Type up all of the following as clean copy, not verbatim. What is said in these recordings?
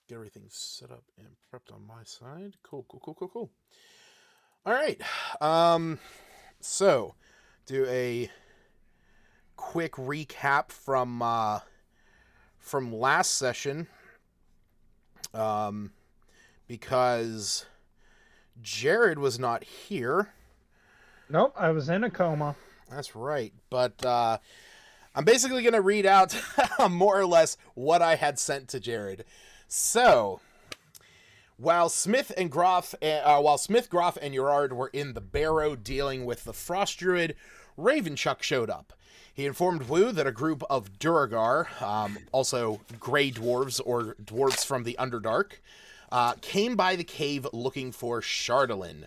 Get everything set up and prepped on my side. Cool. All right. So do a quick recap from last session. Because Jared was not here. Nope, I was in a coma. That's right. But I'm basically going to read out more or less what I had sent to Jared. So, while Smith, Groff, and Urard were in the barrow dealing with the Frost Druid, Ravenchuck showed up. He informed Wu that a group of Duragar, also Grey Dwarves or Dwarves from the Underdark, came by the cave looking for Chardalyn.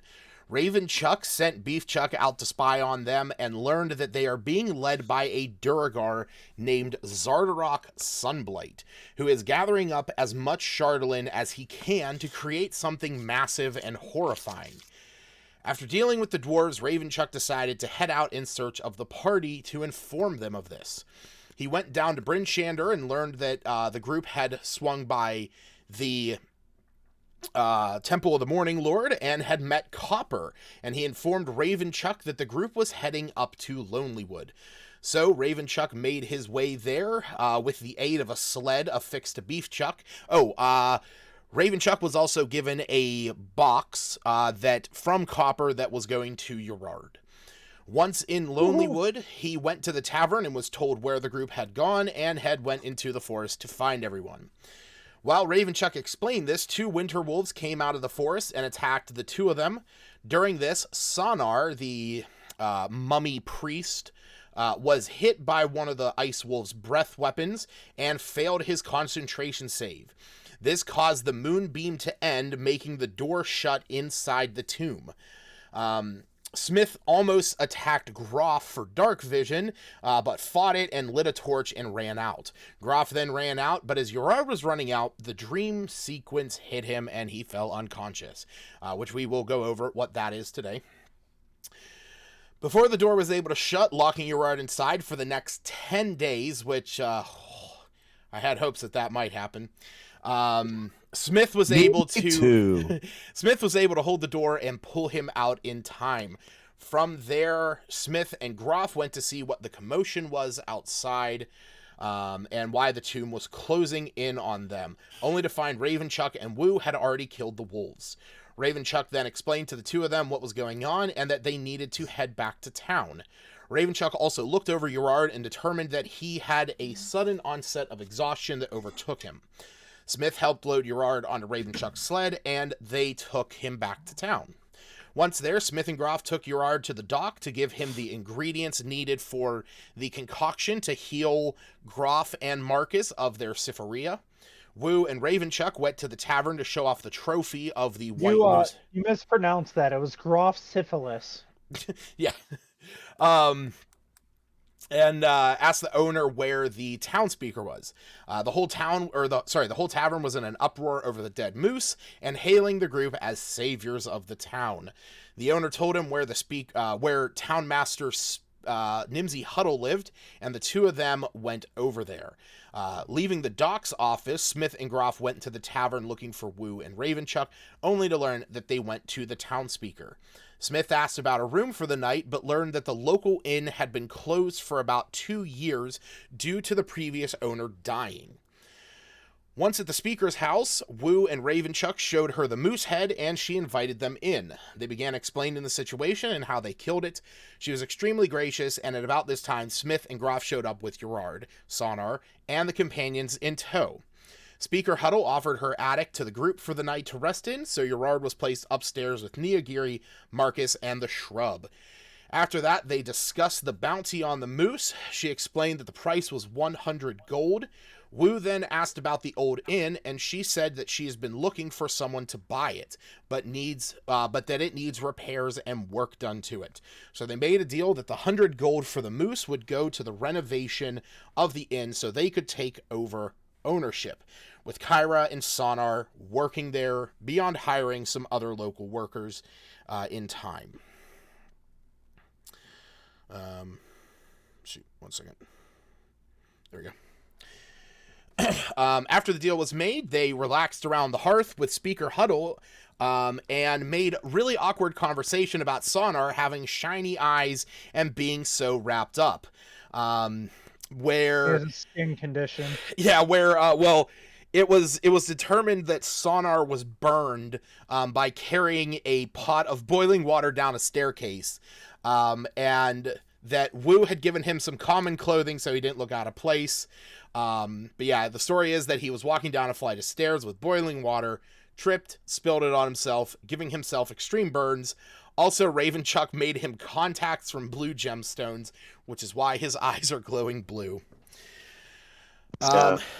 Ravenchuck sent Beefchuck out to spy on them and learned that they are being led by a Duragar named Zardarok Sunblight, who is gathering up as much Chardalyn as he can to create something massive and horrifying. After dealing with the dwarves, Ravenchuck decided to head out in search of the party to inform them of this. He went down to Bryn Shander and learned that the group had swung by the Temple of the Morning Lord and had met Copper, and he informed Ravenchuck that the group was heading up to Lonelywood. So Ravenchuck made his way there with the aid of a sled affixed to Beefchuck. Ravenchuck was also given a box that from Copper that was going to Urard. Once in Lonelywood, he went to the tavern and was told where the group had gone and went into the forest to find everyone. While Ravenchuck explained this, 2 winter wolves came out of the forest and attacked the 2 of them. During this, Sonar, the mummy priest, was hit by one of the ice wolves' breath weapons and failed his concentration save. This caused the moonbeam to end, making the door shut inside the tomb. Smith almost attacked Groff for dark vision, but fought it and lit a torch and ran out. Groff then ran out, but as Urard was running out, the dream sequence hit him and he fell unconscious, which we will go over what that is today. Before the door was able to shut, locking Urard inside for the next 10 days, which I had hopes that might happen. Smith was able to Smith was able to hold the door and pull him out in time. From there, Smith and Groff went to see what the commotion was outside, and why the tomb was closing in on them, only to find Ravenchuck and Wu had already killed the wolves. Ravenchuck then explained to the 2 of them what was going on and that they needed to head back to town. Ravenchuck also looked over Urard and determined that he had a sudden onset of exhaustion that overtook him. Smith helped load Urard onto Ravenchuck's sled, and they took him back to town. Once there, Smith and Groff took Urard to the dock to give him the ingredients needed for the concoction to heal Groff and Marcus of their syphilia. Wu and Ravenchuck went to the tavern to show off the trophy of the white moose. You mispronounced that. It was Groff syphilis. Yeah. And asked the owner where the town speaker was. The whole tavern was in an uproar over the dead moose and hailing the group as saviors of the town. The owner told him where town master Nimzy Huddle lived, and the 2 of them went over there. Leaving the docks office, Smith and Groff went to the tavern looking for Wu and Ravenchuck, only to learn that they went to the town speaker. Smith asked about a room for the night, but learned that the local inn had been closed for about 2 years due to the previous owner dying. Once at the speaker's house, Wu and Ravenchuck showed her the moose head, and she invited them in. They began explaining the situation and how they killed it. She was extremely gracious, and at about this time, Smith and Groff showed up with Urard, Sonar, and the companions in tow. Speaker Huddle offered her attic to the group for the night to rest in, so Urard was placed upstairs with Neogiri, Marcus, and the Shrub. After that, they discussed the bounty on the moose. She explained that the price was 100 gold. Wu then asked about the old inn, and she said that she has been looking for someone to buy it, but that it needs repairs and work done to it. So they made a deal that the 100 gold for the moose would go to the renovation of the inn so they could take over ownership, with Kyra and Sonar working there beyond hiring some other local workers in time. Shoot, 1 second. There we After the deal was made, they relaxed around the hearth with Speaker Huddle, and made really awkward conversation about Sonar having shiny eyes and being so wrapped up. He has Where a skin condition. Yeah, where well, it was determined that Sonar was burned by carrying a pot of boiling water down a staircase, and that Wu had given him some common clothing so he didn't look out of place. But yeah, the story is that he was walking down a flight of stairs with boiling water, tripped, spilled it on himself, giving himself extreme burns. Also, Ravenchuck made him contacts from blue gemstones, which is why his eyes are glowing blue.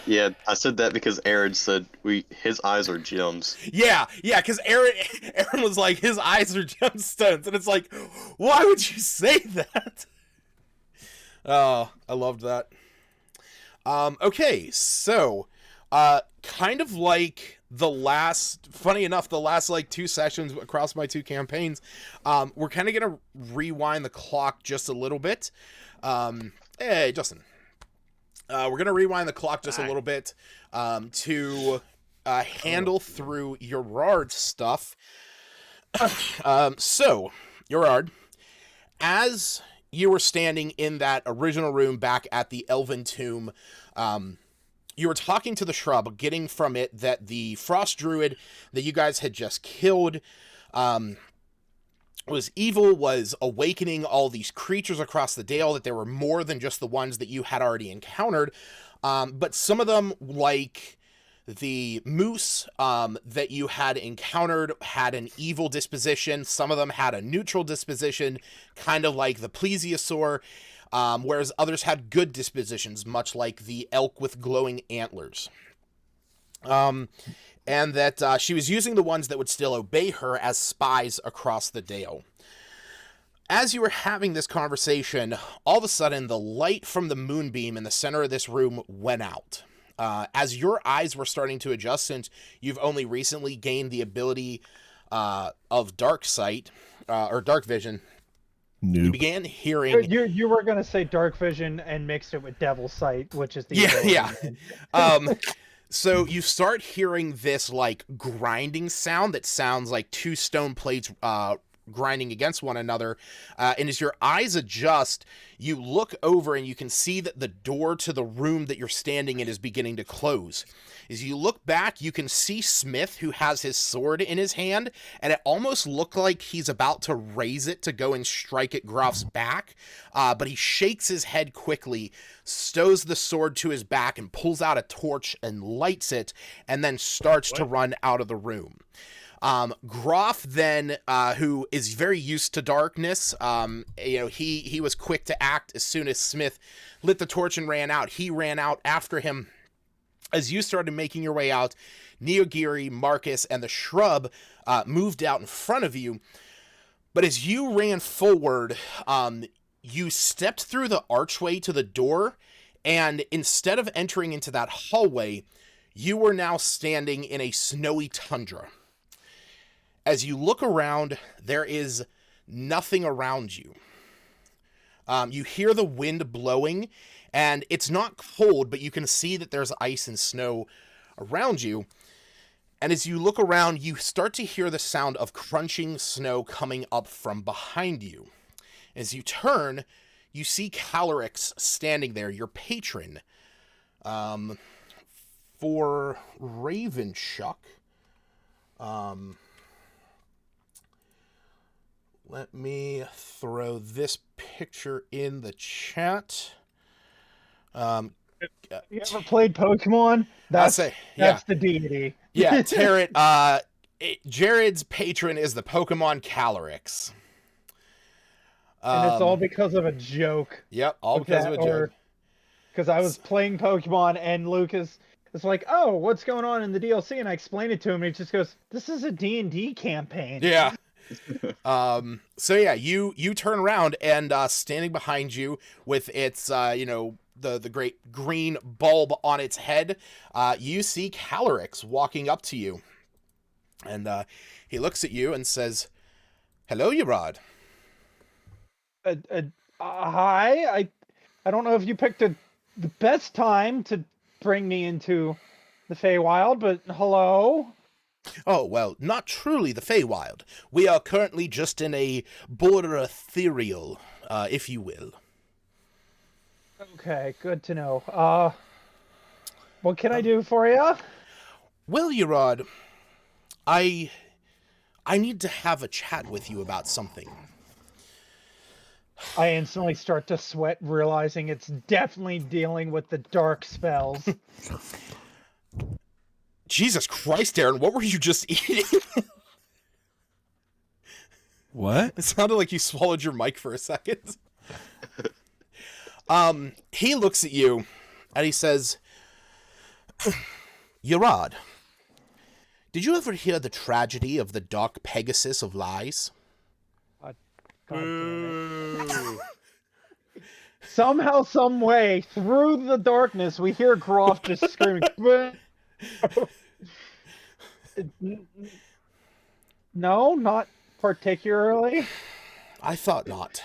Yeah, I said that because Aaron said his eyes are gems. Yeah, because Aaron was like, his eyes are gemstones, and it's like, why would you say that? Oh, I loved that. Okay, so, kind of like funny enough, the last like 2 sessions across my 2 campaigns, we're kind of gonna rewind the clock just a little bit. Hey, Justin. We're going to rewind the clock just a little bit to handle through Gerard stuff. So, Gerard, as you were standing in that original room back at the Elven Tomb, you were talking to the shrub, getting from it that the Frost Druid that you guys had just killed was evil, was awakening all these creatures across the dale, that there were more than just the ones that you had already encountered. But some of them, like the moose that you had encountered, had an evil disposition. Some of them had a neutral disposition, kind of like the plesiosaur, whereas others had good dispositions, much like the elk with glowing antlers. And that she was using the ones that would still obey her as spies across the dale. As you were having this conversation, all of a sudden the light from the moonbeam in the center of this room went out. As your eyes were starting to adjust, since you've only recently gained the ability of dark sight, or dark vision, you began hearing... You were going to say dark vision and mixed it with devil sight, which is the... Yeah. So you start hearing this like grinding sound that sounds like 2 stone plates grinding against one another. And as your eyes adjust, you look over and you can see that the door to the room that you're standing in is beginning to close. As you look back, you can see Smith, who has his sword in his hand, and it almost looked like he's about to raise it to go and strike at Groff's back, but he shakes his head quickly, stows the sword to his back, and pulls out a torch and lights it, and then starts to run out of the room. Groff then, who is very used to darkness, he was quick to act as soon as Smith lit the torch and ran out. He ran out after him. As you started making your way out, Neogiri, Marcus, and the shrub moved out in front of you. But as you ran forward, you stepped through the archway to the door, and instead of entering into that hallway, you were now standing in a snowy tundra. As you look around, there is nothing around you. You hear the wind blowing, and it's not cold, but you can see that there's ice and snow around you. And as you look around, you start to hear the sound of crunching snow coming up from behind you. As you turn, you see Calorics standing there, your patron. For Ravenchuck, let me throw this picture in the chat. You ever played Pokemon? That's the deity. Yeah, Tarot. Jared's patron is the Pokemon Calorics. And it's all because of a joke. Yep, all because of a joke. Because I was playing Pokemon and Lucas is like, oh, what's going on in the DLC? And I explained it to him and he just goes, this is a D&D campaign. Yeah. So yeah, you turn around and standing behind you with its the great green bulb on its head, you see Calorics walking up to you. And he looks at you and says, "Hello, Gerard." Hi. I don't know if you picked the best time to bring me into the Feywild, but hello? Oh, well, not truly the Feywild. We are currently just in a border ethereal, if you will. Okay, good to know. What can I do for you? Well, Urod, I need to have a chat with you about something. I instantly start to sweat, realizing it's definitely dealing with the dark spells. Jesus Christ, Aaron, what were you just eating? What? It sounded like you swallowed your mic for a second. He looks at you, and he says, Urod, did you ever hear the tragedy of the dark Pegasus of lies? God damn it. Somehow, some way, through the darkness, we hear Groff just screaming. No, not particularly. I thought not.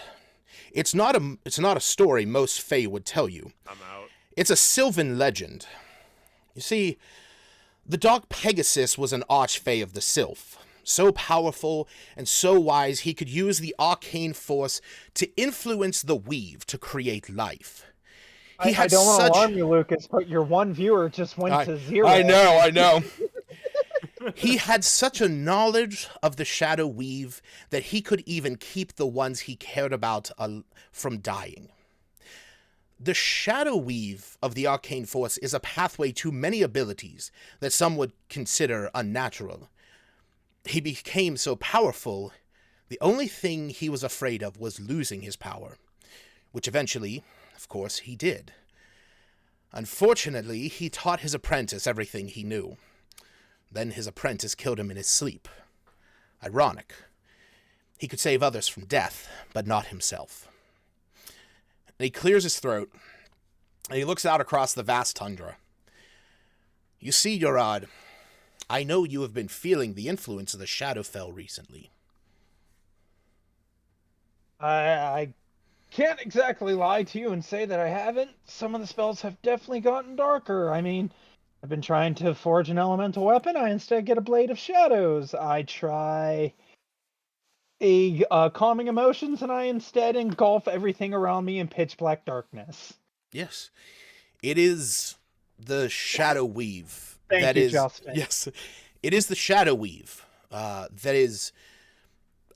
It's not a story most Fae would tell you. I'm out. It's a Sylvan legend. You see, the Dark Pegasus was an archfey of the Sylph, so powerful and so wise he could use the arcane force to influence the weave to create life. I don't want to alarm you, Lucas, but your one viewer just went to 0. I know. He had such a knowledge of the Shadow Weave that he could even keep the ones he cared about from dying. The Shadow Weave of the Arcane Force is a pathway to many abilities that some would consider unnatural. He became so powerful, the only thing he was afraid of was losing his power, which eventually, of course, he did. Unfortunately, he taught his apprentice everything he knew. Then his apprentice killed him in his sleep. Ironic. He could save others from death, but not himself. And he clears his throat, and he looks out across the vast tundra. You see, Urod, I know you have been feeling the influence of the Shadowfell recently. I can't exactly lie to you and say that I haven't. Some of the spells have definitely gotten darker. I mean, I've been trying to forge an elemental weapon. I instead get a blade of shadows. I try a calming emotions, and I instead engulf everything around me in pitch black darkness. Yes. It is the Shadow Weave. Thank you, Justin. Yes. It is the Shadow Weave that is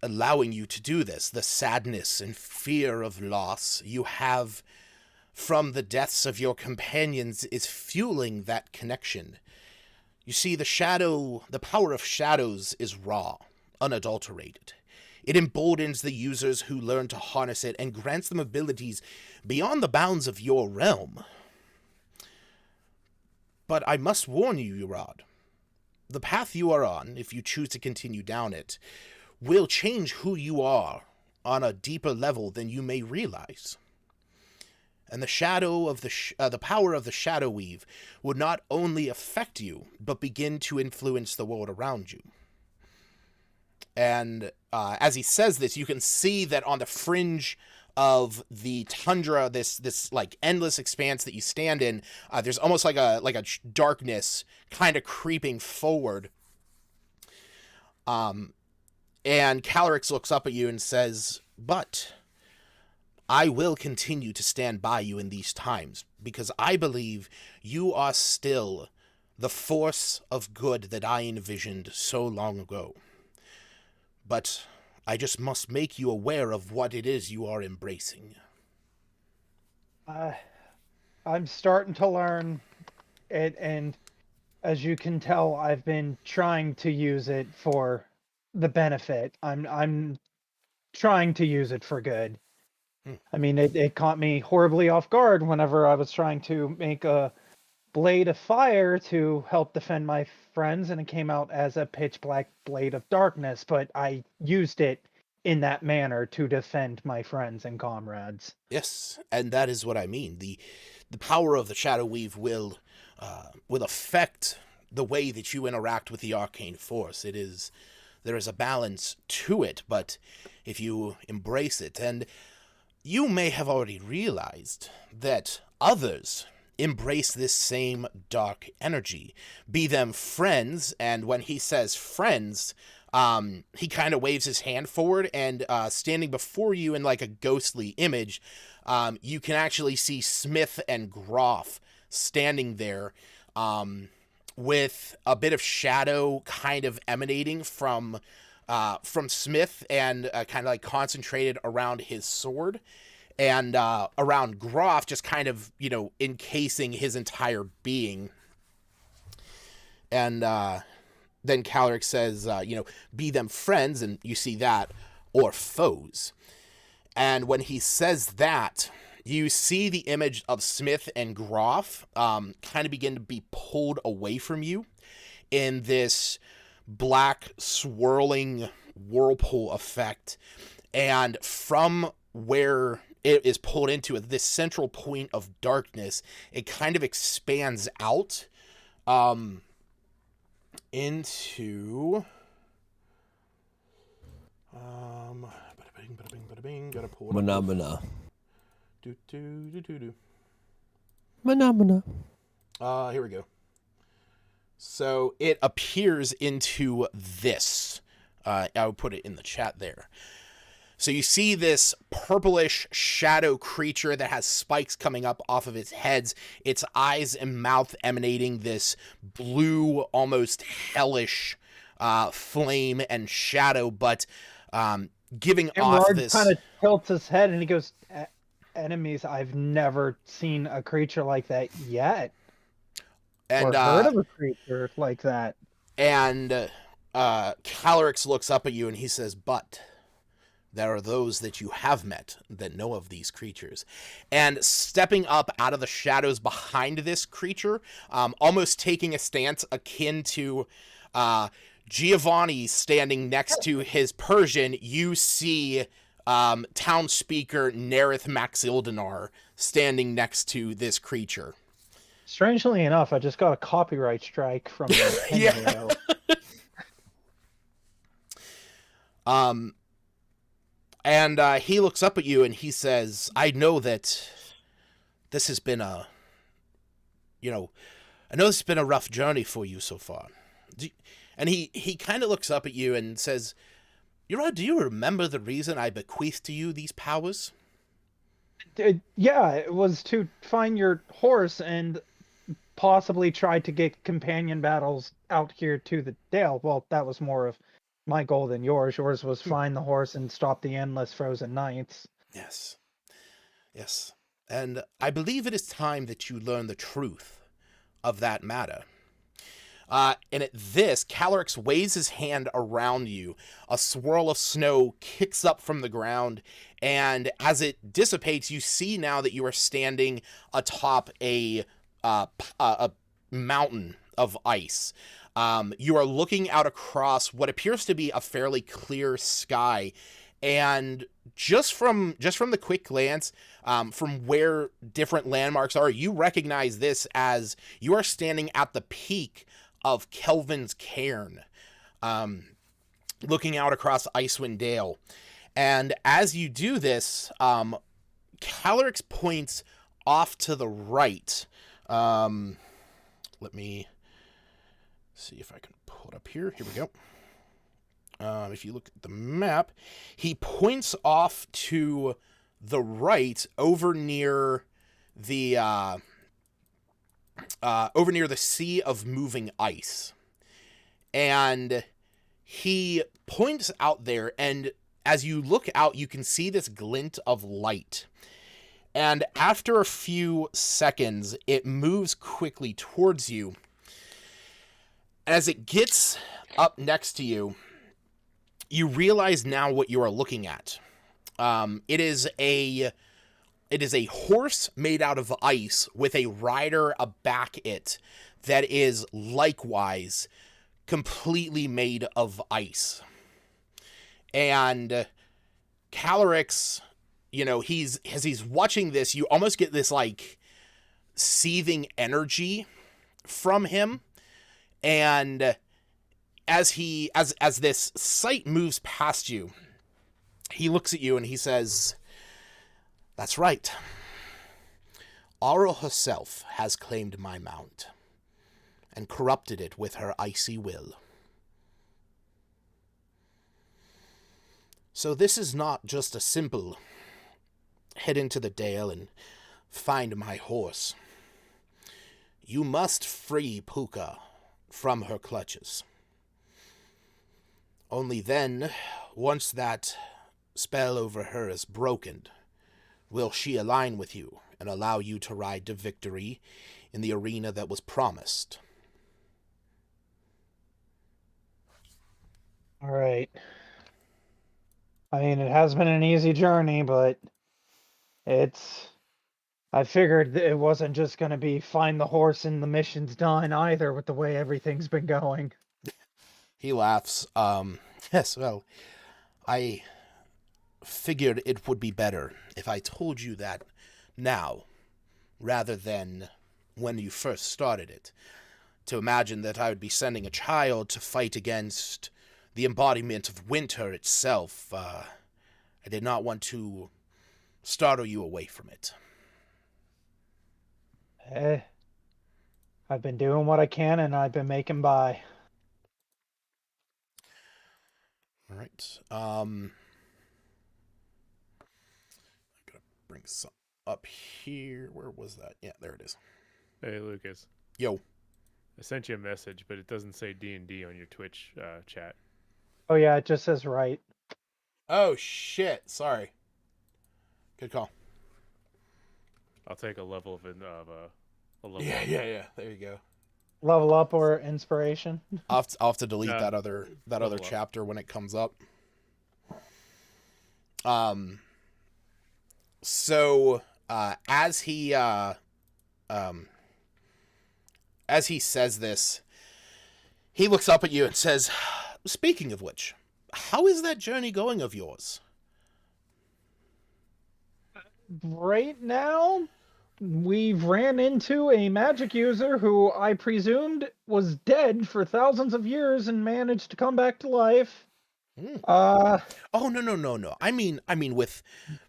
allowing you to do this. The sadness and fear of loss you have from the deaths of your companions is fueling that connection. You see, the power of shadows is raw, unadulterated. It emboldens the users who learn to harness it and grants them abilities beyond the bounds of your realm. But I must warn you, Urod, the path you are on, if you choose to continue down it, will change who you are on a deeper level than you may realize. And the power of the Shadow Weave would not only affect you, but begin to influence the world around you. And as he says this, you can see that on the fringe of the tundra, this like endless expanse that you stand in, there's almost like a darkness kind of creeping forward. And Calorics looks up at you and says, "But I will continue to stand by you in these times, because I believe you are still the force of good that I envisioned so long ago. But I just must make you aware of what it is you are embracing." I'm starting to learn it, and as you can tell, I've been trying to use it for the benefit. I'm trying to use it for good. I mean, it caught me horribly off guard whenever I was trying to make a blade of fire to help defend my friends, and it came out as a pitch black blade of darkness, but I used it in that manner to defend my friends and comrades. Yes, and that is what I mean. The power of the Shadow Weave will affect the way that you interact with the arcane force. There is a balance to it, but if you embrace it, and you may have already realized that others embrace this same dark energy. Be them friends, and when he says friends, he kind of waves his hand forward, and standing before you in like a ghostly image, you can actually see Smith and Groff standing there, with a bit of shadow kind of emanating from Smith, and kind of like concentrated around his sword, and around Groff, just kind of, encasing his entire being. And then Caloric says, be them friends, and you see that, or foes. And when he says that, you see the image of Smith and Groff kind of begin to be pulled away from you in this black swirling whirlpool effect. And from where it is pulled into this central point of darkness, it kind of expands out into bada bing, gotta pull it Phenomena. Do. Phenomena. Here we go. So it appears into this. I would put it in the chat there. So you see this purplish shadow creature that has spikes coming up off of its heads, its eyes and mouth emanating this blue, almost hellish flame and shadow, but giving off this... kind of tilts his head and he goes, enemies, I've never seen a creature like that yet. And or heard of a creature like that. And Calorix looks up at you and he says, but there are those that you have met that know of these creatures. And stepping up out of the shadows behind this creature, almost taking a stance akin to Giovanni standing next to his Persian, you see town speaker Nerith Maxildinar standing next to this creature. Strangely enough, I just got a copyright strike from Nintendo. And he looks up at you and he says, I know that this has been a rough journey for you so far. And he kind of looks up at you and says, do you remember the reason I bequeathed to you these powers? Yeah, it was to find your horse and possibly try to get companion battles out here to the Dale. Well, that was more of my goal than yours. Yours was find the horse and stop the endless frozen nights. Yes. And I believe it is time that you learn the truth of that matter. And at this, Calorix waves his hand around you. A swirl of snow kicks up from the ground, and as it dissipates, you see now that you are standing atop a mountain of ice. You are looking out across what appears to be a fairly clear sky, and just from the quick glance, from where different landmarks are, you recognize this as you are standing at the peak of Kelvin's Cairn, looking out across Icewind Dale. And as you do this, Calorix points off to the right. Let me see if I can pull it up here. Here we go. If you look at the map, he points off to the right over near the Sea of Moving Ice. And he points out there, and as you look out, you can see this glint of light. And after a few seconds, it moves quickly towards you. As it gets up next to you, you realize now what you are looking at. It is a horse made out of ice with a rider aback it that is likewise completely made of ice. And Calorix, as he's watching this, you almost get this like seething energy from him. And as this sight moves past you, he looks at you and he says, "That's right. Auril herself has claimed my mount and corrupted it with her icy will. So this is not just a simple head into the dale and find my horse. You must free Puka from her clutches. Only then, once that spell over her is broken, will she align with you and allow you to ride to victory in the arena that was promised. All right. I mean, it has been an easy journey, but I figured that it wasn't just going to be find the horse and the mission's done either with the way everything's been going. He laughs. Yes, well, I figured it would be better if I told you that now, rather than when you first started it. To imagine that I would be sending a child to fight against the embodiment of winter itself, I did not want to startle you away from it. I've been doing what I can, and I've been making by. All right. I gotta bring some up here. Where was that? Yeah, there it is. Hey, Lucas. Yo. I sent you a message, but it doesn't say D&D on your Twitch chat. Oh yeah, it just says right. Oh shit! Sorry. Good call. I'll take a level of a level. Yeah. There you go. Level up or inspiration. I'll have to delete that other level up. chapter when it comes up. So as he says this, he looks up at you and says, "Speaking of which, how is that journey going of yours?" Right now, we've ran into a magic user who I presumed was dead for thousands of years and managed to come back to life. Oh no. I mean with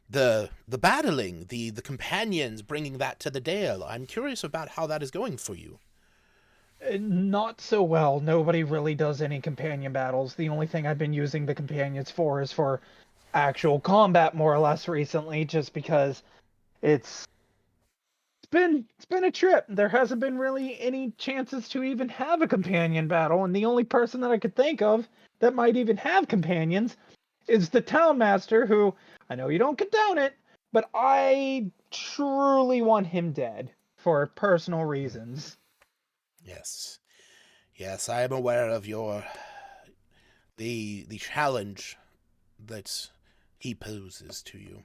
the battling, the companions bringing that to the Dale. I'm curious about how that is going for you. Not so well. Nobody really does any companion battles. The only thing I've been using the companions for is for actual combat, more or less, recently, just because it's been a trip. There hasn't been really any chances to even have a companion battle, and the only person that I could think of that might even have companions is the town master, who I know you don't condone it, but I truly want him dead for personal reasons. Yes, I am aware of the challenge that he poses to you.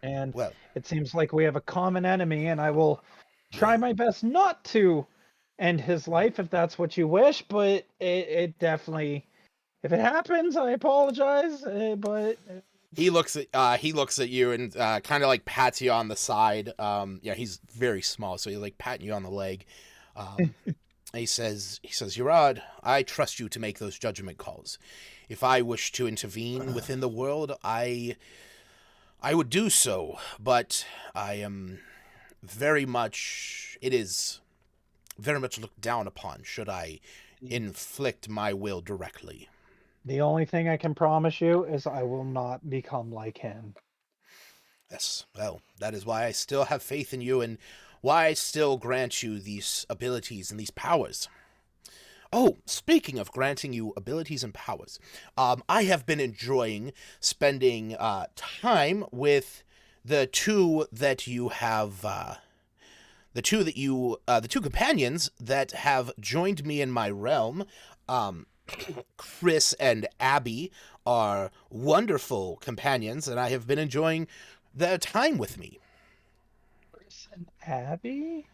And well, it seems like we have a common enemy, and I will try my best not to end his life if that's what you wish, but it definitely, if it happens, I apologize, but he looks at you and kind of like pats you on the side. Yeah, he's very small, so he's like patting you on the leg. He says, Urad, I trust you to make those judgment calls. If I wish to intervene within the world, I would do so, but I am it is very much looked down upon should I inflict my will directly. the only thing I can promise you is I will not become like him. Yes, well, that is why I still have faith in you and why I still grant you these abilities and these powers. Oh, speaking of granting you abilities and powers, I have been enjoying spending time with the two companions that have joined me in my realm. Chris and Abby are wonderful companions, and I have been enjoying their time with me. Chris and Abby?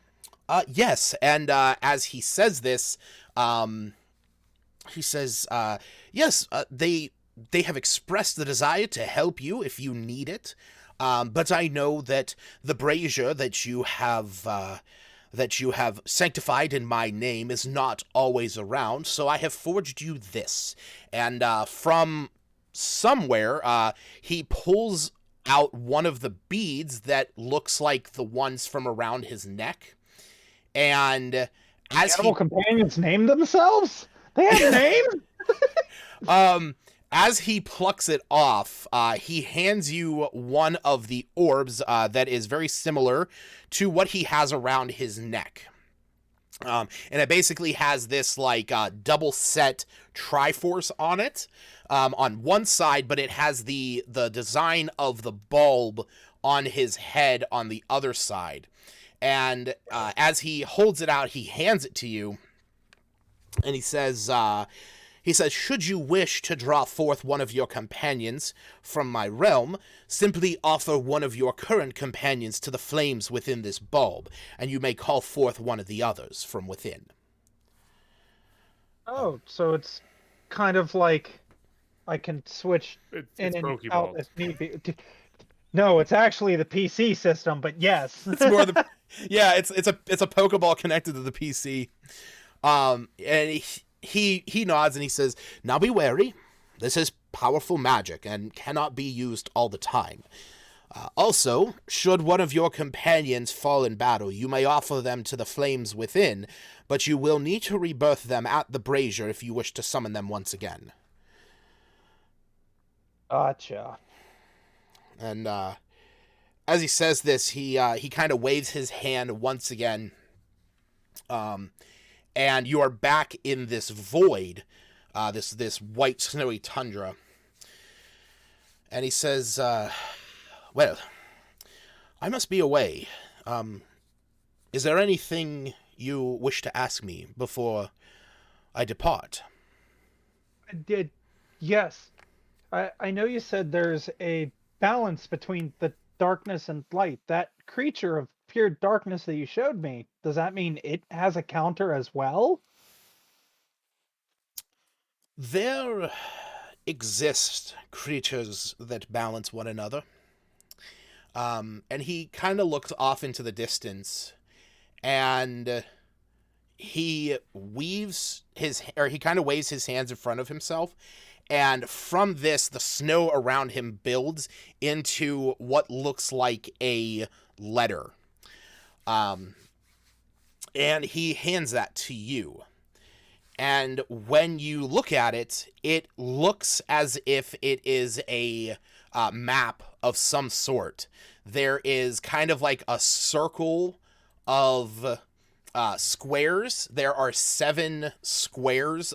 Yes, and as he says this, he says, yes, they have expressed the desire to help you if you need it, but I know that the brazier that you have sanctified in my name is not always around, so I have forged you this. And from somewhere, he pulls out one of the beads that looks like the ones from around his neck. And as Animal companions name themselves? They have names? as he plucks it off, he hands you one of the orbs that is very similar to what he has around his neck. And it basically has this like double set Triforce on it on one side, but it has the design of the bulb on his head on the other side. And as he holds it out, he hands it to you, and he says, should you wish to draw forth one of your companions from my realm, simply offer one of your current companions to the flames within this bulb, and you may call forth one of the others from within. Oh, so it's kind of like I can switch It's in and Pokeball. out if need be. No, it's actually the PC system, but yes. It's more the it's a Pokeball connected to the PC. And he nods and he says, "Now be wary. This is powerful magic and cannot be used all the time. Also, should one of your companions fall in battle, you may offer them to the flames within, but you will need to rebirth them at the brazier if you wish to summon them once again." Gotcha. And as he says this, he kind of waves his hand once again, and you are back in this void, this white snowy tundra. And he says, "Well, I must be away. Is there anything you wish to ask me before I depart?" Yes. I know you said there's a balance between the darkness and light. That creature of pure darkness that you showed me, does that mean it has a counter as well? There exist creatures that balance one another. And he kind of looks off into the distance, and he kind of waves his hands in front of himself, and from this, the snow around him builds into what looks like a letter. And he hands that to you. And when you look at it, it looks as if it is a map of some sort. There is kind of like a circle of squares. There are 7 squares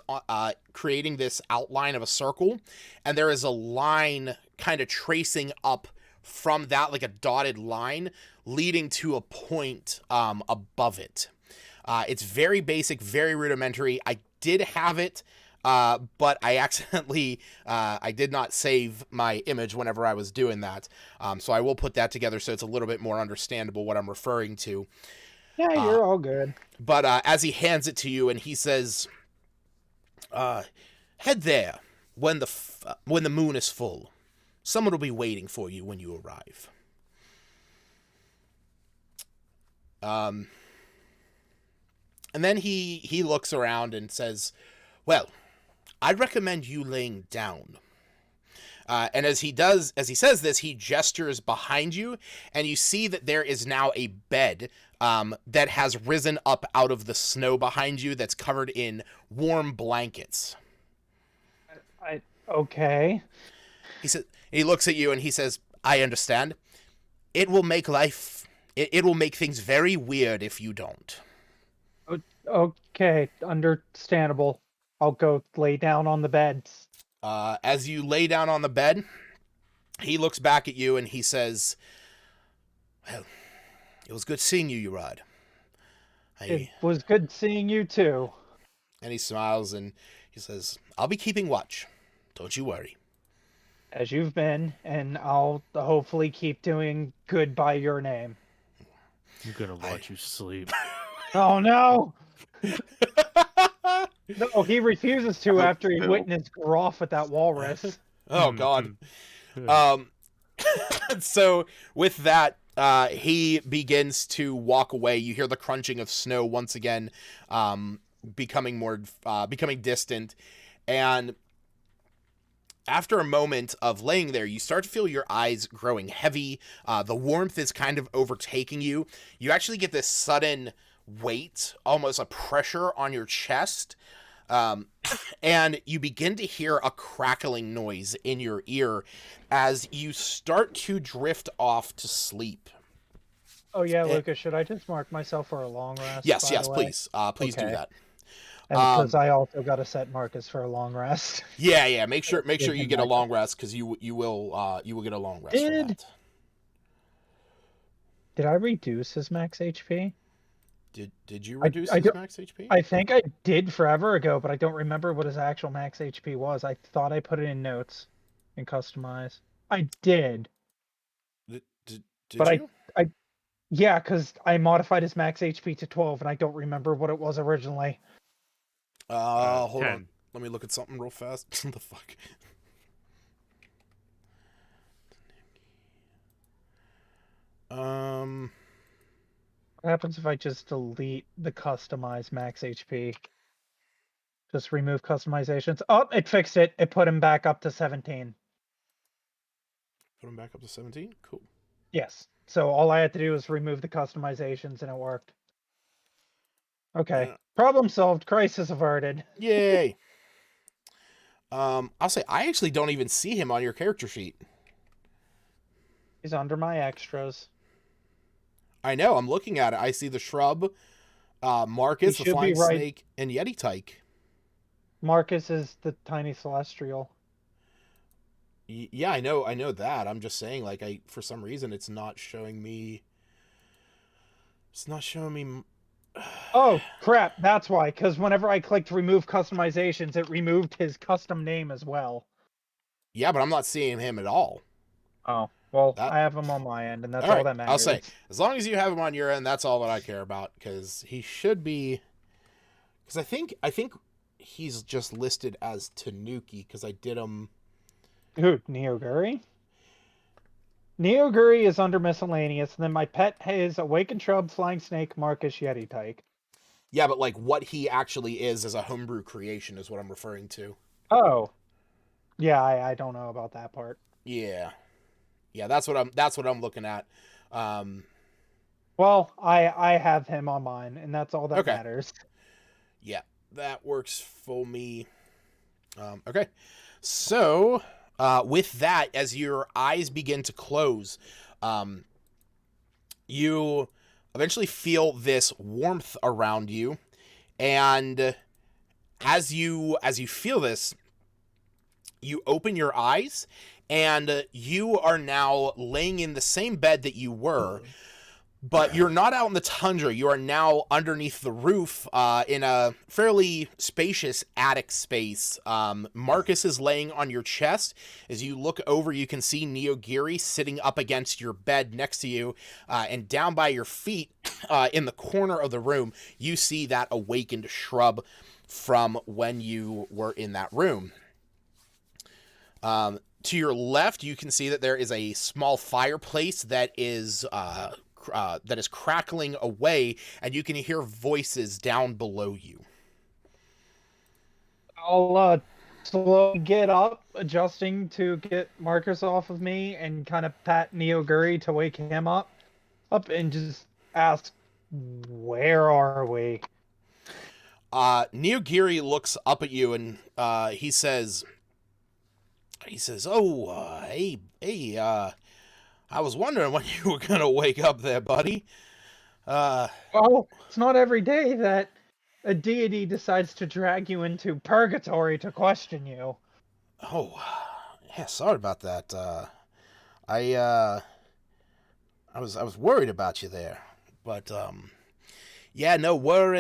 creating this outline of a circle, and there is a line kind of tracing up from that, like a dotted line leading to a point above it. It's very basic, very rudimentary. I did have it, but I accidentally I did not save my image whenever I was doing that, so I will put that together so it's a little bit more understandable what I'm referring to. Yeah, you're all good. But as he hands it to you, and he says, "Head there when the moon is full. Someone will be waiting for you when you arrive." And then he looks around and says, "Well, I'd recommend you laying down." And as he says this, he gestures behind you, and you see that there is now a bed that has risen up out of the snow behind you that's covered in warm blankets. Okay. He looks at you and he says, "I understand. It will make things very weird if you don't." Okay, understandable. I'll go lay down on the bed. As you lay down on the bed, he looks back at you and he says, "Well, it was good seeing you, Urad. It was good seeing you too." And he smiles and he says, "I'll be keeping watch. Don't you worry." As you've been, and I'll hopefully keep doing good by your name. I'm gonna watch you sleep. Oh no! No, he refuses to after he no. witnessed Groff with that walrus. Oh, God. So with that, he begins to walk away. You hear the crunching of snow once again, becoming distant. And after a moment of laying there, you start to feel your eyes growing heavy. The warmth is kind of overtaking you. You actually get this sudden weight, almost a pressure on your chest. And you begin to hear a crackling noise in your ear as you start to drift off to sleep. Oh yeah, Lucas, should I just mark myself for a long rest? Yes, by yes, the way? please. Please do Okay. that. And because I also got to set Marcus for a long rest. Yeah. Make sure Give you him get a back long rest, because you will get a long rest for that. Did I reduce his max HP? Did you reduce his max HP? I think I did forever ago, but I don't remember what his actual max HP was. I thought I put it in notes and customize. I did. Did But you? Yeah, because I modified his max HP to 12, and I don't remember what it was originally. Hold 10. on. Let me look at something real fast. What the fuck? What happens if I just delete the customized max HP? Just remove customizations. Oh, it fixed it. It put him back up to 17. Put him back up to 17? Cool. Yes. So all I had to do was remove the customizations, and it worked. Okay. Problem solved. Crisis averted. Yay. I'll say I actually don't even see him on your character sheet. He's under my extras. I know. I'm looking at it. I see the shrub, Marcus, the flying snake, and Yeti Tyke. Marcus is the tiny celestial. Yeah, I know that. I'm just saying, like, for some reason, it's not showing me. It's not showing me. Oh crap! That's why. Because whenever I clicked remove customizations, it removed his custom name as well. Yeah, but I'm not seeing him at all. Oh well, I have him on my end, and that's all that matters. I'll say, as long as you have him on your end, that's all that I care about. Because he should be. Because I think he's just listed as Tanuki. Because I did him. Who? Neoguri? Neoguri is under miscellaneous, and then my pet is Awakened Shrub, Flying Snake, Marcus, Yeti Tyke. Yeah, but like what he actually is as a homebrew creation is what I'm referring to. Oh. Yeah, I don't know about that part. Yeah. Yeah, that's what I'm looking at. Well, I have him on mine, and that's all that matters. Yeah, that works for me. Okay. So, with that, as your eyes begin to close, you eventually feel this warmth around you, and as you feel this, you open your eyes, and you are now laying in the same bed that you were, but you're not out in the tundra. You are now underneath the roof in a fairly spacious attic space. Marcus is laying on your chest. As you look over, you can see Neogiri sitting up against your bed next to you, and down by your feet in the corner of the room, you see that awakened shrub from when you were in that room. To your left, you can see that there is a small fireplace that is crackling away, and you can hear voices down below you. I'll slowly get up, adjusting to get Marcus off of me, and kind of pat Neoguri to wake him up, and just ask, "Where are we?" Neogiri looks up at you, and he says, "Oh, hey, I was wondering when you were gonna wake up there, buddy." Well, it's not every day that a deity decides to drag you into purgatory to question you. Oh, yeah, sorry about that. I was worried about you there, but yeah, no, we're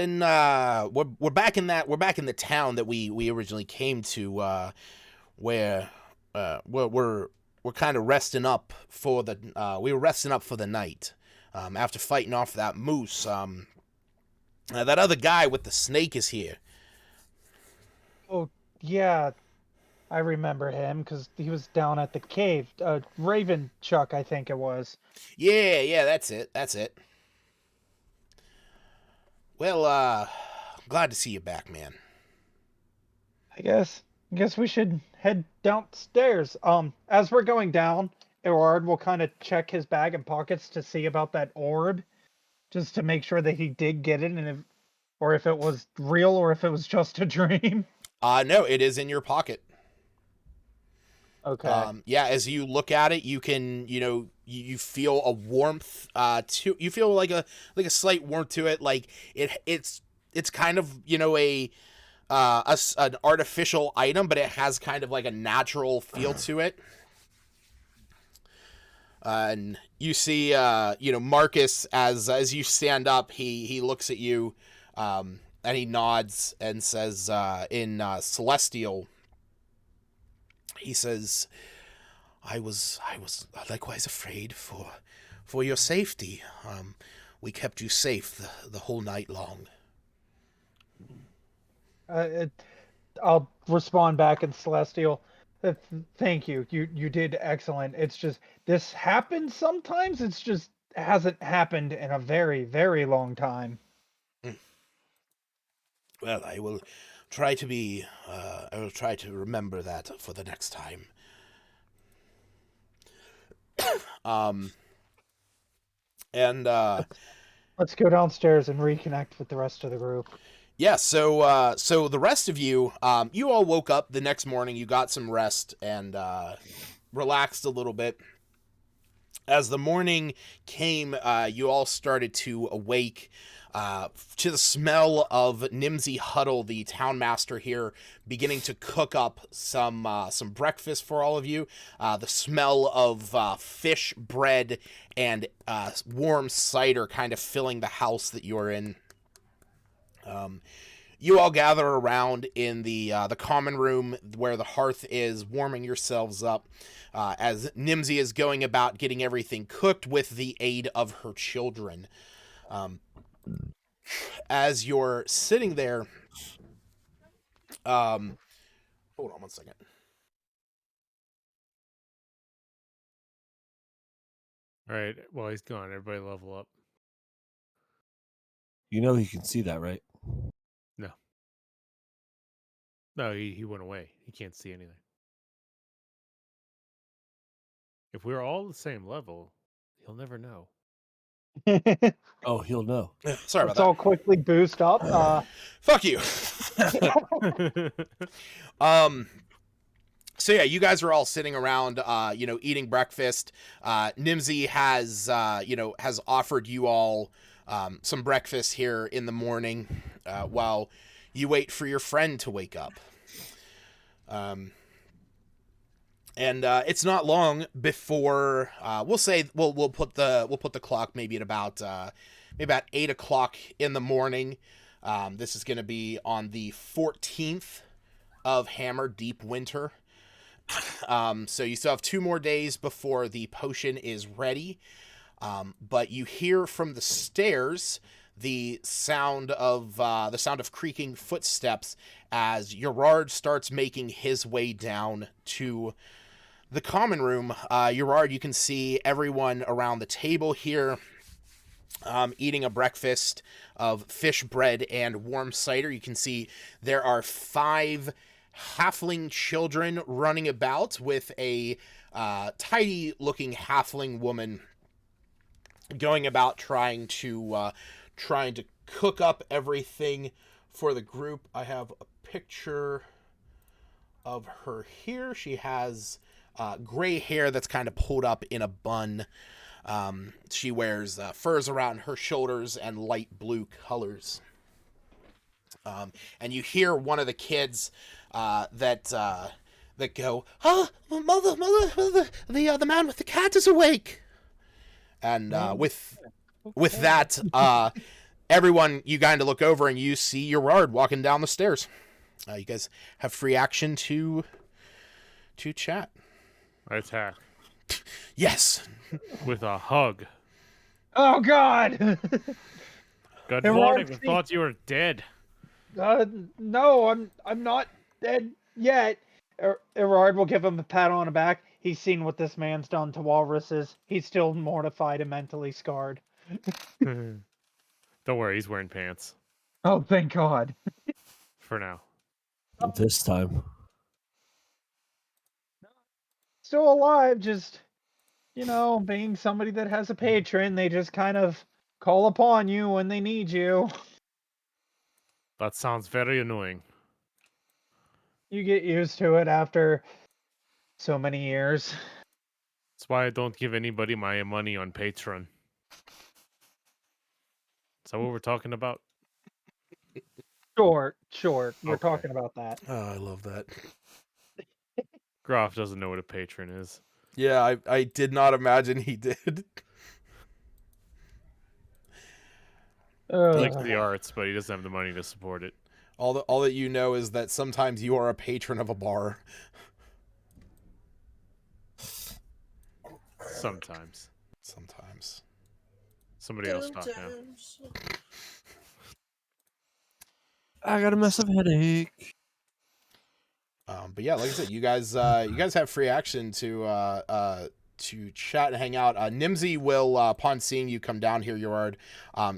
back in the town that we originally came to, where we're kind of resting up for the night, after fighting off that moose. That other guy with the snake is here. Oh, yeah, I remember him because he was down at the cave. Raven Chuck, I think it was. Yeah, that's it. Well, glad to see you back, man. I guess. I guess we should head downstairs. As we're going down, Erard will kind of check his bag and pockets to see about that orb, just to make sure that he did get it, and or if it was real, or if it was just a dream. No, it is in your pocket. Okay. Yeah, as you look at it, you can, you feel a warmth you feel like a slight warmth to it. Like it's kind of, an artificial item, but it has kind of like a natural feel to it. And you see, Marcus, as you stand up, he looks at you, and he nods and says, in Celestial, he says, I was likewise afraid for your safety. We kept you safe the whole night long. I'll respond back in Celestial. Thank you. You did excellent. It's just this happens sometimes. It's just hasn't happened in a very, very long time. Well, I will try to remember that for the next time. And Let's go downstairs and reconnect with the rest of the group. yeah, so the rest of you, you all woke up the next morning. You got some rest and relaxed a little bit. As the morning came, you all started to awake to the smell of Nimzy Huddle, the townmaster here, beginning to cook up some breakfast for all of you. The smell of fish, bread, and warm cider kind of filling the house that you're in. You all gather around in the common room where the hearth is, warming yourselves up, as Nimzy is going about getting everything cooked with the aid of her children. As you're sitting there, hold on one second. All right. Well, he's gone. Everybody level up. You know he can see that, right? No, he went away. He can't see anything. If we're all the same level, he'll never know. Oh, he'll know. Sorry Let's about all quickly boost up. Fuck you. So yeah, you guys are all sitting around, eating breakfast. Nimzy has offered you all some breakfast here in the morning, while you wait for your friend to wake up. And it's not long before we'll put the clock maybe at about 8 o'clock in the morning. This is going to be on the 14th of Hammer Deep Winter. So you still have 2 more days before the potion is ready. But you hear from the stairs the sound of creaking footsteps as Gerard starts making his way down to the common room. Gerard, you can see everyone around the table here, eating a breakfast of fish bread and warm cider. You can see there are 5 halfling children running about with a tidy-looking halfling woman going about trying to cook up everything for the group. I have a picture of her here. She has gray hair that's kind of pulled up in a bun. She wears furs around her shoulders and light blue colors. And you hear one of the kids that go, "Oh, mother, the man with the cat is awake." And with that, everyone, you kind of look over and you see Gerard walking down the stairs. You guys have free action to chat. I attack Yes. with a hug. Oh God! Good Hey, morning. I Roxy. thought you were dead. No, I'm not dead yet. Erard will give him a pat on the back. He's seen what this man's done to walruses. He's still mortified and mentally scarred. Don't worry, he's wearing pants Oh, thank God. for now. This time. still alive, just, being somebody that has a patron, they just kind of call upon you when they need you. That sounds very annoying. You get used to it after so many years. That's why I don't give anybody my money on Patreon. Is that what we're talking about? Sure. We're Okay. talking about that. Oh, I love that. Groff doesn't know what a patron is. Yeah, I did not imagine he did. He likes Ugh. the arts, but he doesn't have the money to support it. All that you know is that sometimes you are a patron of a bar. Sometimes. Sometimes. Somebody else talk now. I got a massive headache. But yeah, like I said, you guys have free action to chat and hang out. Nimzy will, upon seeing you come down here, Gerard,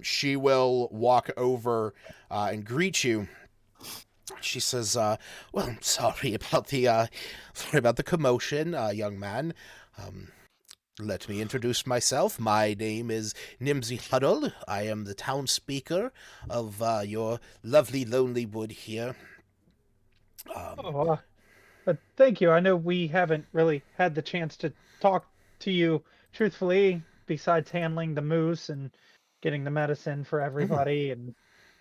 she will walk over and greet you. She says, "Well, I'm sorry about the commotion, young man. Let me introduce myself. My name is Nimzy Huddle. I am the town speaker of your lovely Lonely Wood here." Thank you. I know we haven't really had the chance to talk to you truthfully, besides handling the moose and getting the medicine for everybody and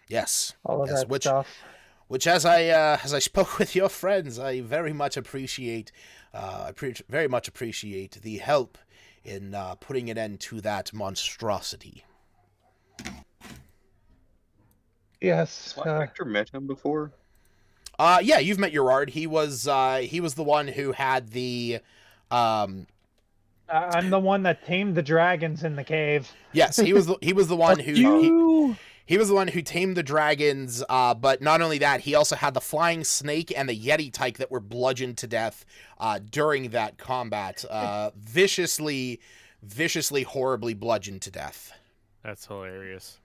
Yes, all of yes, that stuff. which as I spoke with your friends, I very much appreciate. Very much appreciate the help in putting an end to that monstrosity. Yes. Has my character met him before? Yeah, you've met Gerard. He was the one who had the I'm the one that tamed the dragons in the cave. Yes, he was the one You. he was the one who tamed the dragons, but not only that, he also had the flying snake and the yeti tyke that were bludgeoned to death during that combat. Viciously, horribly bludgeoned to death. That's hilarious.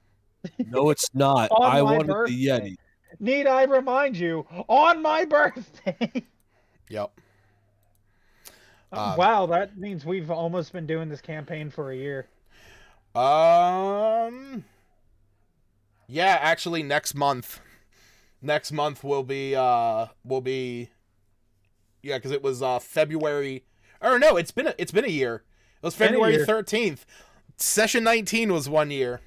No, it's not. On I my wanted birthday. the Yeti. Need I remind you, on my birthday? Yep. Wow, that means we've almost been doing this campaign for a year. Yeah, actually next month will be yeah, because it was February, or no, it's been a year. It was February 13th. Session 19 was 1 year.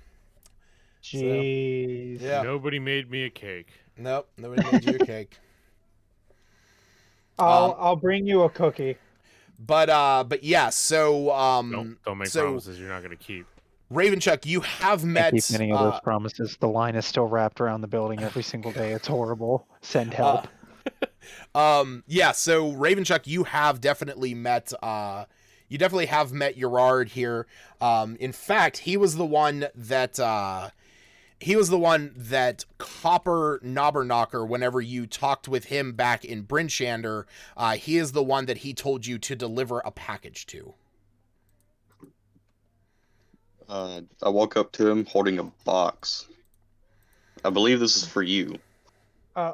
Jeez. So, yeah. Nobody made me a cake. Nope, nobody made you a cake. I'll bring you a cookie. But yeah, so Don't make so promises you're not going to keep. Ravenchuck, you have met. I keep many of those promises. The line is still wrapped around the building every single day. It's horrible. Send help. Yeah, so Ravenchuck, you have definitely met. You definitely have met Gerard here. In fact, he was the one that Copper Knobberknocker, whenever you talked with him back in Brinchander, he is the one that he told you to deliver a package to. I walk up to him holding a box. I believe this is for you. I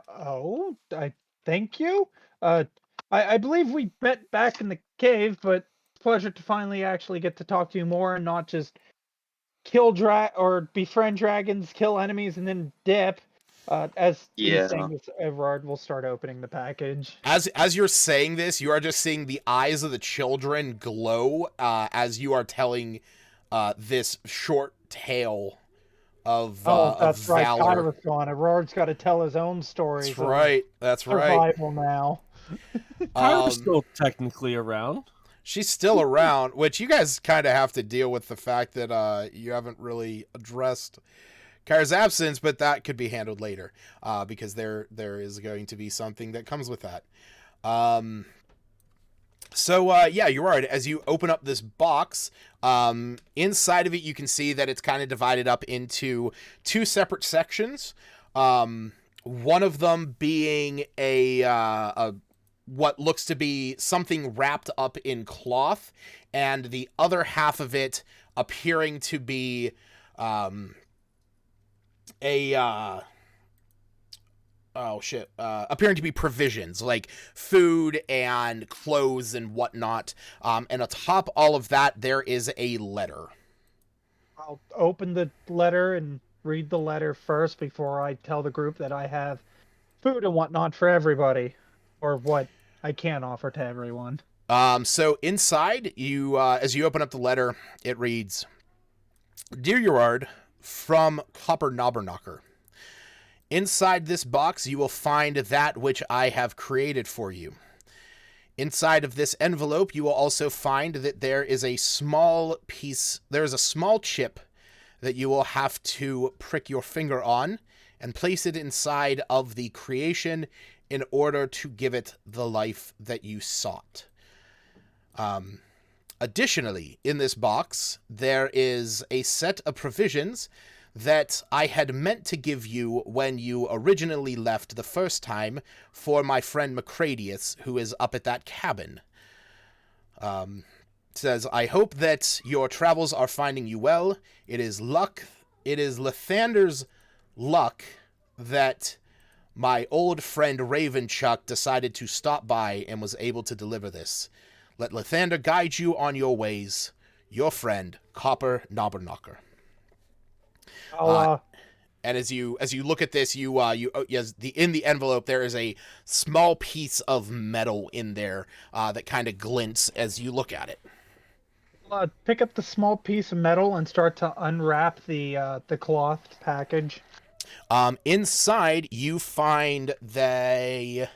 thank you. I believe we met back in the cave, but pleasure to finally actually get to talk to you more and not just befriend dragons, kill enemies, and then dip. As he's saying this, Everard will start opening the package. As you're saying this, you are just seeing the eyes of the children glow as you are telling this short tale of that's of right. valor. Kyra's gone. Everard's got to tell his own stories. That's right. That's right. Survival now. Kyra's still technically around. She's still around, which you guys kind of have to deal with the fact that you haven't really addressed Kyra's absence, but that could be handled later because there is going to be something that comes with that. Yeah, you're right. As you open up this box, inside of it, you can see that it's kind of divided up into two separate sections. One of them being a what looks to be something wrapped up in cloth, and the other half of it appearing to be appearing to be provisions like food and clothes and whatnot. And atop all of that, there is a letter. I'll open the letter and read the letter first before I tell the group that I have food and whatnot for everybody, or what I can offer to everyone. So inside, as you open up the letter, it reads, "Dear Gerard, from Copper Knobberknocker. Inside this box, you will find that which I have created for you. Inside of this envelope, you will also find that there is a small chip that you will have to prick your finger on and place it inside of the creation in order to give it the life that you sought. Additionally, in this box, there is a set of provisions that I had meant to give you when you originally left the first time for my friend Macradius, who is up at that cabin. Says, I hope that your travels are finding you well. It is Lathander's luck that my old friend Ravenchuck decided to stop by and was able to deliver this. Let Lathander guide you on your ways. Your friend, Copper Knobberknocker." And as you look at this, in the envelope there is a small piece of metal in there that kind of glints as you look at it. Pick up the small piece of metal and start to unwrap the cloth package. Inside, you find a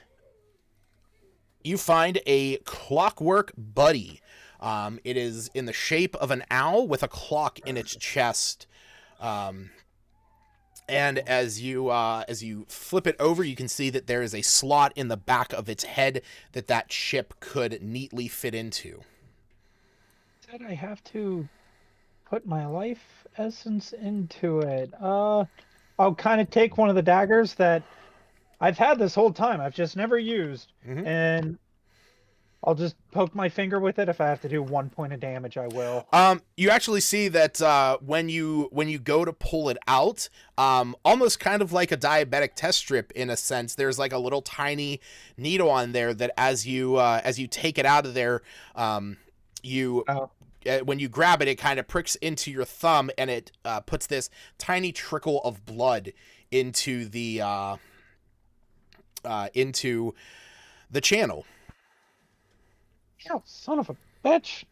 Clockwork Buddy. It is in the shape of an owl with a clock in its chest. And as you flip it over, you can see that there is a slot in the back of its head that chip could neatly fit into. Said I have to put my life essence into it. I'll kind of take one of the daggers that I've had this whole time. I've just never used, and I'll just poke my finger with it. If I have to do 1 point of damage, I will. You actually see that when you go to pull it out, almost kind of like a diabetic test strip in a sense, there's like a little tiny needle on there that as you take it out of there, when you grab it, it kind of pricks into your thumb, and it puts this tiny trickle of blood into the channel. Oh, son of a bitch.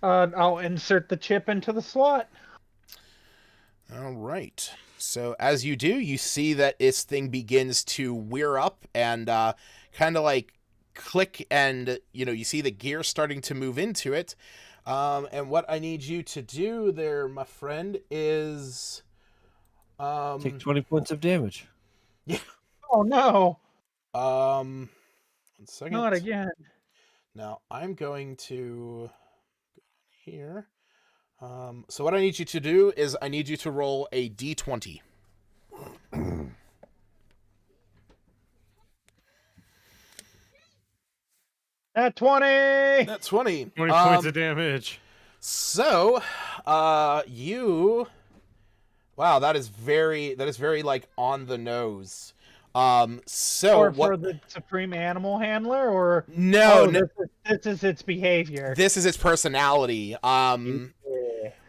I'll insert the chip into the slot. All right. So as you do, you see that this thing begins to wear up and kind of like click, and you see the gear starting to move into it. And what I need you to do there, my friend, is Take 20 points of damage. Yeah. Oh no. 1 second. Not again. Now I'm going to go here. So what I need you to do is I need you to roll a d20. At 20. That's 20. 20 points of damage. So, wow, that is very like on the nose. So or what? For the supreme animal handler, or No, this is its behavior. This is its personality.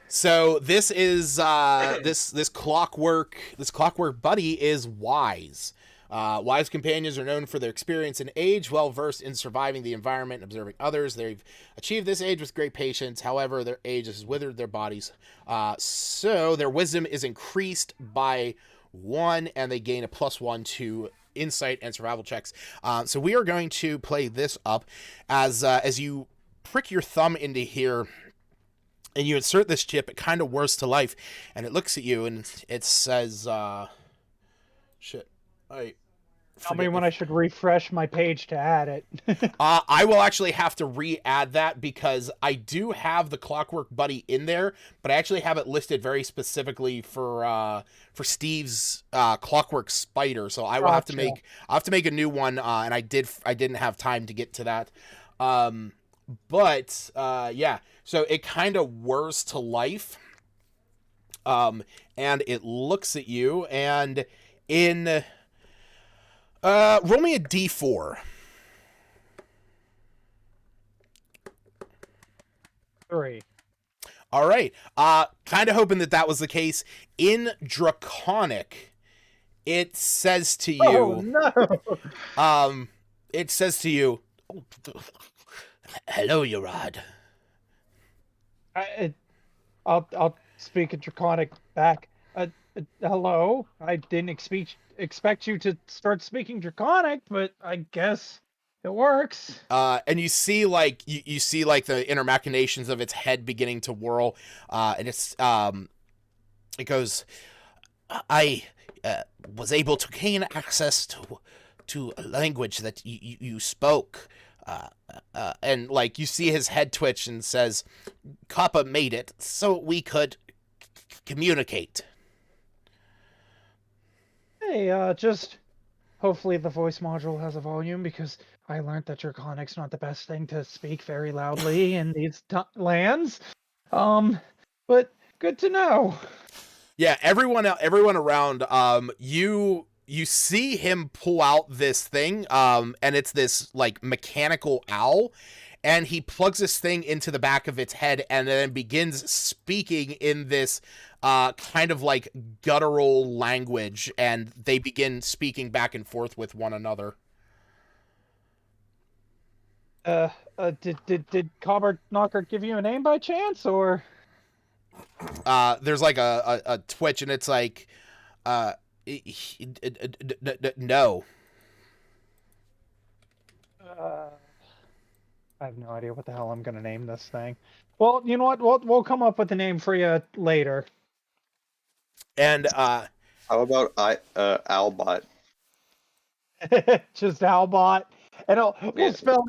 So this is this clockwork buddy is wise. Wise companions are known for their experience and age, well versed in surviving the environment and observing others. They've achieved this age with great patience. However, their age has withered their bodies. So their wisdom is increased by 1, and they gain a +1 to insight and survival checks. So we are going to play this up as you prick your thumb into here and you insert this chip. It kind of whirs to life, and it looks at you and it says, shit. Tell me when I should refresh my page to add it. I will actually have to re-add that because I do have the Clockwork Buddy in there, but I actually have it listed very specifically for Steve's Clockwork Spider. So I will have to make a new one, and I didn't have time to get to that. But yeah, so it kind of whirs to life, and it looks at you, and in Roll me a d4. 3. All right. Kind of hoping that was the case. In Draconic, it says to you. Oh no! It says to you, "Hello, Urad." I'll speak in Draconic back. Hello. I didn't expect you to start speaking Draconic, but I guess it works. And you see like you see like the inner machinations of its head beginning to whirl, and it goes, "I was able to gain access to a language that you spoke." And like you see his head twitch and says, "Kappa made it so we could communicate." Hey, just hopefully the voice module has a volume, because I learned that Draconic's not the best thing to speak very loudly in these lands. But good to know. Yeah, everyone around, you see him pull out this thing, and it's this like mechanical owl, and he plugs this thing into the back of its head and then begins speaking in this kind of like guttural language, and they begin speaking back and forth with one another. Did Cobber Knocker give you a name by chance, or? There's like a twitch, and it's like, no. I have no idea what the hell I'm gonna name this thing. Well, you know what? We'll come up with a name for you later. And How about Albot? Just Albot, and we'll spell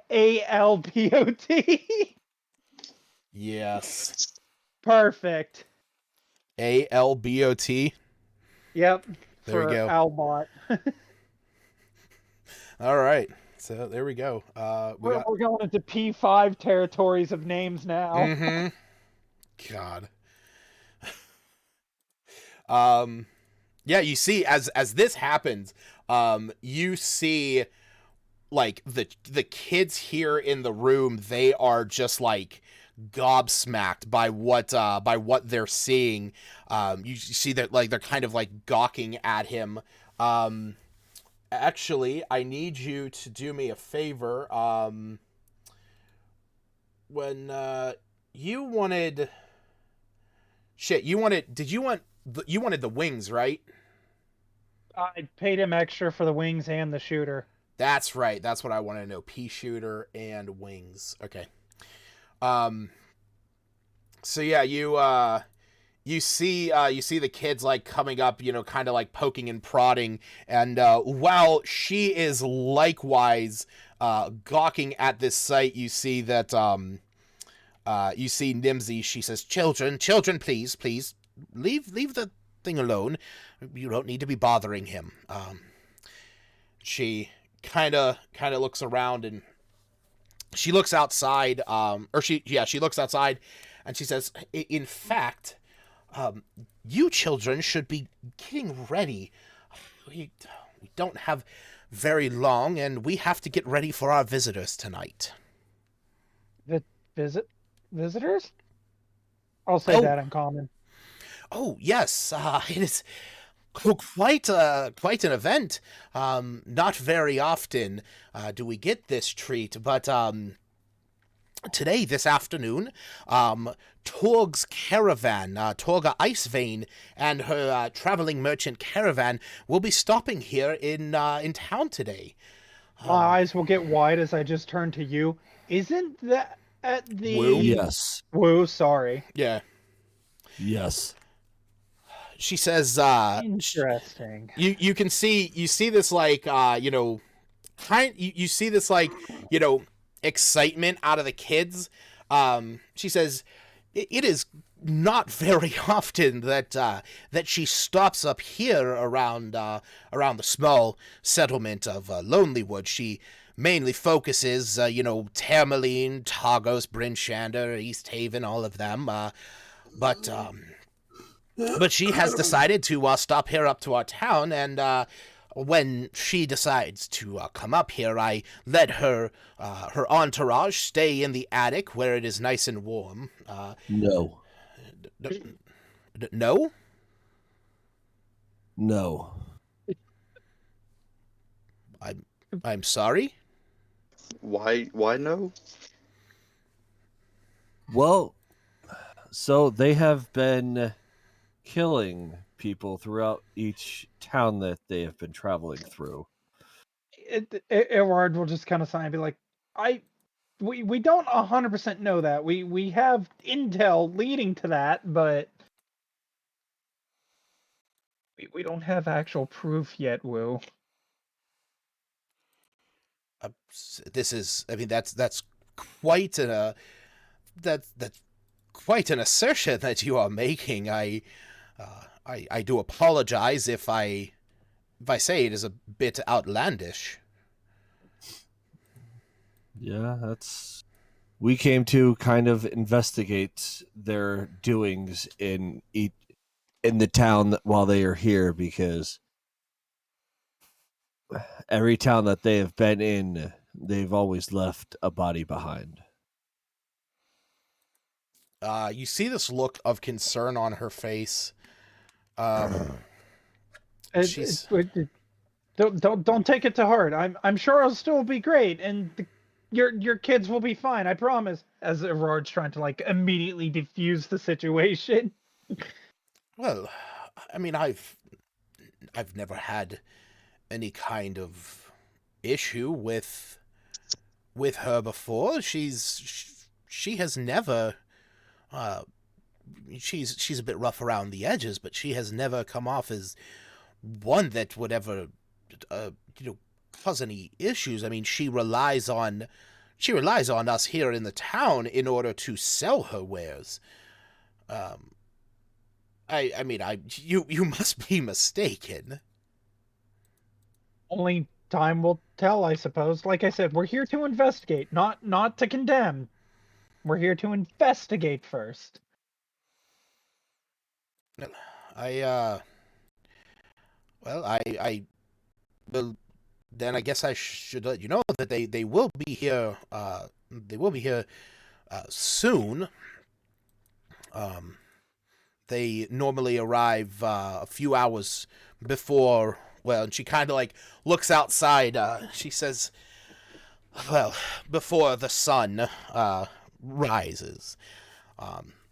it ALBOT. yes, Perfect. ALBOT. Yep. There we go. Albot. All right. So there we go. We're going into P5 territories of names now. Mm-hmm. God. Yeah, you see, as this happens, you see, like the kids here in the room. They are just like gobsmacked by what they're seeing. You see that like they're kind of like gawking at him. Actually, I need you to do me a favor. When you wanted you wanted the wings, right? I paid him extra for the wings and the shooter. That's right. That's what I want to know. Pea shooter and wings. Okay. So yeah, you see the kids like coming up, kind of like poking and prodding, and while she is likewise gawking at this sight, you see that you see Nimzy. She says, children, please leave the thing alone. You don't need to be bothering him." She kind of looks around, and she looks outside, she looks outside, and she says, in fact, you children should be getting ready. We don't have very long, and we have to get ready for our visitors tonight. Visitors? I'll say that in common. Oh, yes, it is quite an event. Not very often do we get this treat, but today, this afternoon, Torg's caravan, Torga Icevein, and her traveling merchant caravan will be stopping here in town today. My eyes will get wide as I just turn to you. Isn't that at the... Woo? Yes. Woo, sorry. Yeah. Yes. She says, Interesting. You see this like, you see this like, excitement out of the kids. She says, it is not very often that she stops up here around the small settlement of Lonelywood. She mainly focuses, Tamerlane, Targos, Bryn Shander, East Haven, all of them. But she has decided to stop here up to our town, and when she decides to come up here, I let her entourage stay in the attic where it is nice and warm. No. No? No. I'm sorry? Why no? Well, so they have been killing people throughout each town that they have been traveling through. Erard will just kind of sigh and be like, we don't 100% know that. We have intel leading to that, but we don't have actual proof yet, Wu. This is, I mean, that's quite that's quite an assertion that you are making. I do apologize if I say it is a bit outlandish. Yeah, we came to kind of investigate their doings in the town while they are here, because every town that they have been in, they've always left a body behind. You see this look of concern on her face. She's Don't take it to heart. I'm sure it'll still be great, and your kids will be fine. I promise. As Erard's trying to like immediately defuse the situation. well, I mean, I've never had any kind of issue with her before. She has never she's a bit rough around the edges, but she has never come off as one that would ever cause any issues. I mean, she relies on us here in the town in order to sell her wares. I mean, you must be mistaken. Only time will tell, I suppose. Like I said, we're here to investigate, not to condemn. We're here to investigate first. I well, then I guess I should let you know that they will be here. They will be here soon. They normally arrive a few hours before. Well, and she kind of like looks outside. She says, "Well, before the sun rises."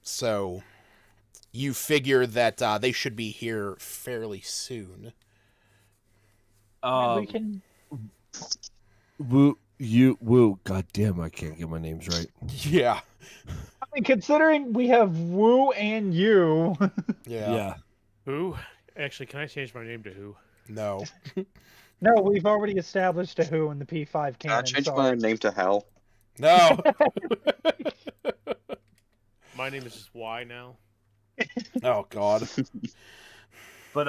So you figure that they should be here fairly soon. We can. Woo. God damn, I can't get my names right. Yeah. I mean, considering we have Wu and you. Yeah. Who? Actually, can I change my name to who? No. No, we've already established a Who in the P5 Can I canon. change Sorry. my name to Hal? No. My name is just Y now. Oh God. But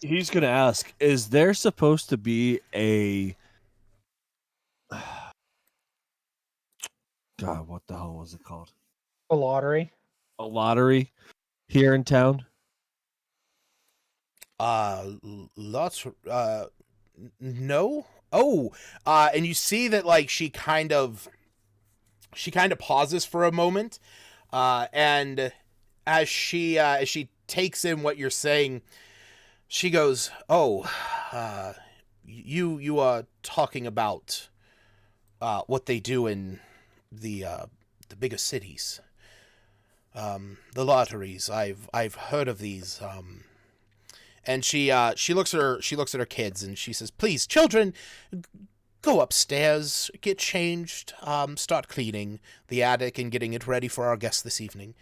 he's gonna ask: is there supposed to be a God? What the hell was it called? A lottery. A lottery here in town? Lots. No. Oh. And you see that like she kind of pauses for a moment, and as she takes in what you're saying, she goes, "Oh, you are talking about what they do in the bigger cities. The lotteries. I've heard of these. And she looks at her kids and she says, "Please, children, go upstairs, get changed, start cleaning the attic and getting it ready for our guests this evening."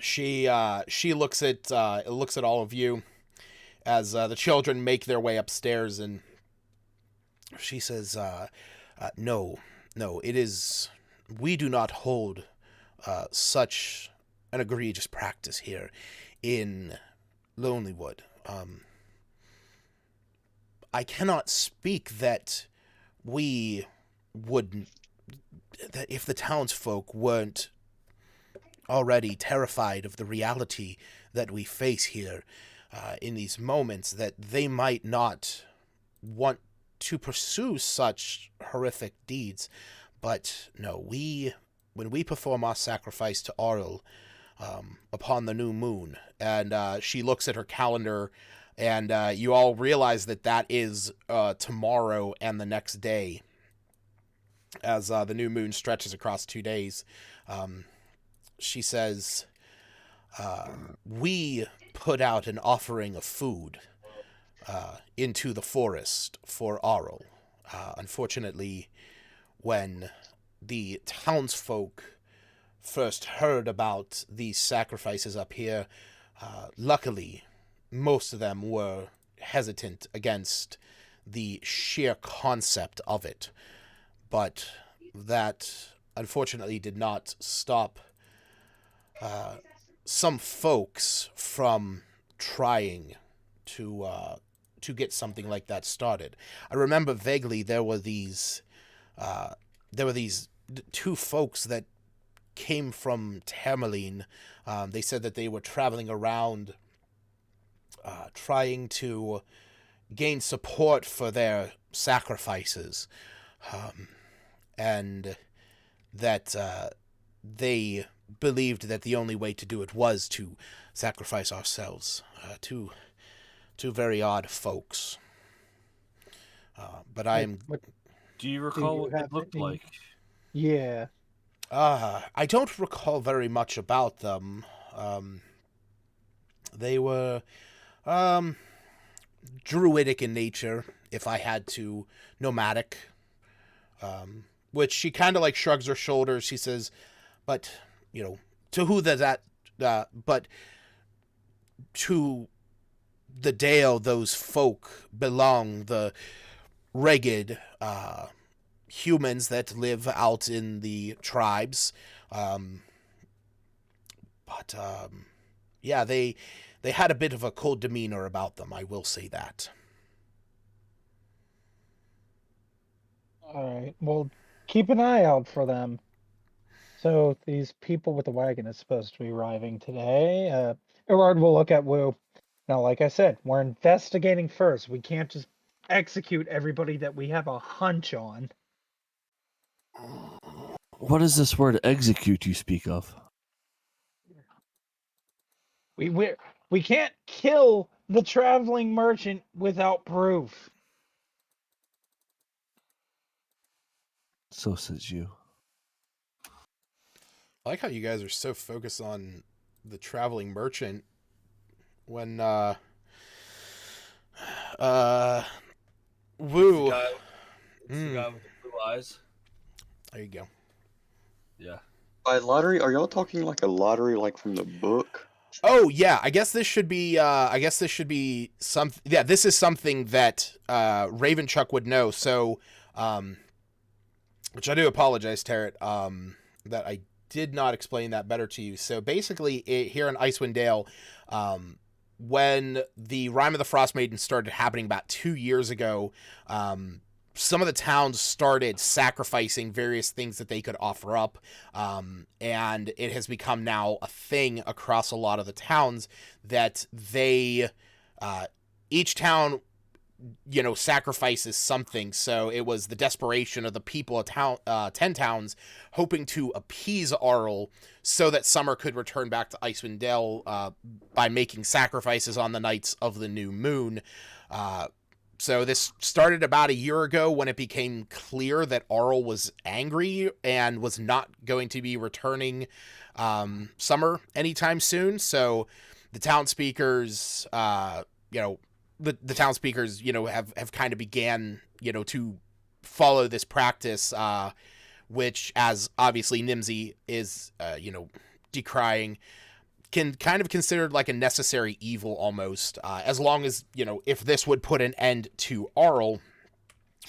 She looks at all of you as the children make their way upstairs, and she says, "No, it is. We do not hold such an egregious practice here in Lonelywood. I cannot speak that we would, that if the townsfolk weren't already terrified of the reality that we face here, in these moments that they might not want to pursue such horrific deeds. But no, when we perform our sacrifice to Auril upon the new moon, and she looks at her calendar, and you all realize that is tomorrow and the next day, as the new moon stretches across 2 days. She says, we put out an offering of food into the forest for Auril. Unfortunately, when the townsfolk first heard about these sacrifices up here, luckily, most of them were hesitant against the sheer concept of it. But that, unfortunately, did not stop some folks from trying to get something like that started. I remember vaguely there were these 2 folks that came from Tamerlane. They said that they were traveling around trying to gain support for their sacrifices, and that they believed that the only way to do it was to sacrifice ourselves. Two very odd folks. But I am... Do you recall what it looked like? Yeah. I don't recall very much about them. They were druidic in nature, if I had to, nomadic. Which she kind of like shrugs her shoulders. She says, but, to who but to the Dale, those folk belong, the ragged humans that live out in the tribes. Yeah, they had a bit of a cold demeanor about them, I will say that. All right. Well, keep an eye out for them. So these people with the wagon is supposed to be arriving today. Erard will look at Wu. Now, like I said, we're investigating first. We can't just execute everybody that we have a hunch on. What is this word execute you speak of? We can't kill the traveling merchant without proof. So says you. I like how you guys are so focused on the traveling merchant when Woo. It's the guy with the blue eyes. There you go. Yeah. By lottery, are y'all talking like a lottery like from the book? Oh yeah, I guess this should be some. Yeah, this is something that Ravenchuck would know. So, which I do apologize, Tarrant, that I did not explain that better to you. So basically, here in Icewind Dale, when the Rime of the Frostmaiden started happening about 2 years ago, some of the towns started sacrificing various things that they could offer up, and it has become now a thing across a lot of the towns that they, each town, sacrifices something. So it was the desperation of the people of 10 towns hoping to appease Auril so that Summer could return back to Icewind Dale by making sacrifices on the nights of the new moon. So this started about a year ago when it became clear that Auril was angry and was not going to be returning Summer anytime soon. So the town speakers, the town speakers, have kind of began, to follow this practice, which, as obviously Nimzy is, decrying, can kind of considered like a necessary evil almost, as long as, if this would put an end to Auril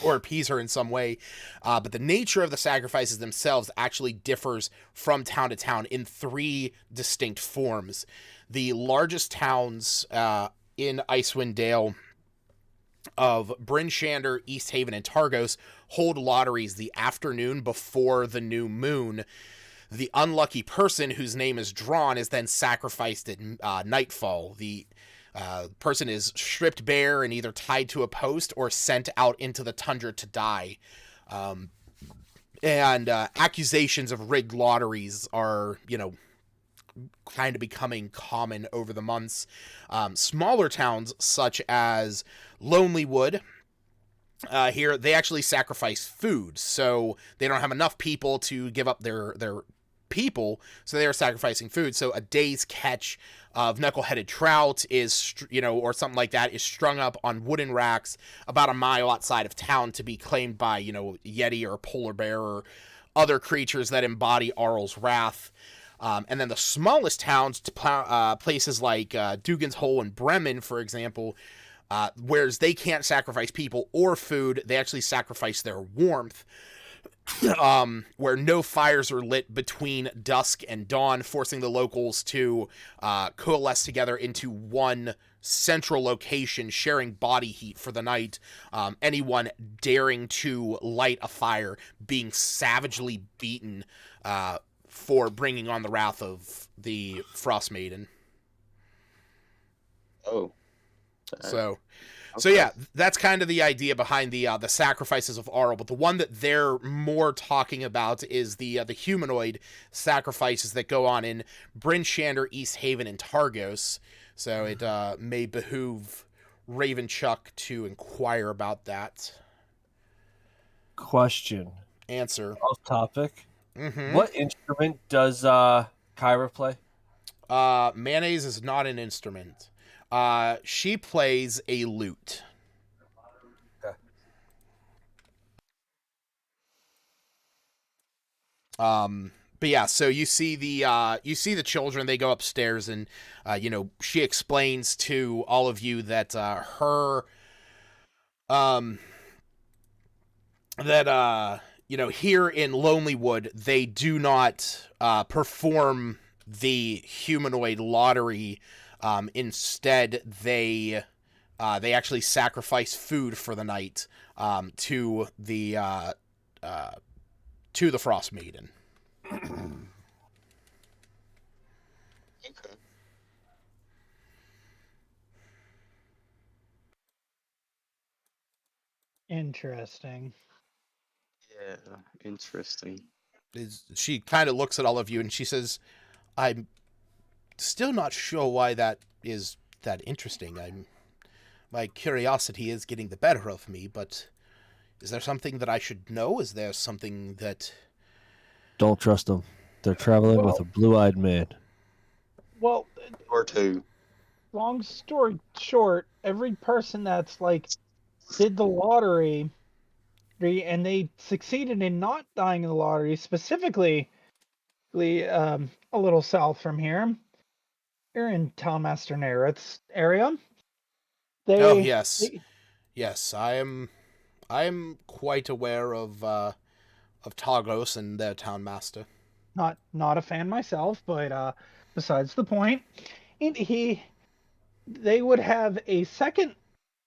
or appease her in some way. But the nature of the sacrifices themselves actually differs from town to town in 3 distinct forms. The largest towns in Icewind Dale of Bryn Shander, East Haven, and Targos hold lotteries the afternoon before the new moon. The unlucky person whose name is drawn is then sacrificed at nightfall. The Person is stripped bare and either tied to a post or sent out into the tundra to die. And accusations of rigged lotteries are, kind of becoming common over the months. Smaller towns such as Lonelywood, here, they actually sacrifice food, so they don't have enough people to give up their people, so they are sacrificing food. So a day's catch of knuckle-headed trout is, or something like that, is strung up on wooden racks about a mile outside of town to be claimed by, Yeti or polar bear or other creatures that embody Arl's wrath. And then the smallest towns, places like Dugan's Hole and Bremen, for example, whereas they can't sacrifice people or food, they actually sacrifice their warmth, where no fires are lit between dusk and dawn, forcing the locals to coalesce together into one central location, sharing body heat for the night. Anyone daring to light a fire being savagely beaten for bringing on the wrath of the Frostmaiden. Oh. So Okay. yeah, that's kind of the idea behind the sacrifices of Arl. But the one that they're more talking about is the humanoid sacrifices that go on in Bryn Shander, East Haven, and Targos. So it may behoove Ravenchuck to inquire about that. Question. Answer. Off topic. Mm-hmm. What instrument does Kyra play? Mayonnaise is not an instrument. She plays a lute. Okay. But yeah, so you see the children. They go upstairs, and she explains to all of you that her here in Lonelywood, they do not perform the humanoid lottery. Instead, they actually sacrifice food for the night to the Frostmaiden. Okay. Interesting. Yeah, interesting. She kind of looks at all of you and she says, "I'm still not sure why that is that interesting. My curiosity is getting the better of me, but is there something that I should know? Is there something that..." Don't trust them. They're traveling with a blue-eyed man. Well, Or two. long story short, every person that's did the lottery and they succeeded in not dying in the lottery, specifically a little south from here, you're in Talmaster Nereth's area. Oh yes, yes, I am quite aware of Targos and their town master. Not a fan myself, but besides the point, they would have a second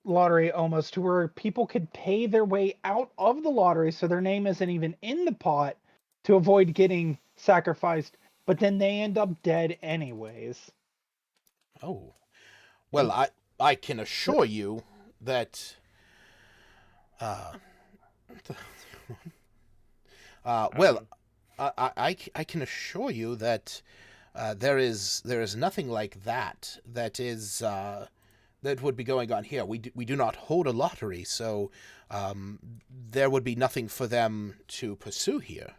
lottery almost to where people could pay their way out of the lottery so their name isn't even in the pot to avoid getting sacrificed, but then they end up dead anyways. Oh, well, I can assure you that I can assure you that there is nothing like that that would be going on here. We do not hold a lottery, so there would be nothing for them to pursue here.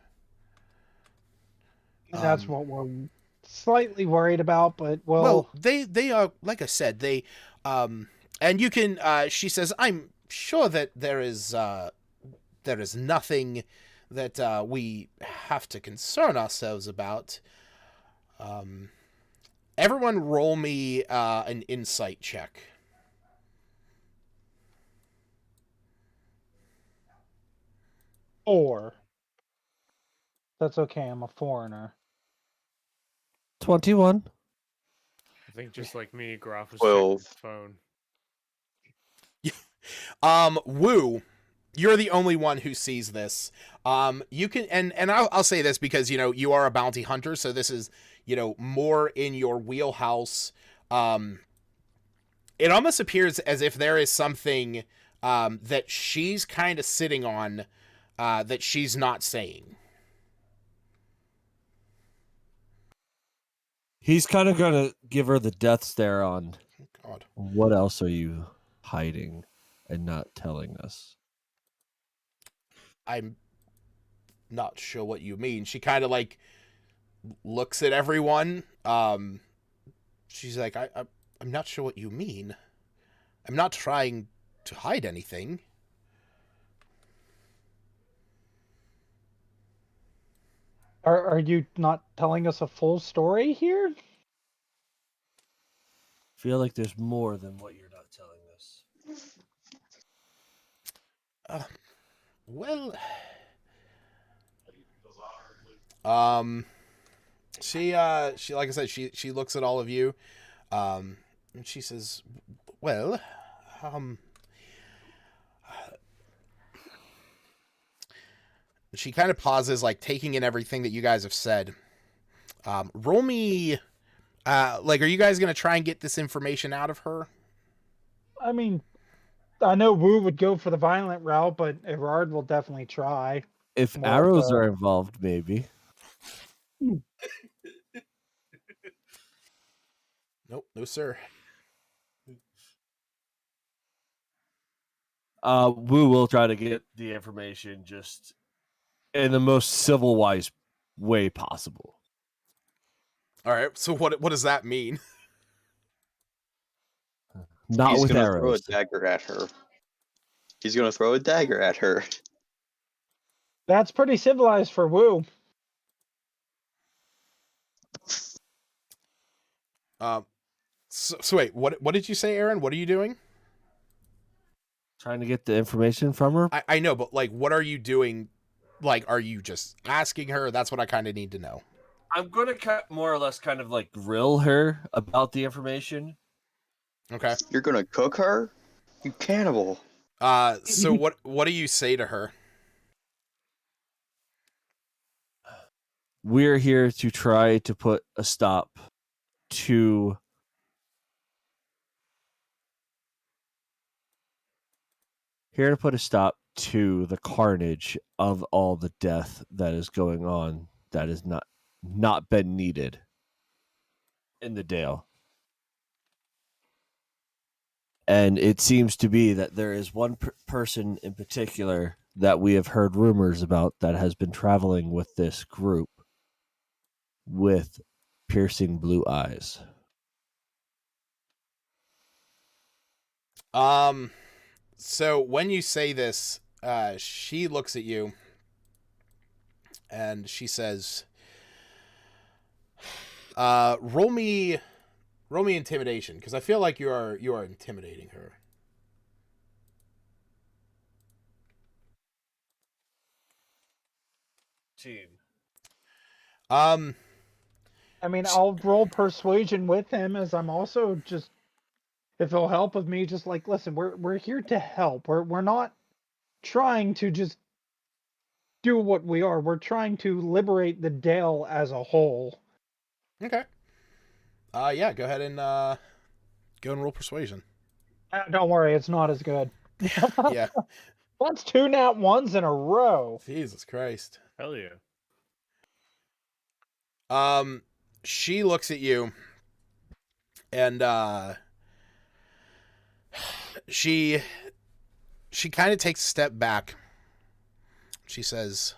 That's what we're slightly worried about, but well, they are, like I said, they and you can she says, "I'm sure that there is nothing that we have to concern ourselves about." Everyone roll me an insight check. Four. That's okay, I'm a foreigner. 21. I think just like me, Groff was 12. checking his phone. Woo, you're the only one who sees this. You can, and I'll say this because, you are a bounty hunter, so this is, more in your wheelhouse. it almost appears as if there is something that she's kind of sitting on that she's not saying. He's kind of gonna give her the death stare on. God. What else are you hiding and not telling us? I'm not sure what you mean. She kind of like looks at everyone. She's like, I'm not sure what you mean. I'm not trying to hide anything. Are you not telling us a full story here? Feel like there's more than what you're not telling us. Well, she like I said, she looks at all of you, and she says, well, she kind of pauses, like taking in everything that you guys have said. Roll me, like, are you guys gonna try and get this information out of her? I mean, I know Wu would go for the violent route, but Everard will definitely try. If More arrows of a- are involved, maybe. Nope, no sir. Wu will try to get the information just in the most civil-wise way possible. All right, so what does that mean? Not He's with gonna throw a arrows. dagger at her. He's gonna throw a dagger at her. That's pretty civilized for Wu. So wait, what did you say, Aaron? What are you doing? Trying to get the information from her. I know, but like, what are you doing? Like, are you just asking her? That's what I kind of need to know. I'm going to more or less kind of like grill her about the information. Okay. You're gonna cook her? You cannibal. So what do you say to her? We're here to try to put a stop to the carnage of all the death that is going on that is not been needed in the Dale. And it seems to be that there is one person in particular that we have heard rumors about that has been traveling with this group with piercing blue eyes. So when you say this, she looks at you and she says, roll me intimidation, because I feel like you are intimidating her. Team. I mean, I'll roll persuasion with him, as I'm also just, if it'll help with me, just like, listen, we're here to help. We're not trying to just do what we are. We're trying to liberate the Dale as a whole. Okay. Yeah, go ahead and roll persuasion. Don't worry, it's not as good. Yeah. That's 2 nat 1s in a row. Jesus Christ. Hell yeah. She looks at you and she kind of takes a step back. She says,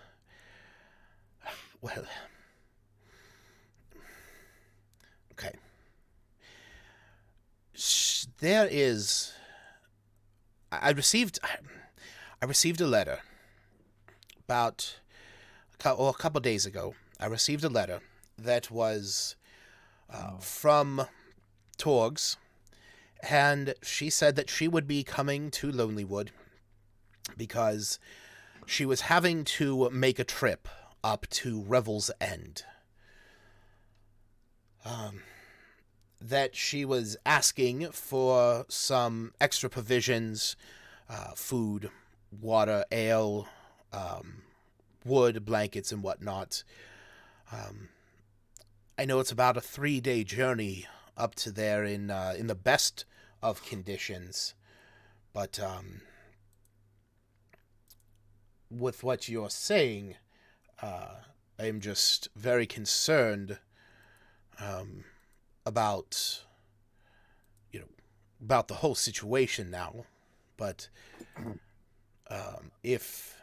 well, okay. There is, I received a letter about a couple days ago. I received a letter that was from Torgs, and she said that she would be coming to Lonelywood because she was having to make a trip up to Revel's End. That she was asking for some extra provisions, food, water, ale, wood, blankets, and whatnot. I know it's about a 3-day journey up to there in the best of conditions. But with what you're saying, I am just very concerned about, about the whole situation now. But if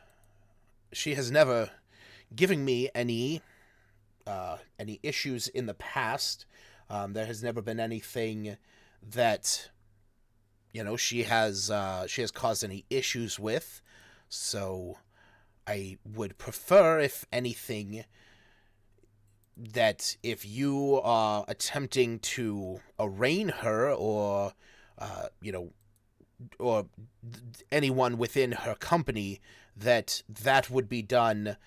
she has never given me any issues in the past, there has never been anything that she has caused any issues with. So I would prefer, if anything, that if you are attempting to arraign her or anyone within her company, that would be done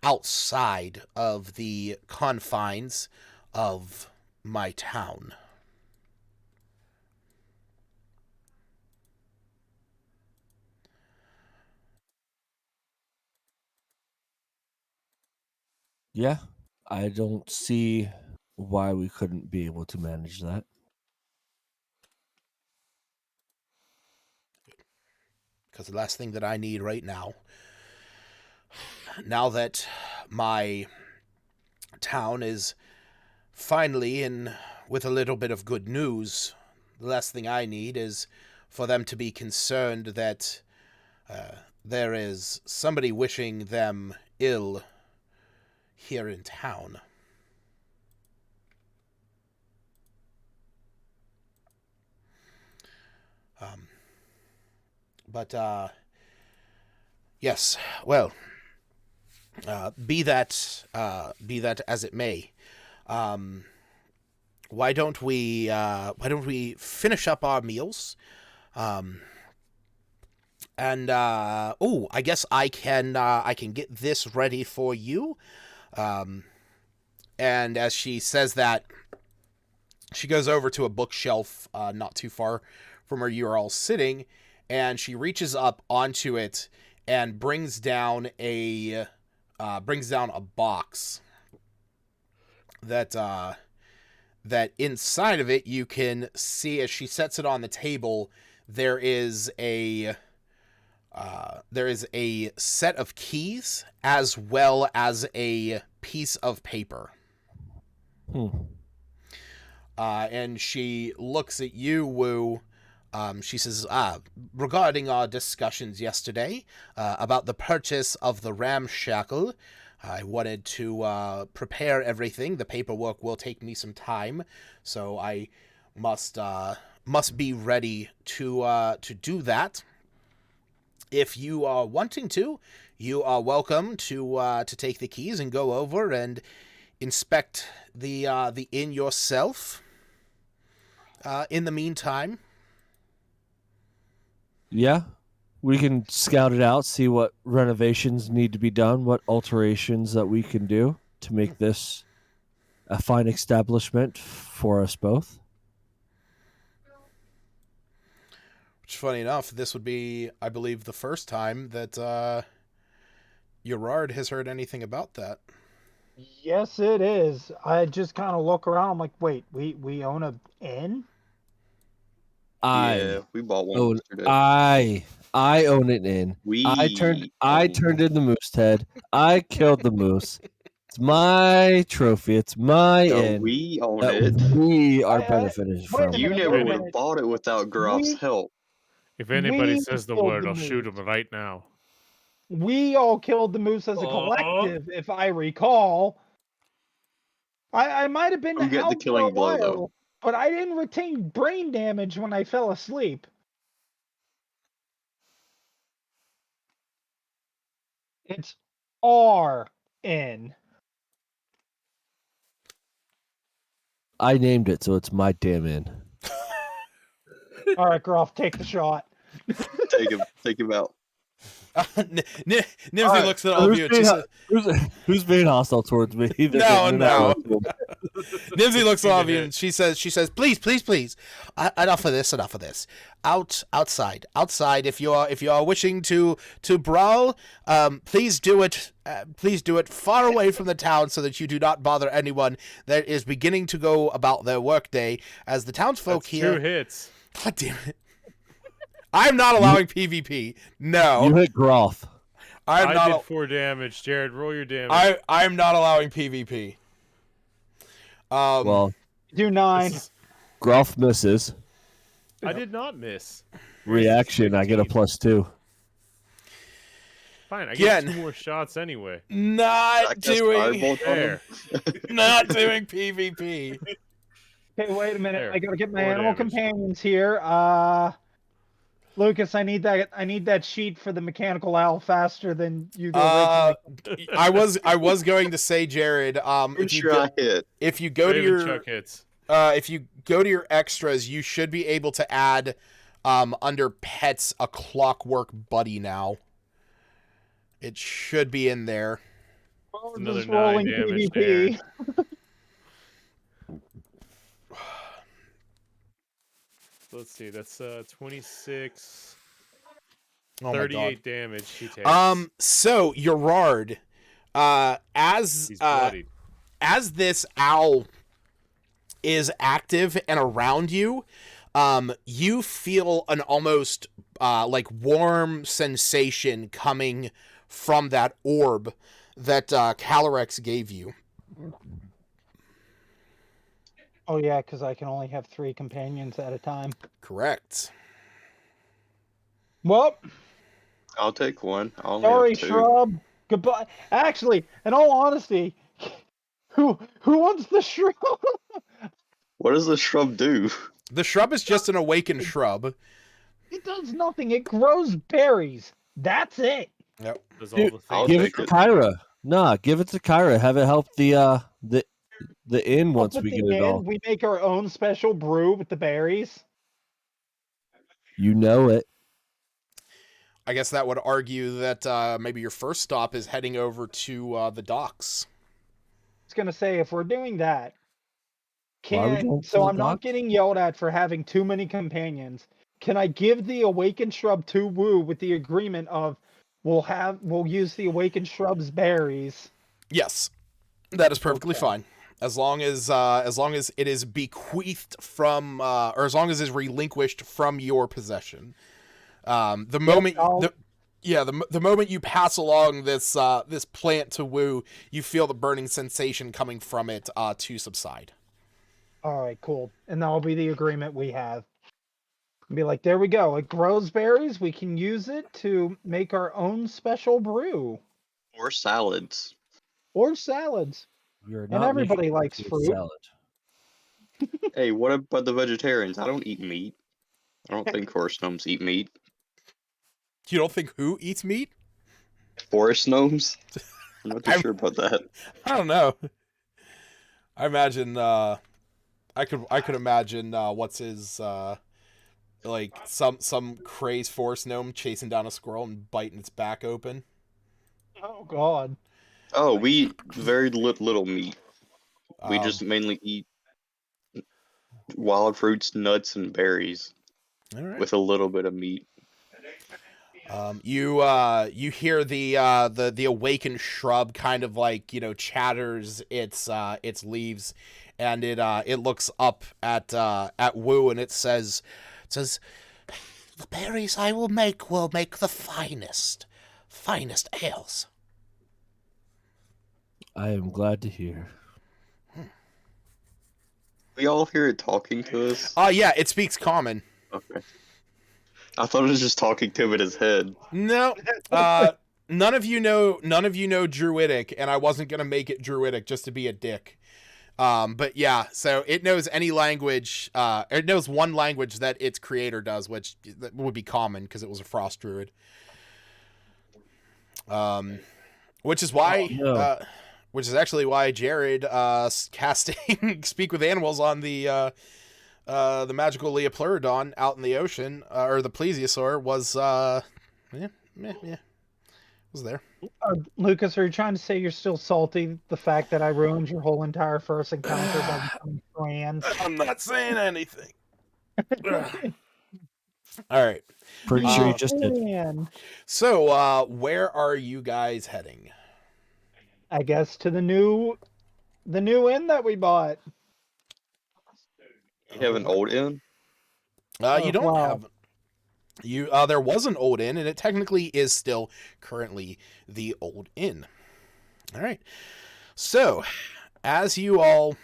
outside of the confines of my town. Yeah, I don't see why we couldn't be able to manage that. Because the last thing that I need right now that my town is finally in with a little bit of good news, the last thing I need is for them to be concerned that there is somebody wishing them ill here in town. But yes, well, be that as it may, why don't we finish up our meals? And I guess I can get this ready for you. And as she says that, she goes over to a bookshelf not too far from where you're all sitting, and she reaches up onto it and brings down a box that inside of it you can see, as she sets it on the table, there is a set of keys as well as a piece of paper. And she looks at you, Wu. She says, regarding our discussions yesterday about the purchase of the ramshackle, I wanted to prepare everything. The paperwork will take me some time, so I must be ready to do that. If you are wanting to, you are welcome to take the keys and go over and inspect the inn yourself. In the meantime, yeah, we can scout it out, see what renovations need to be done, what alterations that we can do to make this a fine establishment for us both. Which, funny enough, this would be, I believe, the first time that Gerard has heard anything about that. Yes, it is. I just kind of look around. I'm like, wait, we own a inn? Yeah, we bought one yesterday. I own an inn. I turned in the moose head. I killed the moose. It's my trophy. It's my inn. We own that it. We are benefiting from. You never would have bought it without Grof's help. If anybody We says the killed word, the I'll shoot moose. him right now. We all killed the moose as a collective, if I recall. I might have been Who get the out for a killing blow, while, though? but I didn't retain brain damage when I fell asleep. It's our inn. I named it, so it's my damn inn. All right, Groff, take the shot. Take him out. Nimzy looks at all of you and she says, who's being hostile towards me? No. Nimzy looks at all of you and she says, please, enough of this. Outside. If you are wishing to brawl, please do it far away from the town so that you do not bother anyone that is beginning to go about their workday, as the townsfolk That's here. 2 hits. God damn it! I'm not allowing PvP. No, You hit Groth. I'm I not. did 4 damage. Jared, roll your damage. I'm not allowing PvP. Well, Do 9. this is- Groth misses. I did not miss. Reaction, I get a 15. +2. Fine, I Again. get 2 more shots anyway. not I cast doing. Firebolt on him. There. Not doing PvP. Okay, wait a minute. There, I gotta get my 4 animal damage. companions here. Lucas, I need that sheet for the mechanical owl faster than you do originally. I was going to say, Jared. I'm sure I hit. If you go to Raven your Chuck hits. if you go to your extras, you should be able to add under pets a Clockwork Buddy now. It should be in there. Well, Another just 9 rolling damage PvP. Let's see, that's 26, Oh my God. 38 damage he takes. So Gerard, He's bloodied. as this owl is active and around you, you feel an almost like warm sensation coming from that orb that Calorics gave you. Oh yeah, because I can only have 3 companions at a time. Correct. Well, I'll take one. I only sorry, have 2. shrub. Goodbye. Actually, in all honesty, who wants the shrub? What does the shrub do? The shrub is just an awakened shrub. It does nothing. It grows berries. That's it. Yep. Does Dude, all the I'll things. Give it take to it. Kyra. Nah, give it to Kyra. Have it help the inn once Up we at get the it end, all. we make our own special brew with the berries. You know it. I guess that would argue that maybe your first stop is heading over to the docks. I was gonna say if we're doing that, Why are we going to so the I'm not docks? getting yelled at for having too many companions. Can I give the awakened shrub to Woo with the agreement of we'll use the awakened shrub's berries? Yes, that is perfectly Okay. fine. As long as it is bequeathed from, or as long as it is relinquished from your possession. The moment, I'll- the moment you pass along this this plant to Woo, you feel the burning sensation coming from it to subside. All right, cool. And that'll be the agreement we have. Be like, there we go. It grows berries. We can use it to make our own special brew Or salads. or salads. You're And not everybody making likes a fruit. salad. Hey, what about the vegetarians? I don't eat meat. I don't think forest gnomes eat meat. You don't think who eats meat? Forest gnomes? I'm not too I'm- sure about that. I don't know. I imagine I could imagine what's his like some crazed forest gnome chasing down a squirrel and biting its back open. Oh God. Oh, we eat very little meat. We Um, just mainly eat wild fruits, nuts, and berries all right. with a little bit of meat. You hear the awakened shrub kind of like chatters its leaves, and it looks up at Woo and it says the berries I will make the finest ales. I am glad to hear. We all hear it talking to us. Yeah, it speaks common. Okay. I thought it was just talking to him in his head. No, none of you know Druidic, and I wasn't gonna make it Druidic just to be a dick. But yeah, so it knows any language. It knows one language that its creator does, which would be common because it was a frost druid. Which is why, no. which is actually why Jared casting Speak with Animals on the magical Leopleurodon out in the ocean, or the Plesiosaur was was there. Lucas, are you trying to say you're still salty the fact that I ruined your whole entire first encounter by becoming trans? I'm not saying anything. All right. Pretty sure you just did. Man, So, where are you guys heading? I guess to the new inn that we bought. You have an old inn? You don't wow. have you. There was an old inn, and it technically is still currently the old inn. All right. So, as you all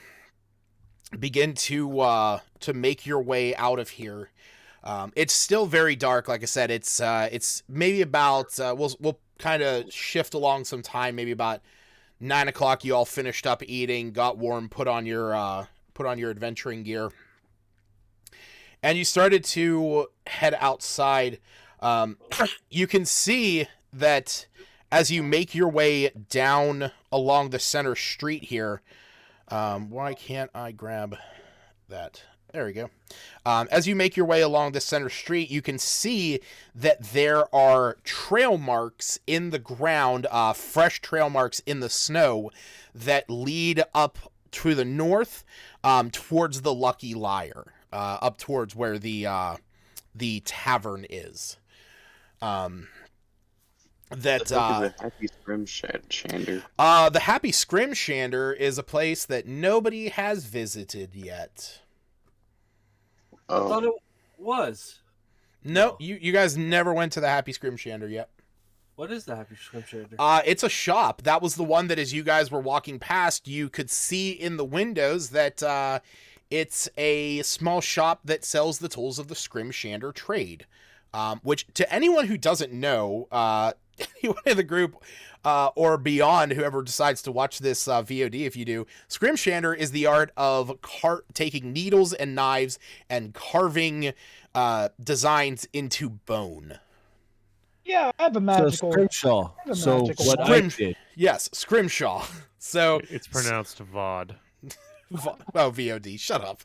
begin to make your way out of here, it's still very dark. Like I said, it's maybe about we'll kind of shift along some time. Maybe about 9 o'clock. You all finished up eating, got warm, put on your adventuring gear, and you started to head outside. You can see that as you make your way down along the center street here. Why can't I grab that? There we go. As you make your way along the center street, you can see that there are trail marks in the ground, fresh trail marks in the snow that lead up to the north, towards the Lucky Liar, up towards where the tavern is. The Happy Scrimshander. The Happy Scrimshander is a place that nobody has visited yet. I thought Oh, it was. No, you guys never went to the Happy Scrimshander yet. What is the Happy Scrimshander? It's a shop. That was the one that as you guys were walking past, you could see in the windows that it's a small shop that sells the tools of the Scrimshander trade. Which, to anyone who doesn't know, anyone in the group or beyond, whoever decides to watch this VOD, if you do, Scrimshander is the art of taking needles and knives and carving designs into bone. Yeah, I have a So magical. Scrimshaw. I have a So magical what wand. I did. Yes, Scrimshaw. So, It's pronounced VOD. oh, VOD, shut up.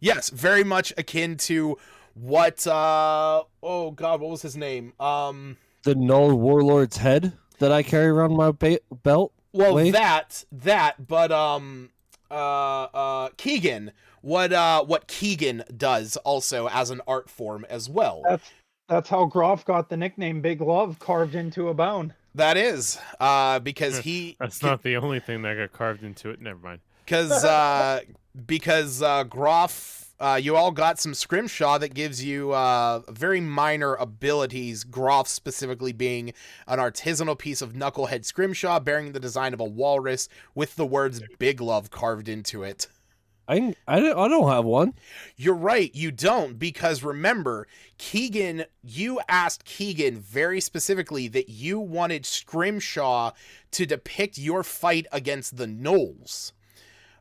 Yes, very much akin to what, oh god, what was his name? The Null Warlord's head that I carry around my belt. Well, Wait. but Keegan, what Keegan does also as an art form as well. That's how Groff got the nickname Big Love carved into a bone. That is, because That's not the only thing that got carved into it. Never mind. because Groff, you all got some Scrimshaw that gives you very minor abilities, Groff specifically being an artisanal piece of knucklehead Scrimshaw bearing the design of a walrus with the words Big Love carved into it. I don't have one. You're right, you don't, because remember, Keegan, you asked Keegan very specifically that you wanted Scrimshaw to depict your fight against the Gnolls.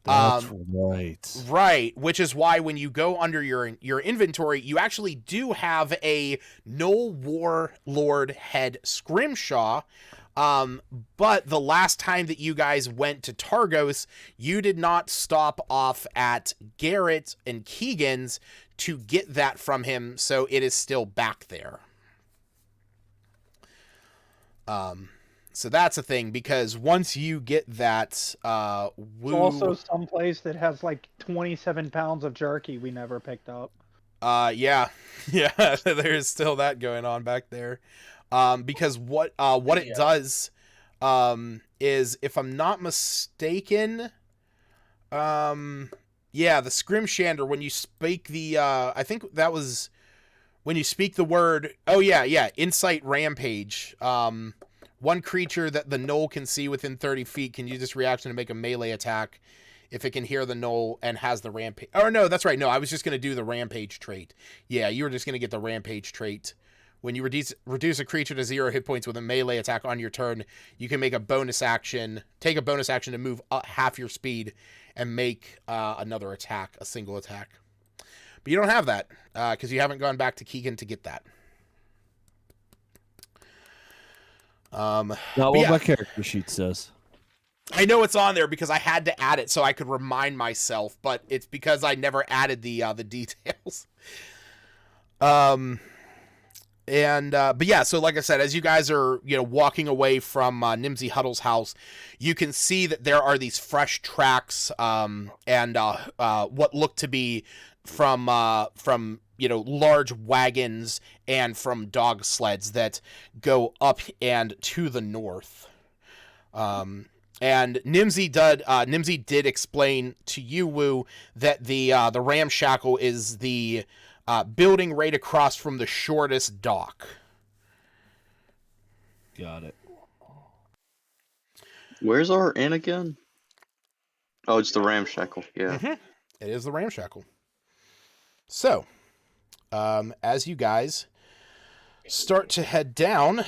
That's right. Right, which is why when you go under your inventory, you actually do have a Gnoll Warlord head Scrimshaw. But the last time that you guys went to Targos, you did not stop off at Garrett and Keegan's to get that from him, so it is still back there. So that's a thing, because once you get that, It's also someplace that has like 27 pounds of jerky we never picked up. Yeah, there's still that going on back there. Because what it does, is, if I'm not mistaken, the Scrimshander, when you speak the, I think that was when you speak the word, Insight Rampage, one creature that the Gnoll can see within 30 feet can use this reaction to make a melee attack if it can hear the Gnoll and has the rampage. Oh, no, that's right. No, I was just going to do the rampage trait. Yeah, you were just going to get the rampage trait. When you reduce a creature to 0 hit points with a melee attack on your turn, you can take a bonus action to move up half your speed and make another attack, a single attack. But you don't have that because you haven't gone back to Keegan to get that. Not what my character sheet says. I know it's on there because I had to add it so I could remind myself, but it's because I never added the details. But yeah, so like I said, as you guys are, walking away from Nimzy Huddle's house, you can see that there are these fresh tracks, and what look to be from large wagons and from dog sleds that go up and to the north. And Nimzy did explain to you, Wu, that the ramshackle is the building right across from the shortest dock. Got it. Where's our inn again? Oh, it's the ramshackle. Yeah. Mm-hmm. It is the ramshackle. So, as you guys start to head down,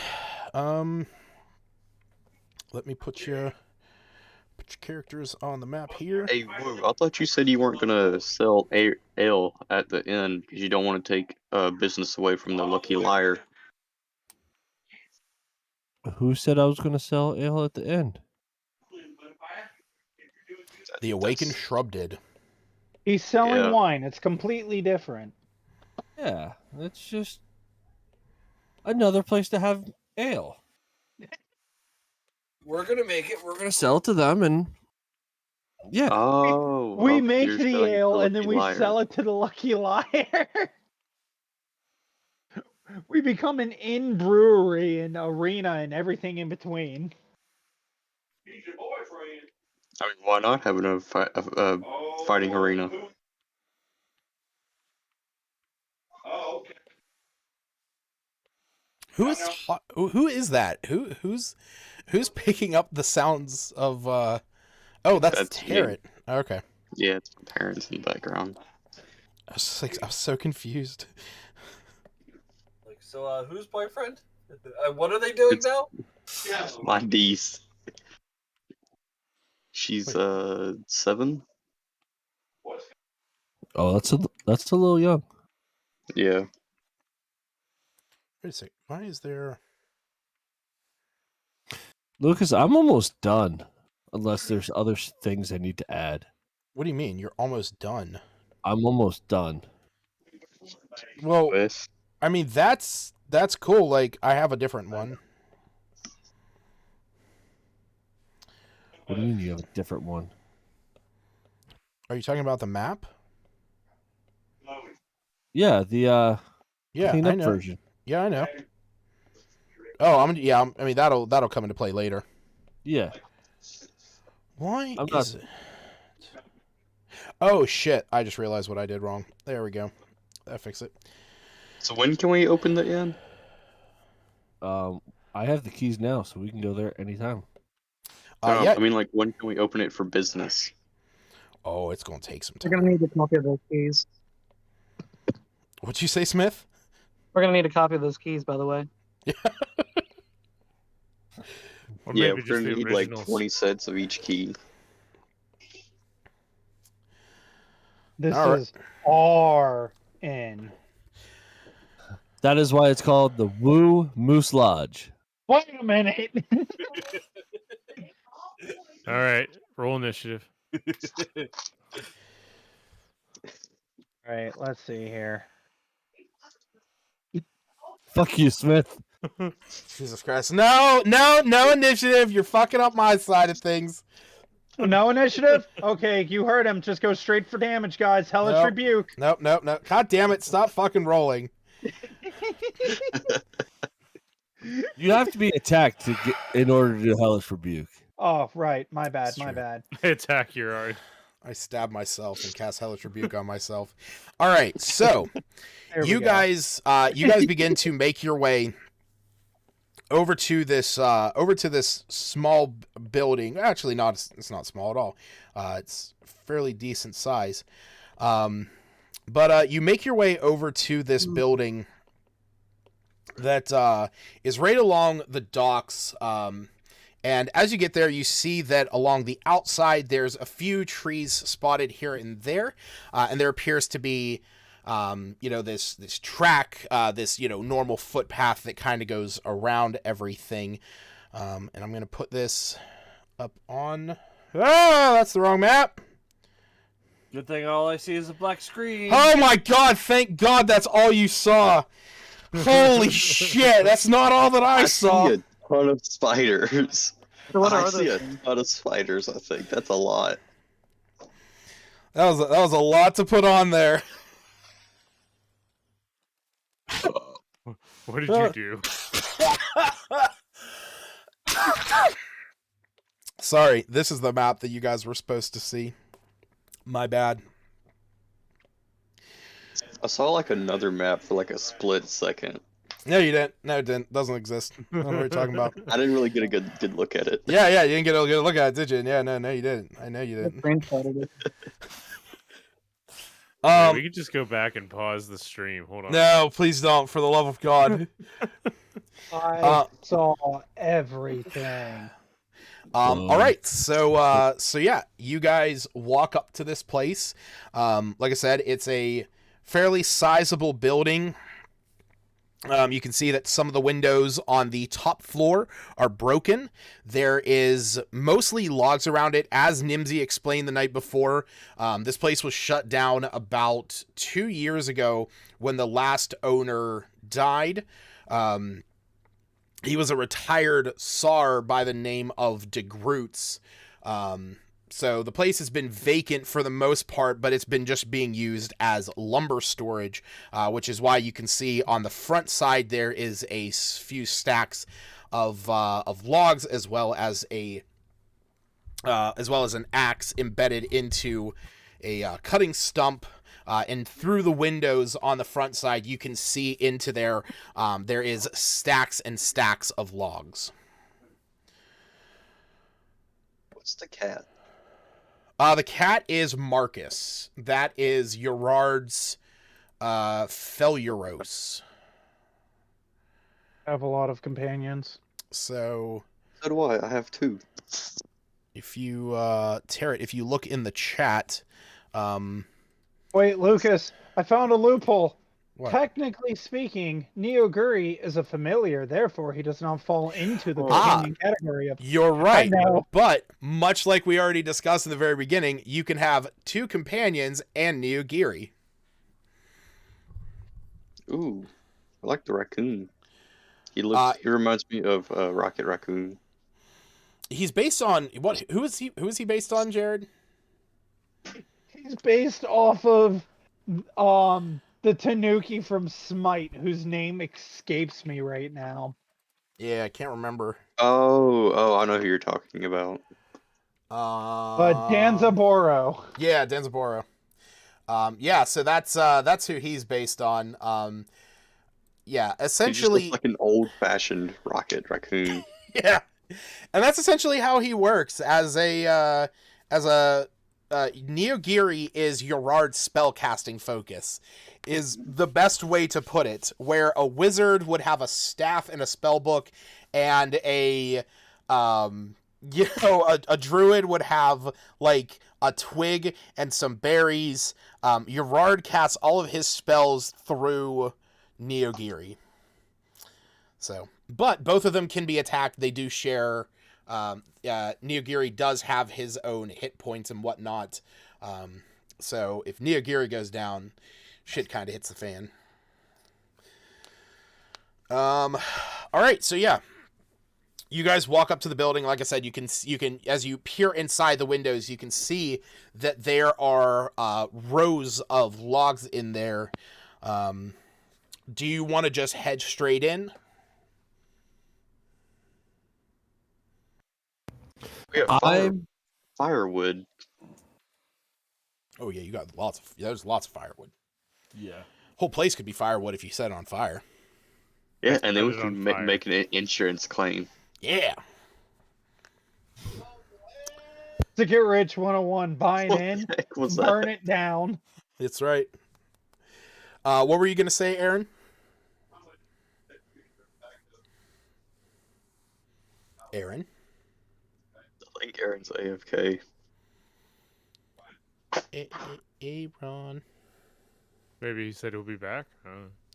let me put your characters on the map here. Hey, Woo, I thought you said you weren't gonna sell ale at the inn because you don't want to take business away from the Lucky Liar. Who said I was going to sell ale at the end? The Awakened Shrub did. He's selling Yeah. wine. It's completely different. Yeah, it's just another place to have ale. We're gonna make it. We're gonna sell it to them, and yeah, Oh, We okay, make you're the selling ale to and then Lucky we Liar. sell it to the Lucky Liar. We become an inn brewery and arena and everything in between. I mean, why not have a fighting arena? Who is that? Who's picking up the sounds of? Oh, that's That's me. Tarrant. Okay, Yeah, it's my parents in the background. I was so confused. like so. Whose boyfriend? What are they doing It's- now? My niece. She's 7. Oh, that's a little young. Yeah. Wait a sec. Why is there? Lucas, I'm almost done. Unless there's other things I need to add. What do you mean? You're almost done. I'm almost done. Well, With I mean that's cool. Like I have a different one. What do you mean you have a different one? Are you talking about the map? Yeah, the Yeah, clean I up know. version. Yeah, I know. Oh, I mean that'll come into play later. Yeah. Why I'm not- is it? Oh shit! I just realized what I did wrong. There we go. That fix it. So when can we open the inn? I have the keys now, so we can go there anytime. No, Yeah. I mean, like, when can we open it for business? Oh, it's gonna take some We're time. gonna need a copy of those keys. What'd you say, Smith? We're gonna need a copy of those keys, by the way. Or Yeah, maybe we're just gonna the need like originals. 20 sets of each key. This All right. is our inn. That is why it's called the Woo Moose Lodge. Wait a minute. All right, roll initiative. All right, let's see here. Fuck you, Smith. Jesus Christ! No initiative. You're fucking up my side of things. No initiative? Okay, you heard him. Just go straight for damage, guys. Hellish Nope. Rebuke. Nope. God damn it! Stop fucking rolling. You have to be attacked to get in order to do Hellish Rebuke. Oh, right. My bad. It's My true. bad. Attack your art. I stab myself and cast Hellish Rebuke on myself. All right, so There we you go. guys begin to make your way over to this small building. Actually, it's not small at all. It's fairly decent size. But you make your way over to this building that is right along the docks. And as you get there, you see that along the outside, there's a few trees spotted here and there. And there appears to be, this track, this normal footpath that kind of goes around everything. And I'm going to put this up on... Ah, that's the wrong map. Good thing all I see is a black screen. Oh my god, thank god that's all you saw. Holy shit, that's not all that I saw. see a ton of spiders. So what I are see those a things? ton of spiders, I think. That's a lot. That was a lot to put on there. What did you do? Sorry, this is the map that you guys were supposed to see. My bad. I saw like another map for like a split second. No, you didn't. No, it didn't. Doesn't exist. I don't know what you're talking about. I didn't really get a good look at it. Yeah, you didn't get a good look at it, did you? Yeah, no, you didn't. I know you didn't. Screenshotted it. Yeah, we could just go back and pause the stream. Hold on. No, please don't, for the love of God. I saw everything. All right, so yeah, you guys walk up to this place. Like I said, it's a fairly sizable building. You can see that some of the windows on the top floor are broken. There is mostly logs around it. As Nimzy explained the night before, this place was shut down about 2 years ago when the last owner died. He was a retired SAR by the name of DeGroots. So the place has been vacant for the most part, but it's been just being used as lumber storage, which is why you can see on the front side there is a few stacks of logs, as well as an axe embedded into a cutting stump. And through the windows on the front side, you can see into there. There is stacks and stacks of logs. What's the cat? The cat is Marcus. That is Gerard's Feluros. I have a lot of companions. So do I. I have 2. if you if you look in the chat, Wait, Lucas, I found a loophole. What? Technically speaking, Neoguri is a familiar, therefore he does not fall into the companion category of. You're right. I know. But much like we already discussed in the very beginning, you can have 2 companions and Neogiri. Ooh, I like the raccoon. He looks. He reminds me of Rocket Raccoon. He's based on what? Who is he? Who is he based on, Jared? He's based off of the Tanuki from Smite, whose name escapes me right now. Yeah, I can't remember. Oh, I know who you're talking about. But Danzaboro. Yeah, Danzaboro. Yeah, so that's who he's based on. Yeah, He just essentially. looks like an old-fashioned Rocket Raccoon. Yeah, and that's essentially how he works as a Neogiri is Gerard's spellcasting focus, is the best way to put it. Where a wizard would have a staff and a spell book, and a druid would have like a twig and some berries. Gerard casts all of his spells through Neogiri. So, but both of them can be attacked. They do share. Neogiri does have his own hit points and whatnot. So if Neogiri goes down, shit kind of hits the fan. All right, so yeah, you guys walk up to the building. Like I said, you can as you peer inside the windows, you can see that there are rows of logs in there. Do you want to just head straight in? We got firewood. Oh yeah, you got there's lots of firewood. Yeah. Whole place could be firewood if you set it on fire. Yeah, and then we put it on can fire. make an insurance claim. Yeah. To get rich 101, buy it in, What the heck was burn that? it down. That's right. What were you going to say, Aaron? Aaron? I think Aaron's AFK. Aaron. Maybe he said he'll be back.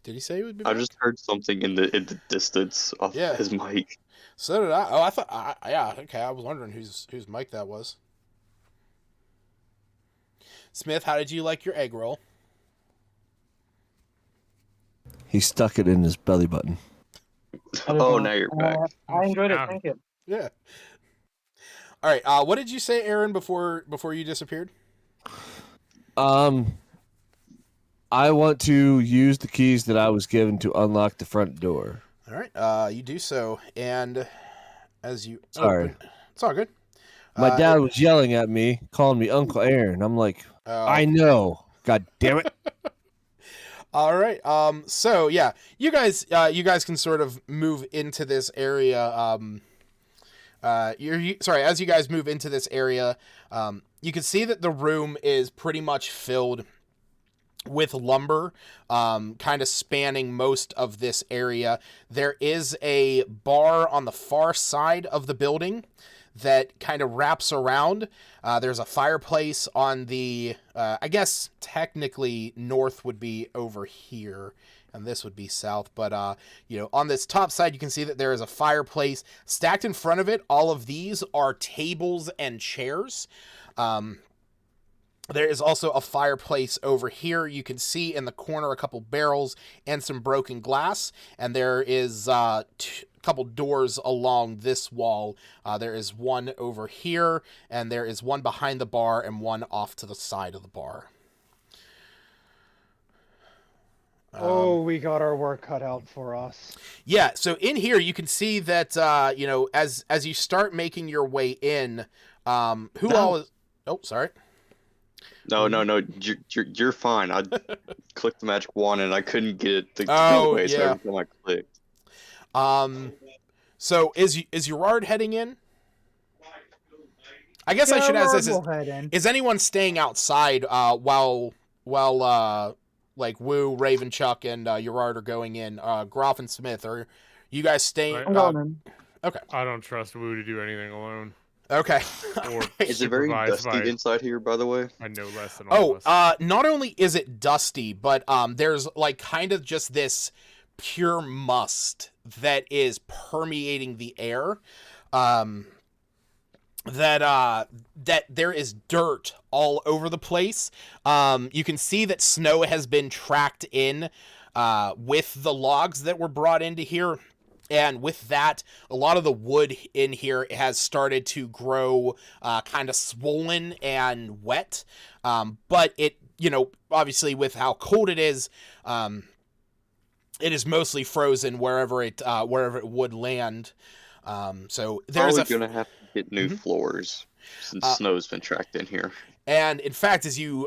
Did he say he would be I back? just heard something in the distance off Yeah. his mic. So did I. Oh, I thought... yeah, okay. I was wondering whose mic that was. Smith, how did you like your egg roll? He stuck it in his belly button. Oh, now you're back. I enjoyed it. Yeah. Thank you. Yeah. All right. What did you say, Aaron, before you disappeared? I want to use the keys that I was given to unlock the front door. All right. You do so, and as you Sorry. open, it's all good. My dad was yelling at me, calling me Uncle Aaron. I'm like, I know. God damn it. All right. So yeah, you guys can sort of move into this area. As you guys move into this area, you can see that the room is pretty much filled with lumber, kind of spanning most of this area. There is a bar on the far side of the building that kind of wraps around. There's a fireplace on the, I guess technically north would be over here, and this would be south. But, on this top side, you can see that there is a fireplace. Stacked in front of it, all of these are tables and chairs. There is also a fireplace over here. You can see in the corner a couple barrels and some broken glass. And there is a couple doors along this wall. There is one over here, and there is one behind the bar and one off to the side of the bar. We got our work cut out for us. Yeah, so in here you can see that, as you start making your way in, all is... Oh, sorry. No, you're fine. I clicked the magic wand and I couldn't get it to go away, so every time I clicked. So is Gerard heading in? I guess I should ask this: is anyone staying outside while like Woo, Raven, Chuck, and Gerard are going in? Groff and Smith, are you guys staying? Okay. I don't trust Woo to do anything alone. Okay. Is it very dusty inside here, by the way? I know less than all of us. Not only is it dusty, but there's like kind of just this pure must that is permeating the air. That there is dirt all over the place. You can see that snow has been tracked in with the logs that were brought into here. And with that, a lot of the wood in here has started to grow kind of swollen and wet. But it, obviously with how cold it is mostly frozen wherever it would land. So there's going to have to get new floors since snow's been tracked in here. And in fact, as you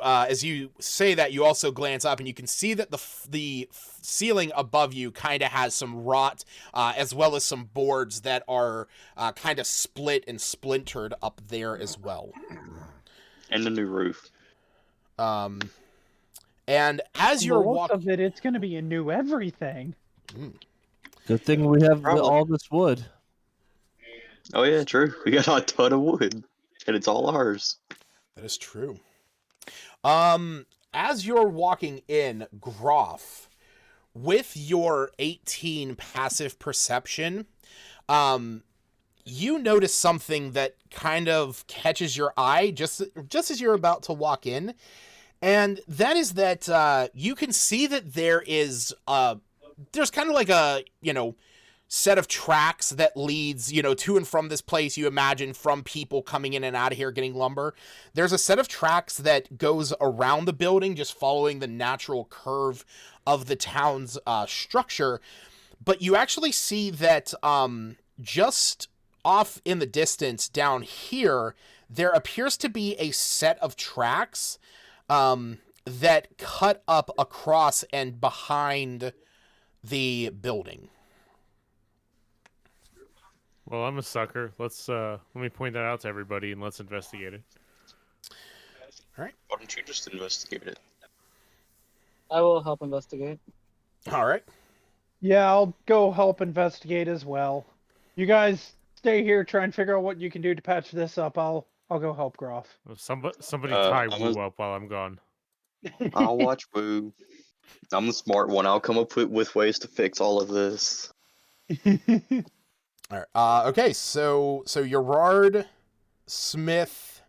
say that, you also glance up and you can see that the ceiling above you kind of has some rot, as well as some boards that are kind of split and splintered up there as well. And a new roof. And as you're walking, it's going to be a new everything. Good thing we have all this wood. Oh yeah, true. We got a ton of wood, and it's all ours. That is true. As you're walking in, Groff, with your 18 passive perception, you notice something that kind of catches your eye just as you're about to walk in, and that is that you can see that there's kind of like a set of tracks that leads, to and from this place, you imagine, from people coming in and out of here getting lumber. There's a set of tracks that goes around the building, just following the natural curve of the town's structure. But you actually see that just off in the distance down here, there appears to be a set of tracks that cut up across and behind the building. Well, I'm a sucker. Let me point that out to everybody and let's investigate it. All right. Why don't you just investigate it? I will help investigate. All right. Yeah, I'll go help investigate as well. You guys stay here, try and figure out what you can do to patch this up. I'll go help Groff. Somebody tie Woo up while I'm gone. I'll watch Woo. I'm the smart one. I'll come up with ways to fix all of this. All right. Okay, so Gerard, Smith,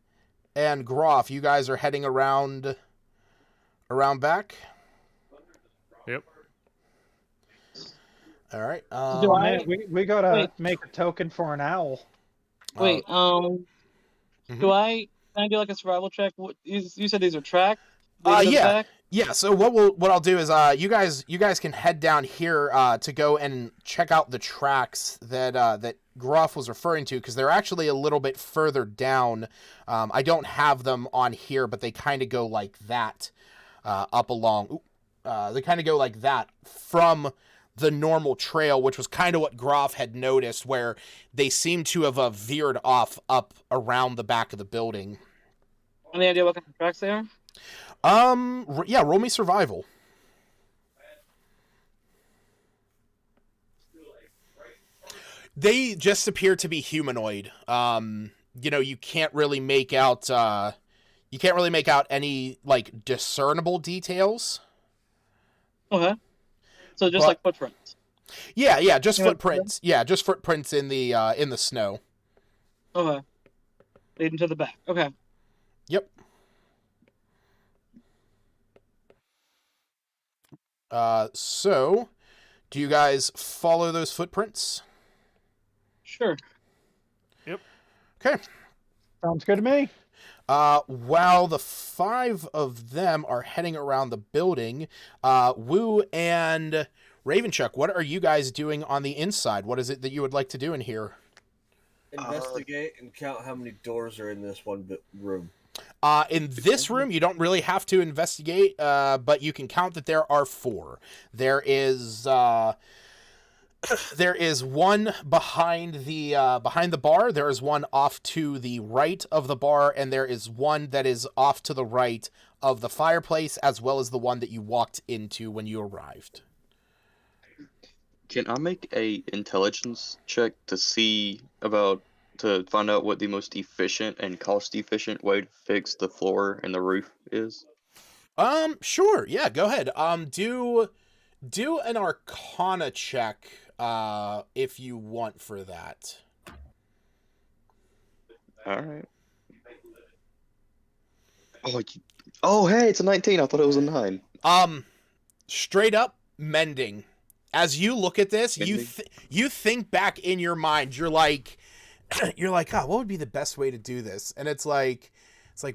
and Groff, you guys are heading around back? Yep. All right. We gotta make a token for an owl. Wait, can I do like a survival check? You said these are tracked? Yeah. Yeah, so what I'll do is you guys can head down here to go and check out the tracks that Groff was referring to, because they're actually a little bit further down. I don't have them on here, but they kind of go like that up along. They kind of go like that from the normal trail, which was kind of what Groff had noticed, where they seem to have veered off up around the back of the building. Any idea what kind of tracks they are? Yeah, roll me survival. They just appear to be humanoid. You can't really make out any like discernible details. Okay. So just like footprints. Yeah, just footprints. Yeah, just footprints in the snow. Okay. Leading to the back. Okay. Yep. So, do you guys follow those footprints? Sure. Yep. Okay. Sounds good to me. While the 5 of them are heading around the building, Wu and Ravenchuck, what are you guys doing on the inside? What is it that you would like to do in here? Investigate and count how many doors are in this one room. In this room, you don't really have to investigate, but you can count that there are 4. There is one behind the bar. There is one off to the right of the bar, and there is one that is off to the right of the fireplace, as well as the one that you walked into when you arrived. Can I make a intelligence check to find out what the most efficient and cost-efficient way to fix the floor and the roof is? Sure. Yeah, go ahead. Do an Arcana check, if you want for that. All right. Oh, hey, it's a 19. I thought it was a 9. Straight up mending. As you look at this, you think back in your mind. You're like, oh, what would be the best way to do this? And it's like,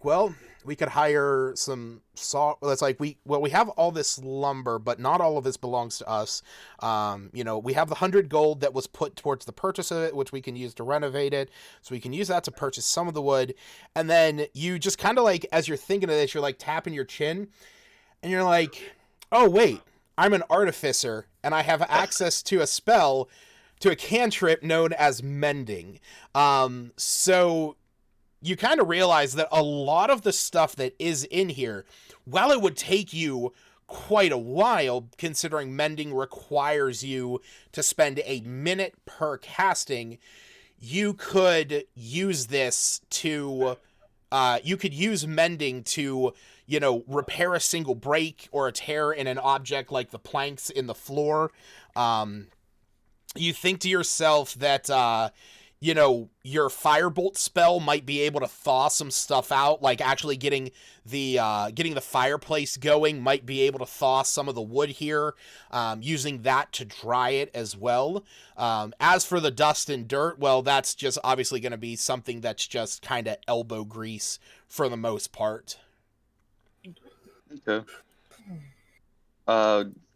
well, we could hire some saw. It's like we have all this lumber, but not all of this belongs to us. We have the 100 gold that was put towards the purchase of it, which we can use to renovate it. So we can use that to purchase some of the wood. And then you just kind of like, as you're thinking of this, you're like tapping your chin, and you're like, oh wait, I'm an artificer, and I have access to a spell, to a cantrip known as mending. So you kind of realize that a lot of the stuff that is in here, while it would take you quite a while, considering mending requires you to spend a minute per casting, you could use this to, you could use mending to, repair a single break or a tear in an object like the planks in the floor. You think to yourself that, your firebolt spell might be able to thaw some stuff out, like actually getting the fireplace going might be able to thaw some of the wood here, using that to dry it as well. As for the dust and dirt, well, that's just obviously going to be something that's just kind of elbow grease for the most part. Okay.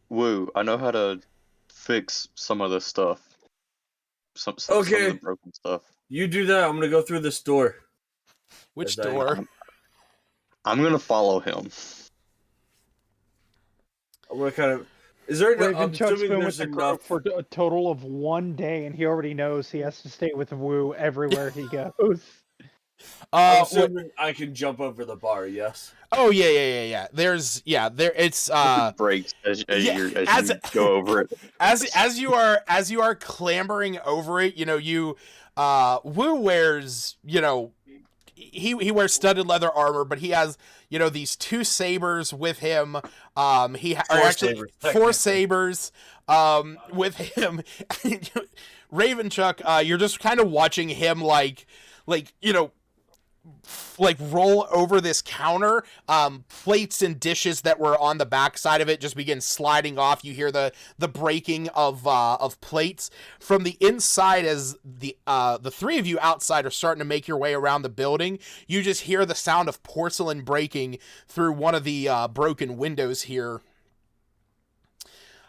Woo, I know how to fix some of the stuff. Some of the broken stuff. You do that. I'm gonna go through this door. Which door? I'm gonna follow him. I'm gonna kind of. Is there? I'm Chuck's assuming been there's with the enough. group for a total of 1 day, and he already knows he has to stay with Wu everywhere he goes. I'm assuming I can jump over the bar. Yes. Oh yeah. It's breaks as you go over it. As you are clambering over it, Wu wears, he wears studded leather armor, but he has, these 2 sabers with him. Four sabers with him. Ravenchuck, you're just kind of watching him like like roll over this counter. Plates and dishes that were on the back side of it just begin sliding off. You hear the breaking of plates from the inside as the three of you outside are starting to make your way around the building. You just hear the sound of porcelain breaking through one of the broken windows here.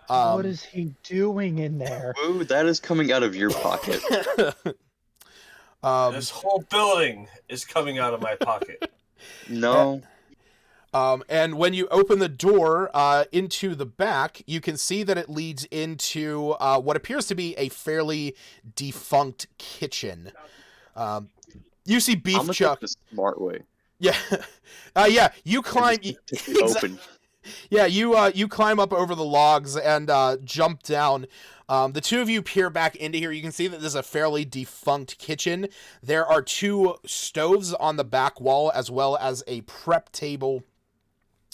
What is he doing in there? Ooh, that is coming out of your pocket. This whole building is coming out of my pocket. No. And when you open the door into the back, you can see that it leads into what appears to be a fairly defunct kitchen. You see Beef Chuck. The smart way. Yeah, yeah. You climb. Open. Yeah, you climb up over the logs and jump down. The two of you peer back into here. You can see that this is a fairly defunct kitchen. There are 2 stoves on the back wall, as well as a prep table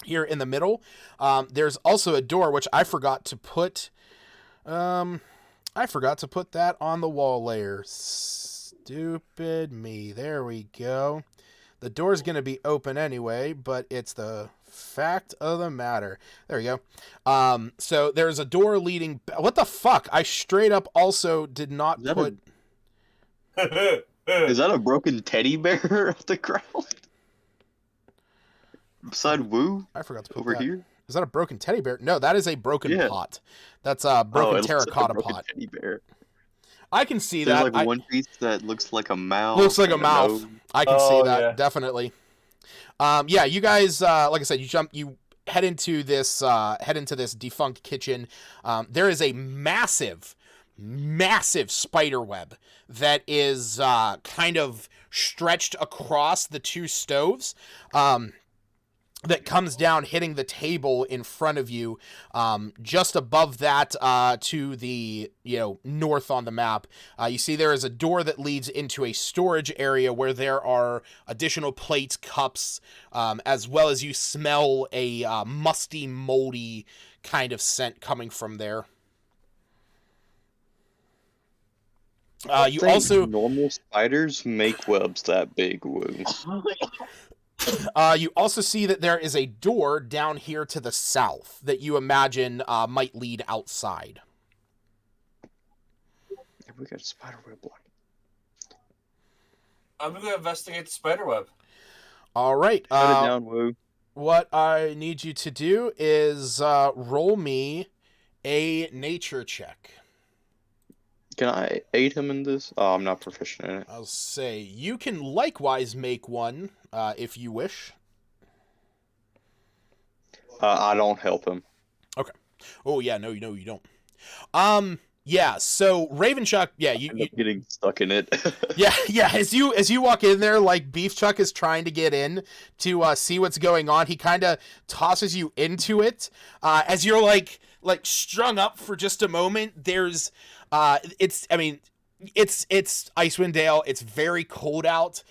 here in the middle. There's also a door, which I forgot to put. I forgot to put that on the wall layer. Stupid me. There we go. The door's going to be open anyway, but it's the fact of the matter. There you go. So there's a door leading. What the fuck? I straight up also did not put. Is that a broken teddy bear off the ground? Beside Woo? I forgot to put over that. here. Is that a broken teddy bear? No, that is a broken pot. That's a broken terracotta broken pot. Teddy bear. I can see There's that. like one piece that looks like a mouth. Looks like a mouth. nose. I can see that, yeah. definitely. Yeah, you guys, like I said, you head into this defunct kitchen. There is a massive spider web that is kind of stretched across the 2 stoves. That comes down, hitting the table in front of you. Just above that, to the north on the map, you see there is a door that leads into a storage area where there are additional plates, cups, as well as you smell a musty, moldy kind of scent coming from there. You also normal spiders make webs that big. Woo. You also see that there is a door down here to the south that you imagine might lead outside. Yeah, we got a spider web block. I'm going to investigate the spider web. All right. Cut it down, Woo. What I need you to do is roll me a nature check. Can I aid him in this? Oh, I'm not proficient in it. I'll say you can likewise make one if you wish. I don't help him. Okay. Oh yeah, no, you don't. Yeah. So Ravenchuck, yeah, I end up getting stuck in it. yeah. As you walk in there, like Beef Chuck is trying to get in to see what's going on. He kind of tosses you into it. As you're like strung up for just a moment. There's it's Icewind Dale. It's very cold out.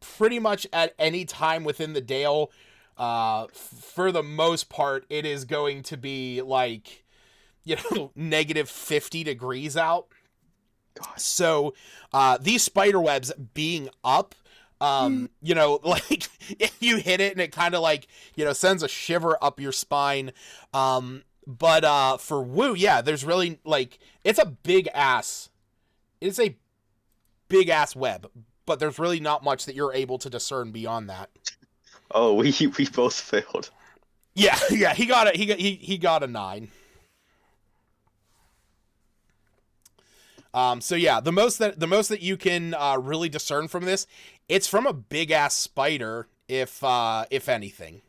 Pretty much at any time within the Dale, for the most part, it is going to be like, negative 50 degrees out. God. So, these spider webs being up, like you hit it and it kind of like, sends a shiver up your spine. But for Woo, yeah, there's really it's a big ass web, but there's really not much that you're able to discern beyond that. Oh, we both failed. Yeah, he got a 9. So yeah, the most that you can really discern from this, it's from a big ass spider, if anything.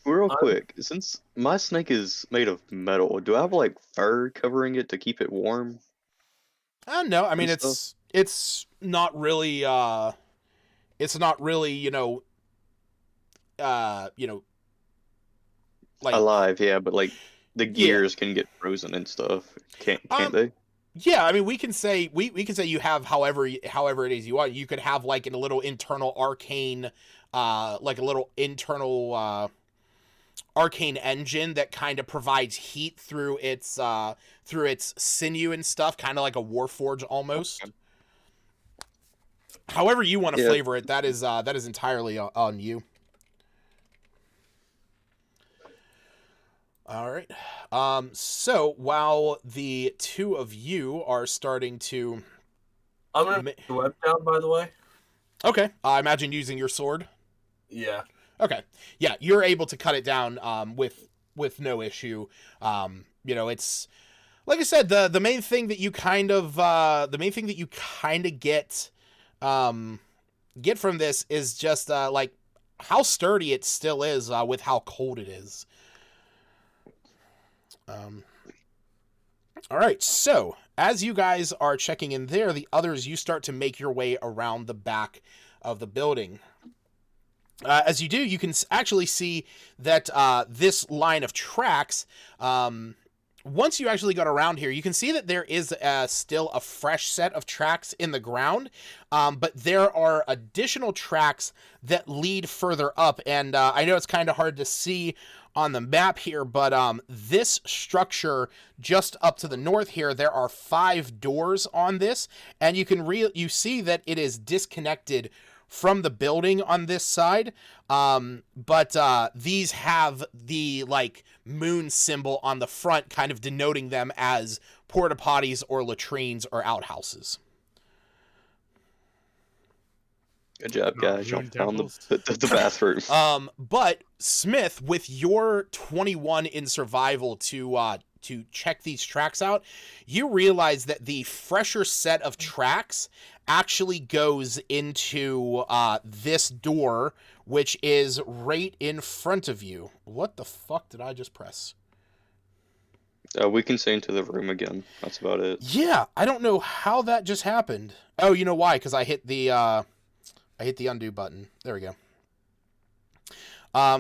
Real quick, since my snake is made of metal, do I have fur covering it to keep it warm? No, I mean it's not really alive, yeah, but the gears can get frozen and stuff. Can't they? Yeah, I mean we can say you have however it is you want. You could have a little internal arcane arcane engine that kind of provides heat through its sinew and stuff, kind of like a warforge almost. However you want to Yeah. flavor it, that is entirely on you. All right. So while the two of you are starting to, I'm gonna put the web down, by the way. okay, I imagine using your sword. Yeah. Okay, yeah, you're able to cut it down with no issue. It's like I said, the main thing that you kind of get from this is just like how sturdy it still is with how cold it is. All right, so as you guys are checking in there, the others, you start to make your way around the back of the building. As you do, you can actually see that this line of tracks, once you actually got around here, you can see that there is still a fresh set of tracks in the ground, but there are additional tracks that lead further up, and I know it's kind of hard to see on the map here, but this structure just up to the north here, there are 5 doors on this, and you see that it is disconnected from the building on this side, but these have the like moon symbol on the front, kind of denoting them as porta potties or latrines or outhouses. Good job, guys. Y'all Moon found temples? the bathroom. But Smith, with your 21 in survival to check these tracks out, you realize that the fresher set of tracks actually goes into this door, which is right in front of you. What the fuck did I just press? We can say into the room again. That's about it. Yeah, I don't know how that just happened. Oh, you know why? Because I hit the undo button. There we go.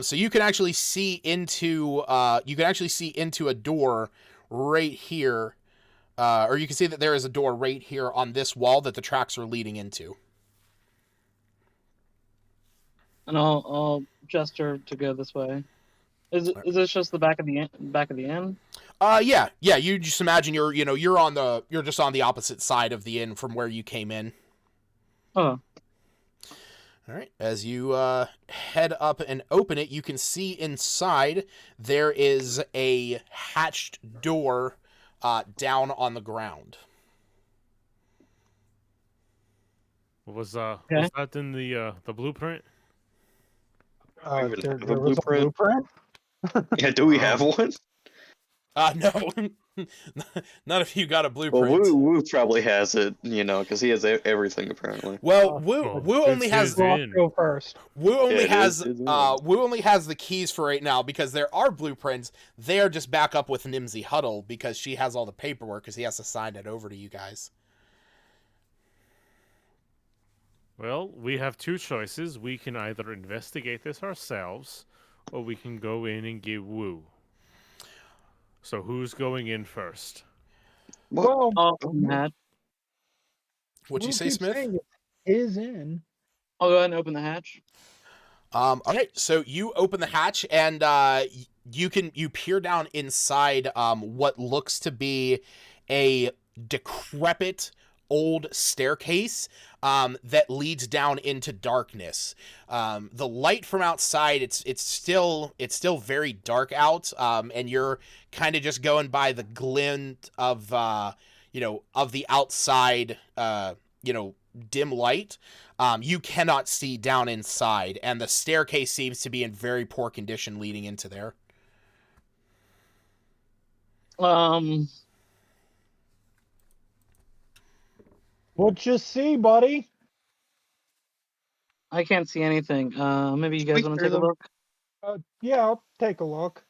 So you can actually see into a door right here, or you can see that there is a door right here on this wall that the tracks are leading into. And I'll gesture to go this way. Is this just the back of the inn? Yeah. You just imagine you're just on the opposite side of the inn from where you came in. Oh. All right. As you head up and open it, you can see inside there is a hatched door down on the ground. Was that in the blueprint? We would There have a was a blueprint? Yeah, do we have one? No. Not if you got a Well, blueprint. Woo probably has it, because he has everything apparently. Well, Oh, Woo only it's has his Rock, inn. go first. Woo only Yeah, has it is. Woo only has the keys for right now because there are blueprints. They are just back up with Nimzy Huddle because she has all the paperwork because he has to sign it over to you guys. Well, we have 2 choices. We can either investigate this ourselves, or we can go in and give Woo. So who's going in first? Well, I'll open the hatch. What'd you Will say, keeps Smith? saying it is in. I'll go ahead and open the hatch. All right, so you open the hatch and you peer down inside what looks to be a decrepit old staircase that leads down into darkness. The light from outside, it's still very dark out, and you're kind of just going by the glint of the outside dim light. You cannot see down inside, and the staircase seems to be in very poor condition leading into there. What you see, buddy? I can't see anything. Maybe you guys Speak want to through take a them. look? Yeah, I'll take a look.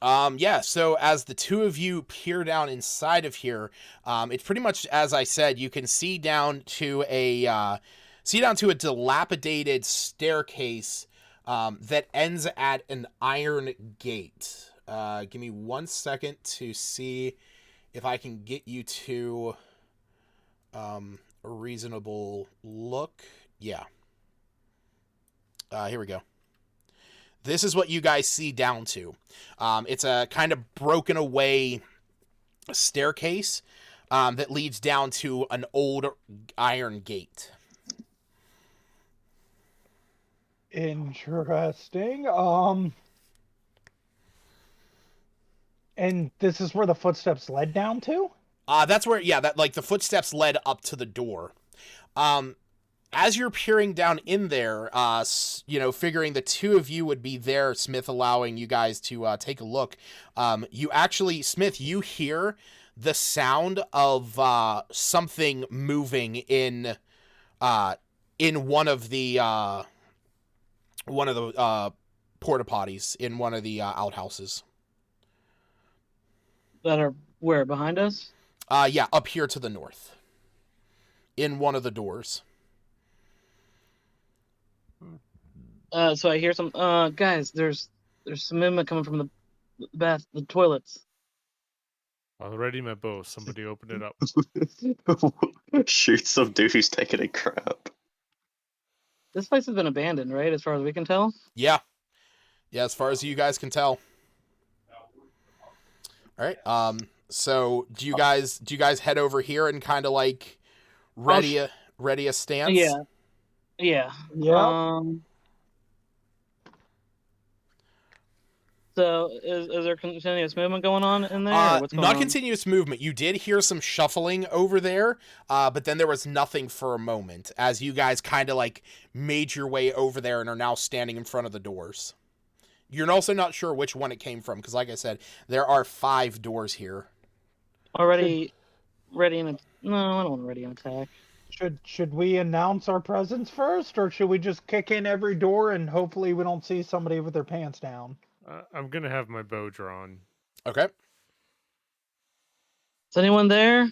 Yeah, so as the two of you peer down inside of here, it's pretty much as I said. You can see down to a dilapidated staircase that ends at an iron gate. Give me 1 second to see if I can get you to a reasonable look. Yeah. Here we go. This is what you guys see down to. It's a kind of broken away staircase that leads down to an old iron gate. Interesting. And this is where the footsteps led down to? That's where, yeah, that like the footsteps led up to the door. As you're peering down in there, figuring the two of you would be there, Smith allowing you guys to take a look, you actually, Smith, you hear the sound of something moving in one of the porta potties in one of the outhouses. That are where? Behind us? Yeah, up here to the north. In one of the doors. So I hear some guys, there's some movement coming from the toilets. Already my bow. Somebody open it up. Shoot some dude who's taking a crap. This place has been abandoned, right? As far as we can tell? Yeah. Yeah, as far as you guys can tell. Alright, so do you guys head over here and kind of like ready a stance? Yeah. Yeah. Yeah. So is there continuous movement going on in there? Or what's going not on? continuous movement. You did hear some shuffling over there, but then there was nothing for a moment as you guys kind of like made your way over there and are now standing in front of the doors. You're also not sure which one it came from because, like I said, there are 5 doors here. Already ready in no, I don't want to ready an attack. Should we announce our presence first, or should we just kick in every door and hopefully we don't see somebody with their pants down? I'm gonna have my bow drawn. Okay. Is anyone there?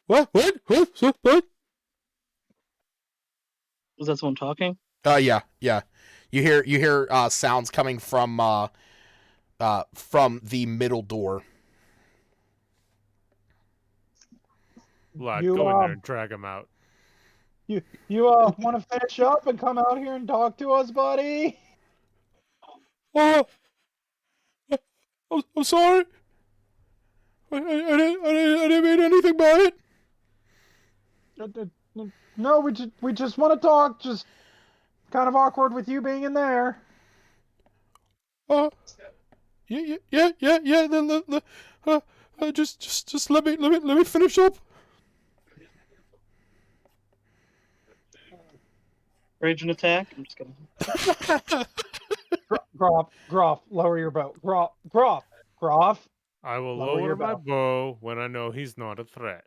What? Was that someone talking? Yeah. You hear sounds coming from the middle door. Lad, You, go in there and drag him out. You want to finish up and come out here and talk to us, buddy? Oh, I'm sorry. I didn't mean anything by it. No, we just want to talk. Just kind of awkward with you being in there. Yeah. Then just let me finish up. Rage and attack? I'm just kidding. Groff, lower your bow. Groff. I will Lower your lower my bow. bow when I know he's not a threat.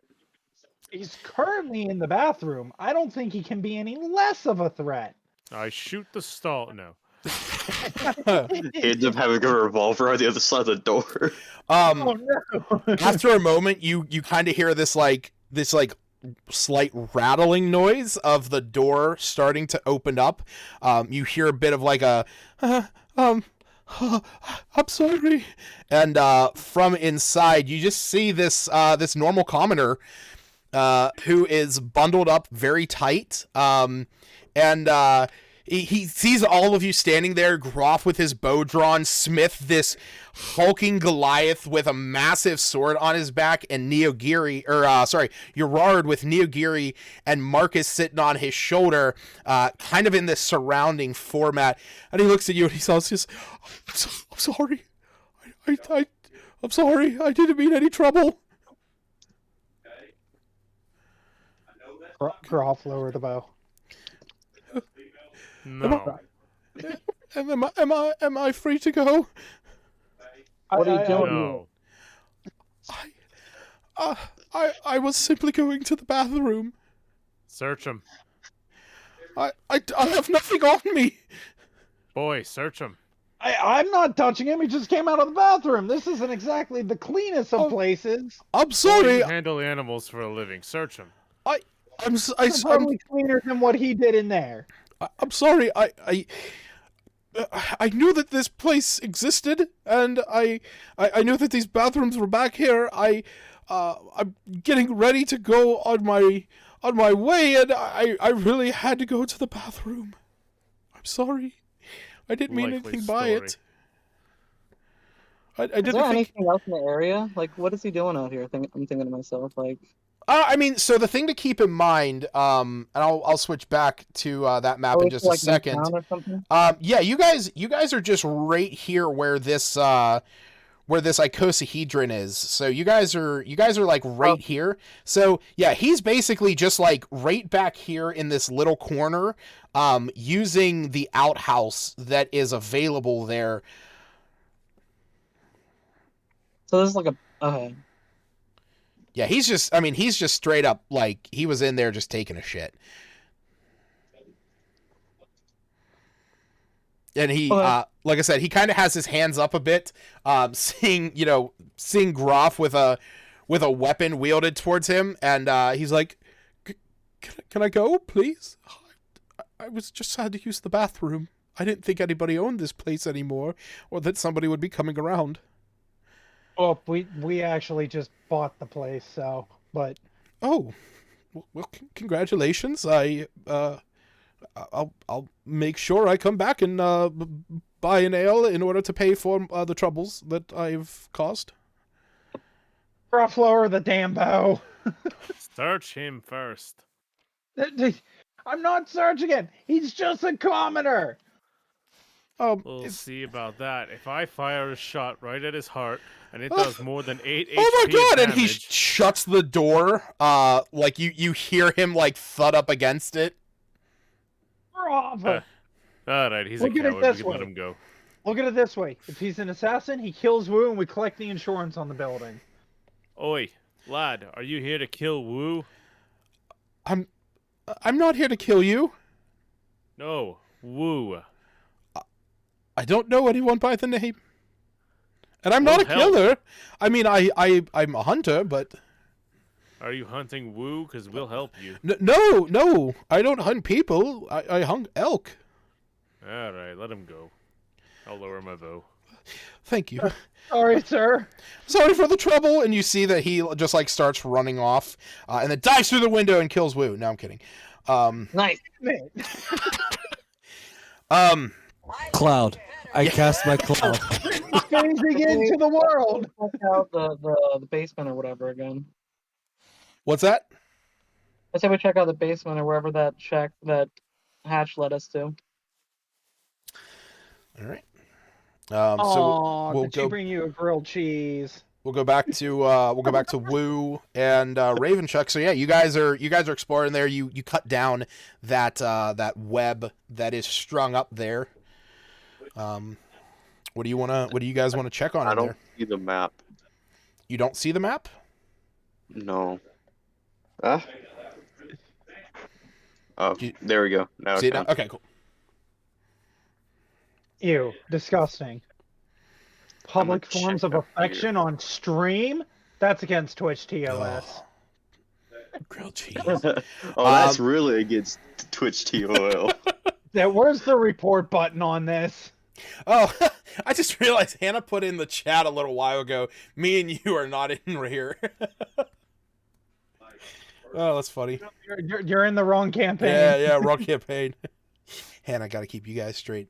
He's currently in the bathroom. I don't think he can be any less of a threat. I shoot the stall. No. He ends up having a revolver on the other side of the door. Oh no! After a moment, you kind of hear this slight rattling noise of the door starting to open up. You hear a bit of like a I'm sorry, and from inside you just see this normal commoner who is bundled up very tight, and he sees all of you standing there, Groff with his bow drawn, Smith, this hulking Goliath with a massive sword on his back, and Gerard with Neogiri and Marcus sitting on his shoulder, kind of in this surrounding format. And he looks at you and he says, I'm sorry. I'm sorry. I didn't mean any trouble. Groff, lower the bow. No. Am I free to go? What are you doing? No. I was simply going to the bathroom. Search him. I have nothing on me. Boy, search him. I'm not touching him. He just came out of the bathroom. This isn't exactly the cleanest of places. I'm Boy, sorry. you handle animals for a living. Search him. I'm Probably cleaner than what he did in there. I'm sorry. I knew that this place existed, and I knew that these bathrooms were back here. I'm getting ready to go on my way, and I really had to go to the bathroom. I'm sorry. I didn't mean Likely anything by it. I Is didn't there think. anything else in the area? Like, what is he doing out here? I'm thinking to myself, like, I mean, so the thing to keep in mind, and I'll switch back to that map in just a second. Yeah, you guys are just right here where this icosahedron is. So you guys are like right here. So yeah, he's basically just like right back here in this little corner, using the outhouse that is available there. So this is like a okay. Yeah, he's just straight up like he was in there just taking a shit. And he, like I said, he kind of has his hands up a bit, seeing Groff with a weapon wielded towards him, and he's like, "Can I go, please? I was just had to use the bathroom. I didn't think anybody owned this place anymore, or that somebody would be coming around." Oh, we actually just bought the place, so but. Oh, well, congratulations. I'll make sure I come back and buy an ale in order to pay for the troubles that I've caused. Gruff, lower the damn bow. Search him first. I'm not searching him. He's just a commoner. We'll see about that. If I fire a shot right at his heart and it does more than 8 HP oh my god! damage, And he shuts the door. Like you hear him like thud up against it. all right, he's Look a at it coward. this We can let way. him go. Look at it this way: if he's an assassin, he kills Wu, and we collect the insurance on the building. Oi, lad, are you here to kill Wu? I'm not here to kill you. No, Wu. I don't know anyone by the name. And I'm not a killer. I mean, I'm a hunter, but... Are you hunting Wu? Because we'll help you. No. I don't hunt people. I hunt elk. All right, let him go. I'll lower my bow. Thank you. Sorry, sir. Sorry for the trouble. And you see that he just, like, starts running off. And then dives through the window and kills Wu. No, I'm kidding. Nice. Cloud. I cast my cloud. Phasing into the world. Check out the basement or whatever again. What's that? I said we check out the basement or wherever that hatch led us to. All right. So we'll did she bring you a grilled cheese? We'll go back to Wu and Ravenchuck. So yeah, you guys are exploring there. You cut down that web that is strung up there. What do you guys want to check on? I don't see the map. You don't see the map? No. Oh, there we go. Now see it now? Okay, cool. Ew, disgusting. Public forms of affection on stream? That's against Twitch TOS. Grilled cheese. That's really against Twitch TOL. Where's the report button on this? Oh, I just realized Hannah put in the chat a little while ago, me and you are not in here. Oh, that's funny. You're in the wrong campaign. Yeah, wrong campaign. Hannah, got to keep you guys straight.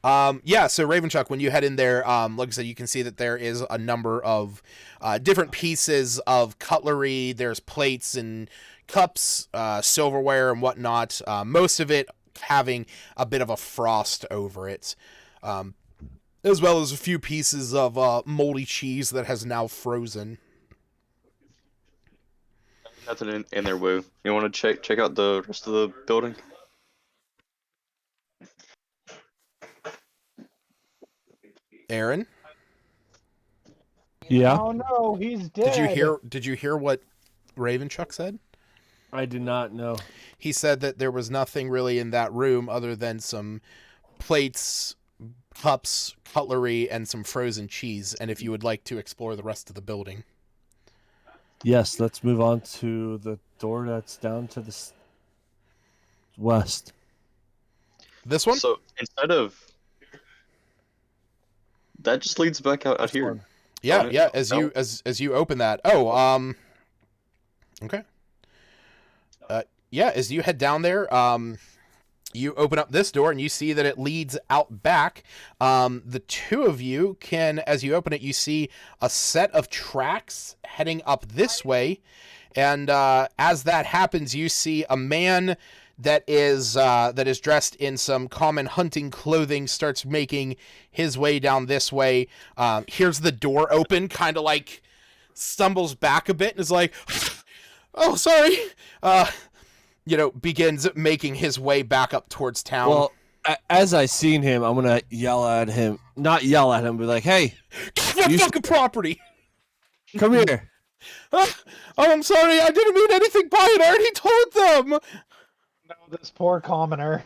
Yeah, so Ravenchuck, when you head in there, like I said, you can see that there is a number of different pieces of cutlery. There's plates and cups, silverware and whatnot. Most of it having a bit of a frost over it. As well as a few pieces of moldy cheese that has now frozen. Nothing in there, Woo. You want to check out the rest of the building? Aaron? Yeah. Oh no, he's dead. Did you hear what Ravenchuck said? I did not know. He said that there was nothing really in that room other than some plates, cups, cutlery, and some frozen cheese, and if you would like to explore the rest of the building. Yes, let's move on to the door that's down to the west. This one? So instead of that, just leads back out here. Yeah. As you open that. Oh, okay. Yeah. As you head down there, you open up this door and you see that it leads out back. The two of you can, as you open it, you see a set of tracks heading up this way. And as that happens, you see a man that is dressed in some common hunting clothing starts making his way down this way. Here's the door open, kind of like stumbles back a bit and is like, "Oh, sorry." Begins making his way back up towards town. Well, as I seen him, I'm gonna yell at him. Not yell at him, but like, "Hey, get off my fucking property! Come here." Oh, I'm sorry. I didn't mean anything by it. I already told them. No, this poor commoner.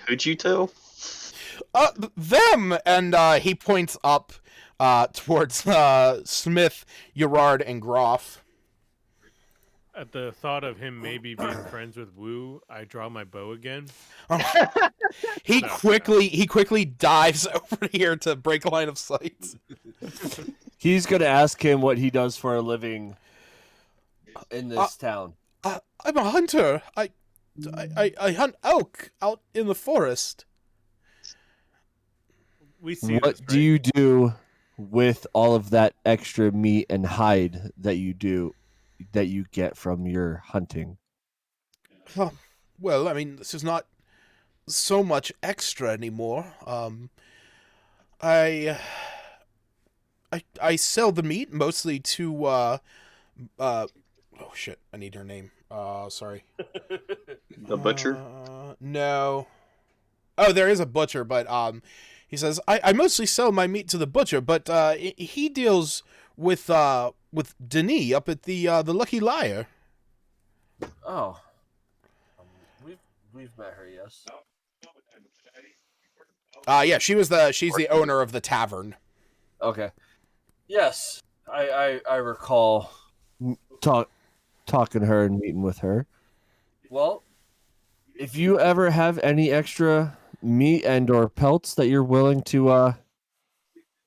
Who'd you tell? Them. And he points up towards Smith, Gerard, and Groff. At the thought of him maybe being friends with Wu, I draw my bow again. He quickly dives over here to break line of sight. He's gonna ask him what he does for a living in this town. I'm a hunter. I hunt elk out in the forest. We see. What do you do with all of that extra meat and hide that you get from your hunting? Well, I mean, this is not so much extra anymore. I sell the meat mostly to oh shit, I need her name. Sorry. The butcher? No. Oh, there is a butcher, but he says I mostly sell my meat to the butcher, but he deals with Denis up at the Lucky Liar. Oh. We've met her, yes. Yeah, she's the owner of the tavern. Okay. Yes, I recall talking to her and meeting with her. Well, if you ever have any extra meat and or pelts that you're willing to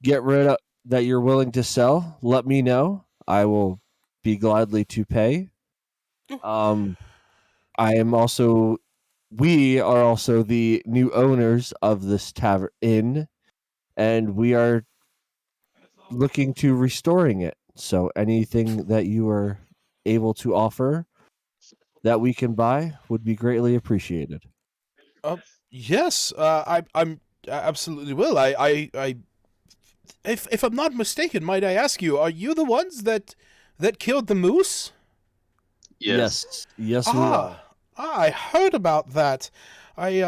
get rid of, that you're willing to sell, let me know. I will be gladly to pay. We are also the new owners of this tavern inn, and we are looking to restoring it. So anything that you are able to offer that we can buy would be greatly appreciated. Yes, I'm absolutely will. If I'm not mistaken, might I ask you, are you the ones that killed the moose? Yes. Yes, we are. I heard about that. I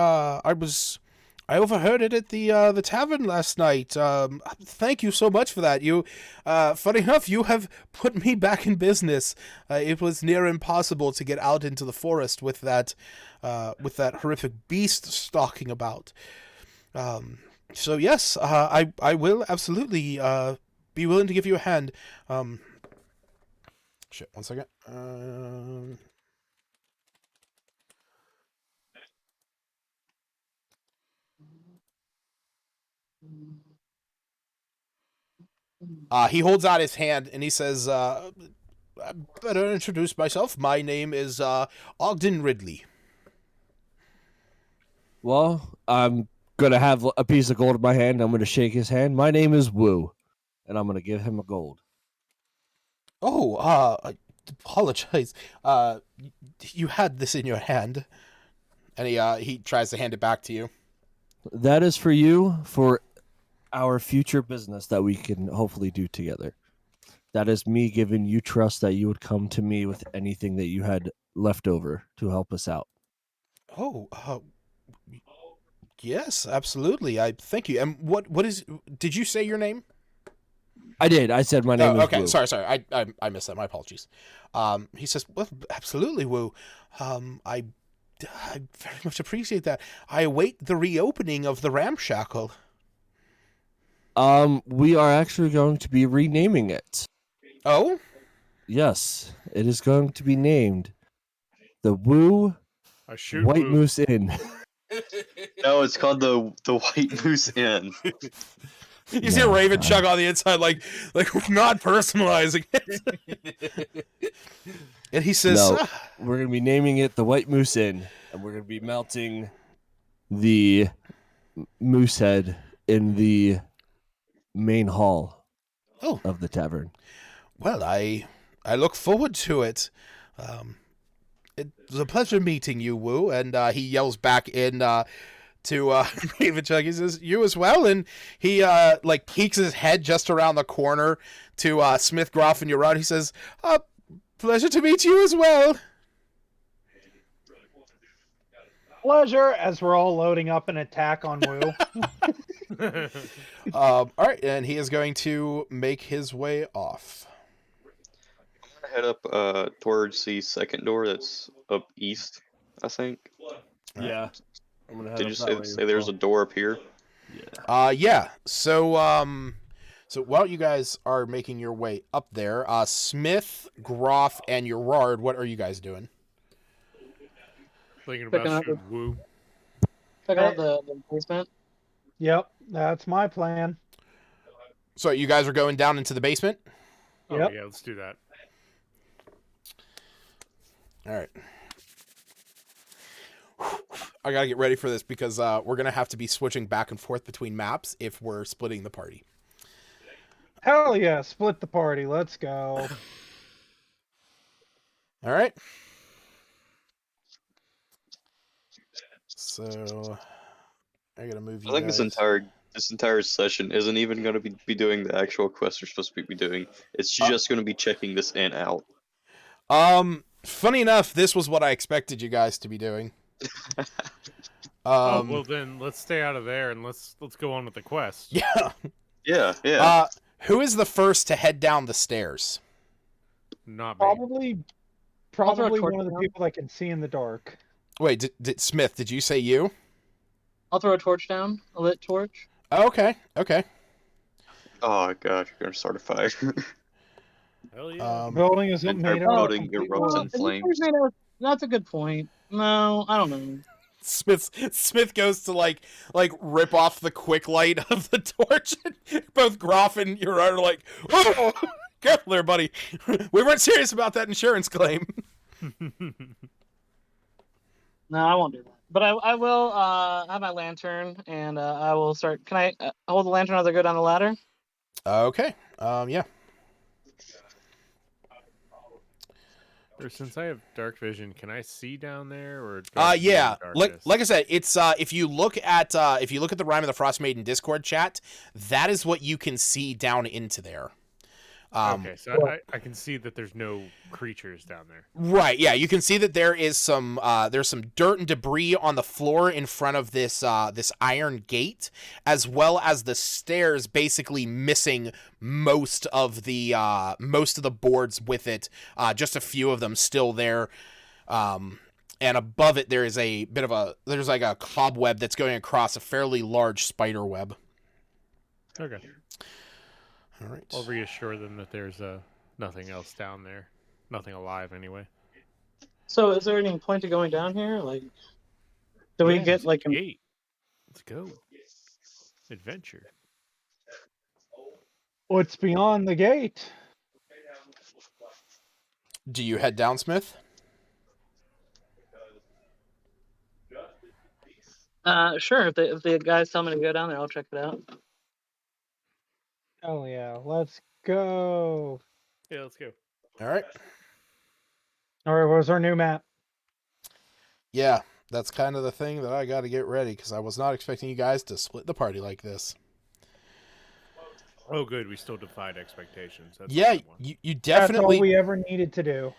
overheard it at the tavern last night. Thank you so much for that. You, funny enough, you have put me back in business. It was near impossible to get out into the forest with that horrific beast stalking about. So yes, I will absolutely be willing to give you a hand. Shit, one second. He holds out his hand and he says, I better introduce myself. My name is Ogden Ridley. Well, I'm going to have a piece of gold in my hand. I'm going to shake his hand. My name is Wu, and I'm going to give him a gold. Oh, I apologize. You had this in your hand. And he tries to hand it back to you. That is for you, for our future business that we can hopefully do together. That is me giving you trust that you would come to me with anything that you had left over to help us out. Oh, yes, absolutely. I thank you. And what is? Did you say your name? I did. I said my name is okay. Wu. Sorry. I missed that. My apologies. He says, well, absolutely, Wu. I very much appreciate that. I await the reopening of the ramshackle. We are actually going to be renaming it. Oh? Yes, it is going to be named the Wu White Moose Inn. No, it's called the White Moose Inn. You see a raven chug on the inside, like we're not personalizing it. And he says, no, we're going to be naming it the White Moose Inn, and we're going to be melting the moose head in the main hall of the tavern. Well, I I look forward to it. It was a pleasure meeting you, Wu. And he yells back in to Ravenchuck. He says, "You as well." And he like peeks his head just around the corner to Smith, Groff, and Urod. He says, "Pleasure to meet you as well." Pleasure, as we're all loading up an attack on Wu. All right, and he is going to make his way off. I'm gonna head up towards the second door that's up east, I think. Yeah. I'm gonna head Did up you that way say as there's a well. door up here? Yeah. Yeah. So while you guys are making your way up there, Smith, Groff, and Urard, what are you guys doing? Thinking Picking about up shooting Woo. Check out the basement. Yep, that's my plan. So you guys are going down into the basement? Oh, Yep. yeah, let's do that. All right. I gotta get ready for this because we're gonna have to be switching back and forth between maps if we're splitting the party. Hell yeah, split the party. Let's go. All right. So I gotta move you I think guys. this entire session isn't even going to be doing the actual quest we're supposed to be doing. It's just going to be checking this inn out. Funny enough, this was what I expected you guys to be doing. Well then let's stay out of there and let's go on with the quest. Yeah. Yeah. Who is the first to head down the stairs? Not me. Probably I'll throw a one torch of the down. people that can see in the dark. Wait, Smith, did you say you? I'll throw a torch down, a lit torch. Oh, okay. Oh god, you're going to start a fire. Hell yeah. Building isn't entire made out of building complete erupts wood. in flames. That's a good point. No, I don't know. Smith goes to like rip off the quick light of the torch. Both Groff and Urard are like, "Oh, careful there, buddy. We weren't serious about that insurance claim." No, I won't do that. But I will have my lantern, and I will start. Can I hold the lantern as I go down the ladder? Okay. Yeah. Or since I have dark vision, can I see down there or? Yeah. darkness? Like I said, it's if you look at the Rime of the Frostmaiden Discord chat, that is what you can see down into there. Okay, so I can see that there's no creatures down there. Right, yeah, you can see that there is there's some dirt and debris on the floor in front of this iron gate, as well as the stairs basically missing most of the boards with it. Just a few of them still there. And above it there is there's like a cobweb that's going across a fairly large spider web. Okay. All right. I'll reassure them that there's nothing else down there. Nothing alive, anyway. So, is there any point to going down here? Like, do we get like? Gate. Let's go. Adventure. What's beyond the gate? Do you head down, Smith? Sure. If the guys tell me to go down there, I'll check it out. Oh yeah, let's go. Yeah, let's go. All right. All right, where's our new map? Yeah, that's kind of the thing that I got to get ready because I was not expecting you guys to split the party like this. Oh, good. We still defied expectations. That's Yeah, a good one. you That's all definitely we ever needed to do.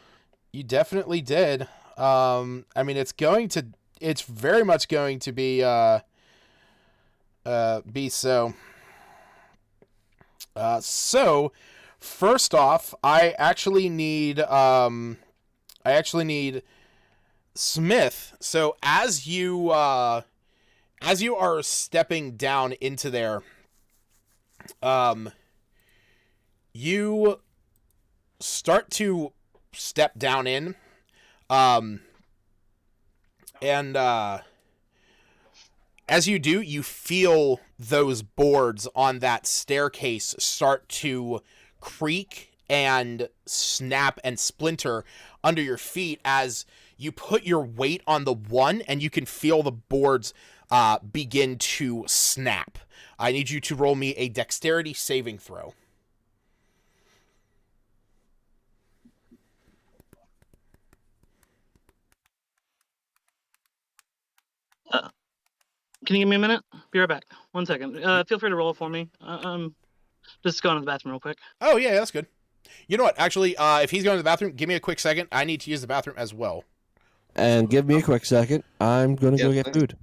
you definitely did. I mean, it's very much going to be so. So first off, I actually need Smith. So as you are stepping down into there, you start to step down in, and as you do, you feel those boards on that staircase start to creak and snap and splinter under your feet as you put your weight on the one, and you can feel the boards begin to snap. I need you to roll me a dexterity saving throw. Can you give me a minute? Be right back. 1 second. Feel free to roll for me. Just going to the bathroom real quick. Oh, yeah, that's good. You know what? Actually, if he's going to the bathroom, give me a quick second. I need to use the bathroom as well. And give me a quick second. I'm going to go get food.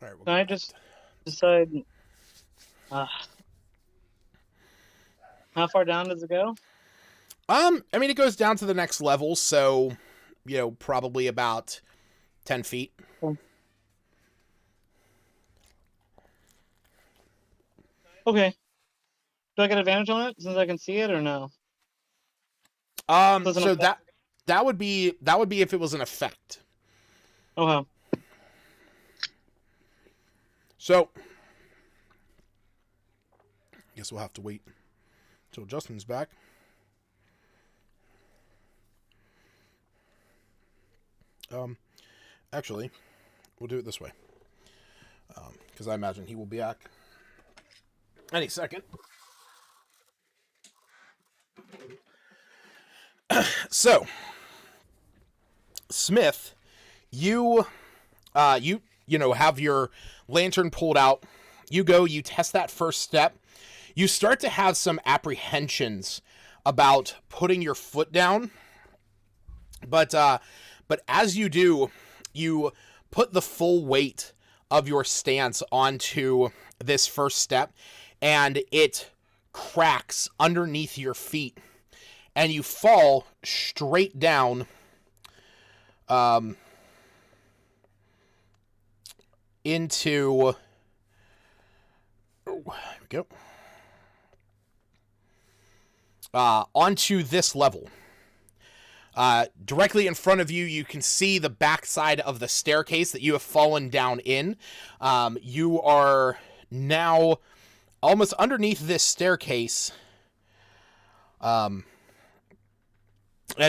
All right, we'll Can I just decide how far down does it go? I mean, it goes down to the next level, so, probably about 10 feet. Okay. Do I get advantage on it since I can see it, or no? So that would be if it was an effect. Okay. So I guess we'll have to wait until Justin's back. Actually, we'll do it this way. Because I imagine he will be back any second. So, Smith, you have your lantern pulled out. You go, you test that first step. You start to have some apprehensions about putting your foot down. But as you do, you put the full weight of your stance onto this first step, and it cracks underneath your feet, and you fall straight down into... Oh, here we go. Onto this level. Directly in front of you, you can see the backside of the staircase that you have fallen down in. You are now almost underneath this staircase. And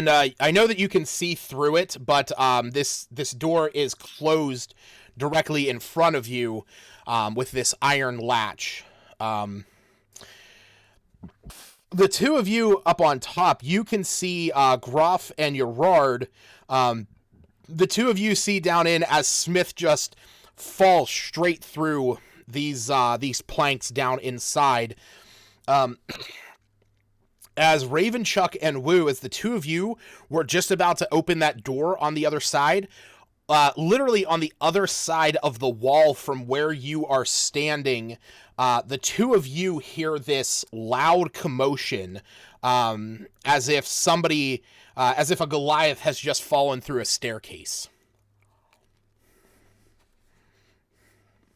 I know that you can see through it, but this door is closed directly in front of you with this iron latch. The two of you up on top, you can see Groff and Gerard. The two of you see down in as Smith just falls straight through these planks down inside. As Ravenchuck and Woo, as the two of you were just about to open that door on the other side, literally on the other side of the wall from where you are standing, the two of you hear this loud commotion, as if a Goliath has just fallen through a staircase.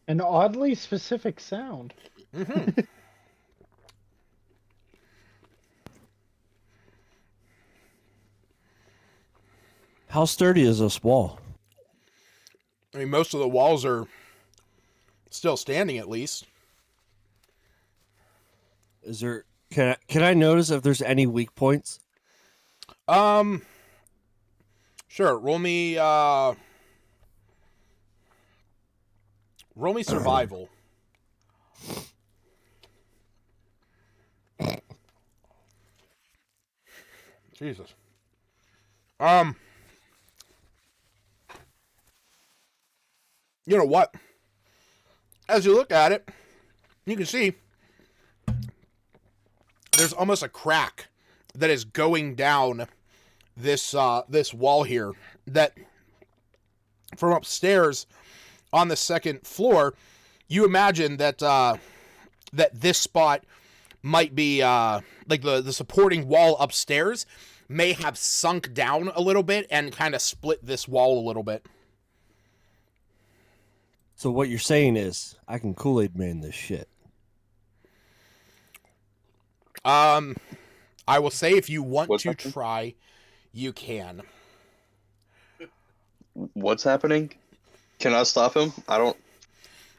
An oddly specific sound. Mm-hmm. How sturdy is this wall? I mean, most of the walls are still standing, at least. Is there? Can I notice if there's any weak points? Sure. Roll me survival. Jesus. You know what? As you look at it, you can see there's almost a crack that is going down this wall here, that from upstairs on the second floor, you imagine that that this spot might be like the supporting wall upstairs may have sunk down a little bit and kind of split this wall a little bit. So what you're saying is, I can Kool-Aid Man this shit. I will say if you want to try, you can. What's happening? Can I stop him? I'm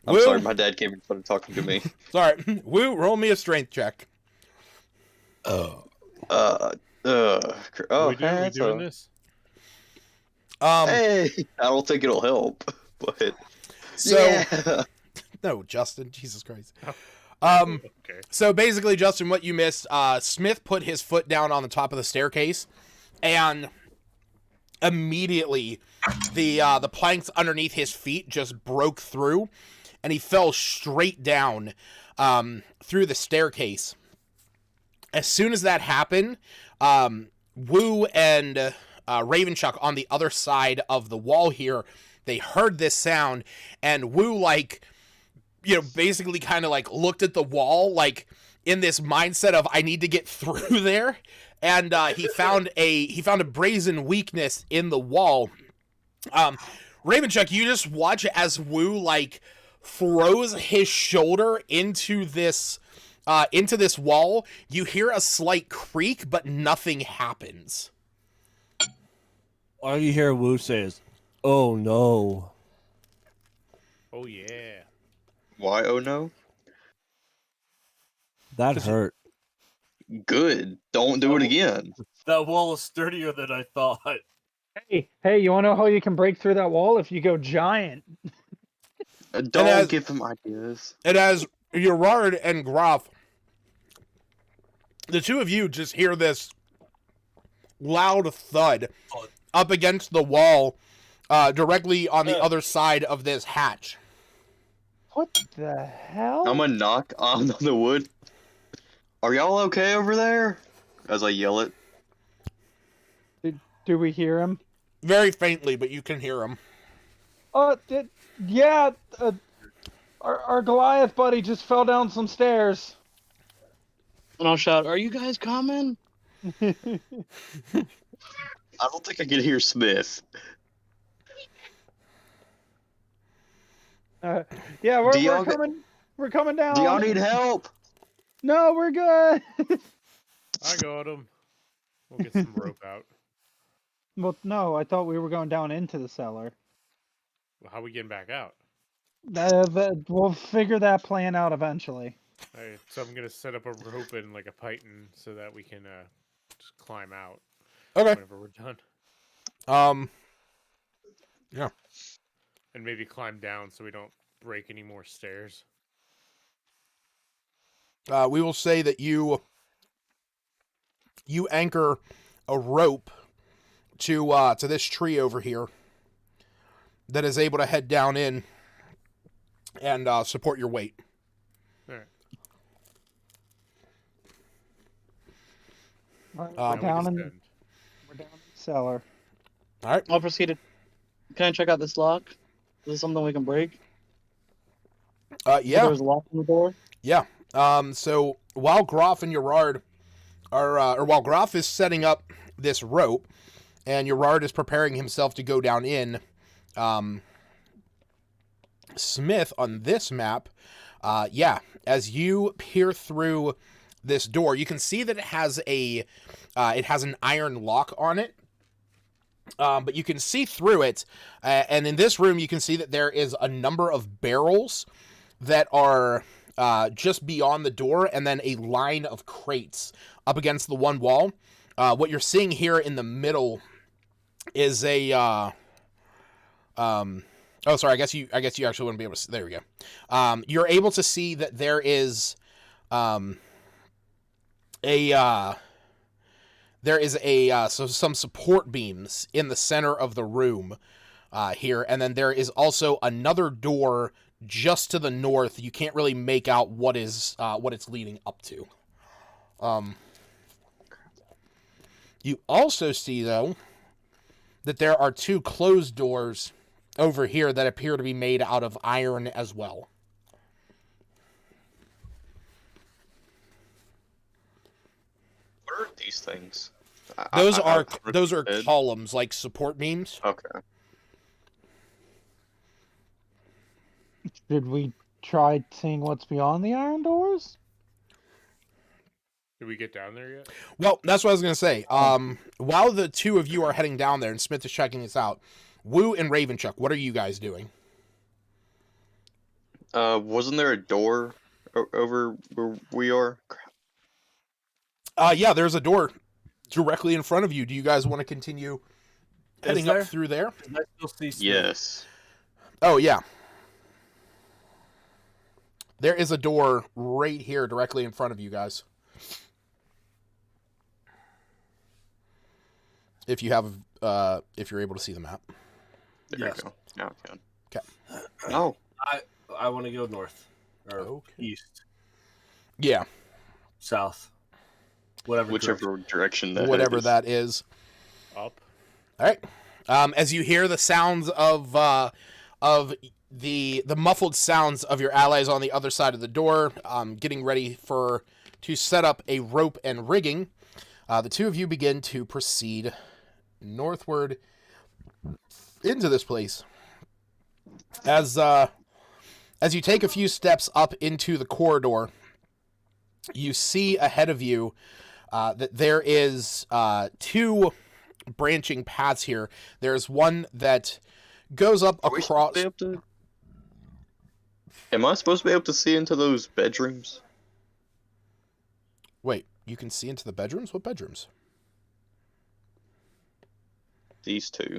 Woo. sorry, my dad came and started talking to me. Sorry. Woo, roll me a strength check. we doing this? Hey, I don't think it'll help, but So, yeah. No, Justin, Jesus Christ. Okay. So basically, Justin, what you missed, Smith put his foot down on the top of the staircase, and immediately the planks underneath his feet just broke through, and he fell straight down through the staircase. As soon as that happened, Woo and Ravenchuck on the other side of the wall here, they heard this sound, and Woo, basically kind of looked at the wall, in this mindset of, I need to get through there. And he found a brazen weakness in the wall. Ravenchuck, you just watch as Woo, throws his shoulder into this wall. You hear a slight creak, but nothing happens. All you hear Wu say is, "Oh no." Oh yeah. Why? Oh no. That hurt. Good. Don't do it again. That wall is sturdier than I thought. Hey, you want to know how you can break through that wall? If you go giant. Don't give him ideas. And as Gerard and Groff, the two of you just hear this loud thud up against the wall directly on the other side of this hatch. What the hell? I'm gonna knock on the wood. Are y'all okay over there? As I yell it. Do we hear him? Very faintly, but you can hear him. Yeah. Our Goliath buddy just fell down some stairs. And I'll shout, "Are you guys coming?" I don't think I can hear Smith. Yeah, we're coming. We're coming down. Do y'all need help? No, we're good. I got him. We'll get some rope out. Well, no, I thought we were going down into the cellar. Well, how are we getting back out? We'll figure that plan out eventually. Alright, so I'm gonna set up a rope and like a python so that we can just climb out. Okay. Whenever we're done. Yeah. And maybe climb down so we don't break any more stairs. We will say that you anchor a rope to this tree over here that is able to head down in and support your weight. Alright. We're down in the cellar. All right. I'll proceed to... Can I check out this lock? Is this something we can break? Yeah. There's a lock on the door? Yeah. So while Groff and Gerard are, or while Groff is setting up this rope and Gerard is preparing himself to go down in, Smith on this map, as you peer through this door, you can see that it has an iron lock on it. But you can see through it, and in this room you can see that there is a number of barrels that are just beyond the door, and then a line of crates up against the one wall. What you're seeing here in the middle is a oh, sorry. I guess you actually wouldn't be able to see. There we go. You're able to see that there is some support beams in the center of the room here, and then there is also another door just to the north. You can't really make out what it's leading up to. You also see, though, that there are two closed doors over here that appear to be made out of iron as well. What are these things? Those are columns, like support beams. Okay. Should we try seeing what's beyond the iron doors? Did we get down there yet? Well, that's what I was going to say. While the two of you are heading down there and Smith is checking this out, Wu and Ravenchuck, what are you guys doing? Wasn't there a door over where we are? Yeah, there's a door directly in front of you. Do you guys want to continue heading up through there? I still see Smith. Yes. Oh, yeah. There is a door right here directly in front of you guys. If you have, if you're able to see the map. There you go. Now I can. Okay. Oh. I want to go north. Or Okay. east. Yeah. South. Whichever direction that Whatever is. that is. Up. All right. As you hear the sounds of the muffled sounds of your allies on the other side of the door, getting ready to set up a rope and rigging, the two of you begin to proceed northward into this place. As as you take a few steps up into the corridor, you see ahead of you that there is 2 branching paths here. There's one that goes up across. Am I supposed to be able to see into those bedrooms? Wait, you can see into the bedrooms? What bedrooms? These 2.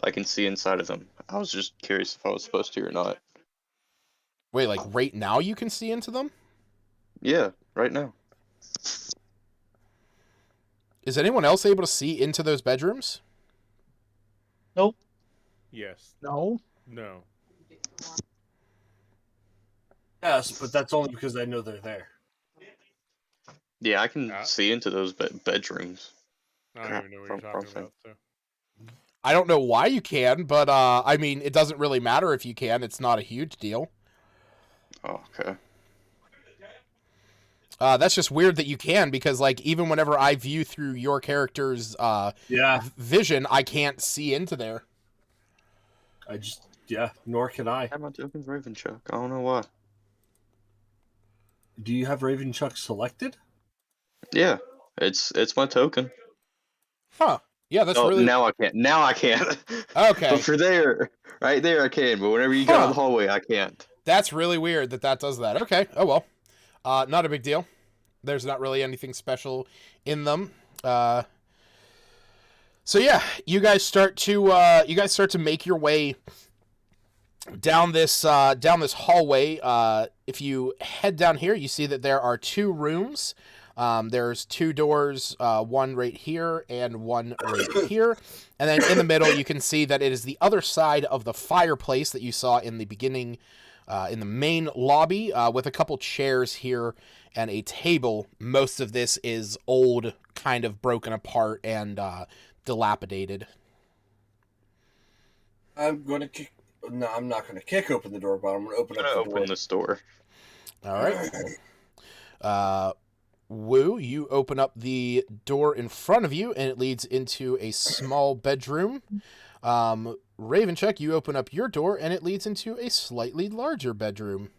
I can see inside of them. I was just curious if I was supposed to or not. Wait, like right now you can see into them? Yeah, right now. Is anyone else able to see into those bedrooms? Nope. Yes. No. No. Yes, but that's only because I know they're there. Yeah, I can see into those bedrooms. I don't even know what you're talking about. So. I don't know why you can, but I mean, it doesn't really matter if you can. It's not a huge deal. Oh, okay. That's just weird that you can, because like even whenever I view through your character's vision, I can't see into there. Nor can I. I have my token Ravenchuck. I don't know why. Do you have Ravenchuck selected? Yeah, it's my token. Huh. Yeah, that's really... Now I can't. Now I can't. Okay. But for there, right there, I can. But whenever you go out the hallway, I can't. That's really weird that does that. Okay. Oh, well. Not a big deal. There's not really anything special in them. So yeah, you guys start to make your way down this hallway. If you head down here, you see that there are 2 rooms. There's 2 doors, one right here and one right here. And then in the middle, you can see that it is the other side of the fireplace that you saw in the beginning, in the main lobby, with a couple chairs here and a table. Most of this is old, kind of broken apart and dilapidated. I'm going to kick... No, I'm not going to kick open the door, but I'm going to open this door. All right. Woo, you open up the door in front of you, and it leads into a small bedroom. Ravenchuck, you open up your door, and it leads into a slightly larger bedroom.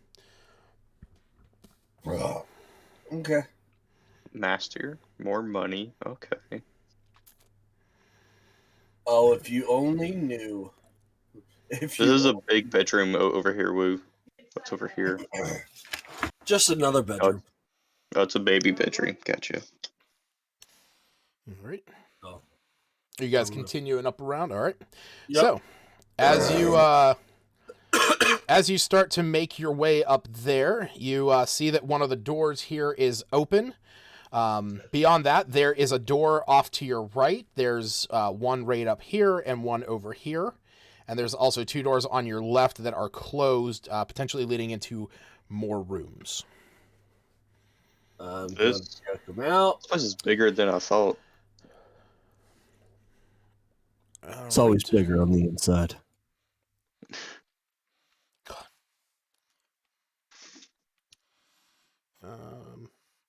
Okay. Master, more money. Okay. Oh, if you only knew. This is a big bedroom over here, Woo. What's over here? Just another bedroom. Oh, it's a baby bedroom. Gotcha. All right. Oh. Are you guys continuing up around? All right. Yep. So, as you start to make your way up there, you see that one of the doors here is open. Beyond that, there is a door off to your right. There's one right up here and one over here. And there's also 2 doors on your left that are closed, potentially leading into more rooms. This is bigger than I thought. It's always bigger on the inside.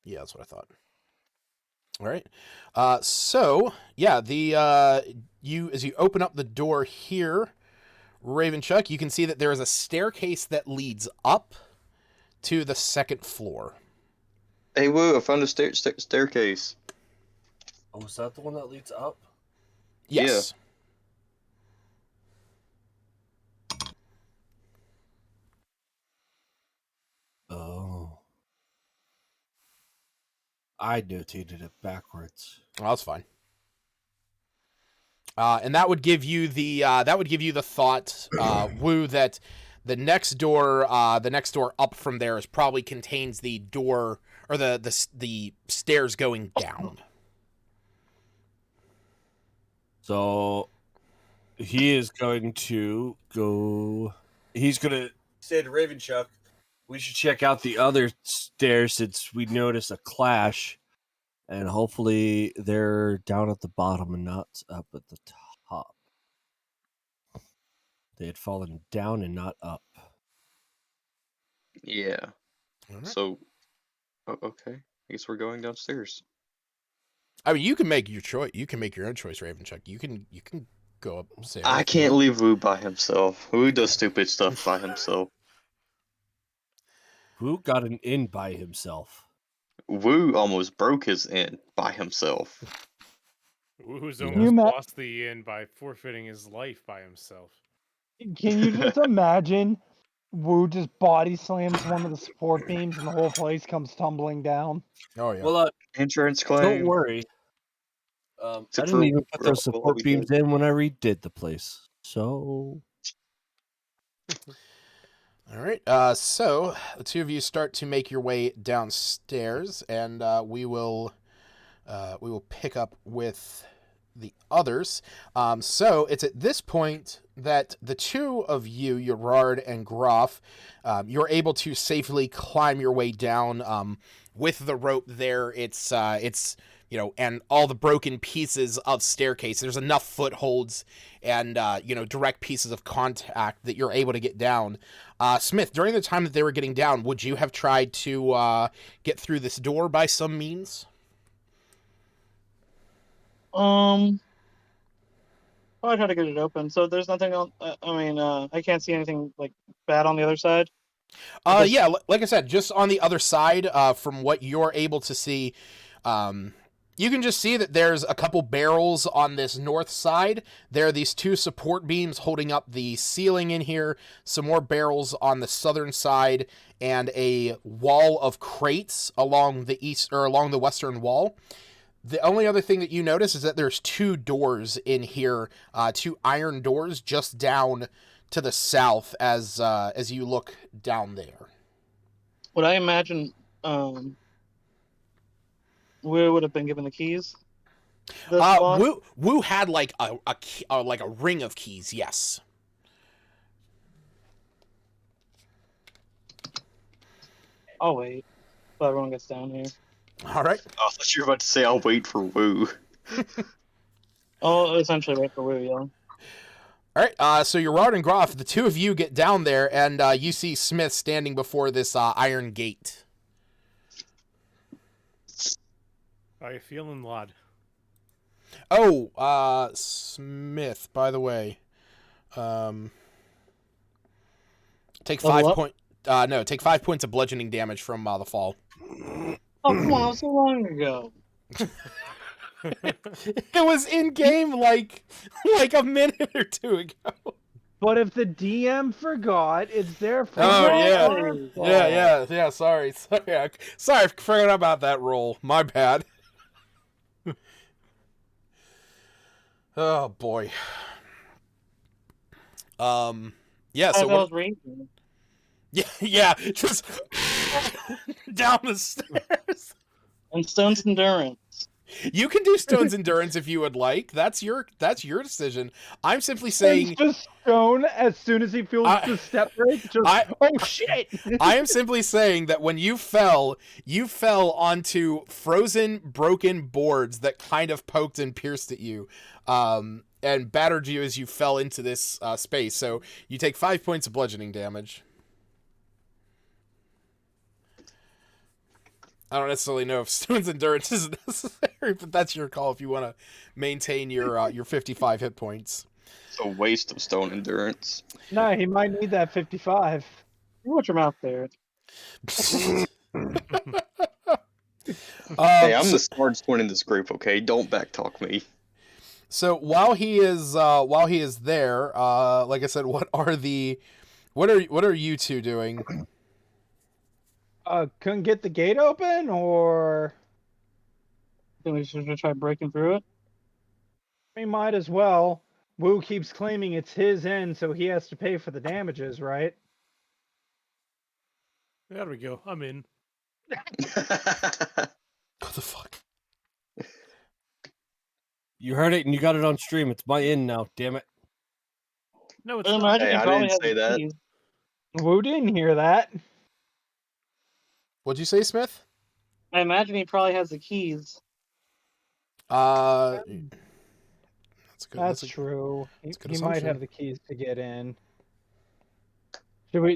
Yeah, that's what I thought. All right. So yeah, as you open up the door here, Ravenchuck, you can see that there is a staircase that leads up to the 2nd floor. Hey, Woo, I found a staircase. Oh, is that the one that leads up? Yes. Yeah. Oh. I notated it backwards. Well, that's fine. And that would give you the thought, Woo, that the next door up from there is probably contains the door or the stairs going down. So he is going to go. He's going to say to Ravenchuck, "We should check out the other stairs since we noticed a clash, and hopefully they're down at the bottom and not up at the top. They had fallen down and not up." Yeah. Right. So, okay. I guess we're going downstairs. I mean, you can make your choice. You can make your own choice, Ravenchuck. You can go up. I can't leave Woo by himself. Woo does stupid stuff by himself. Who got an inn by himself? Woo almost broke his inn by himself. Who's Yeah. almost You lost the inn by forfeiting his life by himself. Can you just imagine Wu just body slams one of the support beams and the whole place comes tumbling down? Oh yeah. Well, Insurance claim. don't worry. I Except didn't for even put those Russell, support we beams did. in when I redid the place. So All right. So the two of you start to make your way downstairs, and we will pick up with the others. So it's at this point that the two of you, Gerard and Groff, you're able to safely climb your way down with the rope there. It's and all the broken pieces of staircase. There's enough footholds and direct pieces of contact that you're able to get down. Smith, during the time that they were getting down, would you have tried to get through this door by some means? Probably try to get it open. So there's nothing else. I can't see anything like bad on the other side. Yeah, like I said, just on the other side, from what you're able to see, you can just see that there's a couple barrels on this north side. There are these two support beams holding up the ceiling in here, some more barrels on the southern side, and a wall of crates along the western wall. The only other thing that you notice is that there's two doors in here, two iron doors just down to the south as you look down there. Would I imagine Wu would have been given the keys? Wu had like a key, like a ring of keys. Yes. I'll wait till everyone gets down here. All right. I thought you were about to say I'll wait for Woo. I'll essentially wait for Wu, yeah. All right. So Gerard and Groff, the two of you get down there, and you see Smith standing before this iron gate. How you feeling, lad? Oh, Smith. By the way, take 5 point. No, take 5 points of bludgeoning damage from the fall. Oh, come on, it was so long ago. It was in game like a minute or two ago. But if the DM forgot, it's their fault. Oh yeah, our fault. yeah. Sorry, I forgot about that roll. My bad. Oh boy. Yeah. So I was raging. yeah, just down the stairs. And Stone's endurance. You can do Stone's endurance if you would like. That's your decision. I'm simply saying. It's just Stone as soon as he feels the step break. Oh shit! I am simply saying that when you fell onto frozen, broken boards that kind of poked and pierced at you, and battered you as you fell into this space. So you take 5 points of bludgeoning damage. I don't necessarily know if Stone's endurance is necessary, but that's your call if you want to maintain your 55 hit points. It's a waste of stone endurance. No, he might need that 55. You watch your mouth there. Hey, I'm the smartest one in this group. Okay, don't backtalk me. So while he is there, like I said, what are you two doing? Couldn't get the gate open, or Think we should try breaking through it? we might as well. Wu keeps claiming it's his end, so he has to pay for the damages, right? There we go. I'm in. What the fuck? you heard it and you got it on stream. It's my inn now. Damn it. No, it's I not. imagine Hey, he I probably didn't has say the that. keys. Wu didn't hear that. What'd you say, Smith? I imagine he probably has the keys. That's good. That's true. that's a good He might assumption. have the keys to get in.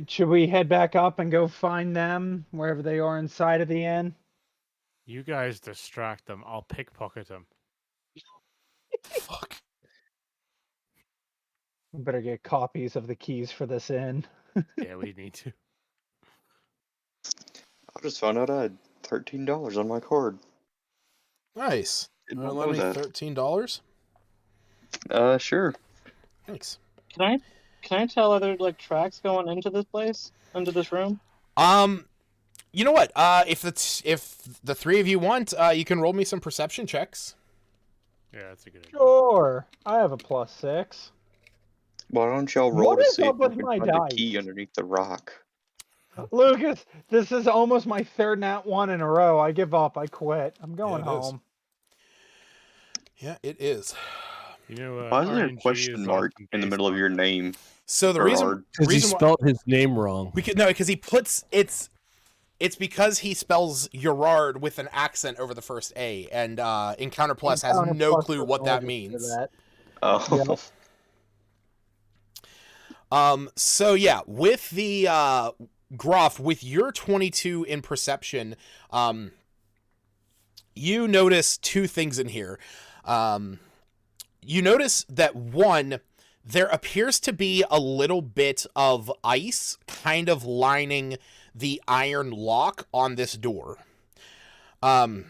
Should we head back up and go find them wherever they are inside of the inn? You guys distract them. I'll pickpocket them. Fuck. We better get copies of the keys for this inn. Yeah, we need to. just found out I had $13 on my card. Nice. Did Wanna not lend know me that. $13? Sure. Thanks. Can I tell are there like tracks going into this place, into this room? You know what? If the three of you want, you can roll me some perception checks. Yeah, that's a good idea. Sure. I have a +6. Why don't y'all roll What to is see up if we with can my find a dice? key underneath the rock? Lucas, this is almost my third nat 1 in a row. I give up. I quit. I'm going Yeah, it is. home. Yeah, it is. You know, Why is there a RNG question is mark often in the based middle of on your that. name? So the Gerard? Because he reason why spelled his name wrong. because he puts it's because he spells Gerard with an accent over the first A, and Encounter Plus has Encounter no Plus clue doesn't what that register means. that. Oh. Yep. So yeah, with the Groff, with your 22 in perception, you notice two things in here. You notice that one, there appears to be a little bit of ice kind of lining the iron lock on this door. The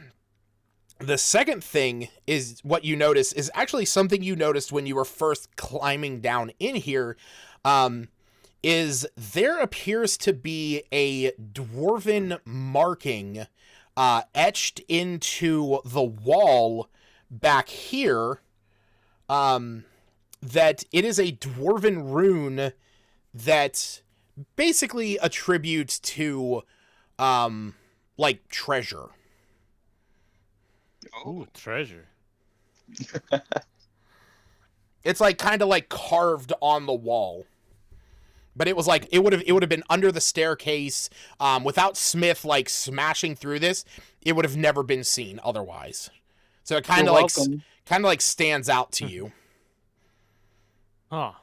second thing is what you notice is actually something you noticed when you were first climbing down in here, is there appears to be a dwarven marking etched into the wall back here, that it is a dwarven rune that basically attributes to like treasure. Ooh, treasure. It's like kind of like carved on the wall. But it was like it would have been under the staircase, without Smith like smashing through this, it would have never been seen otherwise. So it kind of like stands out to you. Huh.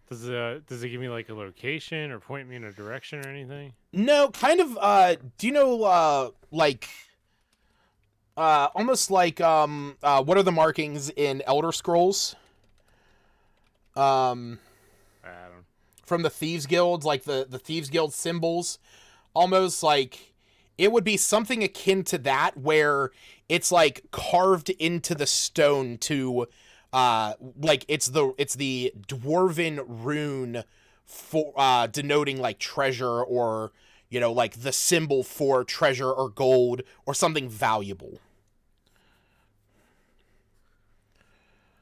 Does it give me like a location or point me in a direction or anything? No, kind of do you know like almost like what are the markings in Elder Scrolls? I don't. From the Thieves Guilds, like the Thieves Guild symbols, almost like it would be something akin to that, where it's like carved into the stone to like it's the dwarven rune for denoting like treasure, or you know, like the symbol for treasure or gold or something valuable.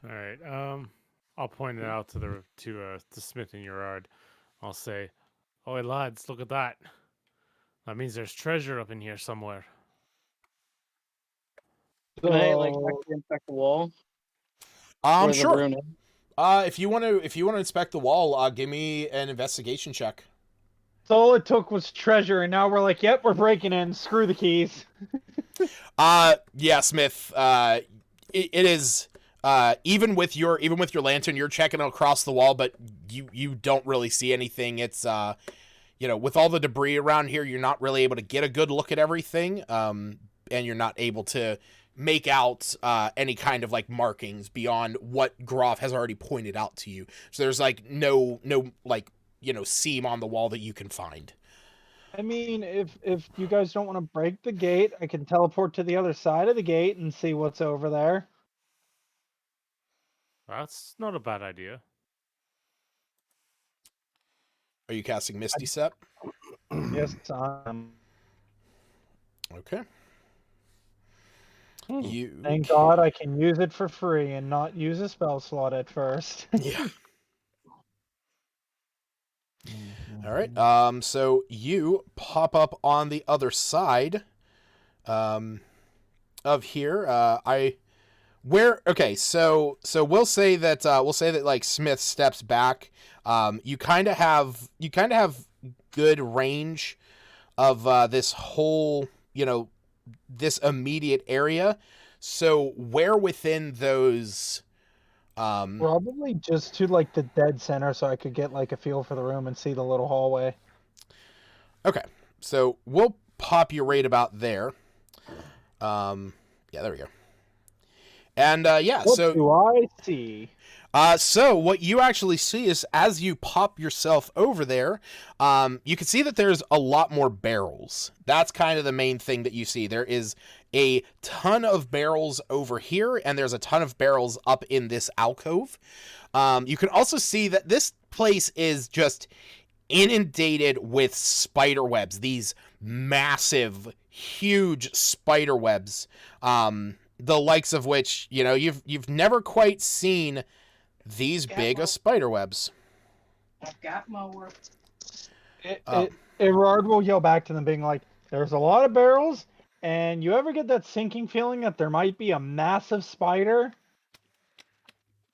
All right. I'll point it out to Smith and Gerard. I'll say, "Oh, lads, look at that. That means there's treasure up in here somewhere." Can I like So- actually inspect the wall? Where the Sure. rune is? If you want to inspect the wall, give me an investigation check. So all it took was treasure, and now we're like, yep, we're breaking in. Screw the keys. Yeah, Smith. It is. Even with your lantern, you're checking across the wall, but you don't really see anything. It's you know, with all the debris around here, you're not really able to get a good look at everything. And you're not able to make out any kind of like markings beyond what Groff has already pointed out to you. So there's like no like, you know, seam on the wall that you can find. I mean, if you guys don't want to break the gate, I can teleport to the other side of the gate and see what's over there. That's not a bad idea. Are you casting Misty Step? Yes, Okay. You thank God I can use it for free and not use a spell slot at first. Yeah. All right. So you pop up on the other side of here. Okay, so we'll say that like Smith steps back. You kind of have good range of this whole, you know, this immediate area. So where within those Probably just to like the dead center, so I could get like a feel for the room and see the little hallway. Okay, so we'll pop you right about there. Yeah, there we go. And yeah, What so do I see? so what you actually see is as you pop yourself over there, you can see that there's a lot more barrels. That's kind of the main thing that you see. There is a ton of barrels over here, and there's a ton of barrels up in this alcove. You can also see that this place is just inundated with spider webs. These massive, huge spider webs. The likes of which, you know, you've never quite seen these big of spider webs. I've got my work. Erard will yell back to them, being like, "There's a lot of barrels, and you ever get that sinking feeling that there might be a massive spider?"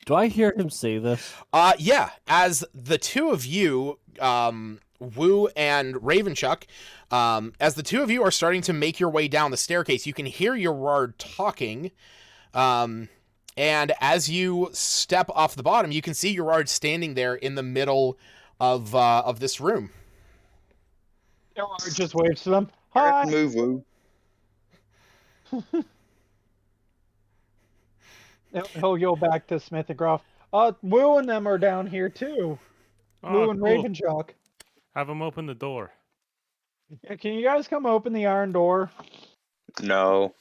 Do I hear him say this? Yeah. As the two of you, Woo and Ravenchuck, as the two of you are starting to make your way down the staircase, you can hear Urard talking. And as you step off the bottom, you can see Urard standing there in the middle of this room. Erard just waves to them. Hi. Move, Woo. He'll go back to Smith and Groff. Woo and them are down here too. Woo and cool. Ravenchuck. Have him open the door. Yeah, can you guys come open the iron door? No.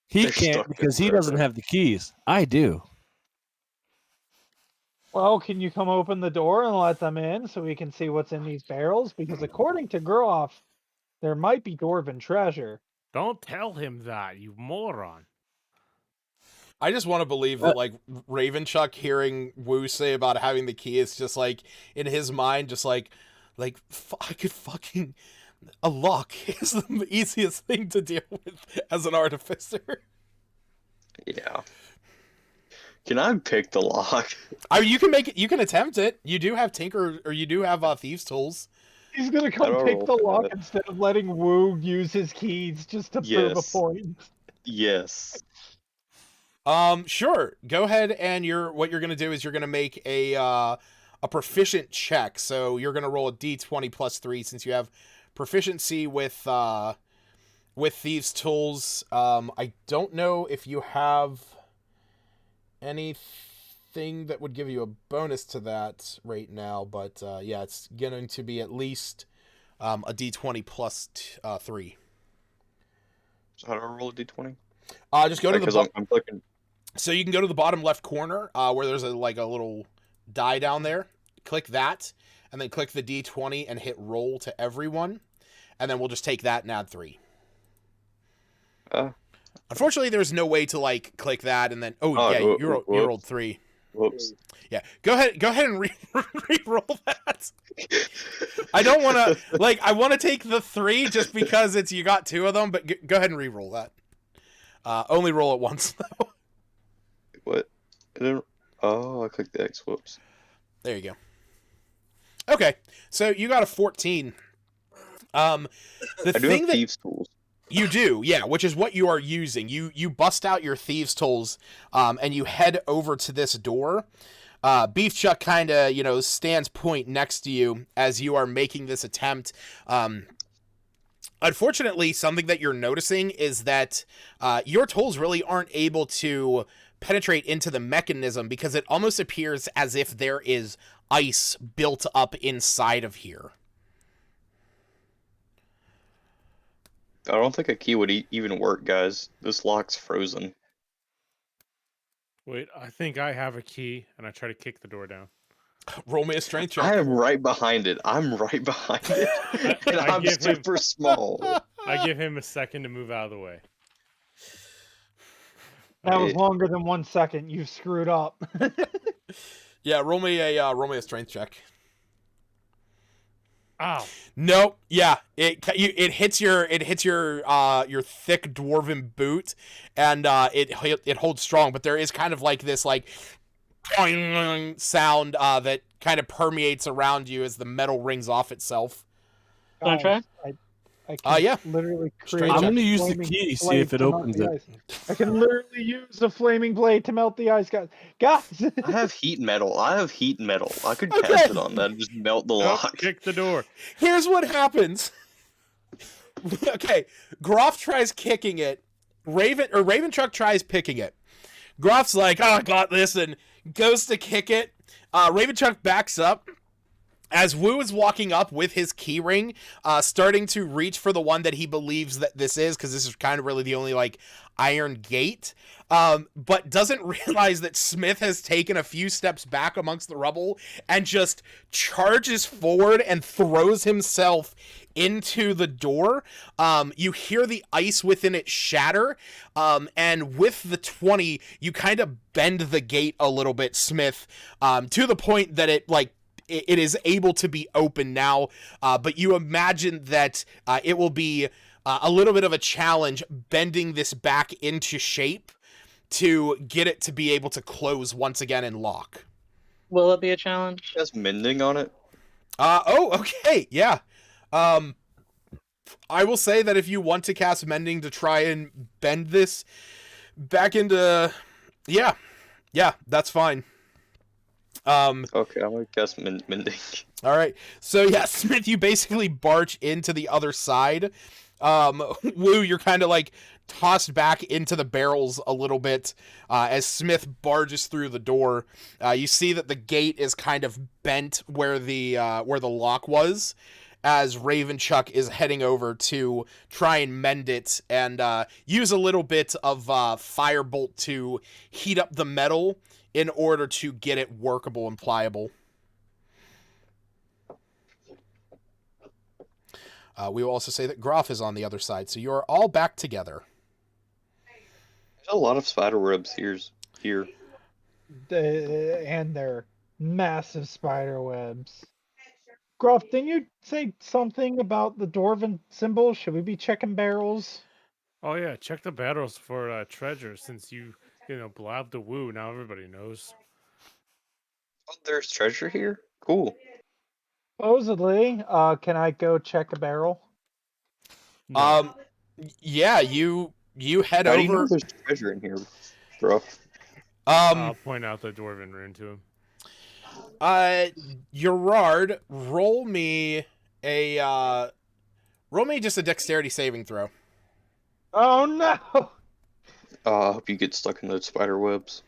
He They're can't stuck because there he doesn't forever. have the keys. I do. Well, can you come open the door and let them in so we can see what's in these barrels? Because according to Groff, there might be dwarven treasure. Don't tell him that, you moron. I just want to believe that, like, Ravenchuck hearing Woo say about having the key is just, like, in his mind, just like I could fucking... A lock is the easiest thing to deal with as an artificer. Yeah. Can I pick the lock? I mean, you can make it. You can attempt it. You do have Tinker, or you do have Thieves' Tools. He's gonna I come don't pick the roll for lock that. instead of letting Woo use his keys just to prove a Yes. point. Yes. Sure. Go ahead, and what you're gonna do is you're gonna make a proficient check. So you're gonna roll a d20 plus 3 since you have proficiency with Thieves' Tools. I don't know if you have anything that would give you a bonus to that right now, but yeah, it's going to be at least a d20 plus 3. So how do I roll a d20? Just go to the Because I'm clicking. So you can go to the bottom left corner where there's a little die down there. Click that, and then click the d20 and hit roll to everyone, and then we'll just take that and add 3. Unfortunately, there's no way to click that and then you rolled 3. Whoops. Yeah, go ahead and re-roll that. I don't want to I want to take the 3 just because you got 2 of them, but go ahead and re-roll that. Only roll it once though. What? I clicked the X. Whoops. There you go. Okay, so you got a 14. I do have Thieves' Tools. You do, yeah, which is what you are using. You bust out your Thieves' Tools, and you head over to this door. Beefchuck kind of, stands point next to you as you are making this attempt. Unfortunately, something that you're noticing is that your tools really aren't able to penetrate into the mechanism because it almost appears as if there is ice built up inside of here. I don't think a key would even work, guys. This lock's frozen. Wait, I think I have a key, and I try to kick the door down. Roll me a strength check. I am right behind it. I'm and I'm super small. I give him a second to move out of the way. That was longer than 1 second. You've screwed up. Yeah, roll me a strength check. Ow. Nope. Yeah, it hits your thick dwarven boot, and it holds strong. But there is kind of this sound that kind of permeates around you as the metal rings off itself. Can I try? I can Yeah. literally Straight create. up. I'm a going to use the flaming key, see blade if it to melt opens the it. ice. I can literally use the flaming blade to melt the ice, guys. Guys, I have heat metal. I could Okay. cast it on that and just melt the Nope, lock. kick the door. Here's what happens. Okay, Groff tries kicking it, Ravenchuck tries picking it. Groff's like, "Oh, I got this," and goes to kick it. Ravenchuck backs up. As Wu is walking up with his keyring, starting to reach for the one that he believes that this is, because this is kind of really the only, like, iron gate, but doesn't realize that Smith has taken a few steps back amongst the rubble and just charges forward and throws himself into the door. You hear the ice within it shatter, and with the 20, you kind of bend the gate a little bit, Smith, to the point that it is able to be open now, but you imagine that it will be a little bit of a challenge bending this back into shape to get it to be able to close once again and lock. Will it be a challenge? Just mending on it? Okay, yeah. I will say that if you want to cast Mending to try and bend this back into... Yeah, that's fine. Okay, I'm gonna guess mending. All right, so yeah, Smith, you basically barge into the other side. Wu, you're kind of like tossed back into the barrels a little bit as Smith barges through the door. You see that the gate is kind of bent where the lock was, as Ravenchuck is heading over to try and mend it and use a little bit of firebolt to heat up the metal in order to get it workable and pliable. We will also say that Groff is on the other side, so you are all back together. There's a lot of spider webs here. And they're massive spider webs. Groff, didn't you say something about the Dwarven symbol? Should we be checking barrels? Oh yeah, check the barrels for treasure. Since you blabbed the Woo, now everybody knows. Oh, there's treasure here? Cool. Supposedly. Can I go check a barrel? No. Yeah, you head How over. do you know there's treasure in here, bro? I'll point out the Dwarven rune to him. Gerard, roll me just a dexterity saving throw. Oh no! I hope you get stuck in those spider webs.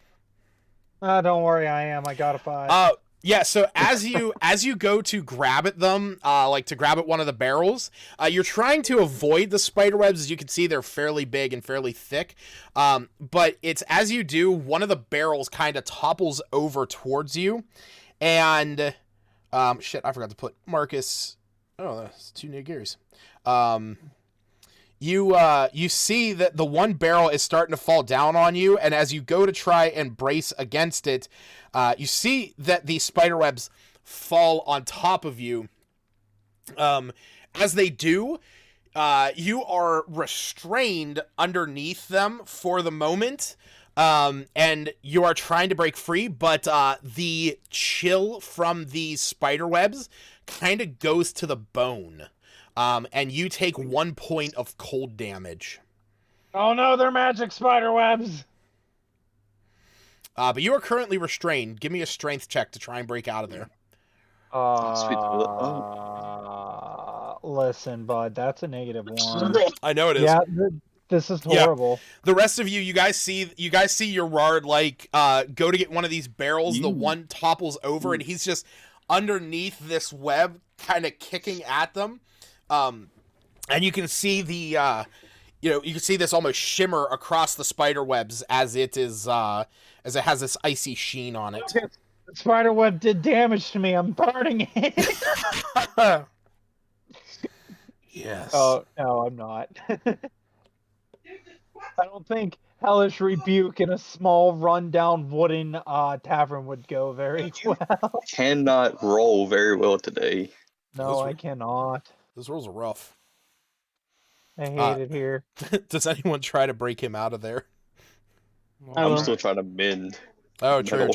Don't worry, I am. I got a 5. Yeah, so as you go to grab at them, to grab at one of the barrels, you're trying to avoid the spider webs. As you can see, they're fairly big and fairly thick. But it's as you do, one of the barrels kind of topples over towards you. And, I forgot to put Marcus. Oh, that's 2 new gears. You see that the one barrel is starting to fall down on you, and as you go to try and brace against it, you see that the spider webs fall on top of you. As they do, you are restrained underneath them for the moment, and you are trying to break free, but the chill from these spider webs kind of goes to the bone. And you take 1 point of cold damage. Oh no, they're magic spider webs! But you are currently restrained. Give me a strength check to try and break out of there. Listen, bud, that's a -1. I know it is. Yeah, this is horrible. Yeah. The rest of you guys see Gerard go to get one of these barrels. The one topples over, and he's just underneath this web, kind of kicking at them. And you can see you can see this almost shimmer across the spider webs as it has this icy sheen on it. The spider web did damage to me. I'm burning it. Yes. Oh no, I'm not. I don't think Hellish Rebuke in a small rundown wooden tavern would go very well. Cannot roll very well today. No, I cannot. Those rolls are rough. I hate it here. Does anyone try to break him out of there? I'm still trying to mend. Oh, true.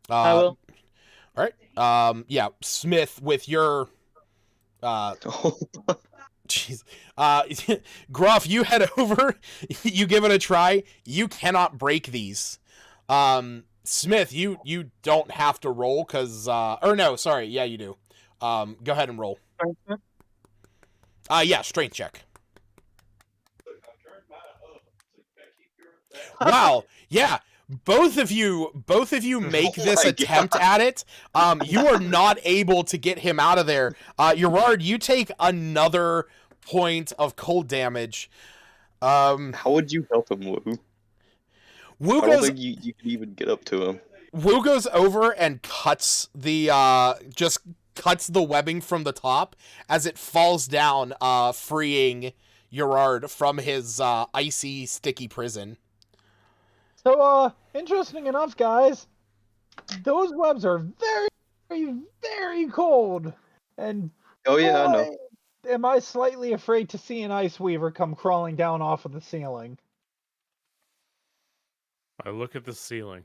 I will. All right. Yeah, Smith, with your jeez. Groff, you head over, you give it a try. You cannot break these. Smith, you don't have to roll because or no, sorry, yeah, you do. Go ahead and roll. Yeah, strength check. Wow. Yeah. Both of you make this attempt at it. You are not able to get him out of there. Gerard, you take another point of cold damage. How would you help him, Woo? Wu I don't goes think you can even get up to him. Wu goes over and cuts the webbing from the top as it falls down, freeing Gerard from his icy, sticky prison. So, interesting enough, guys, those webs are very, very, very cold. And Oh yeah, I know. boy, am I slightly afraid to see an ice weaver come crawling down off of the ceiling. I look at the ceiling.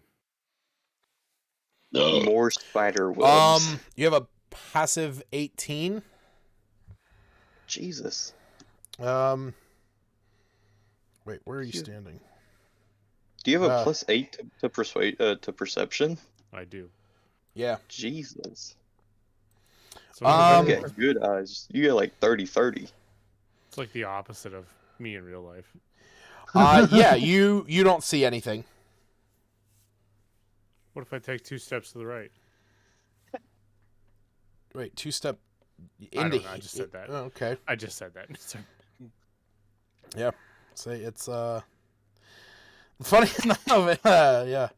More spider webs. You have a passive 18. Jesus. Wait, where are you standing? Do you have a +8 to persuade to perception? I do. Yeah. Jesus. So you get good eyes. You get like 30-30. it's like the opposite of me in real life. Yeah, you don't see anything. What if I take 2 steps to the right? Wait, 2-step I into. don't know, I just said that. Oh, okay. I just said that. Sorry. Yeah. Say it's funny enough. Yeah.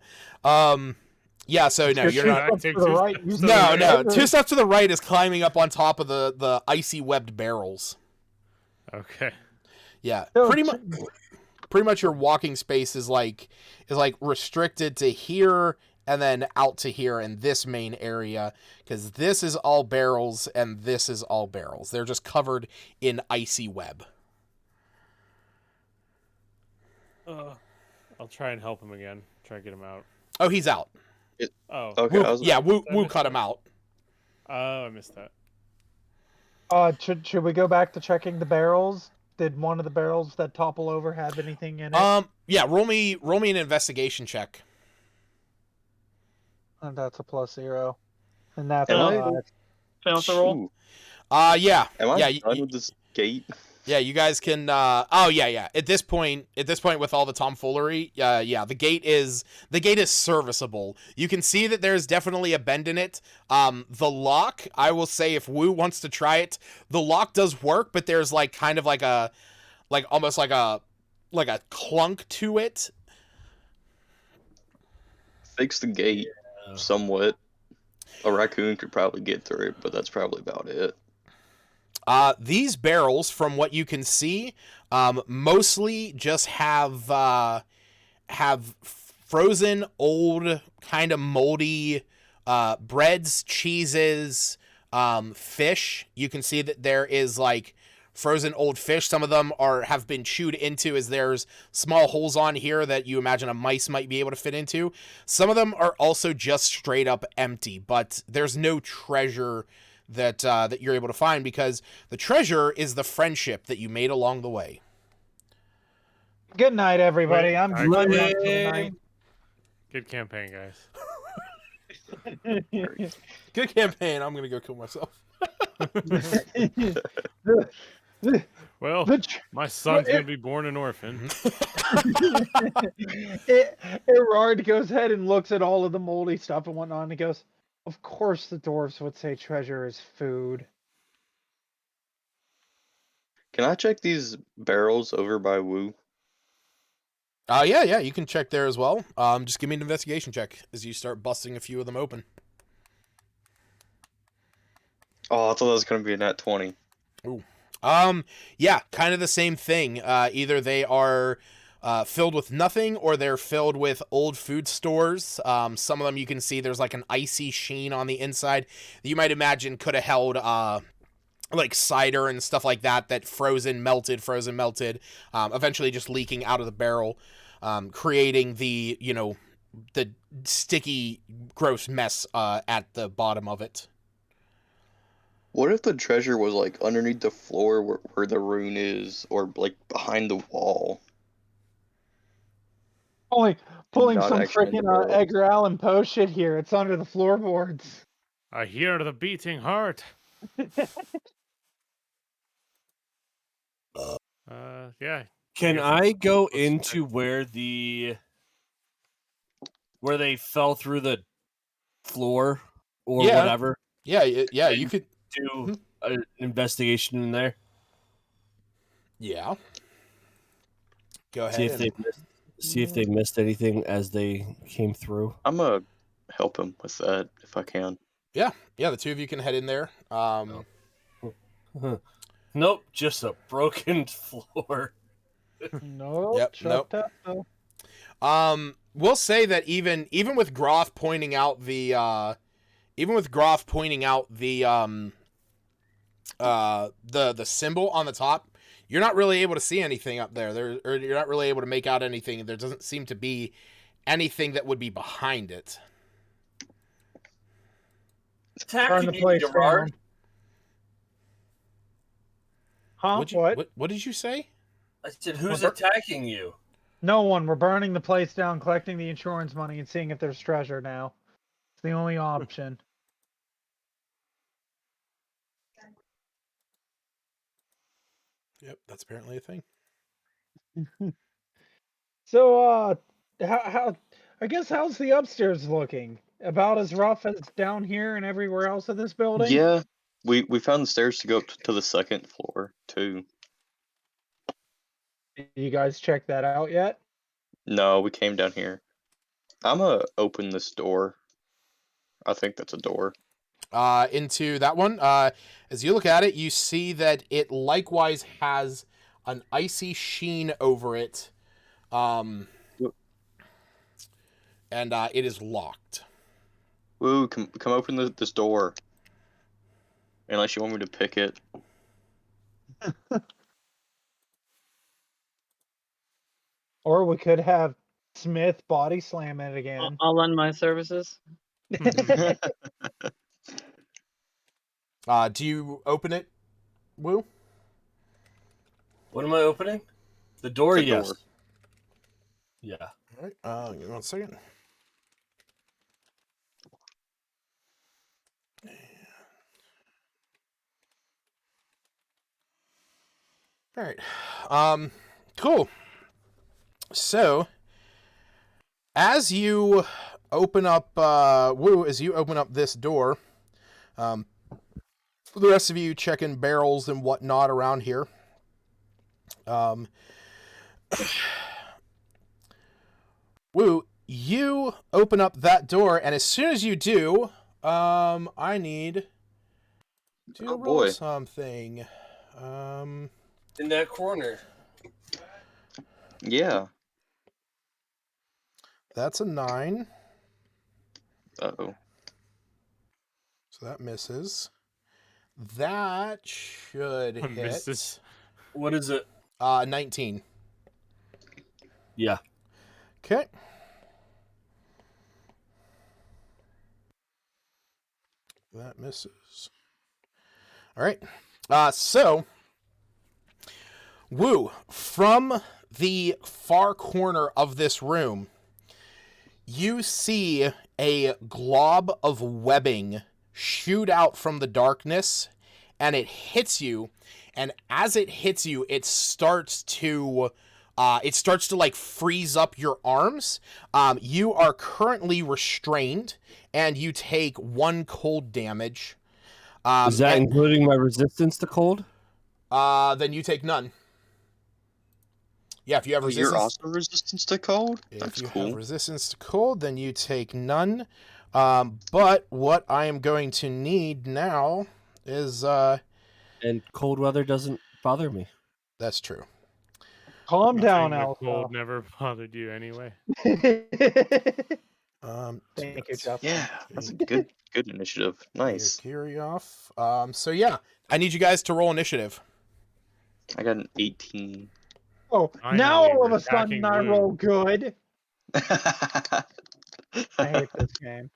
Yeah. So no, you're not. I take 2 right, steps. No. 2 steps to the right is climbing up on top of the icy webbed barrels. Okay. Yeah. So, Pretty much your walking space is like restricted to here and then out to here in this main area, because this is all barrels and this is all barrels. They're just covered in icy web. I'll try and help him again. Try and get him out. Oh, he's out. Oh. Okay. Wu cut him out. Oh, I missed that. Should we go back to checking the barrels? Did one of the barrels that topple over have anything in it? Yeah, roll me an investigation check. And that's a +0. And that's Fail to roll. Yeah. Am I yeah, done with this gate? Yeah, you guys can yeah. At this point with all the tomfoolery, the gate is serviceable. You can see that there's definitely a bend in it. The lock, I will say, if Wu wants to try it, the lock does work, but there's almost like a clunk to it. Fix the gate somewhat. A raccoon could probably get through it, but that's probably about it. These barrels, from what you can see, mostly just have frozen, old, kind of moldy breads, cheeses, fish. You can see that there is frozen old fish. Some of them have been chewed into, as there's small holes on here that you imagine a mice might be able to fit into. Some of them are also just straight up empty, but there's no treasure that you're able to find, because the treasure is the friendship that you made along the way. Good night, everybody. I'm good Good campaign, guys. Good campaign. I'm gonna go kill myself. Well, my son's gonna be born an orphan. Erard goes ahead and looks at all of the moldy stuff and whatnot, and he goes, "Of course the dwarves would say treasure is food." Can I check these barrels over by Wu? Yeah, you can check there as well. Just give me an investigation check as you start busting a few of them open. Oh, I thought that was gonna be a nat 20. Ooh. Yeah, kind of the same thing. Either they are filled with nothing, or they're filled with old food stores. Some of them you can see there's an icy sheen on the inside that you might imagine could have held cider and stuff like that frozen melted, eventually just leaking out of the barrel, creating the sticky, gross mess at the bottom of it. What if the treasure was underneath the floor where the rune is, or behind the wall? Pulling Not some actually in the freaking barrel. Edgar Allan Poe shit here. It's under the floorboards. I hear the beating heart. Yeah, Can I go into where they fell through the floor or whatever? Yeah, you could do an investigation in there. Yeah. Go See ahead. if they missed anything as they came through. I'm gonna help him with that if I can. Yeah, the two of you can head in there. Nope, just a broken floor. No, Yep, shut nope. that. We'll say that even with Groff pointing out the the symbol on the top, you're not really able to see anything up there. Or you're not really able to make out anything. There doesn't seem to be anything that would be behind it. Burn the place down. Huh? What did you say? I said, who's attacking you? No one. We're burning the place down, collecting the insurance money, and seeing if there's treasure now. It's the only option. Yep, that's apparently a thing. So, how? I guess how's the upstairs looking? About as rough as down here and everywhere else in this building? Yeah, we found the stairs to go up to the second floor too. Did you guys check that out yet? No, we came down here. I'm gonna open this door. I think that's a door. Into that one. As you look at it, you see that it likewise has an icy sheen over it. And it is locked. Woo, come open this door. Unless you want me to pick it. Or we could have Smith body slam it again. I'll lend my services. Do you open it, Woo? What am I opening? The door, yes. Door. Yeah. All right. Give me 1 second. All right. Cool. So, as you open up, as you open up this door, the rest of you checking barrels and whatnot around here. Woo, you open up that door, and as soon as you do, I need to roll something. In that corner. Yeah. That's a 9. Uh-oh. So that misses. That should hit. Misses. What is it? 19. Yeah. Okay. That misses. All right. So, Woo, from the far corner of this room, you see a glob of webbing shoot out from the darkness, and it hits you. And as it hits you, it starts to like freeze up your arms. You are currently restrained, and you take 1 cold damage. Is that including my resistance to cold? Then you take none. Yeah, if you have resistance. You're also resistance to cold? If you have resistance to cold, then you take none. But what I am going to need now is and cold weather doesn't bother me. That's true. Calm down, Alpha. Cold never bothered you anyway. Thank you, Jeff. Yeah, that's a good initiative. Nice. Carry off. So yeah, I need you guys to roll initiative. I got an 18. Oh, now all of a sudden I roll good. I hate this game.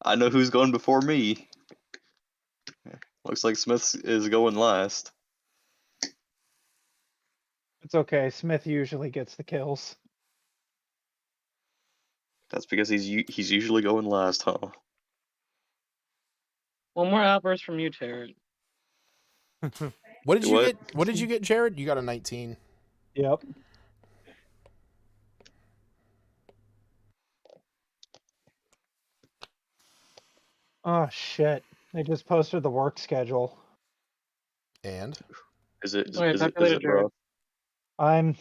I know who's going before me. Looks like Smith is going last. It's okay. Smith usually gets the kills. That's because he's usually going last, huh? One more outburst from you, Jared. What did you get? What did you get, Jared? You got a 19. Yep. Oh shit! They just posted the work schedule. And Is it populated Jared. rough? I'm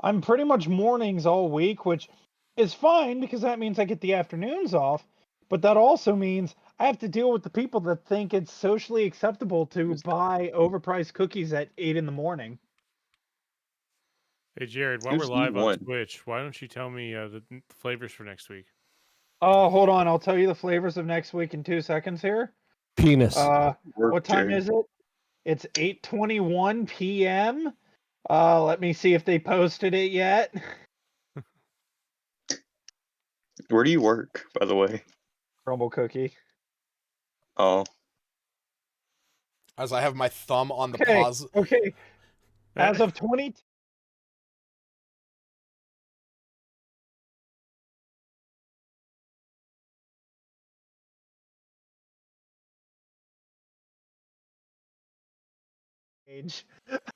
I'm pretty much mornings all week, which is fine because that means I get the afternoons off. But that also means I have to deal with the people that think it's socially acceptable to buy overpriced cookies at 8 in the morning. Hey, Jared, while Who's we're live on E1? Twitch, why don't you tell me the flavors for next week? Oh, hold on. I'll tell you the flavors of next week in 2 seconds here. Penis. What time is it? It's 8:21 p.m. Let me see if they posted it yet. Where do you work, by the way? Crumble cookie. Oh, as I have my thumb on the Okay. pause. Okay. As of 20.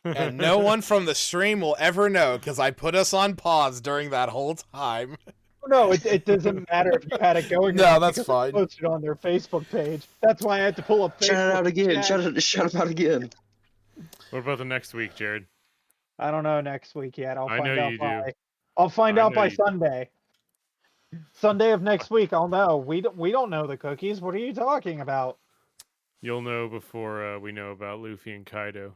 And no one from the stream will ever know because I put us on pause during that whole time. No, it doesn't matter if you had it going. No, that's because fine. It's posted on their Facebook page. That's why I had to pull up Facebook. shout it out again! chat. Shout it out again! What about the next week, Jared? I don't know next week yet. I'll I find know out you do. by. I'll find I out know by you do. Sunday. Sunday of next week, I'll know. We don't know the cookies. What are you talking about? You'll know before we know about Luffy and Kaido.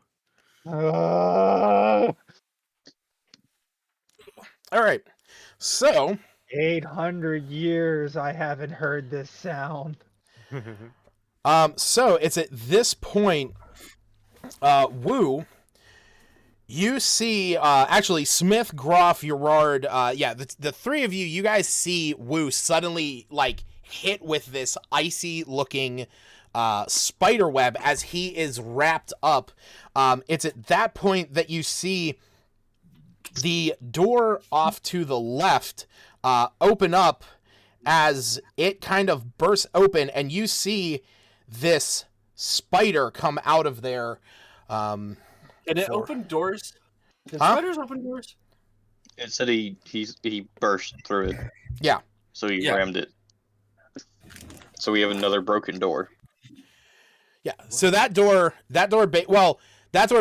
Uh, All right. So, 800 years I haven't heard this sound. so it's at this point, Wu, you see, actually, Smith, Groff, Gerard, the three of you, you guys see Wu suddenly, like, hit with this icy-looking spider web as he is wrapped up. It's at that point that you see the door off to the left open up as it kind of bursts open, and you see this spider come out of there. Can it open doors? Can Huh? spiders open doors? It said he burst through it. Yeah. So he rammed it. So we have another broken door. Yeah. So that door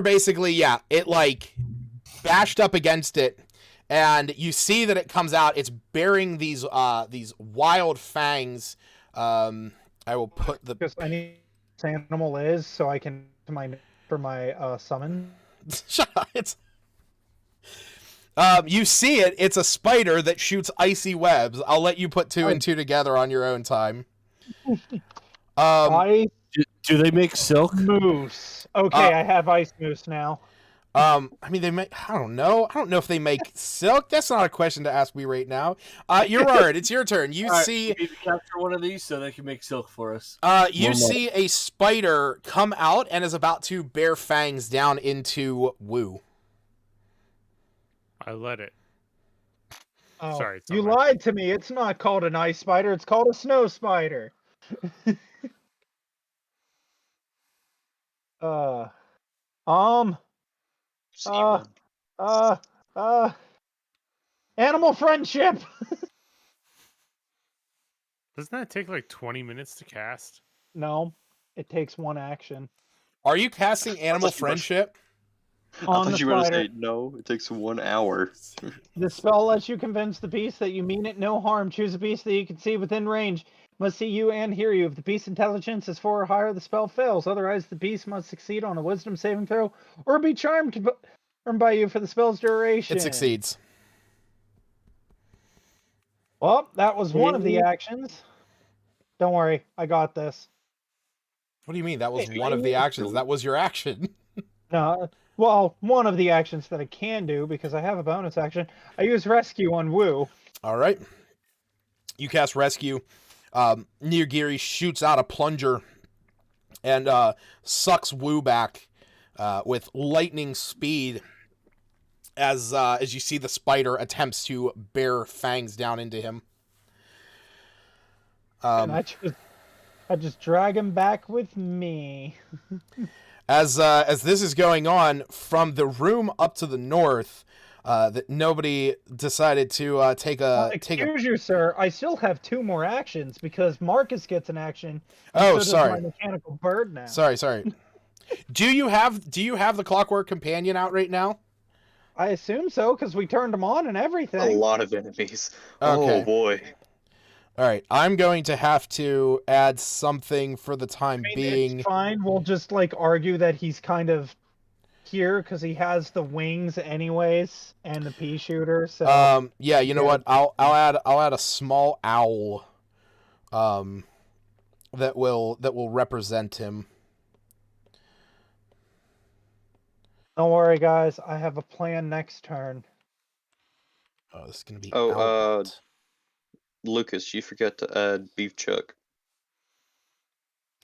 basically, yeah, it like bashed up against it, and you see that it comes out. It's bearing these wild fangs. I will put the Because I need this animal is so I can for my summon. Shut up. It's you see it. It's a spider that shoots icy webs. I'll let you put two and two together on your own time. Ice Do they make silk? moose. Okay, I have ice moose now. I mean, they make. I don't know. I don't know if they make silk. That's not a question to ask me right now. Gerard, it's your turn. You see. We need to capture one of these so they can make silk for us. You see a spider come out and is about to bear fangs down into Wu. I let it. Oh, Sorry, it's you on my- lied to me. It's not called an ice spider. It's called a snow spider. Animal friendship. Doesn't that take like 20 minutes to cast? No, it takes one action. Are you casting animal friendship? I On the thought you were going to spider. say, no, it takes 1 hour. The spell lets you convince the beast that you mean it no harm. Choose a beast that you can see within range. Must see you and hear you. If the beast's intelligence is 4 or higher, the spell fails. Otherwise, the beast must succeed on a wisdom saving throw or be charmed by you for the spell's duration. It succeeds. Well, that was one of the actions. Don't worry, I got this. What do you mean? That was one of the actions. That was your action. No, well, one of the actions that I can do because I have a bonus action. I use rescue on Wu. All right. You cast rescue. Nirgiri shoots out a plunger and sucks Wu back with lightning speed as you see the spider attempts to bear fangs down into him. And I just drag him back with me. As this is going on, from the room up to the north, that nobody decided to take a Excuse you, sir. I still have 2 more actions because Marcus gets an action. Oh, so sorry. does my mechanical bird now. Sorry. Do you have the Clockwork Companion out right now? I assume so because we turned them on and everything. A lot of enemies. Okay. Oh boy. All right, I'm going to have to add something for the time being. It's fine. We'll just like argue that he's kind of here because he has the wings anyways and the pea shooter. So yeah, you know what? I'll add a small owl that will represent him. Don't worry, guys. I have a plan next turn. Oh, this is gonna be. Lucas, you forgot to add Beef Chuck.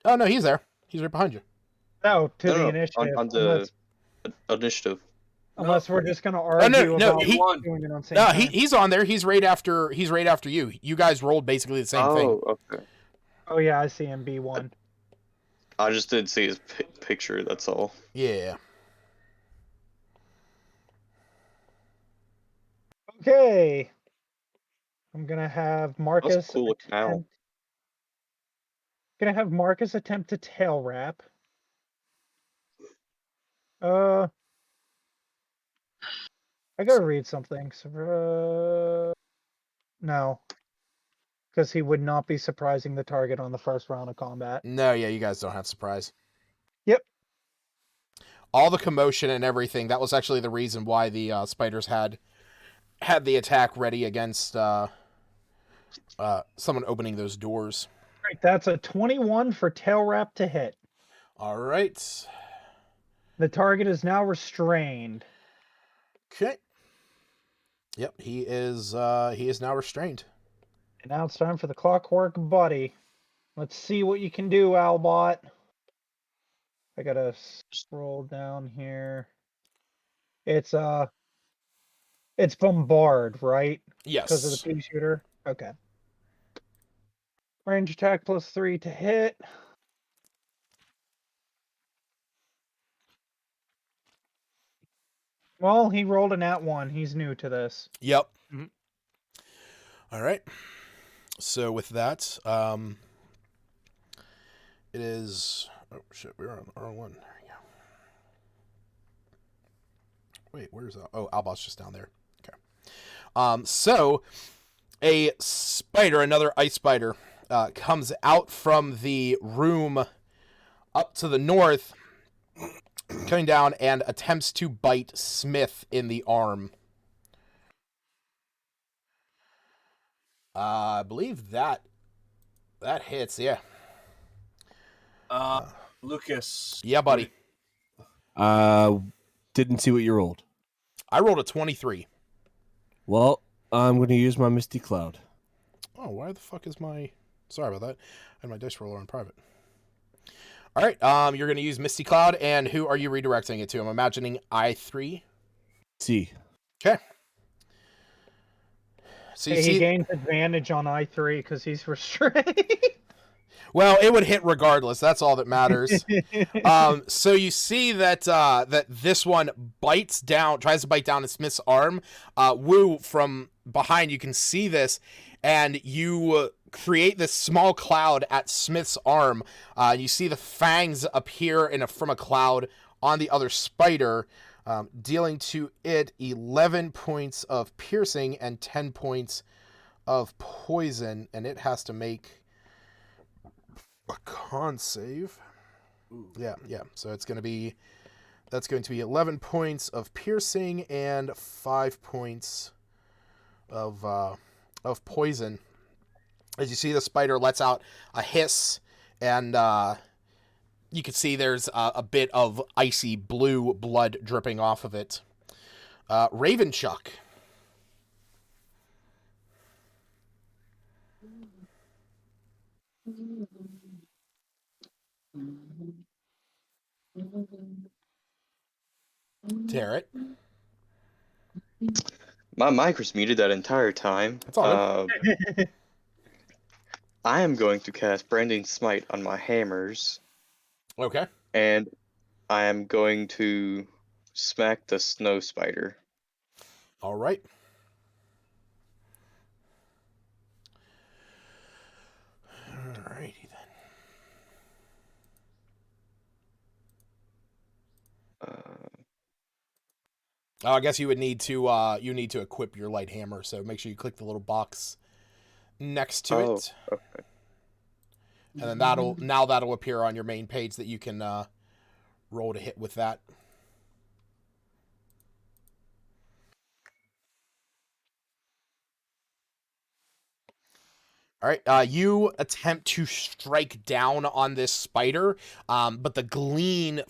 Oh no, he's there. He's right behind you. No, the initiative. On the initiative. Unless we're just gonna argue about doing it on same time. He's on there. He's right after you. You guys rolled basically the same thing. Oh, okay. Oh yeah, I see him B1. I just didn't see his picture. That's all. Yeah. Okay. I'm gonna have Marcus. That's a cool looking owl. Gonna have Marcus attempt to tail wrap. I gotta read something. No. Because he would not be surprising the target on the first round of combat. No, yeah, you guys don't have surprise. Yep. All the commotion and everything, that was actually the reason why the spiders had the attack ready against someone opening those doors. Right, that's a 21 for tail wrap to hit. All right. The target is now restrained. Okay. Yep, he is now restrained. And now it's time for the Clockwork Buddy. Let's see what you can do, Albot. I gotta scroll down here. It's bombard, right? Yes. Because of the pea shooter. Okay. Range attack +3 to hit. Well, he rolled a nat 1. He's new to this. Yep. Mm-hmm. All right. So with that, it is. Oh shit, we're on R1. There you go. Wait, where's Albot's just down there. Okay. So a spider, another ice spider, comes out from the room up to the north, coming down and attempts to bite Smith in the arm. I believe that hits, yeah. Lucas. Yeah, buddy. Didn't see what you rolled. I rolled a 23. Well, I'm going to use my Misty Cloud. Oh, why the fuck is my... Sorry about that. I had my dice roller on private. All right, you're going to use Misty Cloud, and who are you redirecting it to? I'm imagining I3. C. Okay. So he gains advantage on I3 because he's restrained. Well, it would hit regardless. That's all that matters. So you see that that this one tries to bite down at Smith's arm. Wu, from behind, you can see this, and you create this small cloud at Smith's arm. You see the fangs appear from a cloud on the other spider, dealing to it 11 points of piercing and 10 points of poison, and it has to make a con save. Ooh. Yeah. So that's going to be 11 points of piercing and 5 points of poison. As you see, the spider lets out a hiss, and you can see there's a bit of icy blue blood dripping off of it. Ravenchuck. Tarrant. My mic was muted that entire time. That's all good. I am going to cast Branding Smite on my hammers. Okay. And I am going to smack the snow spider. All right. Alrighty then. I guess you would need to equip your light hammer, so make sure you click the little box next to it. Okay. And then that'll appear on your main page that you can roll to hit with that. All right, you attempt to strike down on this spider, but the gleaming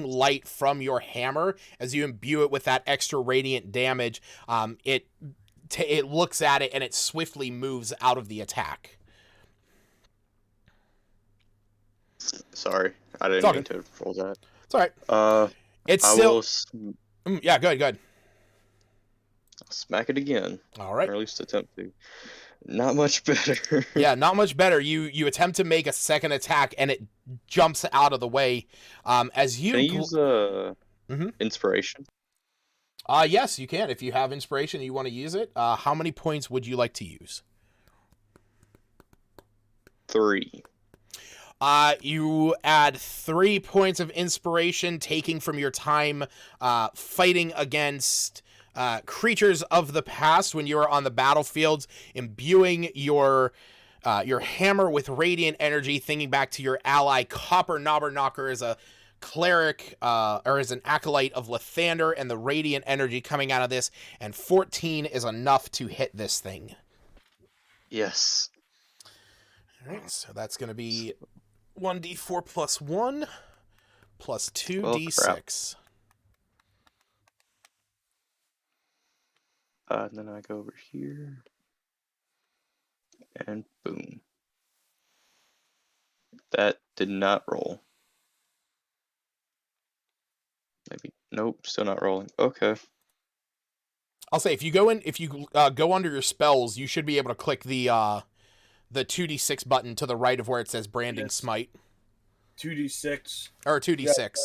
light from your hammer, as you imbue it with that extra radiant damage, it looks at it and it swiftly moves out of the attack. Sorry, I didn't mean to roll that. It's all right. It's I still. Yeah, go ahead. I'll smack it again. All right. Or at least attempt to. Not much better. Yeah, not much better. You attempt to make a second attack, and it jumps out of the way. As you can I use inspiration? Yes, you can. If you have inspiration and you want to use it, how many points would you like to use? 3. You add 3 points of inspiration, taking from your time fighting against creatures of the past when you are on the battlefield, imbuing your hammer with radiant energy, thinking back to your ally Copper Knobberknocker as a cleric or as an acolyte of Lathander, and the radiant energy coming out of this, and 14 is enough to hit this thing. Yes. All right, so that's going to be 1d4 plus 1 plus 2d6. And then I go over here. And boom. That did not roll. Maybe. Nope, still not rolling. Okay. I'll say if you go under your spells, you should be able to click the 2d6 button to the right of where it says branding smite. 2d6. Or 2d6.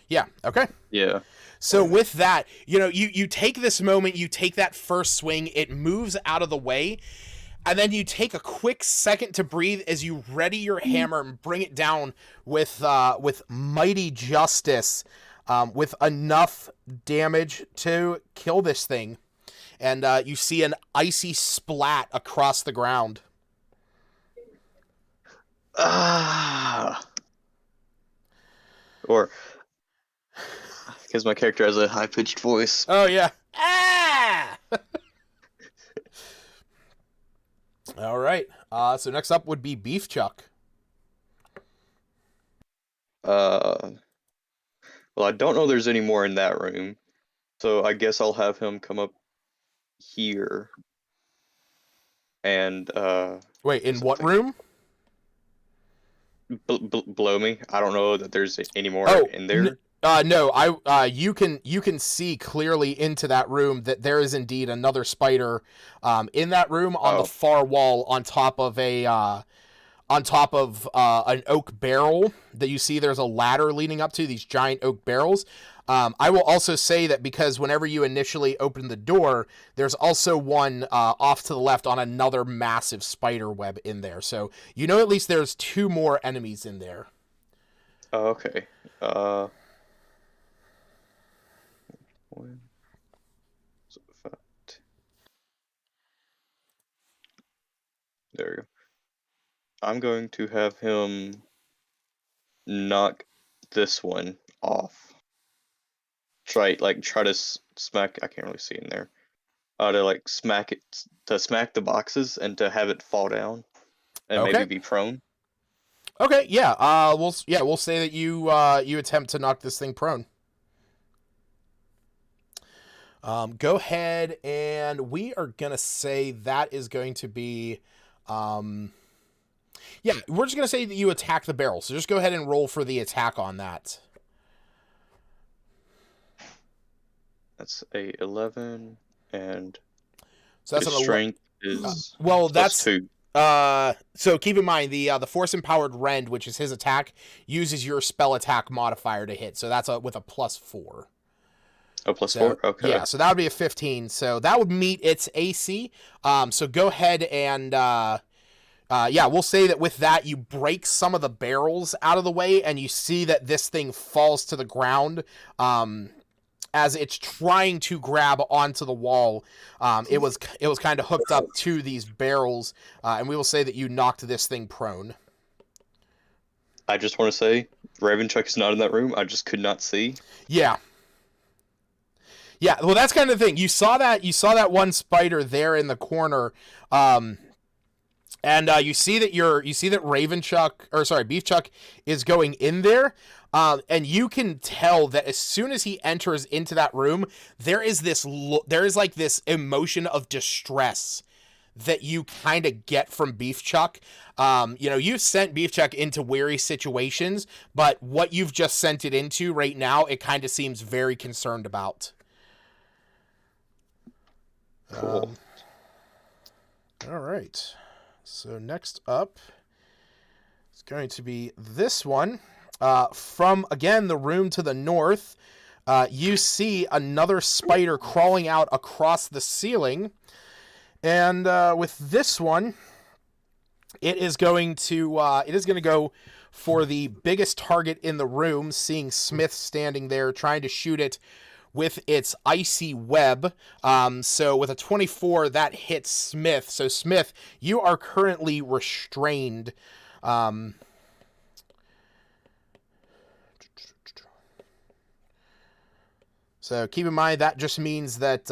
Yeah, okay. Yeah. So with that, you take this moment, you take that first swing, it moves out of the way, and then you take a quick second to breathe as you ready your hammer and bring it down with mighty justice, with enough damage to kill this thing. And you see an icy splat across the ground. Or because my character has a high-pitched voice. Oh, yeah. Ah! All right. So next up would be Beef Chuck. Well, I don't know there's any more in that room. So I guess I'll have him come up here. And, Wait, in what room? Below me. I don't know that there's any more in there. No, you can see clearly into that room that there is indeed another spider in that room on the far wall on top of an oak barrel that you see. There's a ladder leading up to these giant oak barrels. I will also say that because whenever you initially open the door, there's also one off to the left on another massive spider web in there. So at least there's 2 more enemies in there. Oh, okay. There we go. I'm going to have him knock this one off. Try to smack. I can't really see in there. To smack the boxes and to have it fall down, and maybe be prone. Okay, yeah. We'll say that you attempt to knock this thing prone. Go ahead, and we are gonna say that is going to be, we're just gonna say that you attack the barrel. So just go ahead and roll for the attack on that. That's a 11, and so that's his strength is that's 2. So keep in mind the force empowered rend, which is his attack, uses your spell attack modifier to hit. So that's with a +4. Oh, plus So, 4? Okay. Yeah, so that would be a 15. So that would meet its AC. So go ahead and, we'll say that with that, you break some of the barrels out of the way, and you see that this thing falls to the ground as it's trying to grab onto the wall. It was kind of hooked up to these barrels, and we will say that you knocked this thing prone. I just want to say, Ravenchuck is not in that room. I just could not see. Yeah. Yeah, well, that's kind of the thing. You saw that one spider there in the corner, and you see that Beefchuck is going in there, and you can tell that as soon as he enters into that room, there is this emotion of distress that you kind of get from Beefchuck. You've sent Beefchuck into weary situations, but what you've just sent it into right now, it kind of seems very concerned about. Cool. All right. So next up is going to be this one. From, again, the room to the north, you see another spider crawling out across the ceiling. And with this one, it is going to go for the biggest target in the room, seeing Smith standing there trying to shoot it with its icy web. So with a 24, that hits Smith. So Smith, you are currently restrained. So keep in mind that just means that...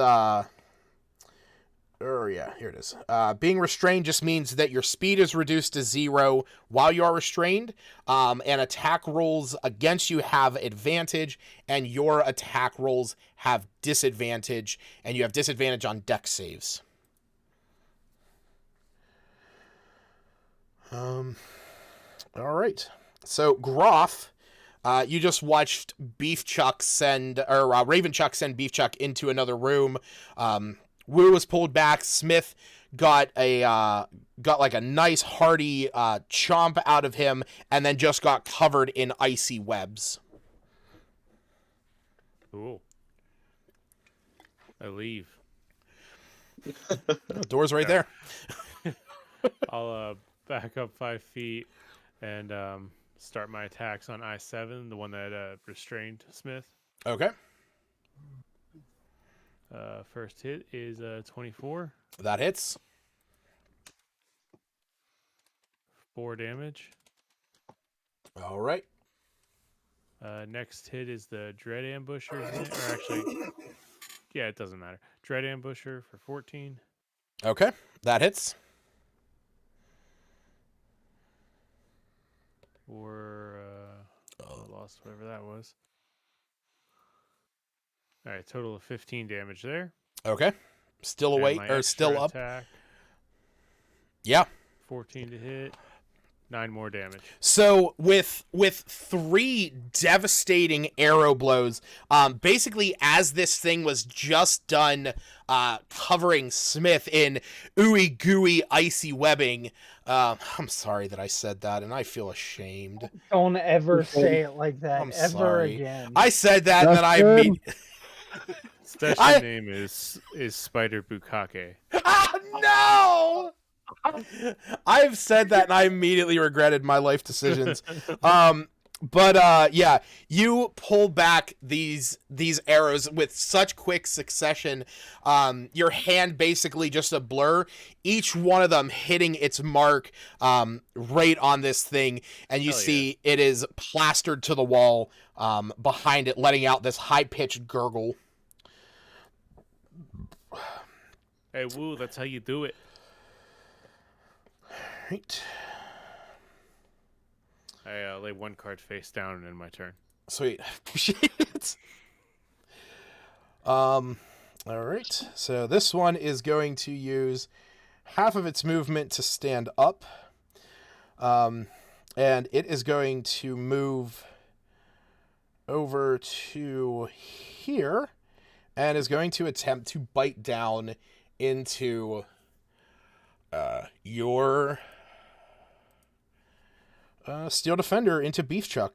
here it is. Being restrained just means that your speed is reduced to 0 while you are restrained, and attack rolls against you have advantage, and your attack rolls have disadvantage, and you have disadvantage on dex saves. All right. So Groff, you just watched Ravenchuck send Beefchuck into another room. Wu was pulled back. Smith got like a nice hearty chomp out of him, and then just got covered in icy webs. Cool. I leave. The door's right there. I'll back up 5 feet and start my attacks on I-7, the one that restrained Smith. Okay. First hit is 24. That hits. 4 damage. All right. Next hit is the Dread Ambusher hit, or actually, yeah, it doesn't matter. Dread Ambusher for 14. Okay. That hits. Or, I lost whatever that was. All right, total of 15 damage there. Okay. Still And away, my or extra still up. attack, Yeah. 14 to hit. 9 more damage. So with 3 devastating arrow blows, basically as this thing was just done covering Smith in ooey gooey icy webbing. I'm sorry that I said that, and I feel ashamed. Don't ever say it like that I'm ever sorry. again. I said that, and then I Special name is Spider Bukake. no! I've said that and I immediately regretted my life decisions. Yeah, you pull back these arrows with such quick succession. Your hand basically just a blur, each one of them hitting its mark right on this thing, and you see it is plastered to the wall behind it, letting out this high-pitched gurgle. Hey, Woo, that's how you do it. Right. I lay 1 card face down and end my turn. Sweet. Appreciate it. All right. So this one is going to use half of its movement to stand up. And it is going to move over to here and is going to attempt to bite down into your Steel Defender, into Beefchuck.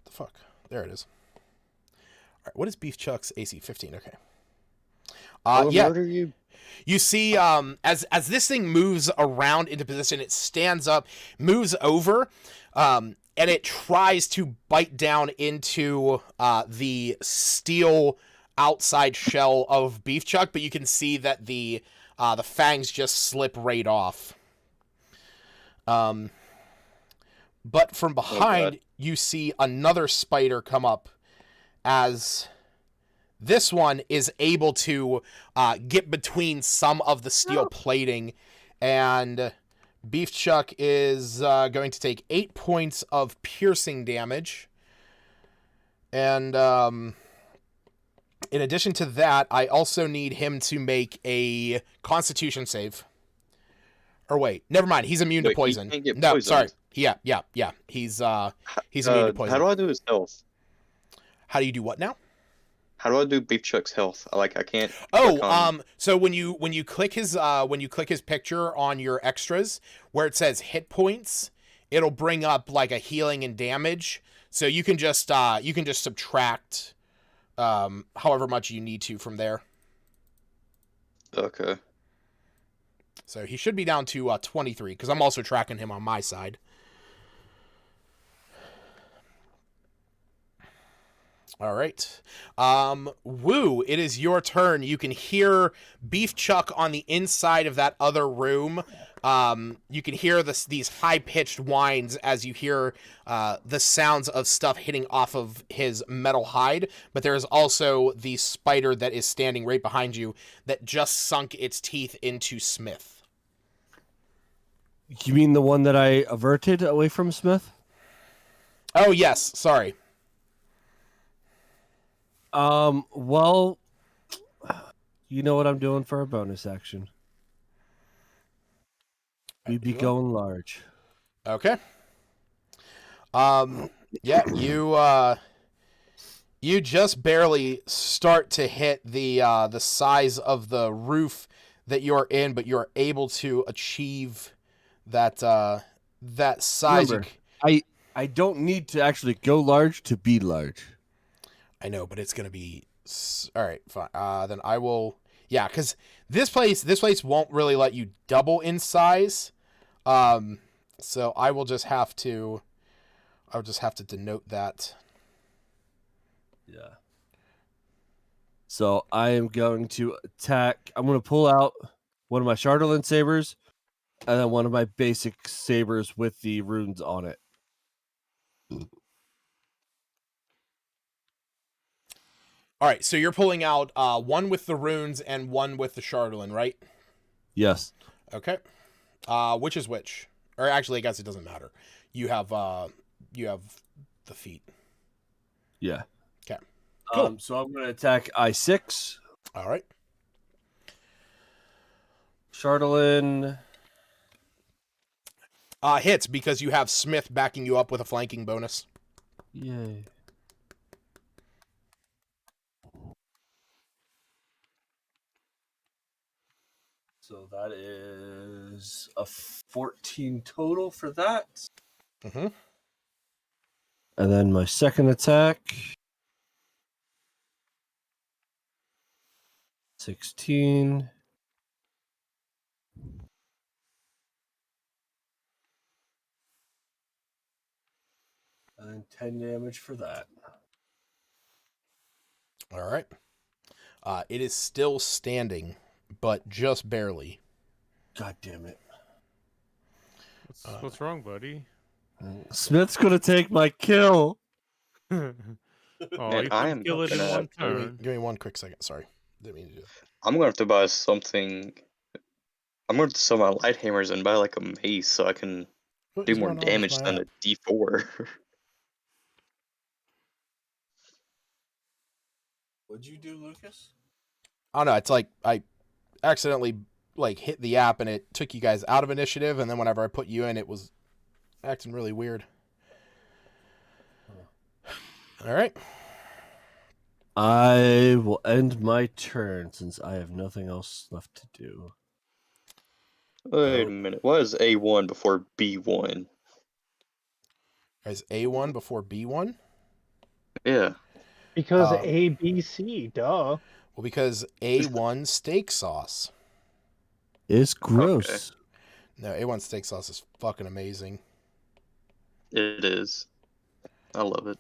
The fuck? There it is. All right, what is Beef Chuck's AC? 15. Okay. I'll Yeah. murder you. You see, as this thing moves around into position, it stands up, moves over, and it tries to bite down into the steel outside shell of Beef Chuck, but you can see that the fangs just slip right off. But from behind, you see another spider come up as this one is able to get between some of the steel plating, and Beef Chuck is going to take 8 points of piercing damage. And in addition to that, I also need him to make a Constitution save. Or wait, never mind. He's immune to poison. He can't get No, poisoned. sorry. Yeah. He's immune to poison. How do I do his health? How do you do what now? How do I do Beef Chuck's health? I can't. So when you click his picture on your extras where it says hit points, it'll bring up like a healing and damage. So you can just subtract however much you need to from there. Okay. So he should be down to 23 because I'm also tracking him on my side. All right. Woo, it is your turn. You can hear Beef Chuck on the inside of that other room. You can hear these high-pitched whines as you hear the sounds of stuff hitting off of his metal hide, but there is also the spider that is standing right behind you that just sunk its teeth into Smith. You mean the one that I averted away from Smith? Oh, yes. Sorry. Well, you know what I'm doing for a bonus action. We'd be going large. Okay. Yeah, you just barely start to hit the size of the roof that you're in, but you're able to achieve that size. Remember, I don't need to actually go large to be large. I know, but it's gonna be all right. Fine. Then I will. Yeah, because this place won't really let you double in size. So I will just have to. I'll just have to denote that. Yeah. So I am going to attack. I'm going to pull out one of my Chardelin sabers, and then one of my basic sabers with the runes on it. All right, so you're pulling out one with the runes and one with the Chardelin, right? Yes. Okay. Which is which? Or actually, I guess it doesn't matter. You have the feat. Yeah. Okay. Cool. So I'm going to attack I6. All right. Chardelin. Hits because you have Smith backing you up with a flanking bonus. Yay. So that is a 14 total for that. Mm-hmm. And then my second attack. 16. And then 10 damage for that. All right. It is still standing, but just barely. God damn it. What's wrong, buddy? Smith's gonna take my kill. Oh, Man, you I can am kill it in gonna- one turn. Give me 1 quick second. Sorry. Didn't mean to do that. I'm gonna have to buy something. I'm gonna have to sell my light hammers and buy like a mace so I can What do is more going on with damage my than app? a D4. What'd you do, Lucas? I don't know. It's like I accidentally hit the app and it took you guys out of initiative, and then whenever I put you in, it was acting really weird. All right. I will end my turn since I have nothing else left to do. Wait a minute. What is A1 before B1? Guys, A1 before B1? Yeah. Because Um, A, B, C, duh. Well, because A1 steak sauce. It's gross. No, A1 steak sauce is fucking amazing. It is. I love it.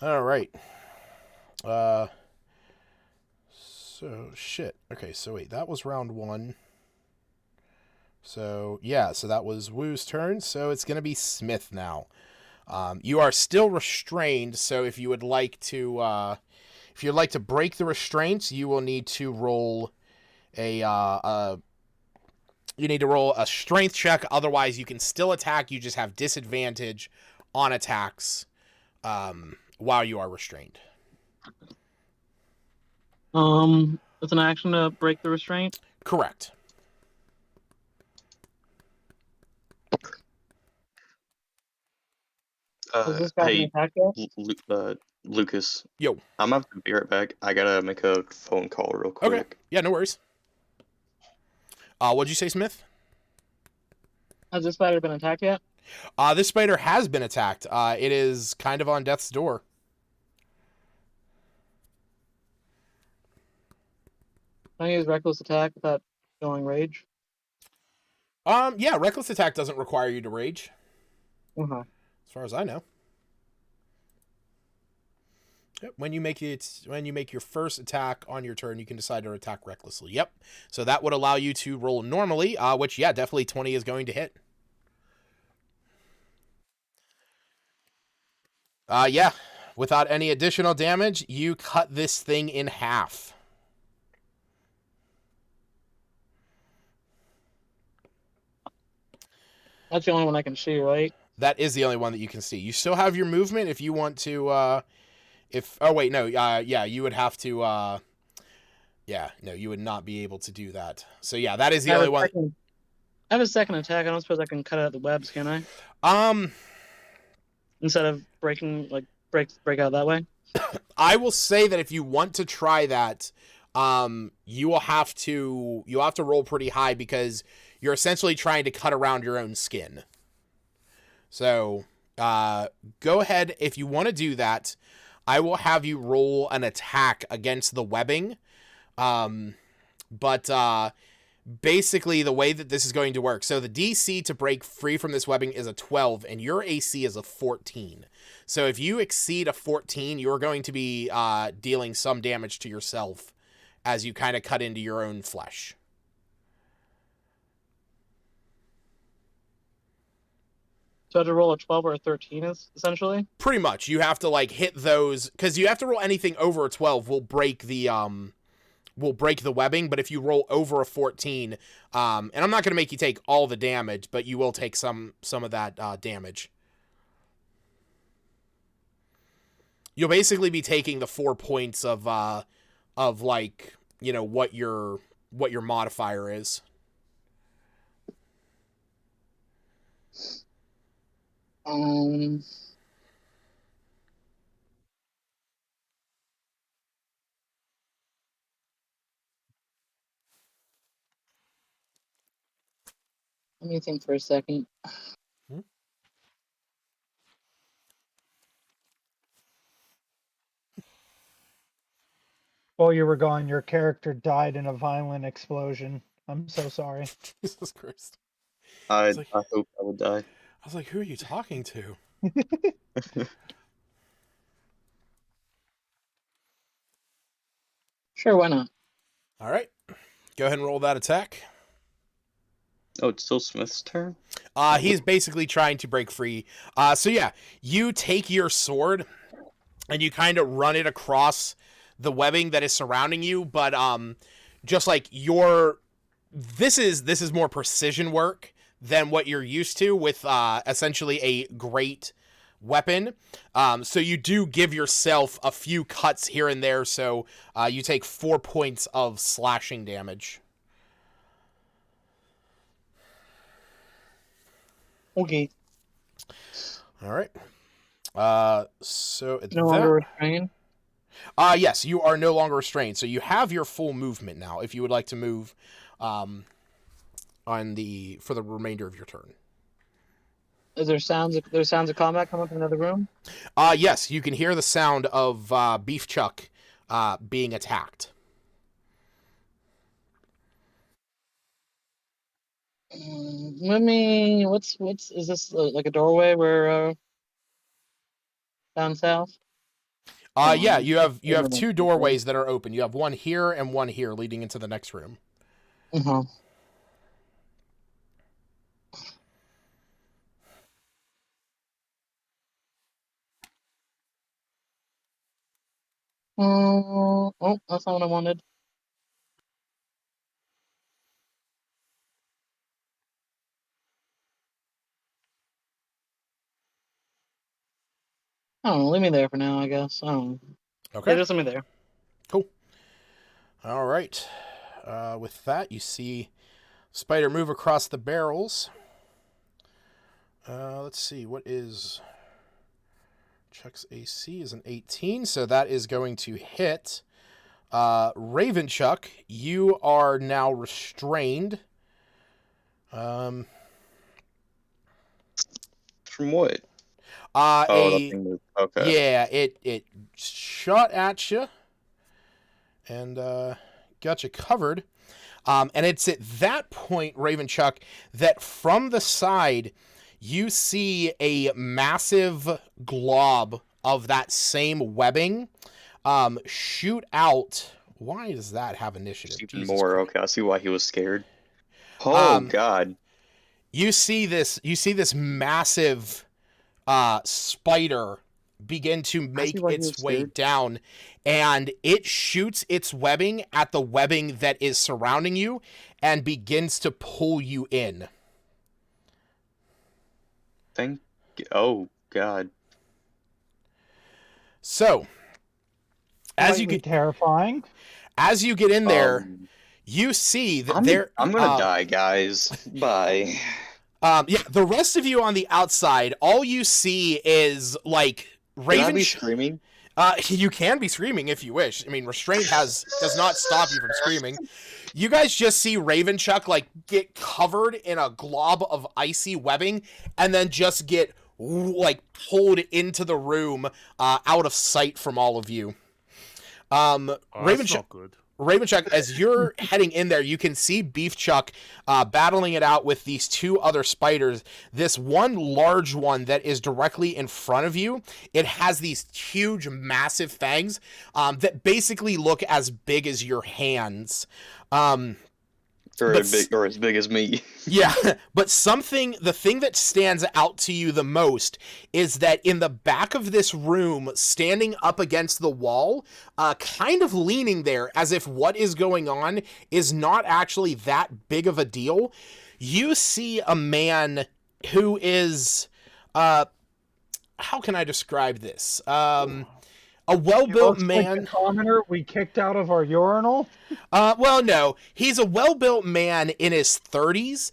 All right. So shit. Okay, so wait, that was round 1. So yeah, so that was Woo's turn. So it's gonna be Smith now. You are still restrained. So if you would like to break the restraints, you will need to roll a strength check. Otherwise, you can still attack. You just have disadvantage on attacks while you are restrained. It's an action to break the restraint. Correct. Is this guy Hey, attack yet? Lucas. Yo. I'm gonna have to be right back. I gotta make a phone call real quick. Okay. Yeah, no worries. What'd you say, Smith? Has this spider been attacked yet? This spider has been attacked. It is kind of on death's door. Can I use reckless attack without going rage? Yeah, reckless attack doesn't require you to rage, Uh-huh. as far as I know. Yep. When you make your first attack on your turn, you can decide to attack recklessly. Yep. So that would allow you to roll normally, which yeah, definitely 20 is going to hit. Yeah. Without any additional damage, you cut this thing in half. That's the only one I can see, right? That is the only one that you can see. You still have your movement if you want to, yeah, you would have to, you would not be able to do that. So yeah, that is the only one. I have a second attack. I don't suppose I can cut out the webs, can I? Instead of breaking, like, break out that way? I will say that if you want to try that, you will have to roll pretty high because you're essentially trying to cut around your own skin. So, go ahead. If you want to do that, I will have you roll an attack against the webbing. Basically the way that this is going to work. So the DC to break free from this webbing is a 12 and your AC is a 14. So if you exceed a 14, you're going to be dealing some damage to yourself as you kind of cut into your own flesh. So I have to roll a 12 or a 13, is essentially? Pretty much. You have to like hit those because you have to roll anything over a 12 will break the webbing, but if you roll over a 14, and I'm not going to make you take all the damage, but you will take some of that damage. You'll basically be taking the 4 points of like, you know, what your modifier is. Let me think for a second. While you were gone, your character died in a violent explosion. I'm so sorry. Jesus Christ. I like- hope I would die. I was like, who are you talking to? Sure, why not? All right. Go ahead and roll that attack. Oh, it's still Smith's turn? He's basically trying to break free. So yeah, you take your sword and you kind of run it across the webbing that is surrounding you, but just like this is more precision work than what you're used to with essentially a great weapon. So you do give yourself a few cuts here and there, so you take 4 points of slashing damage. Okay. All right. So No longer restrained? yes, you are no longer restrained. So you have your full movement now if you would like to move for the remainder of your turn. Is there sounds? There's sounds of combat coming from another room. Yes, you can hear the sound of Beef Chuck being attacked. Let me. What's? Is this like a doorway where down south? Yeah, you have two doorways that are open. You have one here and one here leading into the next room. Uh-huh. Oh, that's not what I wanted. I don't know. Leave me there for now, I guess. I don't know. Okay. Yeah, just leave me there. Cool. All right. With that, you see Spider move across the barrels. Let's see. What is... Chuck's AC is an 18, so that is going to hit. Raven Chuck, you are now restrained. From what? Okay. Yeah. Yeah, it shot at you and got you covered. And it's at that point, Raven Chuck, that from the side you see a massive glob of that same webbing shoot out. Why does that have initiative? Even Jesus more. Christ. Okay, I see why he was scared. Oh God! You see this massive spider begin to make its way down, and it shoots its webbing at the webbing that is surrounding you and begins to pull you in. Oh God! So, as you get terrifying, as you get in there, you see that I'm gonna die, guys. Bye. Yeah, the rest of you on the outside, all you see is like Raven. Can I be screaming? You can be screaming if you wish. I mean, restraint does not stop you from screaming. You guys just see Raven Chuck like get covered in a glob of icy webbing, and then just get like pulled into the room, out of sight from all of you. Raven Chuck. Good. Raven Chuck, as you're heading in there, you can see Beef Chuck battling it out with these two other spiders. This one large one that is directly in front of you, it has these huge, massive fangs that basically look as big as your hands. Or as big as me. Yeah, but the thing that stands out to you the most is that in the back of this room, standing up against the wall, kind of leaning there as if what is going on is not actually that big of a deal, you see a man who is, how can I describe this? A well-built man. Like the commoner we kicked out of our urinal. Well, no, he's a well-built man in his 30s.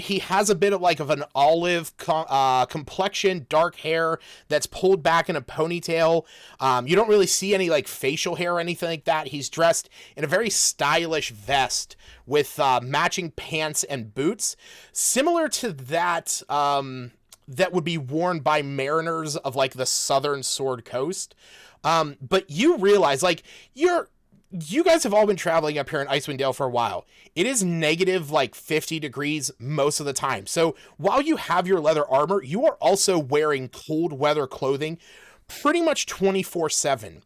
He has a bit of an olive complexion, dark hair that's pulled back in a ponytail. You don't really see any facial hair or anything like that. He's dressed in a very stylish vest with matching pants and boots, similar to that that would be worn by mariners of the southern Sword Coast. But you realize, you guys have all been traveling up here in Icewind Dale for a while. It is negative 50 degrees most of the time. So while you have your leather armor, you are also wearing cold weather clothing pretty much 24/7.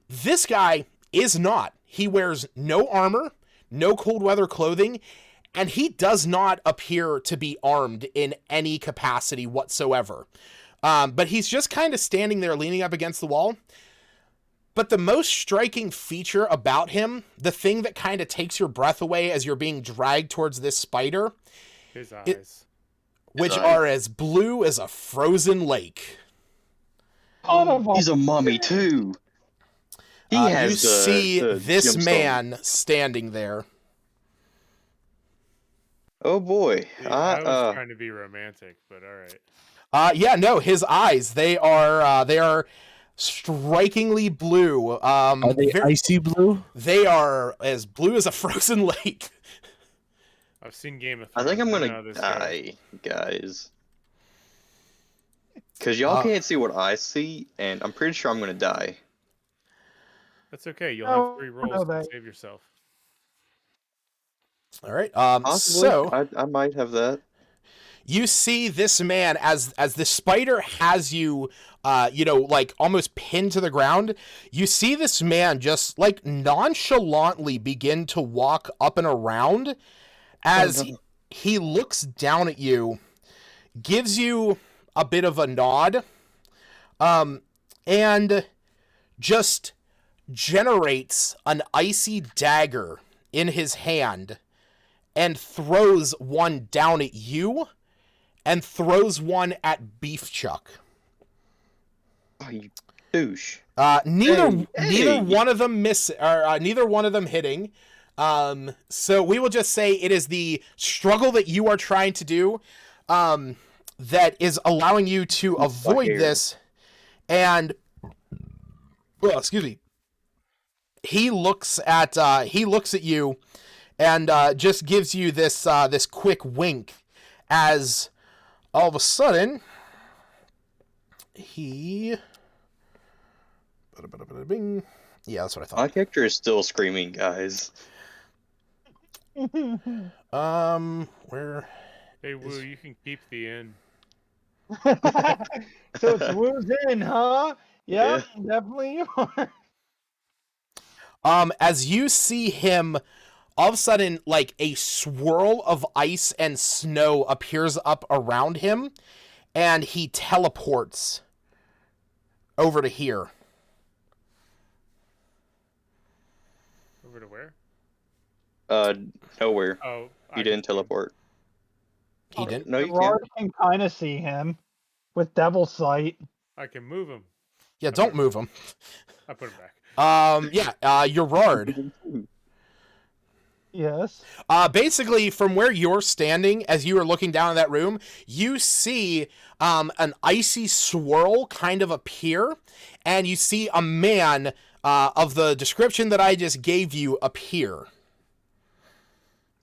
This guy is not. He wears no armor, no cold weather clothing, and he does not appear to be armed in any capacity whatsoever. But he's just kind of standing there leaning up against the wall. But the most striking feature about him, the thing that kind of takes your breath away as you're being dragged towards this spider, his eyes, which are as blue as a frozen lake. He's a mummy too. You see this man standing there. Oh boy. Yeah, I was trying to be romantic, but all right. Yeah, no, his eyes, they are strikingly blue. Are they icy blue? They are as blue as a frozen lake. I've seen Game of Thrones. I think I'm gonna die, guys. Because y'all can't see what I see, and I'm pretty sure I'm gonna die. That's okay. You'll Oh, have 3 no, rolls to that- save yourself. All right. Possibly. So I might have that. you see this man as the spider has you, like almost pinned to the ground. You see this man just like nonchalantly begin to walk up and around as he looks down at you, gives you a bit of a nod, and just generates an icy dagger in his hand and throws one down at you and throws one at Beef Chuck. Oh, you douche. Neither Hey. one of them neither one of them hitting. So we will just say it is the struggle that you are trying to do that is allowing you to avoid this. And excuse me. He looks at you and just gives you this quick wink as all of a sudden he bing. Yeah, that's what I thought. My character is still screaming, guys. Where? Hey, Woo, you can keep the end. So it's Woo's in, huh? Yeah, definitely you are. As you see him, all of a sudden, like a swirl of ice and snow appears up around him, and he teleports over to here. Over to where? Nowhere. Oh, He didn't teleport. He didn't. No, you Gerard can't. can kind of see him with Devil Sight. I can move him. Yeah, don't move him. I put him back. Gerard. Yes. Basically, from where you're standing, as you are looking down in that room, you see an icy swirl kind of appear, and you see a man of the description that I just gave you appear.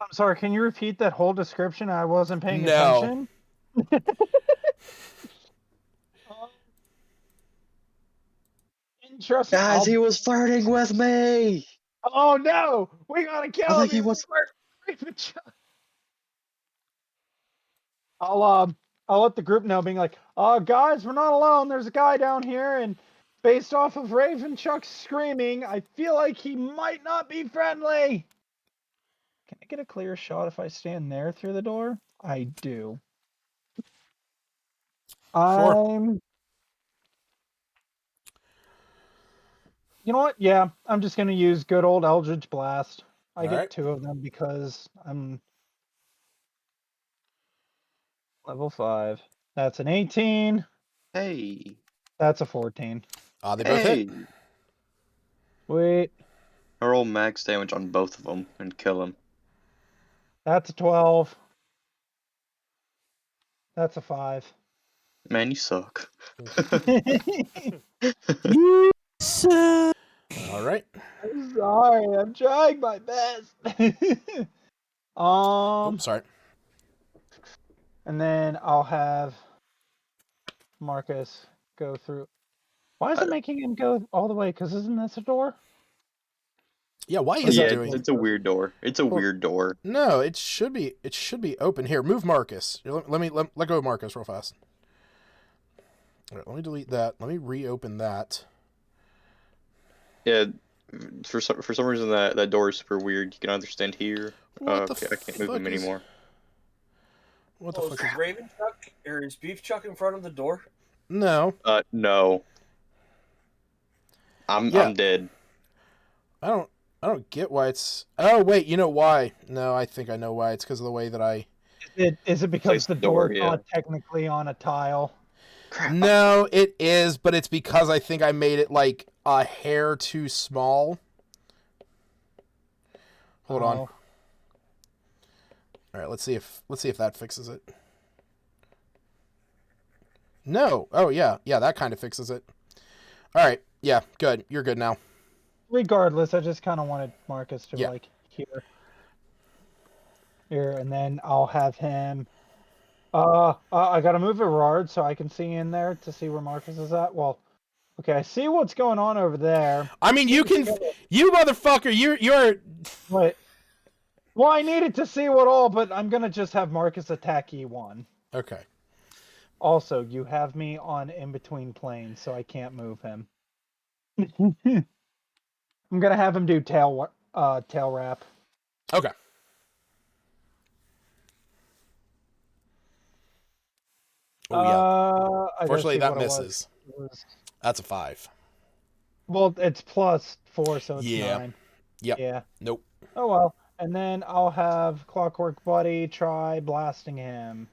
I'm sorry, can you repeat that whole description? I wasn't paying No. attention. Interesting. Guys, he was flirting with me. Oh no! We gotta kill I him! think he was. I'll let the group know, being like, guys, we're not alone. There's a guy down here, and based off of Raven Chuck screaming, I feel like he might not be friendly. Can I get a clear shot if I stand there through the door? I do. Sure. You know what? Yeah, I'm just gonna use good old Eldritch Blast. I get Alright. 2 of them because I'm level 5. That's an 18. Hey. That's a 14. They both hit. Wait, I roll max damage on both of them and kill him. that's a 12. That's a 5. Man, you suck. All right. I'm sorry, I'm trying my best. Oops, sorry. And then I'll have Marcus go through. Why is it making him go all the way? Because isn't this a door? Yeah, why is it doing? It's a weird door. It's a weird door. No, it should be open. Here, move Marcus. Let go of Marcus real fast. All right, let me delete that. Let me reopen that. Yeah, for some reason that door is super weird. You can understand here. What the Okay, I can't move fuck him is- anymore. What the Oh, fuck is Raven Chuck or is Beef Chuck in front of the door? No, No. I'm dead. I don't get why it's. Oh wait, you know why? No, I think I know why. It's because of the way that I. Is it because Place the the door, door's yeah. not technically on a tile? Crap. No, it is, but it's because I think I made it like a hair too small. Hold on. Oh. All right, let's see if that fixes it. No. Oh yeah, that kind of fixes it. All right. Yeah, good. You're good now. Regardless, I just kind of wanted Marcus to Yeah. like here, and then I'll have him I gotta move Erard so I can see in there to see where Marcus is at. Well, okay, I see what's going on over there. I mean, you motherfucker, you're. Wait. Well, I needed to see what all, but I'm gonna just have Marcus attack E1. Okay. Also, you have me on in between planes, so I can't move him. I'm gonna have him do tail wrap. Okay. Oh yeah. I gotta Fortunately, see that what it was. misses. It was- That's a 5. Well, it's +4, so it's Yeah. 9. Yep. Yeah. Nope. Oh well. And then I'll have Clockwork Buddy try blasting him.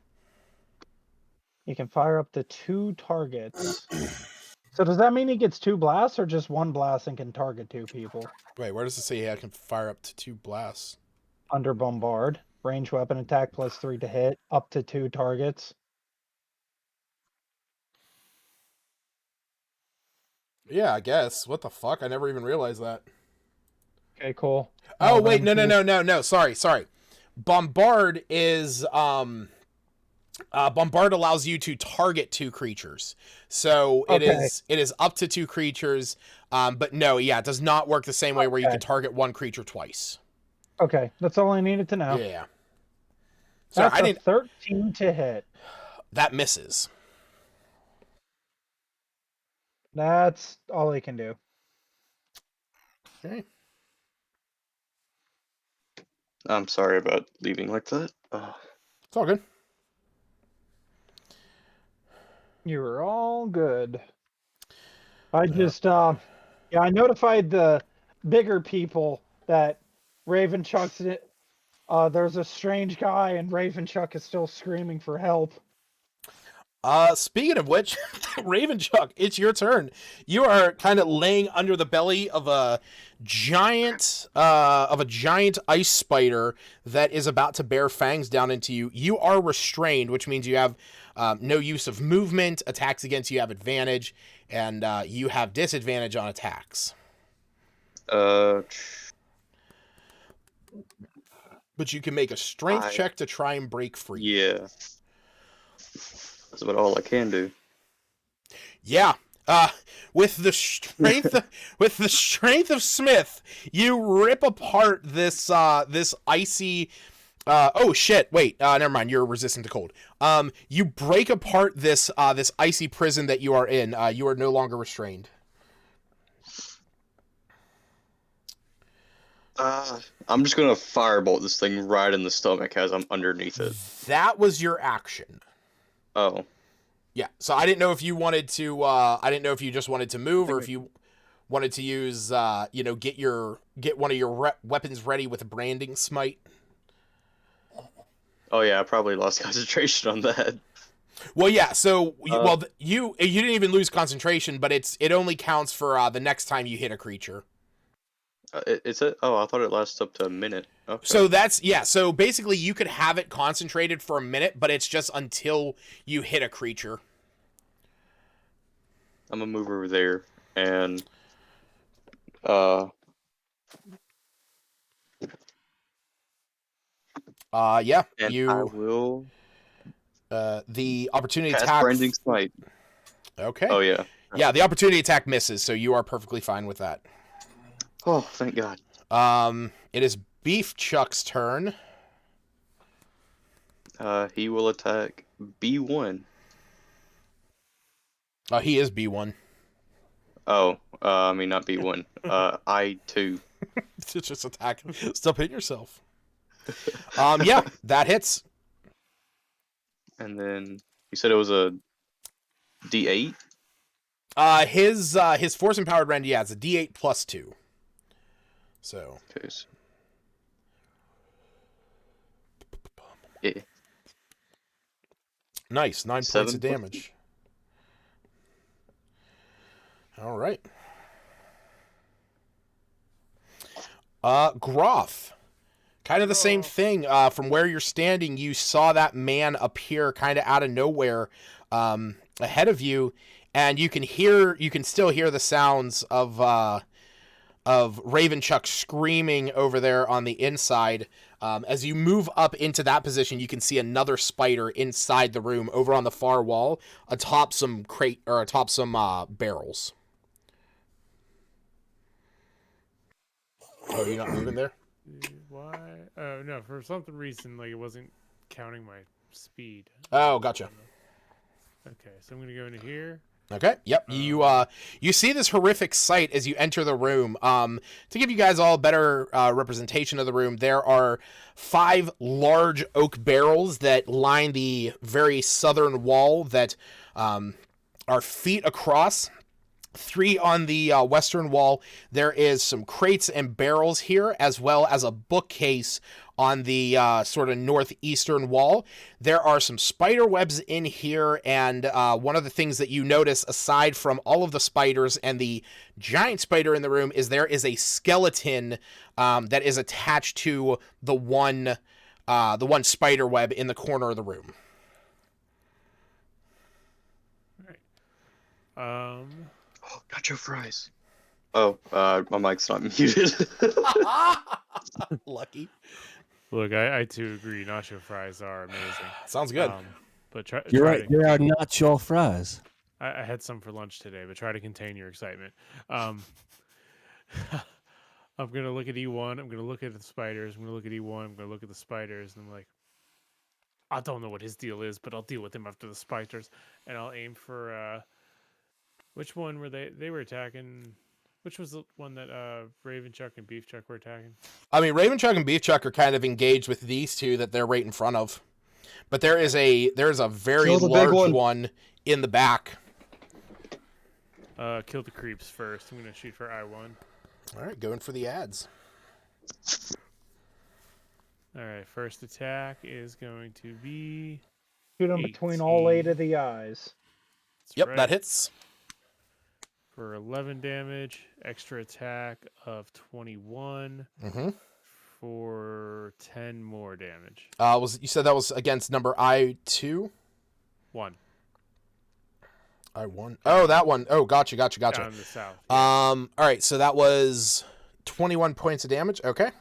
He can fire up to 2 targets. So does that mean he gets 2 blasts or just 1 blast and can target 2 people? Wait, where does it say I can fire up to 2 blasts? Under bombard. Range weapon attack +3 to hit. Up to 2 targets. Yeah, I guess. What the fuck? I never even realized that. Okay, cool. Oh, wait, no. Sorry. Bombard is Bombard allows you to target 2 creatures. So it is up to 2 creatures. But no, yeah, it does not work the same way where you can target 1 creature twice. Okay, that's all I needed to know. Yeah. So That's a 13 to hit. That misses. That's all he can do. Okay. I'm sorry about leaving like that. It's all good. You were all good. I just, I notified the bigger people that Ravenchuck's it. There's a strange guy, and Ravenchuck is still screaming for help. Speaking of which, Ravenchuck, it's your turn. You are kind of laying under the belly of a giant ice spider that is about to bear fangs down into you. You are restrained, which means you have no use of movement. Attacks against you have advantage, and you have disadvantage on attacks. But you can make a strength check to try and break free. Yeah. That's about all I can do. Yeah. With the strength of Smith, you rip apart this icy. Oh shit! Wait. Never mind. You're resistant to cold. You break apart this icy prison that you are in. You are no longer restrained. I'm just gonna firebolt this thing right in the stomach as I'm underneath it. That was your action. Oh. Yeah. So I didn't know if you wanted to. I didn't know if you just wanted to move, or if you wanted to use, get one of your weapons ready with a branding smite. Oh yeah, I probably lost concentration on that. Well, yeah. So, you didn't even lose concentration, but it only counts for the next time you hit a creature. Is it? Oh, I thought it lasts up to a minute. Okay. So so basically you could have it concentrated for a minute, but it's just until you hit a creature. I'm gonna move over there and yeah. and you I will the opportunity cast attack. branding smite. Okay. Oh yeah. Yeah, the opportunity attack misses, so you are perfectly fine with that. Oh, thank God. It is Beef Chuck's turn. He will attack B1. He is B1. Oh, I mean not B1. I2. Just attack. Stop hitting yourself. Yeah, that hits. And then you said it was a D8? His force empowered rend, yeah, it's a D8 plus 2. So. Okay. Yeah. Nice, 9 points of damage. All right. Groff. Kind of the same thing. From where you're standing, you saw that man appear kind of out of nowhere ahead of you, and you can still hear the sounds of Ravenchuck screaming over there on the inside. As you move up into that position, you can see another spider inside the room over on the far wall, atop some barrels. Oh, you're not moving there? Why? Oh, no, for some reason, like, it wasn't counting my speed. Oh, gotcha. Okay, so I'm going to go into here. Okay. Yep. You see this horrific sight as you enter the room. To give you guys all a better representation of the room, there are 5 large oak barrels that line the very southern wall that are feet across. 3 on the western wall. There is some crates and barrels here, as well as a bookcase on the sort of northeastern wall. There are some spider webs in here, and one of the things that you notice, aside from all of the spiders and the giant spider in the room, is there is a skeleton that is attached to the one spider web in the corner of the room. All right. Oh, nacho fries. Oh, my mic's not muted. Lucky. Look, I too agree. Nacho fries are amazing. Sounds good. But You're right. They are not your fries. I had some for lunch today, but try to contain your excitement. I'm gonna look at E1. I'm gonna look at the spiders. I'm gonna look at E1. I'm gonna look at the spiders, and I'm like, I don't know what his deal is, but I'll deal with him after the spiders, and I'll aim for which one were they were attacking? Which was the one that Ravenchuck and Beefchuck were attacking? I mean, Ravenchuck and Beefchuck are kind of engaged with these two that they're right in front of. But there's a very large one in the back. Kill the creeps first. I'm going to shoot for I1. All right, going for the ads. All right, first attack is going to be... Shoot him between all 8 of the eyes. Yep, right. that hits. For 11 damage, extra attack of 21 for 10 more damage. You said that was against number I2? 1. I1. Oh, that one. Oh, gotcha. Down in the south. Yeah. All right, so that was 21 points of damage. Okay.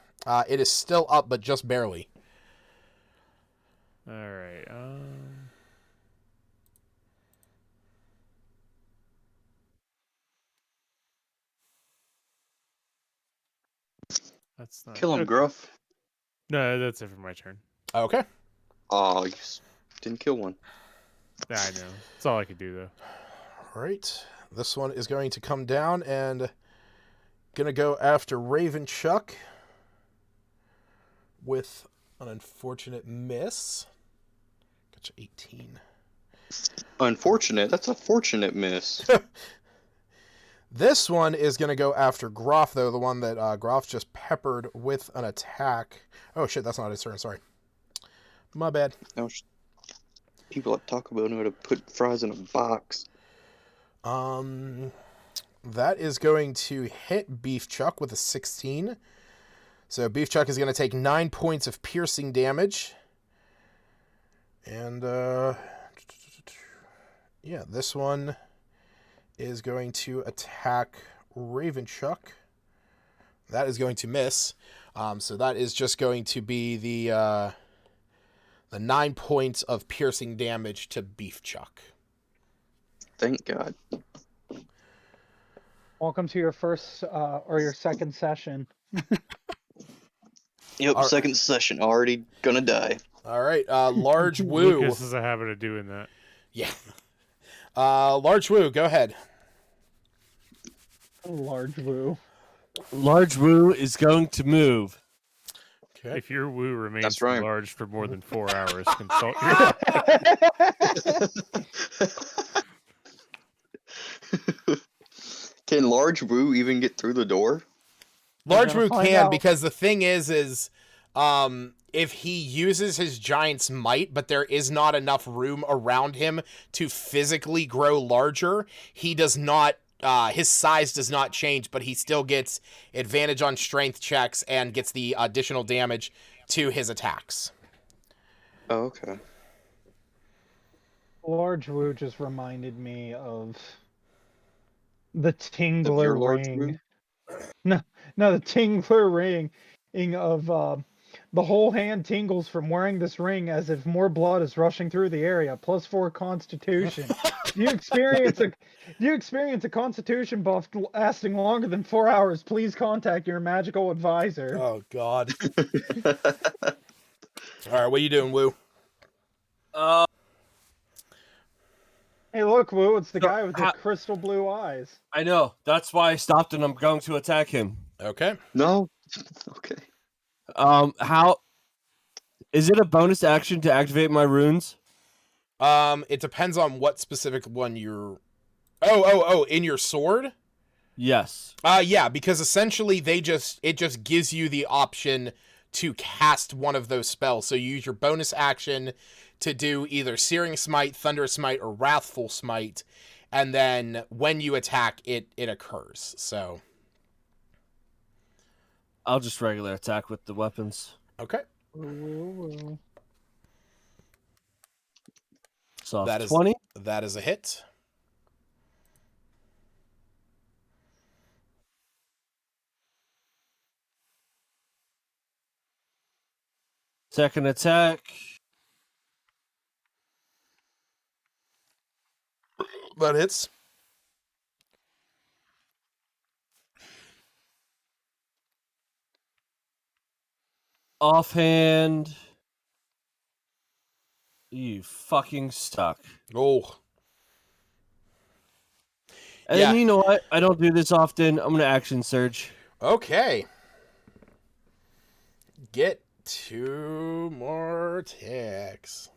It is still up, but just barely. All right. That's not... Kill him, Gruff. No, that's it for my turn. Okay. Oh, you didn't kill one. Yeah, I know. That's all I could do, though. All right. This one is going to come down and going to go after Ravenchuck with an unfortunate miss. Gotcha, 18. Unfortunate? That's a fortunate miss. This one is going to go after Groff, though, the one that Groff just peppered with an attack. Oh, shit, that's not his turn. Sorry. My bad. No, people at Taco Bell know how to put fries in a box. That is going to hit Beefchuck with a 16. So Beefchuck is going to take 9 points of piercing damage. And, yeah, this one is going to attack Ravenchuck. That is going to miss. So that is just going to be the 9 points of piercing damage to Beefchuck. Thank God. Welcome to your first or your second session. Yep, second session. Already gonna die. All right, Large Woo. Lucas has a habit of doing that. Yeah. Large Woo, go ahead. Large Woo. Large Woo is going to move. Okay. If your woo remains That's right. large for more than 4 hours, consult your... Can Large Woo even get through the door? Large gonna Woo find can, out. because the thing is if he uses his giant's might, but there is not enough room around him to physically grow larger, he does not, his size does not change, but he still gets advantage on strength checks and gets the additional damage to his attacks. Oh, okay. Large Woo just reminded me of the Of your Tingler Large ring. No, the tingler ring of the whole hand tingles from wearing this ring as if more blood is rushing through the area. +4 Constitution. Do you experience a Constitution buff lasting longer than 4 hours? Please contact your magical advisor. Oh God. All right, what are you doing, Woo? Hey, look, Woo, it's the So, guy with the crystal blue eyes. I know. That's why I stopped and I'm going to attack him. Okay. No. Okay. How is it a bonus action to activate my runes? It depends on what specific one you're. Oh! In your sword. Yes. Yeah, because essentially it just gives you the option to cast one of those spells. So you use your bonus action to do either Searing Smite, Thunderous Smite, or Wrathful Smite, and then when you attack, it occurs. So I'll just regular attack with the weapons. okay. So That is 20. That is a hit. Second attack. That hits. Offhand. You fucking stuck. Oh. And Yeah. then you know what? I don't do this often. I'm gonna action surge. Okay. Get 2 more ticks.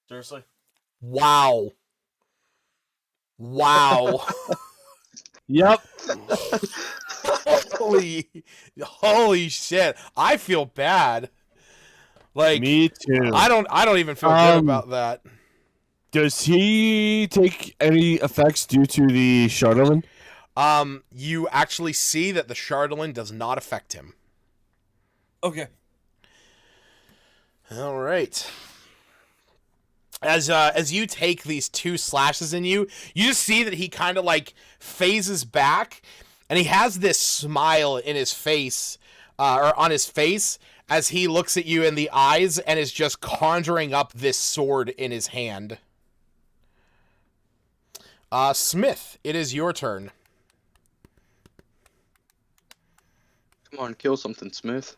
Seriously? Wow. Yep. Holy shit. I feel bad. Like Me too. I don't even feel good about that. Does he take any effects due to the Charlatan? You actually see that the Charlatan does not affect him. Okay. All right. As you take these 2 slashes in you just see that he kind of like phases back, and he has this smile in his face, or on his face, as he looks at you in the eyes and is just conjuring up this sword in his hand. Smith, it is your turn. Come on, kill something, Smith.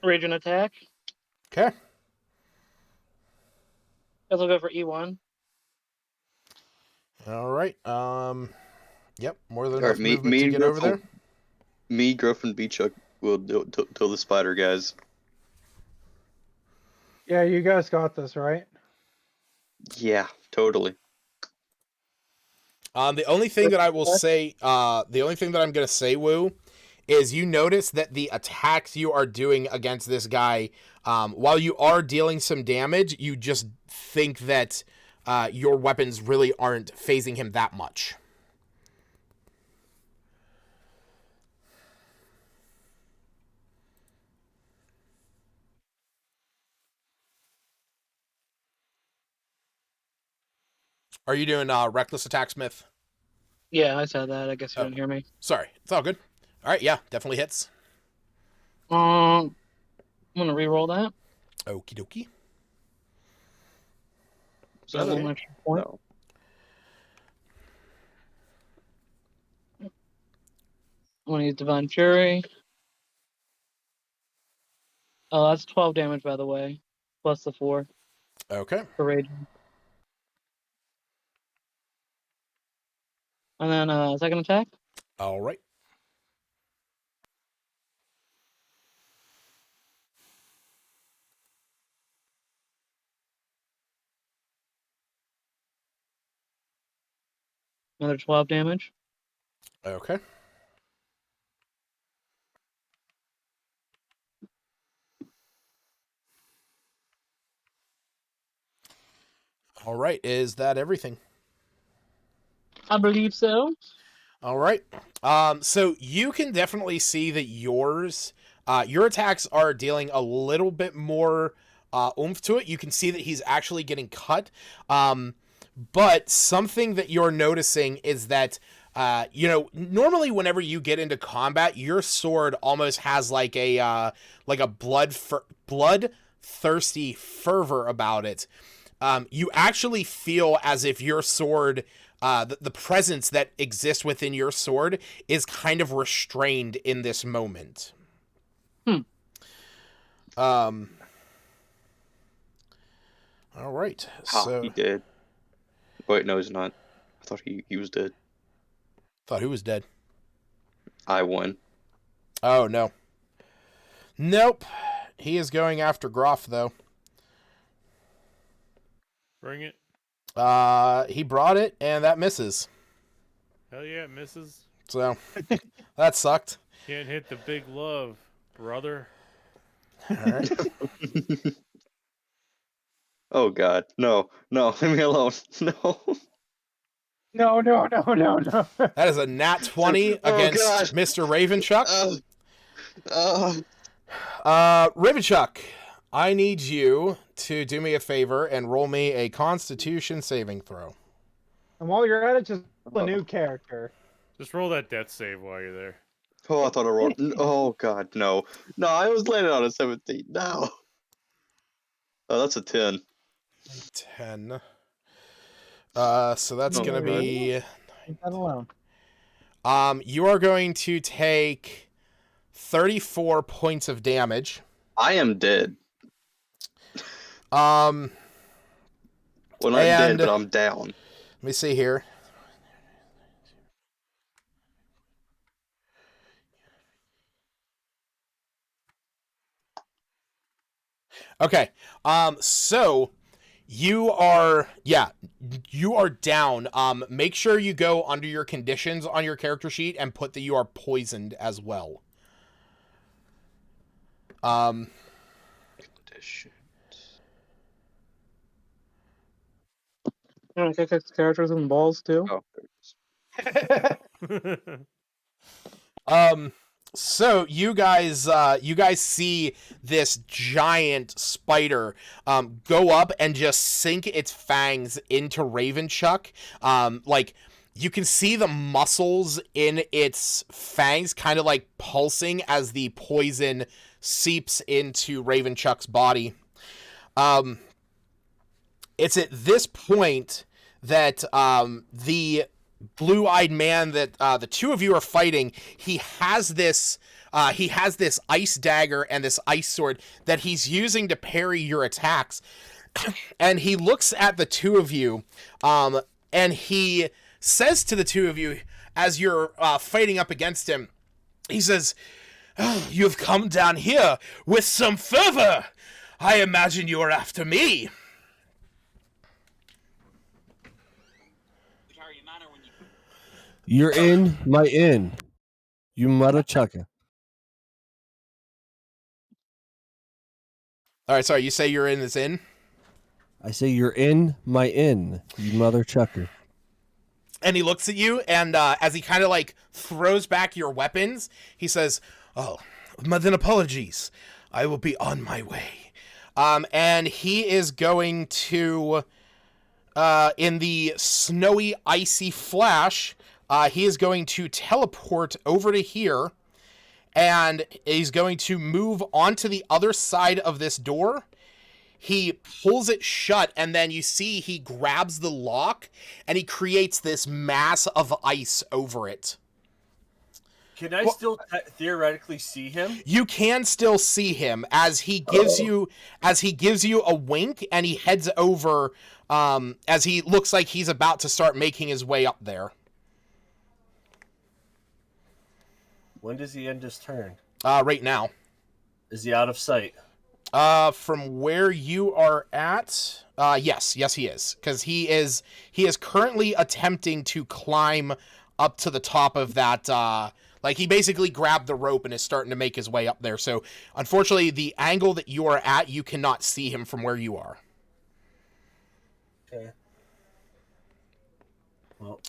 Raging attack. Okay. Guess I'll go for E1. All right. Yep. More than All enough right, movement to get over there. Me, Gruff, and Beachuk will kill the spider guys. Yeah, you guys got this, right? Yeah, totally. The only thing that I will say, the only thing that I'm going to say, Woo, is you notice that the attacks you are doing against this guy, while you are dealing some damage, you just think that your weapons really aren't phasing him that much. Are you doing reckless attack, Smith? Yeah, I said that. I guess you Oh. didn't hear me. Sorry, it's all good. All right, yeah, definitely hits. I'm gonna re-roll that. Okie dokie. So that's one extra point. No. I'm gonna use Divine Fury. Oh, that's 12 damage, by the way, plus the 4 Okay. for raging. And then second attack. All right. Another 12 damage. Okay. All right. Is that everything? I believe so. All right. So you can definitely see that your attacks are dealing a little bit more oomph to it. You can see that he's actually getting cut. But something that you're noticing is that, normally whenever you get into combat, your sword almost has like a bloodthirsty fervor about it. You actually feel as if your sword, the presence that exists within your sword is kind of restrained in this moment. All right. So he did. Wait, no, he's not. I thought he was dead. Thought who was dead? I won. Oh, no. Nope. He is going after Groff, though. Bring it. He brought it, and that misses. Hell yeah, it misses. So, that sucked. Can't hit the big love, brother. All right. Oh God, no, leave me alone. No. No. That is a nat 20 against God. Mr. Ravenchuck. Uh, Ravenchuck, I need you to do me a favor and roll me a Constitution saving throw. And while you're at it, just a new character. Just roll that death save while you're there. Oh, I thought I rolled. Oh God, no. I was landing on a 17. No. Oh, that's a 10. 10. So that's going to be... Leave that alone. You are going to take 34 points of damage. I am dead. Well, not dead, but I'm down. Let me see here. Okay. So you are down. Make sure you go under your conditions on your character sheet and put that you are poisoned as well. Conditions. You want to kick its characters in the balls too? Oh, there it is. So you guys see this giant spider go up and just sink its fangs into Ravenchuck. Like you can see the muscles in its fangs kind of like pulsing as the poison seeps into Ravenchuck's body. It's at this point that the blue-eyed man that the two of you are fighting, he has this ice dagger and this ice sword that he's using to parry your attacks. And he looks at the two of you, and he says to the two of you as you're fighting up against him, he says, "Oh, you've come down here with some fervor. I imagine you are after me." You're in my inn, you mother chucker. All right, sorry, you say you're in this inn? I say you're in my inn, you mother chucker. And he looks at you, and as he kind of like throws back your weapons, he says, "Oh, then apologies. I will be on my way." And he is going to, in the snowy, icy flash, he is going to teleport over to here, and he's going to move onto the other side of this door. He pulls it shut, and then you see he grabs the lock, and he creates this mass of ice over it. Can I still theoretically see him? You can still see him as he gives you a wink, and he heads over as he looks like he's about to start making his way up there. When does he end his turn? Right now. Is he out of sight? From where you are at, yes, he is, because he is currently attempting to climb up to the top of that. Like he basically grabbed the rope and is starting to make his way up there. So unfortunately, the angle that you are at, you cannot see him from where you are. Okay. Well,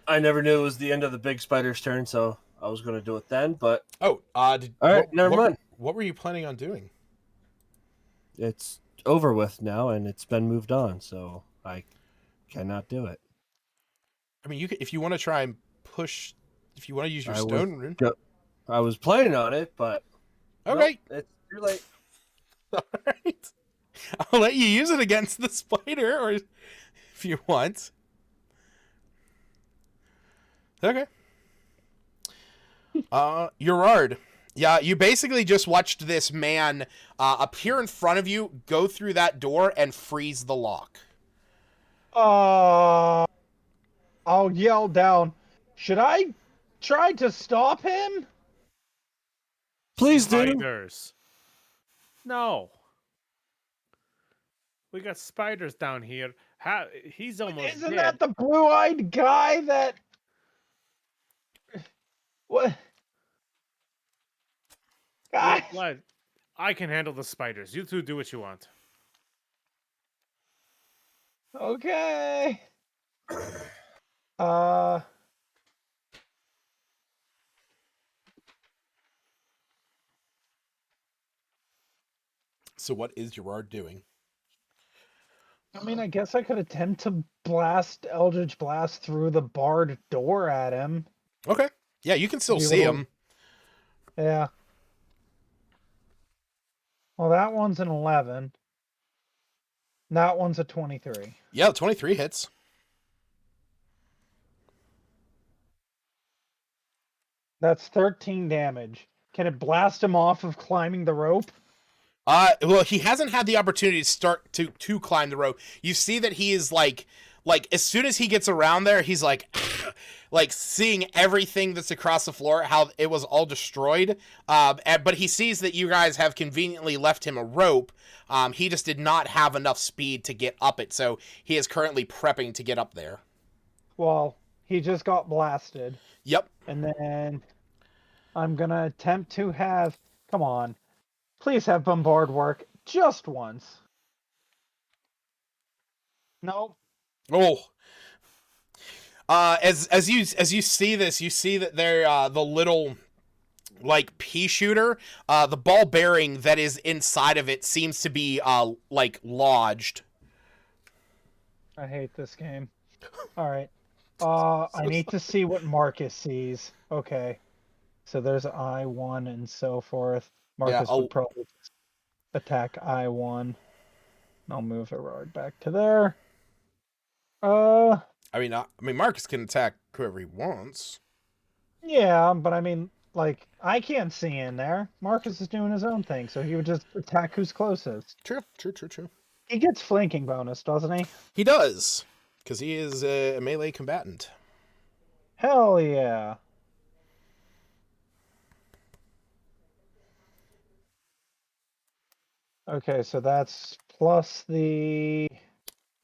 I never knew it was the end of the big spider's turn, so I was going to do it then, but... Oh, all right, never mind. What were you planning on doing? It's over with now, and it's been moved on, so I cannot do it. I mean, if you want to try and push, if you want to use your stone rune. I was planning on it, but okay, nope, it's too late. All right, I'll let you use it against the spider, or if you want. Okay. Gerard. Yeah, you basically just watched this man appear in front of you, go through that door, and freeze the lock. I'll yell down. Should I try to stop him? Please do. Spiders. No. We got spiders down here. He's almost Isn't dead. that the blue-eyed guy that... What? Guys. What? I can handle the spiders. You two do what you want. Okay. So what is Gerard doing? I mean, I guess I could attempt to blast Eldritch Blast through the barred door at him. Okay. Yeah, you can still see him. Yeah. Well, that one's an 11. That one's a 23. Yeah, 23 hits. That's 13 damage. Can it blast him off of climbing the rope? Well, he hasn't had the opportunity to start to climb the rope. You see that he is like as soon as he gets around there, he's like seeing everything that's across the floor, how it was all destroyed. But he sees that you guys have conveniently left him a rope. He just did not have enough speed to get up it, so he is currently prepping to get up there. Well, he just got blasted. Yep. And then I'm gonna attempt to have... Come on. Please have Bombard work just once. Nope. Oh. As you see this, you see that they're the little like pea shooter, the ball bearing that is inside of it seems to be like lodged. I hate this game. All right. I need to see what Marcus sees. Okay. So there's I1 and so forth. Marcus would probably attack I1. I'll move Gerard back to there. I mean, Marcus can attack whoever he wants. Yeah, but I mean, like, I can't see in there. Marcus is doing his own thing, so he would just attack who's closest. True. He gets flanking bonus, doesn't he? He does, because he is a melee combatant. Hell yeah. Okay, so that's plus the...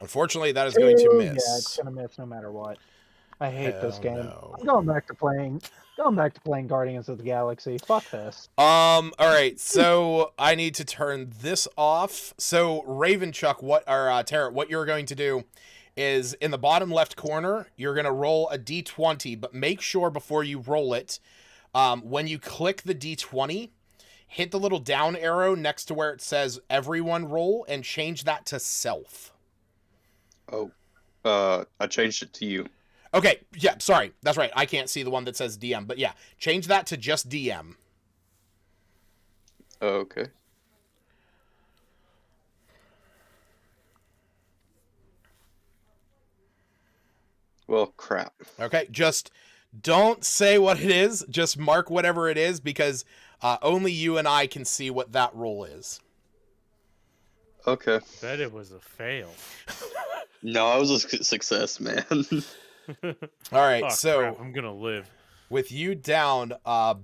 Unfortunately, that is going to miss. Yeah, it's going to miss no matter what. I hate this game. No. I'm going back to playing Guardians of the Galaxy. Fuck this. All right, so I need to turn this off. So Ravenchuck, Tarot, what you're going to do is in the bottom left corner, you're going to roll a d20, but make sure before you roll it, when you click the d20, hit the little down arrow next to where it says everyone roll and change that to self. Oh, I changed it to you. Okay, yeah, sorry. That's right. I can't see the one that says DM, but yeah, change that to just DM. Okay. Well, crap. Okay, just don't say what it is. Just mark whatever it is, because only you and I can see what that roll is. Okay. Bet it was a fail. No, I was a success, man. All right, so crap, I'm gonna live. With you down,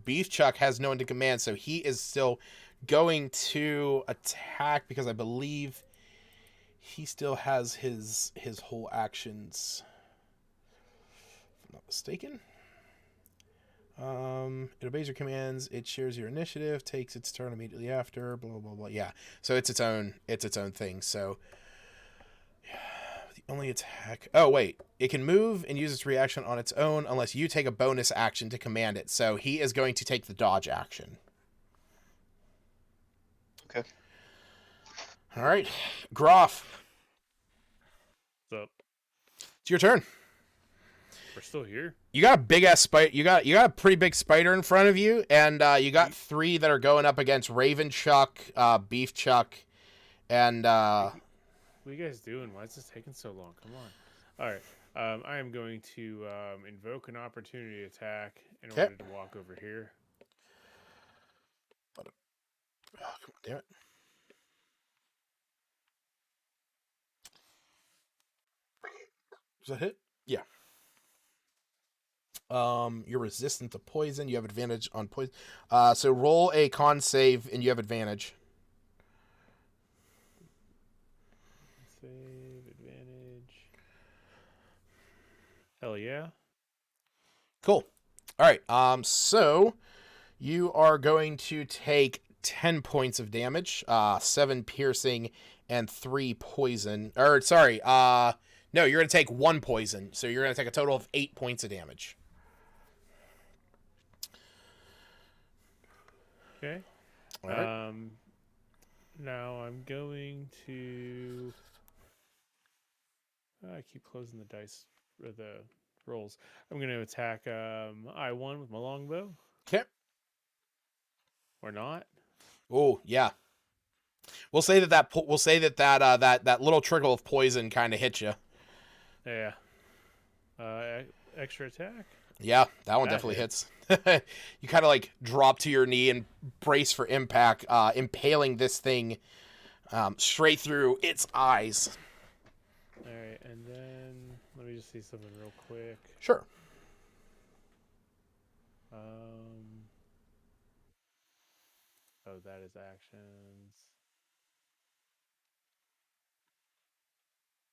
Beef Chuck has no one to command, so he is still going to attack because I believe he still has his whole actions. If I'm not mistaken. It obeys your commands. It shares your initiative. Takes its turn immediately after. Blah blah blah. Yeah. So it's its own thing. So the only attack. Oh wait, it can move and use its reaction on its own unless you take a bonus action to command it. So he is going to take the dodge action. Okay. All right, Groff, What's up? it's your turn. We're still here. You got a big ass spider. You got a pretty big spider in front of you, and you got 3 that are going up against Raven Chuck, Beef Chuck, and What are you guys doing? Why is this taking so long? Come on. All right. I am going to invoke an opportunity attack in order to walk over here. Oh, come on, damn it. Does that hit? Yeah. You're resistant to poison. You have advantage on poison. So roll a con save, and you have advantage. Save advantage. Hell yeah. Cool. All right. So you are going to take 10 points of damage, 7 piercing, and 3 poison. Or sorry. No, you're going to take 1 poison. So you're going to take a total of 8 points of damage. Okay. All right. Now I'm going to. I keep closing the dice or the rolls. I'm going to attack I1 with my longbow. Okay. Or not. Oh yeah. We'll say that little trickle of poison kind of hit you. Yeah. Extra attack. Yeah, that one definitely hits. You kind of like drop to your knee and brace for impact, impaling this thing straight through its eyes. All right, and then let me just see something real quick. Sure. Oh, that is actions.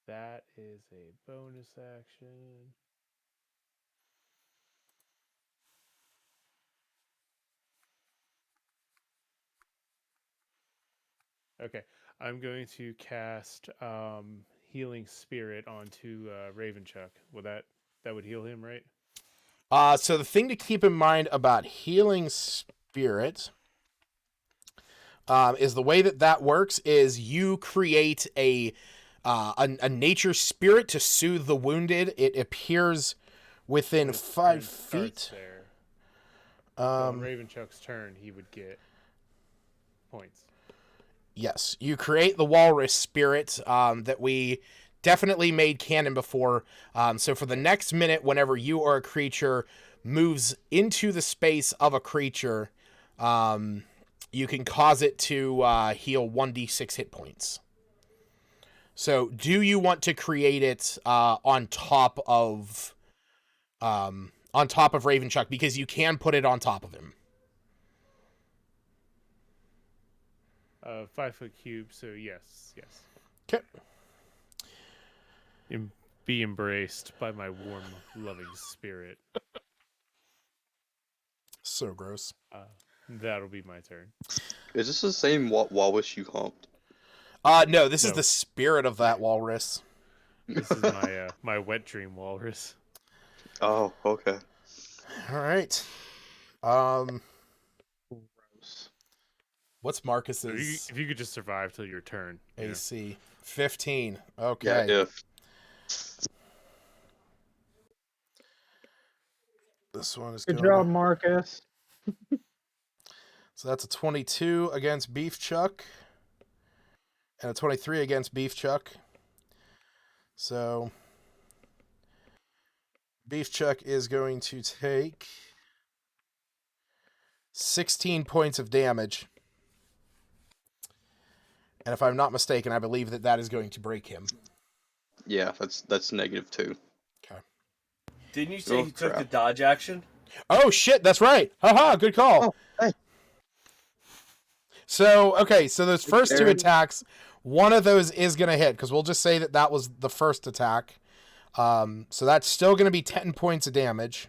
That is a bonus action. Okay, I'm going to cast Healing Spirit onto Ravenchuck. Will that would heal him, right? So the thing to keep in mind about Healing Spirit is the way that works is you create a nature spirit to soothe the wounded. It appears within 5 feet. There. So on Ravenchuck's turn, he would get points. Yes, you create the walrus spirit that we definitely made canon before. So for the next minute, whenever you or a creature moves into the space of a creature, you can cause it to heal 1d6 hit points. So do you want to create it on top of Ravenchuck, because you can put it on top of him? 5 foot cube, so yes. Okay. Be embraced by my warm, loving spirit. So gross. That'll be my turn. Is this the same walrus you humped? No, this is the spirit of that walrus. This is my my wet dream walrus. Oh, okay. All right. What's Marcus's If you could just survive till your turn. AC? 15. Yeah, Okay. if. This one is Good going job, Marcus. So that's a 22 against Beef Chuck. And a 23 against Beef Chuck. So Beef Chuck is going to take 16 points of damage. And if I'm not mistaken, I believe that is going to break him. Yeah, that's -2. Okay. Didn't you say he took the dodge action? Oh, shit, that's right. Haha, good call. Oh, hey. So those first 2 attacks, one of those is going to hit, because we'll just say that was the first attack. So that's still going to be 10 points of damage.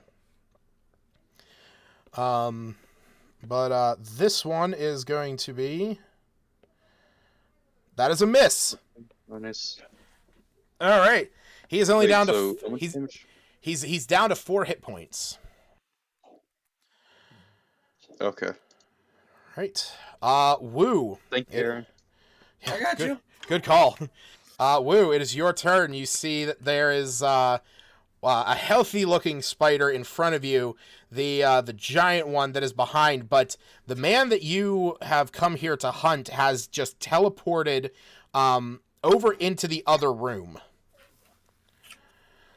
But this one is going to be... That is a miss. Nice. All right. He is only down to... how much damage? He's down to 4 hit points. Okay. Right. Woo. Thank you, Aaron. I got you. Good call. Woo, it is your turn. You see that there is a healthy-looking spider in front of you, the giant one that is behind, but the man that you have come here to hunt has just teleported over into the other room.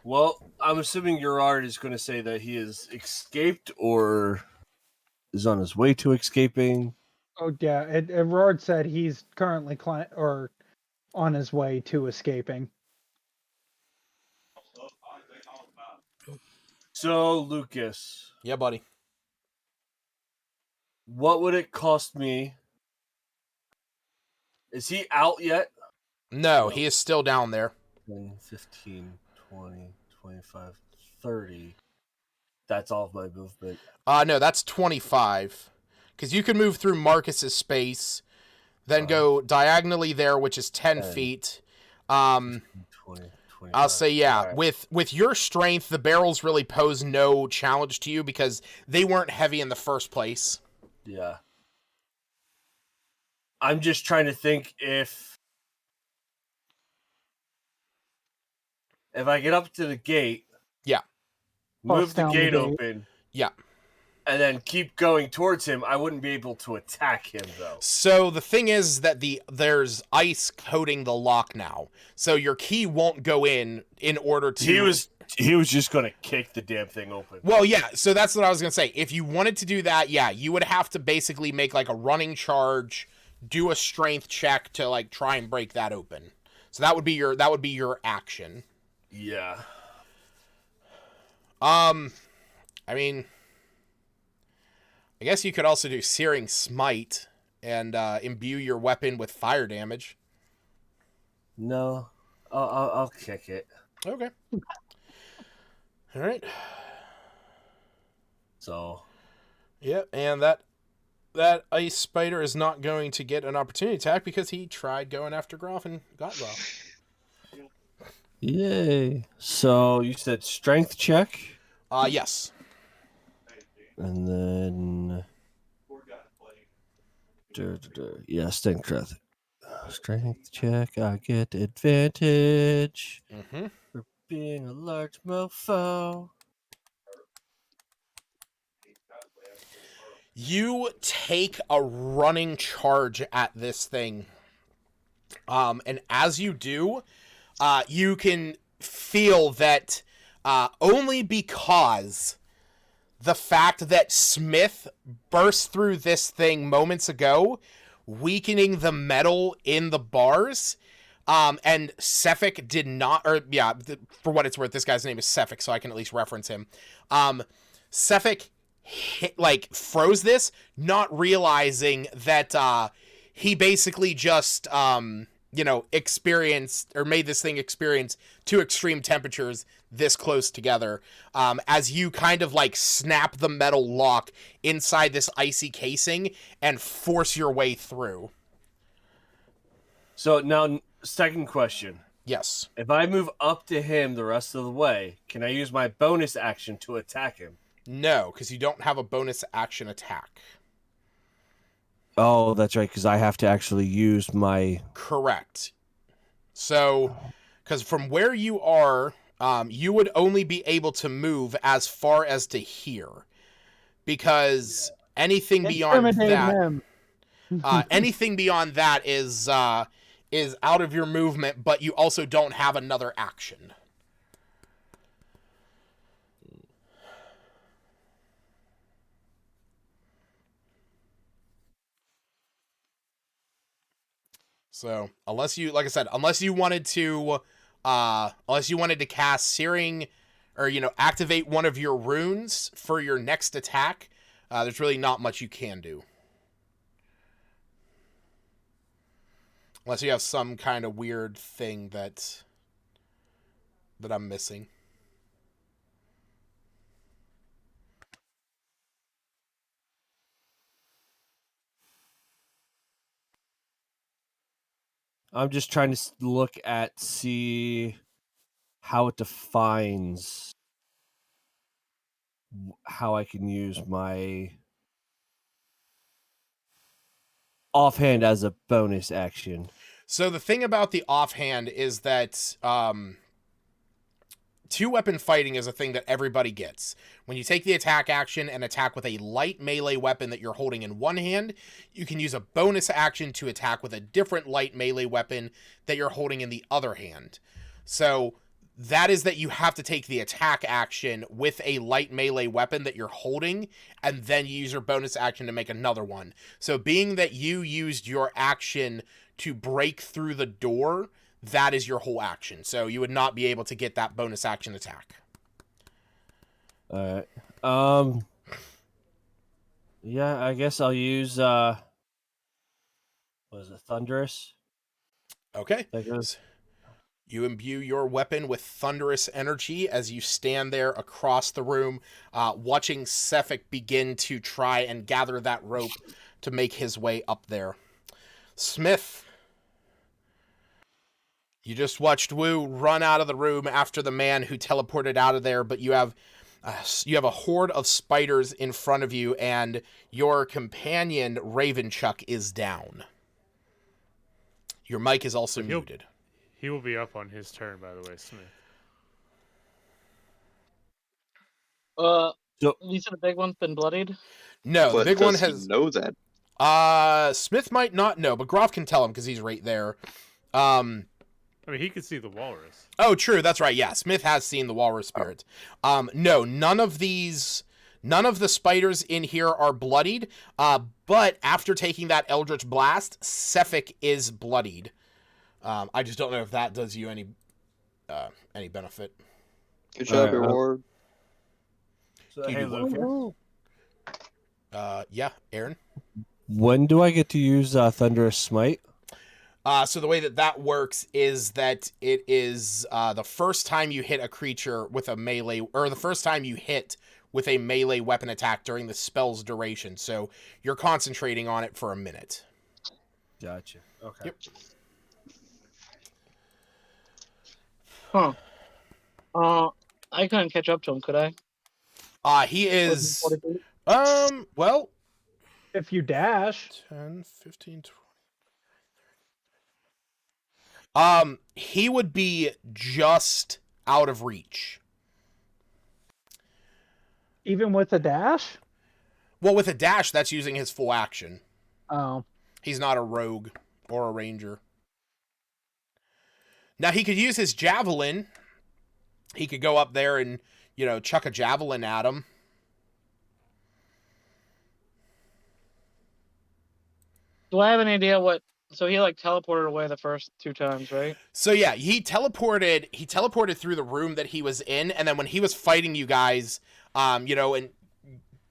Well, I'm assuming Gerard is going to say that he has escaped or is on his way to escaping. Oh yeah, Rord said he's currently on his way to escaping. So, Lucas, Yeah, buddy. what would it cost me? Is he out yet? No, he is still down there. 10, 15, 20, 25, 30. That's all of my movement. No, that's 25. Because you can move through Marcus's space, then go diagonally there, which is 10 feet. 20, 25. I'll say, yeah, Right. with your strength, the barrels really pose no challenge to you because they weren't heavy in the first place. Yeah. I'm just trying to think if I get up to the gate, Yeah. move Bust the down the gate gate. open, Yeah. and then keep going towards him, I wouldn't be able to attack him though. So the thing is that there's ice coating the lock now. So your key won't go in order to... He was just gonna kick the damn thing open. Well, yeah, so that's what I was going to say. If you wanted to do that, yeah, you would have to basically make like a running charge, do a strength check to like try and break that open. So that would be your action. Yeah. I mean, I guess you could also do Searing Smite and imbue your weapon with fire damage. No, I'll kick it. Okay. All right. So. Yep, and that ice spider is not going to get an opportunity attack because he tried going after Groff and got Groff. Yay. So you said strength check? Yes. And then... Yeah, strength check. Strength check, I get advantage Mm-hmm. for being a large mofo. You take a running charge at this thing. And as you do, you can feel that only because the fact that Smith burst through this thing moments ago, weakening the metal in the bars, and Sefik did not, for what it's worth, this guy's name is Sefik, so I can at least reference him. Sefik froze this, not realizing that he basically just experienced or made this thing experience two extreme temperatures this close together, as you kind of like snap the metal lock inside this icy casing and force your way through. So now, second question. Yes. If I move up to him the rest of the way, can I use my bonus action to attack him? No, because you don't have a bonus action attack. Oh, that's right, because I have to actually use my... Correct. So, because from where you are, you would only be able to move as far as to here. Because anything beyond that... anything beyond that is out of your movement, but you also don't have another action. So, unless you wanted to cast Searing, or, activate one of your runes for your next attack, there's really not much you can do. Unless you have some kind of weird thing that I'm missing. I'm just trying to look at, see how it defines how I can use my offhand as a bonus action. So the thing about the offhand is that two-weapon fighting is a thing that everybody gets. When you take the attack action and attack with a light melee weapon that you're holding in one hand, you can use a bonus action to attack with a different light melee weapon that you're holding in the other hand. So that is that you have to take the attack action with a light melee weapon that you're holding, and then you use your bonus action to make another one. So being that you used your action to break through the door, that is your whole action. So you would not be able to get that bonus action attack. All right. Yeah, I guess I'll use what is it, Thunderous? Okay. That goes. You imbue your weapon with thunderous energy as you stand there across the room, watching Cephik begin to try and gather that rope to make his way up there. Smith, you just watched Wu run out of the room after the man who teleported out of there, but you have a horde of spiders in front of you, and your companion, Ravenchuck, is down. Your mic is also muted. He will be up on his turn, by the way, Smith. So you said the big one's been bloodied? No, the big one does he has. know that? Smith might not know, but Groff can tell him because he's right there. I mean, he could see the walrus. Oh, true. That's right. Yeah, Smith has seen the walrus spirit. No, none of the spiders in here are bloodied. But after taking that Eldritch Blast, Cephik is bloodied. I just don't know if that does you any benefit. Good job, reward. So, hey, Lucas. Yeah, Aaron. When do I get to use Thunderous Smite? So the way that works is that it is the first time you hit a creature with a melee, or the first time you hit with a melee weapon attack during the spell's duration. So you're concentrating on it for a minute. Gotcha. Okay. Yep. Huh. I couldn't catch up to him, could I? He is... well... If you dash. 10, 15, 20... he would be just out of reach. Even with a dash? Well, with a dash, that's using his full action. Oh. He's not a rogue or a ranger. Now, he could use his javelin. He could go up there and, chuck a javelin at him. Do I have any idea what... So he, teleported away the first 2 times, right? So, yeah, he teleported through the room that he was in, and then when he was fighting you guys, and...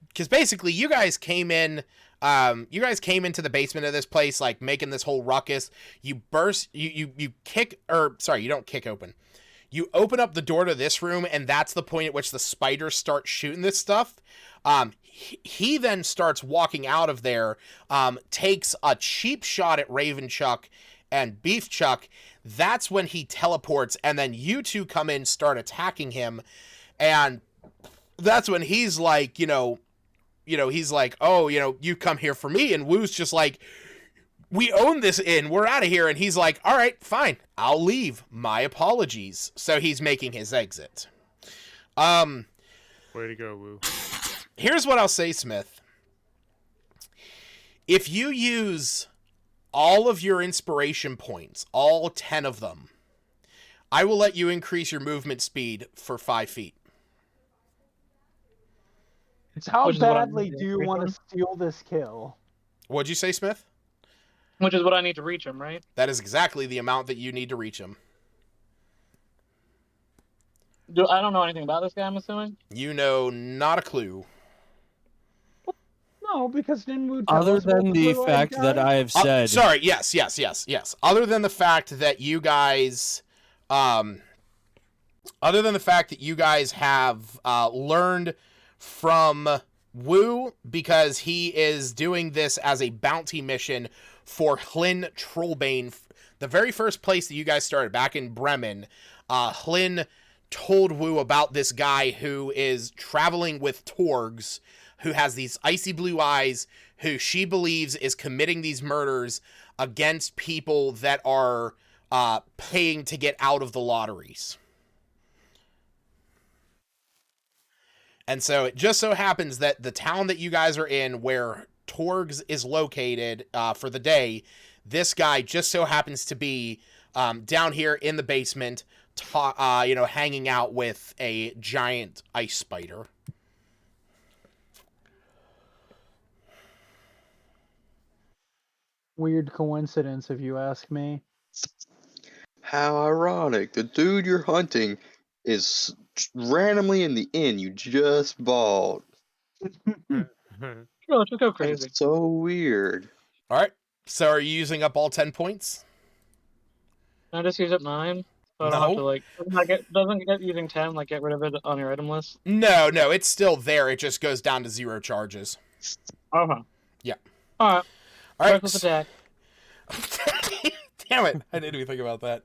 Because basically, you guys came into the basement of this place, making this whole ruckus. You don't kick open. You open up the door to this room, and that's the point at which the spiders start shooting this stuff. He then starts walking out of there, takes a cheap shot at Ravenchuck and Beefchuck. That's when he teleports, and then you two come in, start attacking him, and that's when he's like, he's like, oh, you come here for me, and Wu's just like, we own this inn, we're out of here, and he's like, all right, fine, I'll leave, my apologies. So he's making his exit. Way to go, Wu. Here's what I'll say, Smith. If you use all of your inspiration points, all 10 of them, I will let you increase your movement speed for 5 feet. How badly do you want to steal this kill? What'd you say, Smith? Which is what I need to reach him, right? That is exactly the amount that you need to reach him. I don't know anything about this guy, I'm assuming? You know not a clue. No, because didn't we tell Other us what than the blue-eyed fact guy? that I have said... Sorry, yes. Other than the fact that you guys... have learned from Wu, because he is doing this as a bounty mission for Hlyn Trollbane. The very first place that you guys started, back in Bremen, Hlyn told Wu about this guy who is traveling with Torgs, who has these icy blue eyes, who she believes is committing these murders against people that are paying to get out of the lotteries. And so it just so happens that the town that you guys are in, where Torgs is located for the day, this guy just so happens to be down here in the basement, hanging out with a giant ice spider. Weird coincidence, if you ask me. How ironic. The dude you're hunting is randomly in the inn you just bought. Oh, just go crazy. That's so weird. All right. So are you using up all 10 points? Can I just use up 9? So I don't have to, like, doesn't get using 10, like, get rid of it on your item list? No, it's still there. It just goes down to 0 charges. Uh-huh. Yeah. Alright. All right. Reckless attack. Damn it. I didn't even think about that.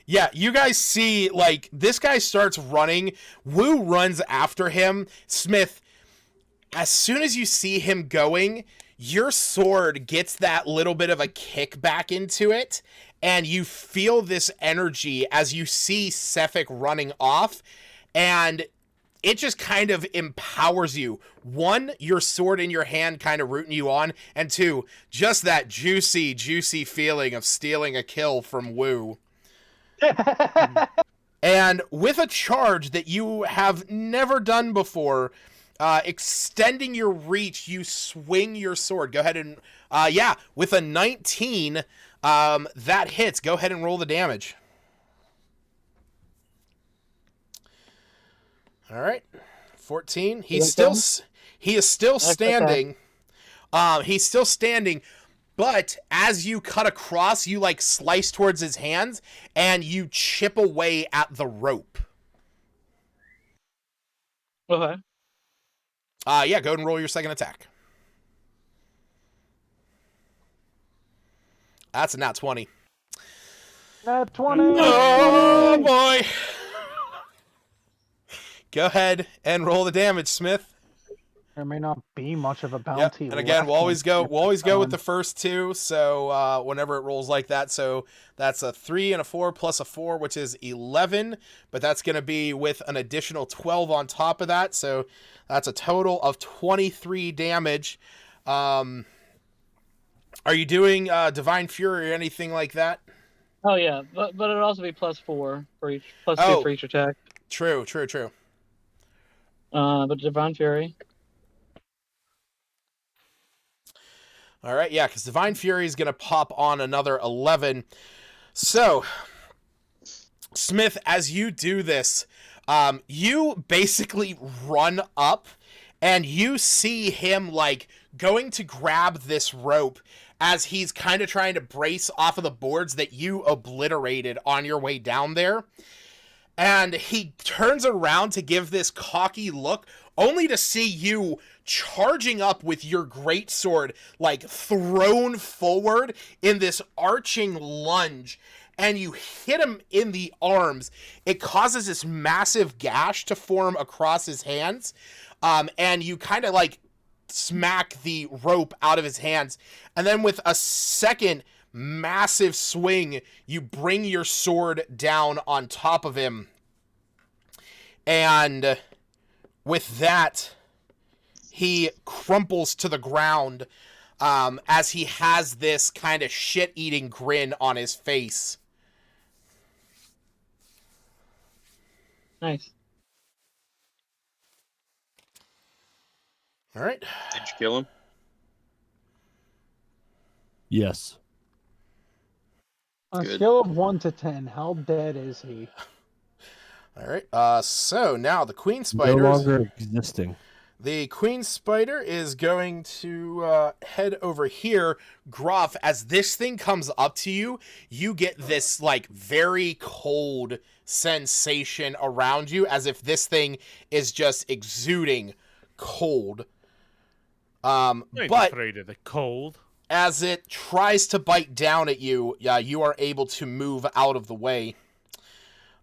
Yeah, you guys see, like, this guy starts running. Wu runs after him. Smith, as soon as you see him going, your sword gets that little bit of a kick back into it, and you feel this energy as you see Cephik running off, and it just kind of empowers you. 1, your sword in your hand kind of rooting you on, and 2, just that juicy, juicy feeling of stealing a kill from Wu. And with a charge that you have never done before, extending your reach, you swing your sword. Go ahead and, with a 19, that hits. Go ahead and roll the damage. All right. 14. He is still standing. He's still standing, but as you cut across, you like slice towards his hands and you chip away at the rope. Okay. Go ahead and roll your second attack. That's a nat 20. Nat 20! Oh, boy! Go ahead and roll the damage, Smith. There may not be much of a bounty. Yep. And again, we'll always go with the first 2. So whenever it rolls like that, so that's a 3 and a 4 plus a 4, which is 11. But that's going to be with an additional 12 on top of that. So that's a total of 23 damage. Are you doing Divine Fury or anything like that? Oh yeah, but it'll also be +4 for each, +2 for each attack. True. But Divine Fury. All right, yeah, because Divine Fury is going to pop on another 11. So, Smith, as you do this, you basically run up, and you see him, like, going to grab this rope as he's kind of trying to brace off of the boards that you obliterated on your way down there. And he turns around to give this cocky look, only to see you charging up with your greatsword, like, thrown forward in this arching lunge, and you hit him in the arms. It causes this massive gash to form across his hands, and you kind of, like, smack the rope out of his hands, and then with a second massive swing, you bring your sword down on top of him, and with that, he crumples to the ground as he has this kind of shit-eating grin on his face. Nice. All right. Did you kill him? Yes. On a Good. scale of 1 to 10, how dead is he? All right. So now the Queen Spider. No longer existing. The Queen Spider is going to head over here. Groff, as this thing comes up to you, you get this, like, very cold sensation around you, as if this thing is just exuding cold. I'm But afraid of the cold. as it tries to bite down at you, you are able to move out of the way.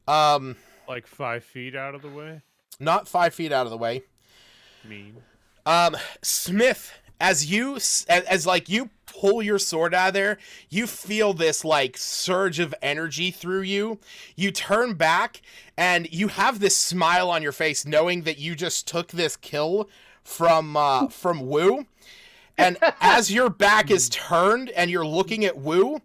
Like 5 feet out of the way? Not 5 feet out of the way. Mean. Smith, as you like you pull your sword out of there, you feel this like surge of energy through you. You turn back and you have this smile on your face, knowing that you just took this kill from Wu. And as your back is turned and you're looking at Wu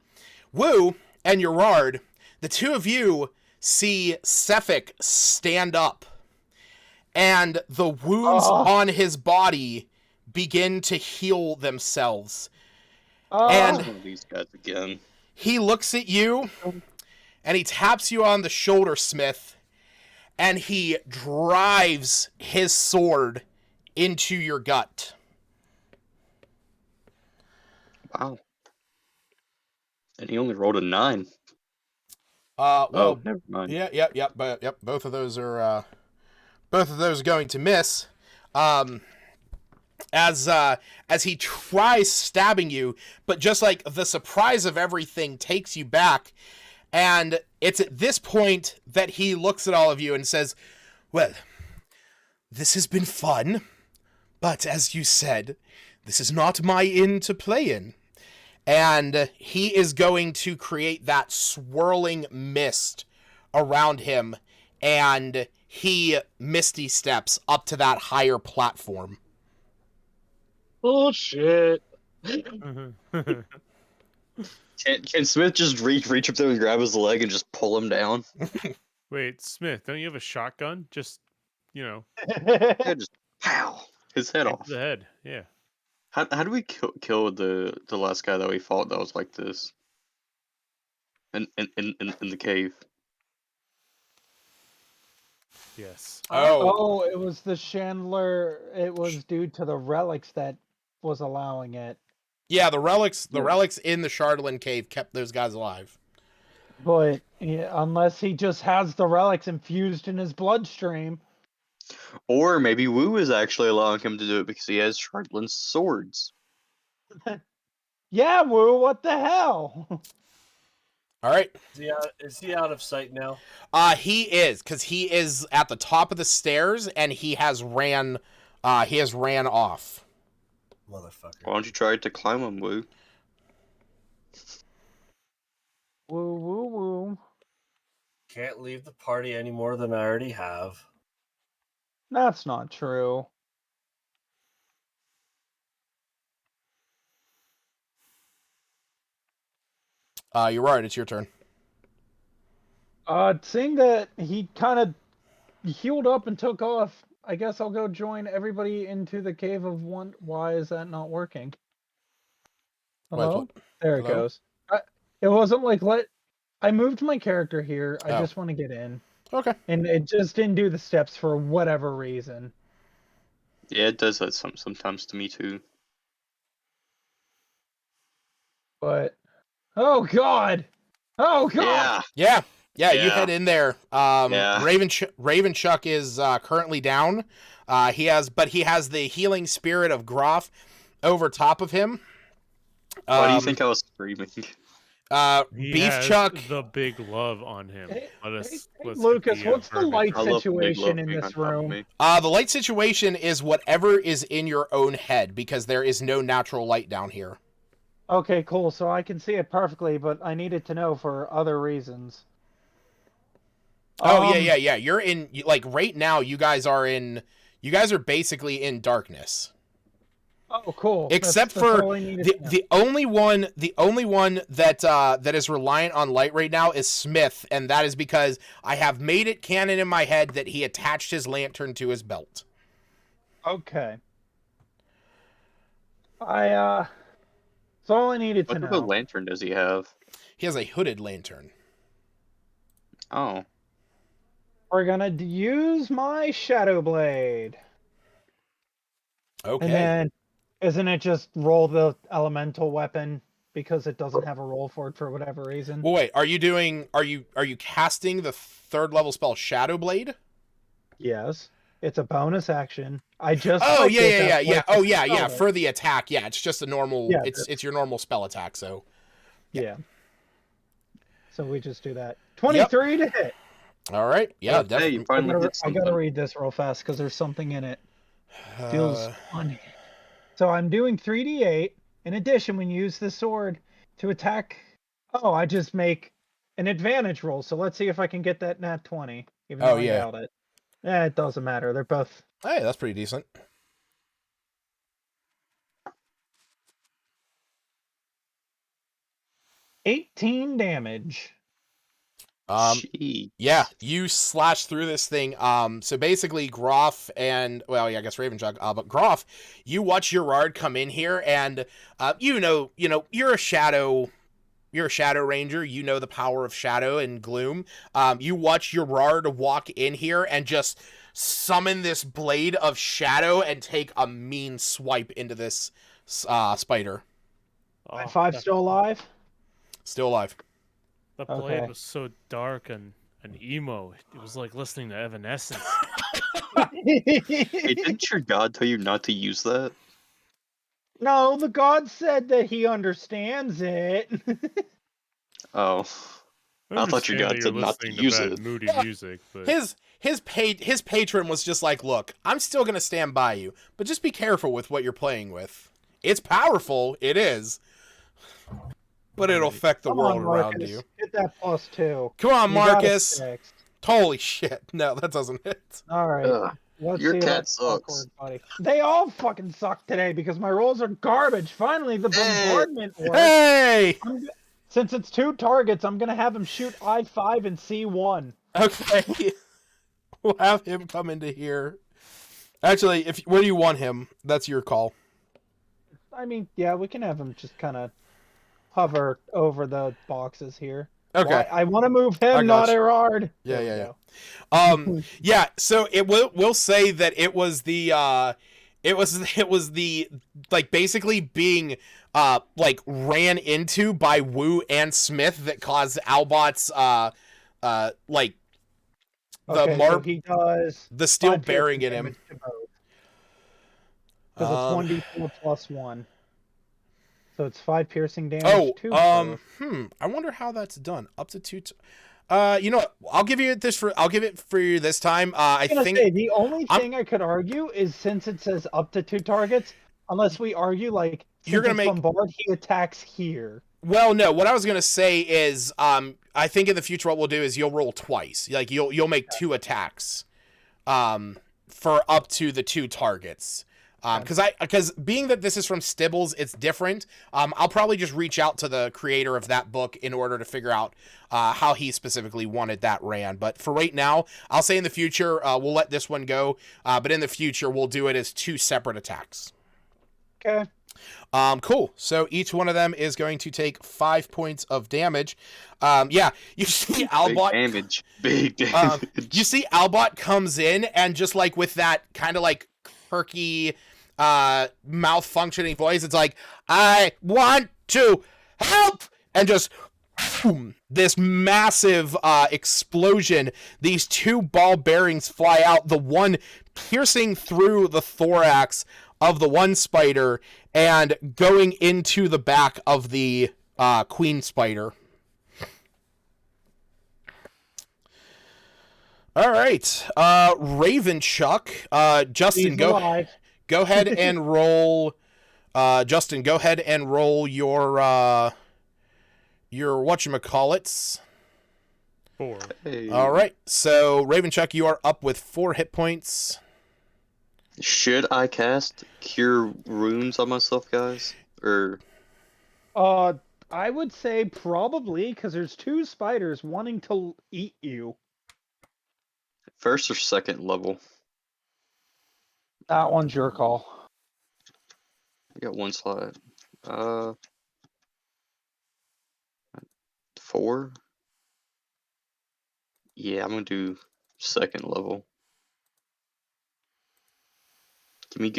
and Gerard, the two of you see Cephik stand up, and the wounds on his body begin to heal themselves. And these guys again. He looks at you, and he taps you on the shoulder, Smith, and he drives his sword into your gut. Wow. And he only rolled a 9. Well, never mind. Yep. Both of those are going to miss. As he tries stabbing you, but just like the surprise of everything takes you back, and it's at this point that he looks at all of you and says, "Well, this has been fun, but as you said, this is not my inn to play in." And he is going to create that swirling mist around him, and he misty steps up to that higher platform. Bullshit. Can Smith just reach up there and grab his leg and just pull him down? Wait, Smith, don't you have a shotgun? Just, Yeah, just pow his head off. The head, yeah. How do we kill the last guy that we fought that was like this? In the cave. Yes. Oh, it was the Chandler. It was due to the relics that was allowing it. Yeah, the relics in the Shardlin cave kept those guys alive. But unless he just has the relics infused in his bloodstream. Or maybe Wu is actually allowing him to do it because he has Shardlin's swords. Yeah, Wu, what the hell? All right. Is he out of sight now? He is, because he is at the top of the stairs and he has ran off. Motherfucker. Why don't you try to climb him, Wu? Woo. Can't leave the party any more than I already have. That's not true. You're right. It's your turn. Seeing that he kind of healed up and took off, I guess I'll go join everybody into the Cave of One. Why is that not working? Hello? There it goes. It wasn't like I moved my character here. I just want to get in. Okay. And it just didn't do the steps for whatever reason. Yeah, it does that sometimes to me too. But oh god! Yeah. You head in there. Ravenchuck is currently down. He has the healing spirit of Groff over top of him. Why do you think I was screaming? Beef Chuck, the big love on him. Let's Lucas, what's the light situation in this room? The light situation is whatever is in your own head, because there is no natural light down here. Okay, cool. So I can see it perfectly, but I needed to know for other reasons. Yeah. You're in, like, right now. You guys are basically in darkness. Oh, cool. Except for the only one that is reliant on light right now is Smith, and that is because I have made it canon in my head that he attached his lantern to his belt. Okay. That's all I needed to know. What type of lantern does he have? He has a hooded lantern. Oh. We're gonna use my Shadow Blade. Okay. And then, isn't it just roll the elemental weapon because it doesn't have a roll for it for whatever reason? Well, wait, are you casting the 3rd level spell Shadow Blade? Yes. It's a bonus action. I just Oh yeah. For the attack, yeah, it's just a normal. Yeah, it's your normal spell attack. So. Yeah. So we just do that. 23 to hit. All right. Yeah, definitely. You finally hit I something. gotta read this real fast because there's something in it. Feels funny. So I'm doing 3d8. In addition, when you use the sword to attack, I just make an advantage roll. So let's see if I can get that nat 20, even though I doubt it. It doesn't matter. They're both. Hey, that's pretty decent. 18 damage. Jeez. Yeah, you slash through this thing. So basically, Groff and I guess Ravenchuck. But Groff, you watch Gerard come in here, and you're a shadow. You're a shadow ranger. You know the power of shadow and gloom. You watch Gerard walk in here and just summon this blade of shadow and take a mean swipe into this spider. My 5 still alive? Still alive. The blade was so dark and emo. It was like listening to Evanescence. Hey, didn't your god tell you not to use that? No, the god said that he understands it. Oh. I thought your god said not to use it. Moody music, but His patron was just like, look, I'm still gonna stand by you, but just be careful with what you're playing with. It's powerful, it is, but it'll affect the world around you. Get that +2. Come on, Marcus. Holy shit! No, that doesn't hit. All right. Your cat sucks. They all fucking suck today because my rolls are garbage. Finally, the bombardment works. Hey! Since it's 2 targets, I'm gonna have him shoot I-5 and C1. Okay. We'll have him come into here. Actually, where do you want him? That's your call. I mean, yeah, we can have him just kind of hover over the boxes here. Okay. Well, I want to move him, not Erard. Yeah. Yeah. So we'll say that it was the like basically being ran into by Wu and Smith that caused Albot's so he does the steel bearing in him. Because it's 1d4 plus 1. So it's 5 piercing damage. I wonder how that's done. Up to 2. You know what? I'll give it for you this time. I think the only thing I could argue is since it says up to 2 targets, unless we argue you're gonna make bombard, he attacks here. Well, no. What I was gonna say is, I think in the future what we'll do is you'll roll twice. Like you'll make 2 attacks, for up to the 2 targets. Because being that this is from Stibbles, it's different. I'll probably just reach out to the creator of that book in order to figure out how he specifically wanted that ran. But for right now, I'll say in the future, we'll let this one go. But in the future, we'll do it as 2 separate attacks. Okay. Cool. So each one of them is going to take 5 points of damage. You see Albot. Big damage. You see Albot comes in and just with that kind of quirky malfunctioning voice, it's like, I want to help, and just boom, this massive explosion. These 2 ball bearings fly out, the one piercing through the thorax of the one spider and going into the back of the queen spider. All right, Ravenchuck. Justin, go ahead and roll. Justin, go ahead and roll your whatchamacallits. 4. Hey. All right, so Ravenchuck, you are up with 4 hit points. Should I cast Cure Wounds on myself, guys? Or I would say probably, because there's 2 spiders wanting to eat you. First or second level? That one's your call. I got 1 slot. 4? Yeah, I'm gonna do second level. Give me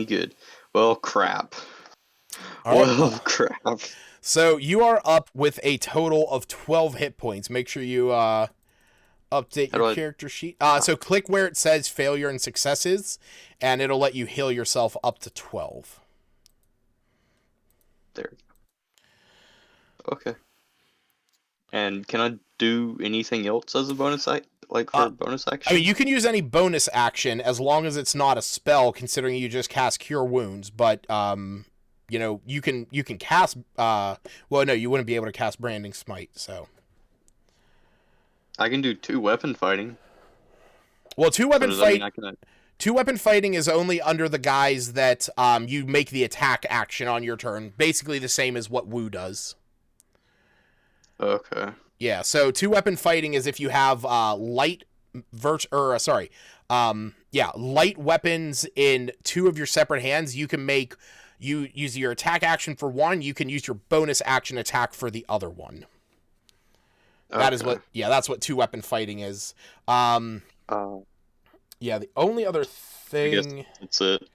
good. Well, crap. Crap. So you are up with a total of 12 hit points. Make sure you update your character sheet. So click where it says failure and successes, and it'll let you heal yourself up to 12. There. Okay. And can I do anything else as a bonus like for bonus action? I mean, you can use any bonus action as long as it's not a spell, considering you just cast Cure Wounds. But you know, you can cast. Well, no, you wouldn't be able to cast Branding Smite. So I can do 2-weapon fighting. well, two-weapon So does that mean fight. I can- Two-weapon fighting is only under the guise that you make the attack action on your turn. Basically the same as what Woo does. Okay. Yeah, so two-weapon fighting is if you have light weapons in two of your separate hands, you can use your attack action for one, you can use your bonus action attack for the other one. That is that's what two-weapon fighting is. Yeah, the only other thing... I guess that's it.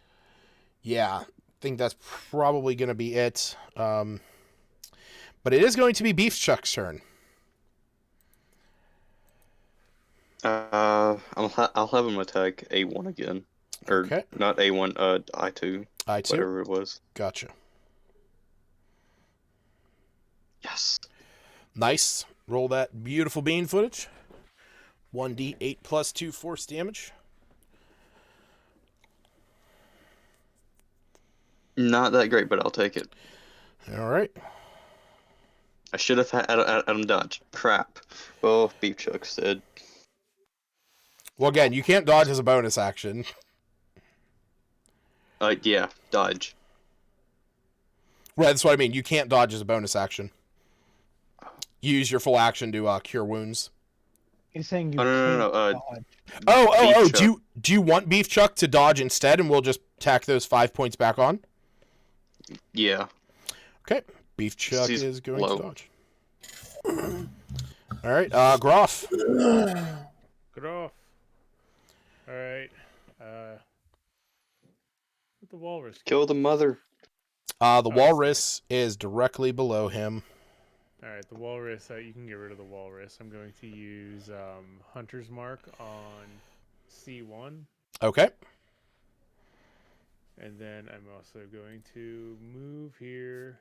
Yeah, I think that's probably going to be it. But it is going to be Beef Chuck's turn. I'll have him attack A1 again. Or Okay. not A1, I2. I2. Whatever it was. Gotcha. Yes. Nice. Roll that beautiful bean footage. 1d8 plus 2 force damage. Not that great, but I'll take it. All right. I should have had Adam dodge. Crap. Well, Beef Chuck said. Well, again, you can't dodge as a bonus action. Yeah, dodge. Right, that's what I mean. You can't dodge as a bonus action. You use your full action to cure wounds. He's saying you No. can't dodge. Oh! Beef Chuck. Do you want Beef Chuck to dodge instead, and we'll just tack those 5 points back on? Yeah. Okay. Beef Chuck He's is going low. to dodge. All right, Groff. Groff. All right. With the walrus. Kill the mother. The walrus is directly below him. All right, the walrus. You can get rid of the walrus. I'm going to use Hunter's Mark on C1. Okay. And then I'm also going to move here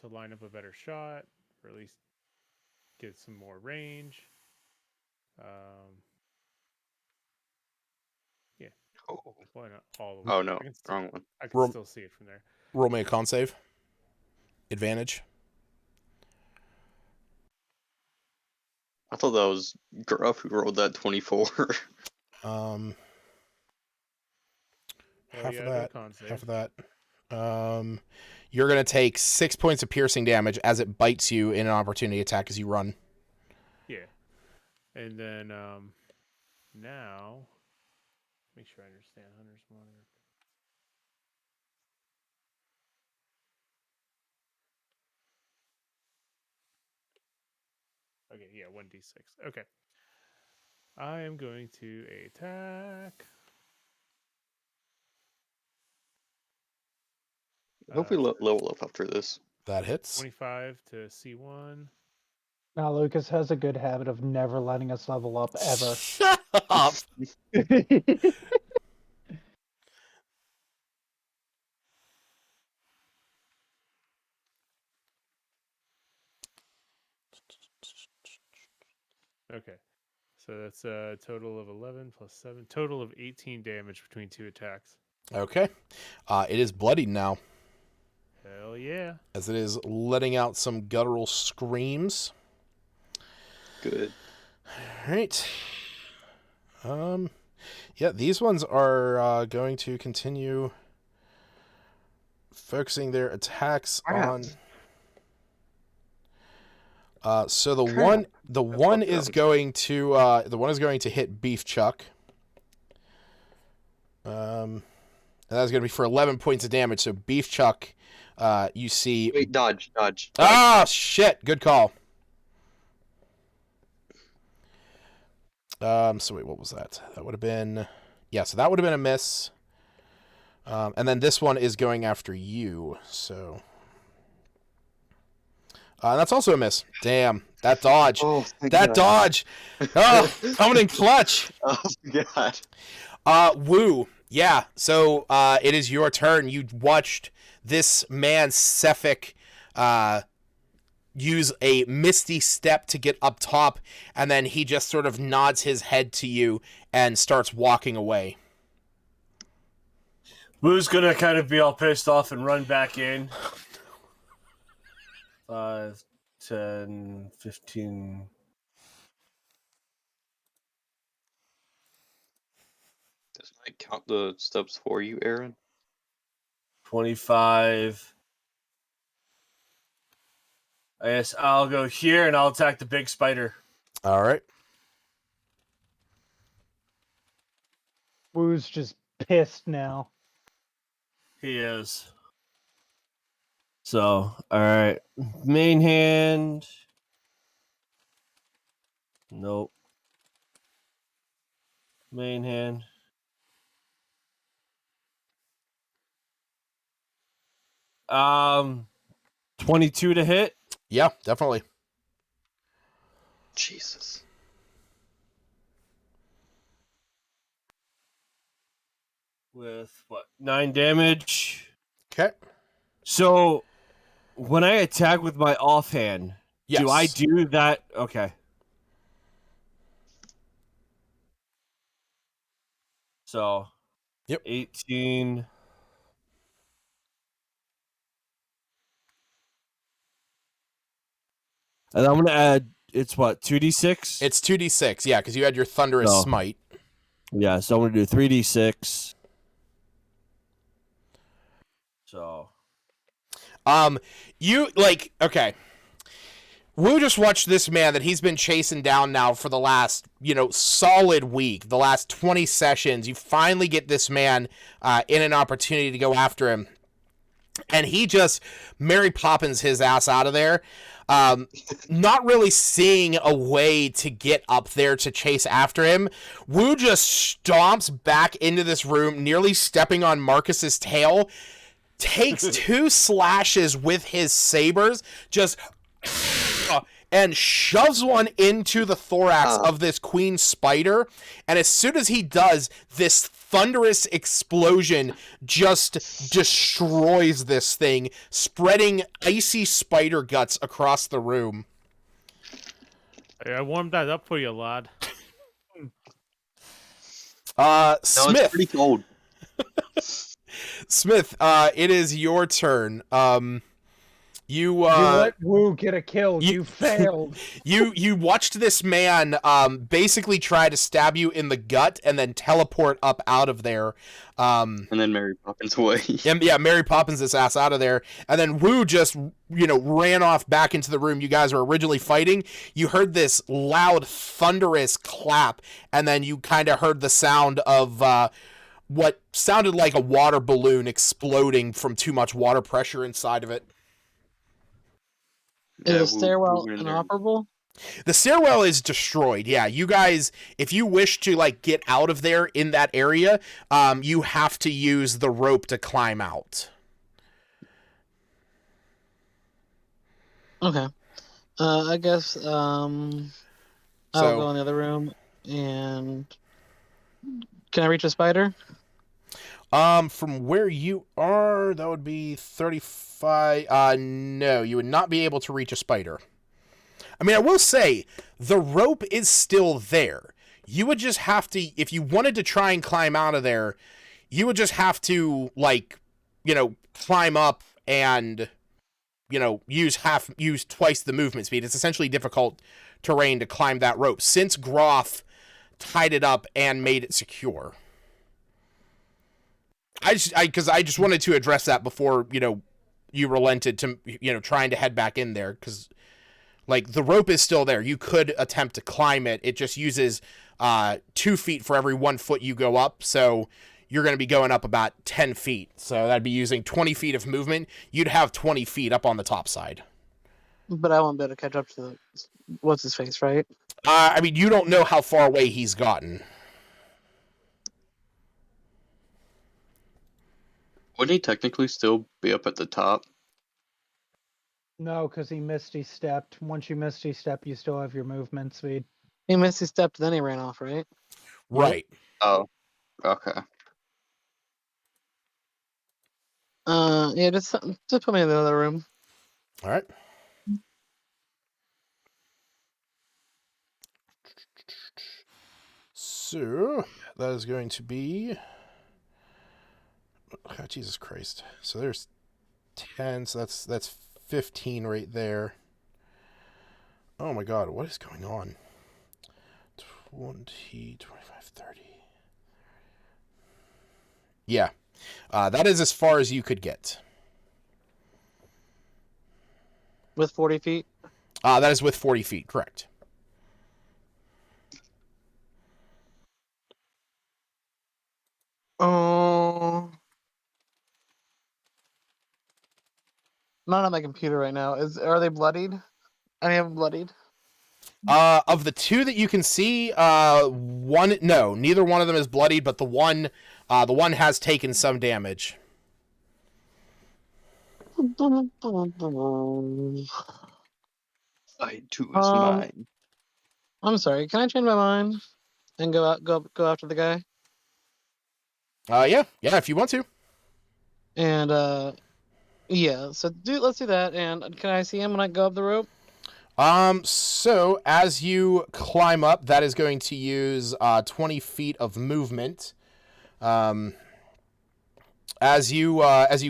to line up a better shot, or at least get some more range. Yeah. Oh. Why not all the way? Oh no, I can still, wrong one. I can still see it from there. Roll me a con save. Advantage. I thought that was Gruff who rolled that 24. Half Oh, yeah, of no that. con save. Half of that. You're gonna take 6 points of piercing damage as it bites you in an opportunity attack as you run. Yeah. And then now make sure I understand Hunter's Mark. Okay, yeah, 1d6. Okay. I am going to attack. Hopefully level up after this. That hits. 25 to C1. Now, Lucas has a good habit of never letting us level up ever. Shut up. Okay. So that's a total of 11 plus 7. Total of 18 damage between two attacks. Okay. It is bloodied now, Hell yeah. as it is letting out some guttural screams. Good. All right. Yeah, these ones are going to continue focusing their attacks on. So the one is going to hit Beef Chuck. And that's going to be for 11 points of damage. So Beef Chuck, you see. Wait, dodge. Ah, shit! Good call. So wait, what was that? That would have been, so that would have been a miss. And then this one is going after you. So. That's also a miss. Damn, that dodge. Oh, thank That God. dodge. Oh, coming in clutch. Oh God. Woo. Yeah. So it is your turn. You watched this man Sephic use a misty step to get up top, and then he just sort of nods his head to you and starts walking away. Woo's gonna kind of be all pissed off and run back in. 5, 10, 15. Does Mike count the steps for you, Aaron? 25. I guess I'll go here and I'll attack the big spider. All right. Woo's just pissed now. He is. So, alright. Main hand. Nope. Main hand. Um, 22 to hit. Yeah, definitely. Jesus. With what? 9 damage. Okay. So, when I attack with my offhand, Yes. do I do that? Okay. So, Yep. 18. And I'm going to add, it's what, 2d6? It's 2d6, yeah, because you had your thunderous No. smite. Yeah, so I'm going to do 3d6. So. You, like, okay. Wu just watched this man that he's been chasing down now for the last, solid week, the last 20 sessions. You finally get this man in an opportunity to go after him. And he just Mary Poppins his ass out of there. Not really seeing a way to get up there to chase after him. Wu just stomps back into this room, nearly stepping on Marcus's tail, takes 2 slashes with his sabers, just and shoves one into the thorax of this queen spider. And as soon as he does, this thunderous explosion just destroys this thing, spreading icy spider guts across the room. Hey, I warmed that up for you, lad. Smith. It's pretty cold. Smith, it is your turn. You let Wu get a kill. You failed. You watched this man basically try to stab you in the gut and then teleport up out of there. And then Mary Poppins away. Yeah, Mary Poppins this ass out of there. And then Wu just, ran off back into the room you guys were originally fighting. You heard this loud, thunderous clap, and then you kind of heard the sound of what sounded like a water balloon exploding from too much water pressure inside of it. Is the stairwell inoperable? The stairwell is destroyed. Yeah, you guys, if you wish to get out of there in that area, you have to use the rope to climb out. Okay. I guess I'll go in the other room and can I reach a spider? From where you are, that would be 35. No, you would not be able to reach a spider. I mean, I will say, the rope is still there. You would just have to, if you wanted to try and climb out of there, you would just have to, climb up and, use twice the movement speed. It's essentially difficult terrain to climb that rope, since Groff tied it up and made it secure. I just wanted to address that before, you relented to, trying to head back in there, because, the rope is still there. You could attempt to climb it. It just uses 2 feet for every 1 foot you go up, so you're going to be going up about 10 feet. So that'd be using 20 feet of movement. You'd have 20 feet up on the top side. But I won't be able to catch up to the what's-his-face, right? I mean, you don't know how far away he's gotten. Wouldn't he technically still be up at the top? No, because he misty stepped. Once you misty step, you still have your movement speed. He missed his step, then he ran off, right? Right. Oh, okay. Yeah, just put me in the other room. All right. So that is going to be. Oh, Jesus Christ! So there's 10. So that's 15 right there. Oh my God! What is going on? 20, 25, 30. Yeah, that is as far as you could get. With 40 feet? That is with 40 feet, correct. Oh. Not on my computer right now. Are they bloodied? Any of them bloodied? Of the two that you can see, neither one of them is bloodied, but the one has taken some damage. I too is mine. I'm sorry. Can I change my mind and go after the guy? Yeah, if you want to. And yeah. So let's do that. And can I see him when I go up the rope? So as you climb up, that is going to use 20 feet of movement. As you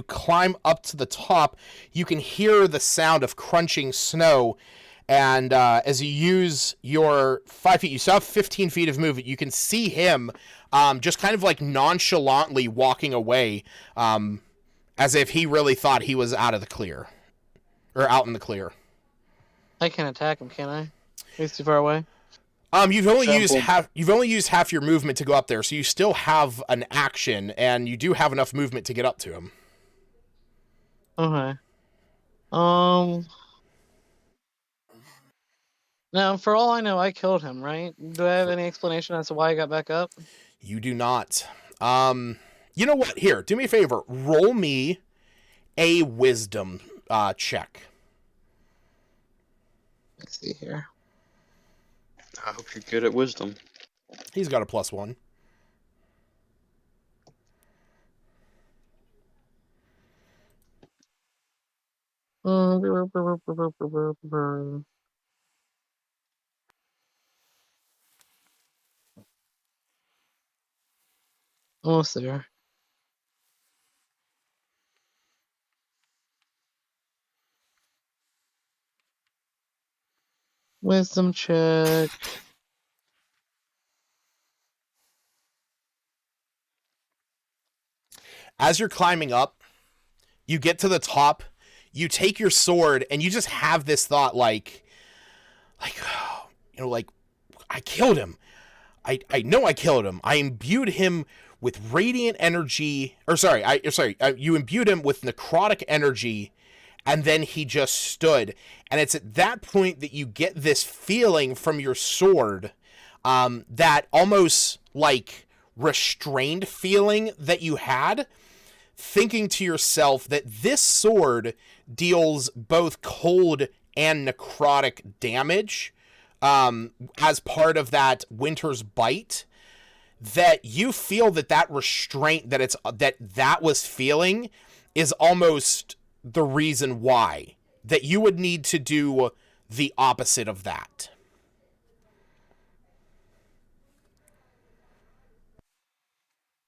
climb up to the top, you can hear the sound of crunching snow. And as you use your 5 feet, you still have 15 feet of movement. You can see him just kind of like nonchalantly walking away, as if he really thought he was out of the clear, or out in the clear. I can't attack him, can I? He's too far away. You've only used half your movement to go up there, so you still have an action, and you do have enough movement to get up to him. Okay. Now, for all I know, I killed him, right? Do I have any explanation as to why I got back up? You do not. You know what? Here, do me a favor. Roll me a wisdom check. Let's see here. I hope you're good at wisdom. He's got a +1. Almost there. Wisdom check. As you're climbing up, you get to the top, you take your sword, and you just have this thought like, I killed him. I know I killed him. I imbued him with radiant energy, you imbued him with necrotic energy, and then he just stood. And it's at that point that you get this feeling from your sword, that almost like restrained feeling that you had, thinking to yourself that this sword deals both cold and necrotic damage, as part of that winter's bite, that you feel that restraint that was feeling is almost the reason why that you would need to do the opposite of that.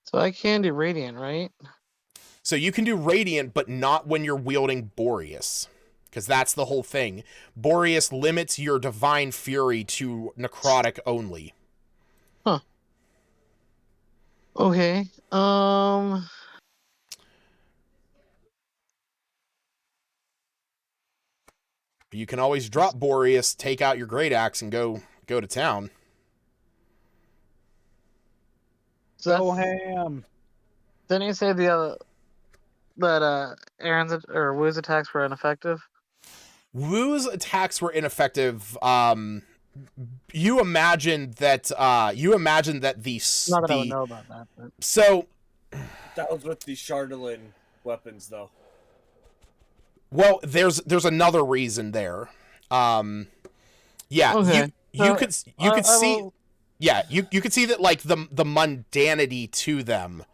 So I can do radiant, right? So you can do radiant, but not when you're wielding Boreas. Because that's the whole thing. Boreas limits your divine fury to necrotic only. Huh. Okay. You can always drop Boreas, take out your great axe, and go to town. Go ham. Didn't you say that Aaron's or Wu's attacks were ineffective? Wu's attacks were ineffective. You imagine that the Not that I would know about that. But... So that was with the Chardolin weapons, though. Well, there's another reason there. Yeah, okay. you could see. Yeah, you could see that, like, the mundanity to them.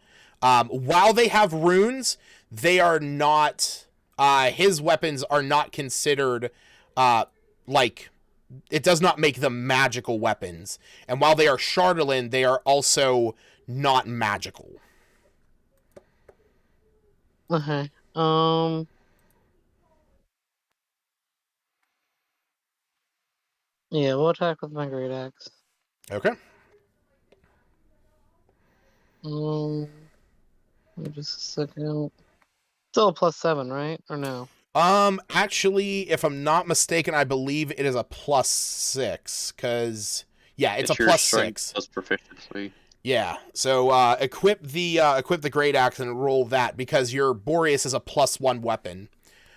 While they have runes, they are not. His weapons are not considered like it does not make them magical weapons. And while they are Shardolin, they are also not magical. Okay. Yeah, we'll attack with my great axe. Okay. Wait just a second. Still a +7, right? Or no? Actually, if I'm not mistaken, I believe it is a +6, because yeah, it's a your +6. strength plus proficiency. Yeah. So equip the great axe and roll that, because your Boreas is a +1 weapon.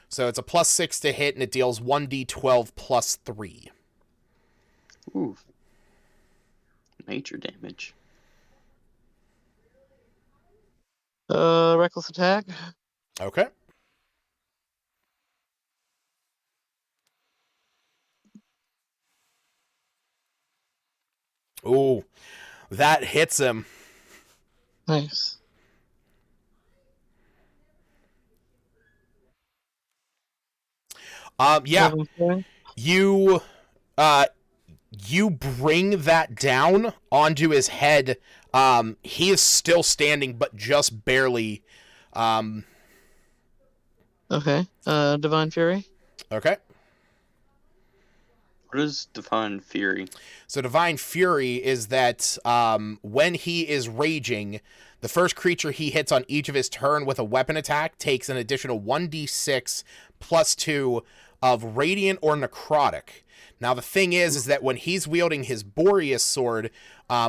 So it's a +6 to hit, and it deals 1d12 +3. Ooh. Major damage. Reckless attack. Okay. Ooh, that hits him. Nice. Yeah. You bring that down onto his head. He is still standing, but just barely. Okay. Divine Fury. Okay. What is Divine Fury? So Divine Fury is that when he is raging, the first creature he hits on each of his turn with a weapon attack takes an additional 1d6 +2 of radiant or necrotic. Now the thing is that when he's wielding his Boreas sword,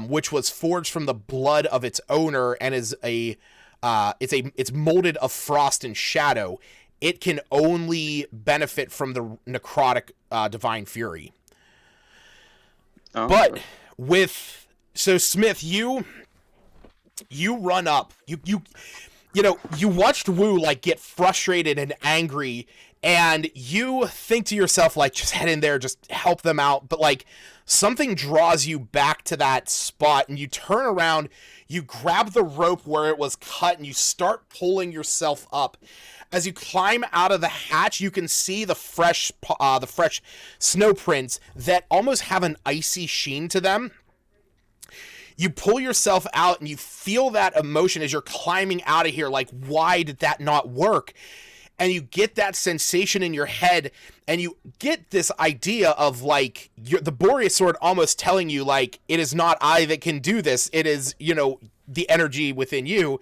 which was forged from the blood of its owner and is it's molded of frost and shadow, it can only benefit from the necrotic Divine Fury. Oh, But okay. so Smith, you run up. You watched Wu like get frustrated and angry, and you think to yourself like, just head in there, just help them out. But like something draws you back to that spot, and you turn around, you grab the rope where it was cut, and you start pulling yourself up. As you climb out of the hatch, you can see the fresh snow prints that almost have an icy sheen to them. You pull yourself out, and you feel that emotion as you're climbing out of here. Like, why did that not work? And you get that sensation in your head, and you get this idea of like the Boreas sword almost telling you like, it is not I that can do this. It is, the energy within you.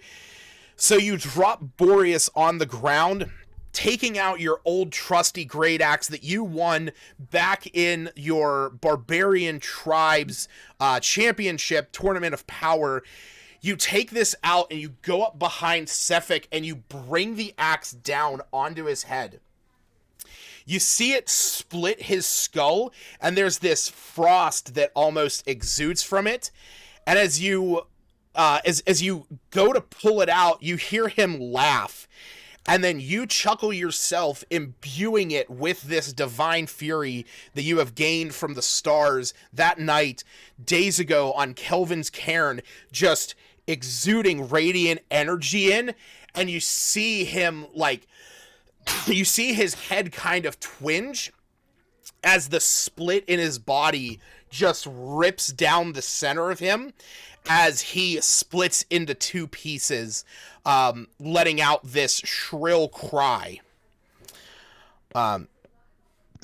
So you drop Boreas on the ground, taking out your old trusty great axe that you won back in your barbarian tribe's championship tournament of power. You take this out and you go up behind Cephik and you bring the axe down onto his head. You see it split his skull, and there's this frost that almost exudes from it. And as you go to pull it out, you hear him laugh. And then you chuckle yourself, imbuing it with this divine fury that you have gained from the stars that night, days ago on Kelvin's cairn, just exuding radiant energy in. And you see him you see his head kind of twinge as the split in his body just rips down the center of him as he splits into two pieces, letting out this shrill cry.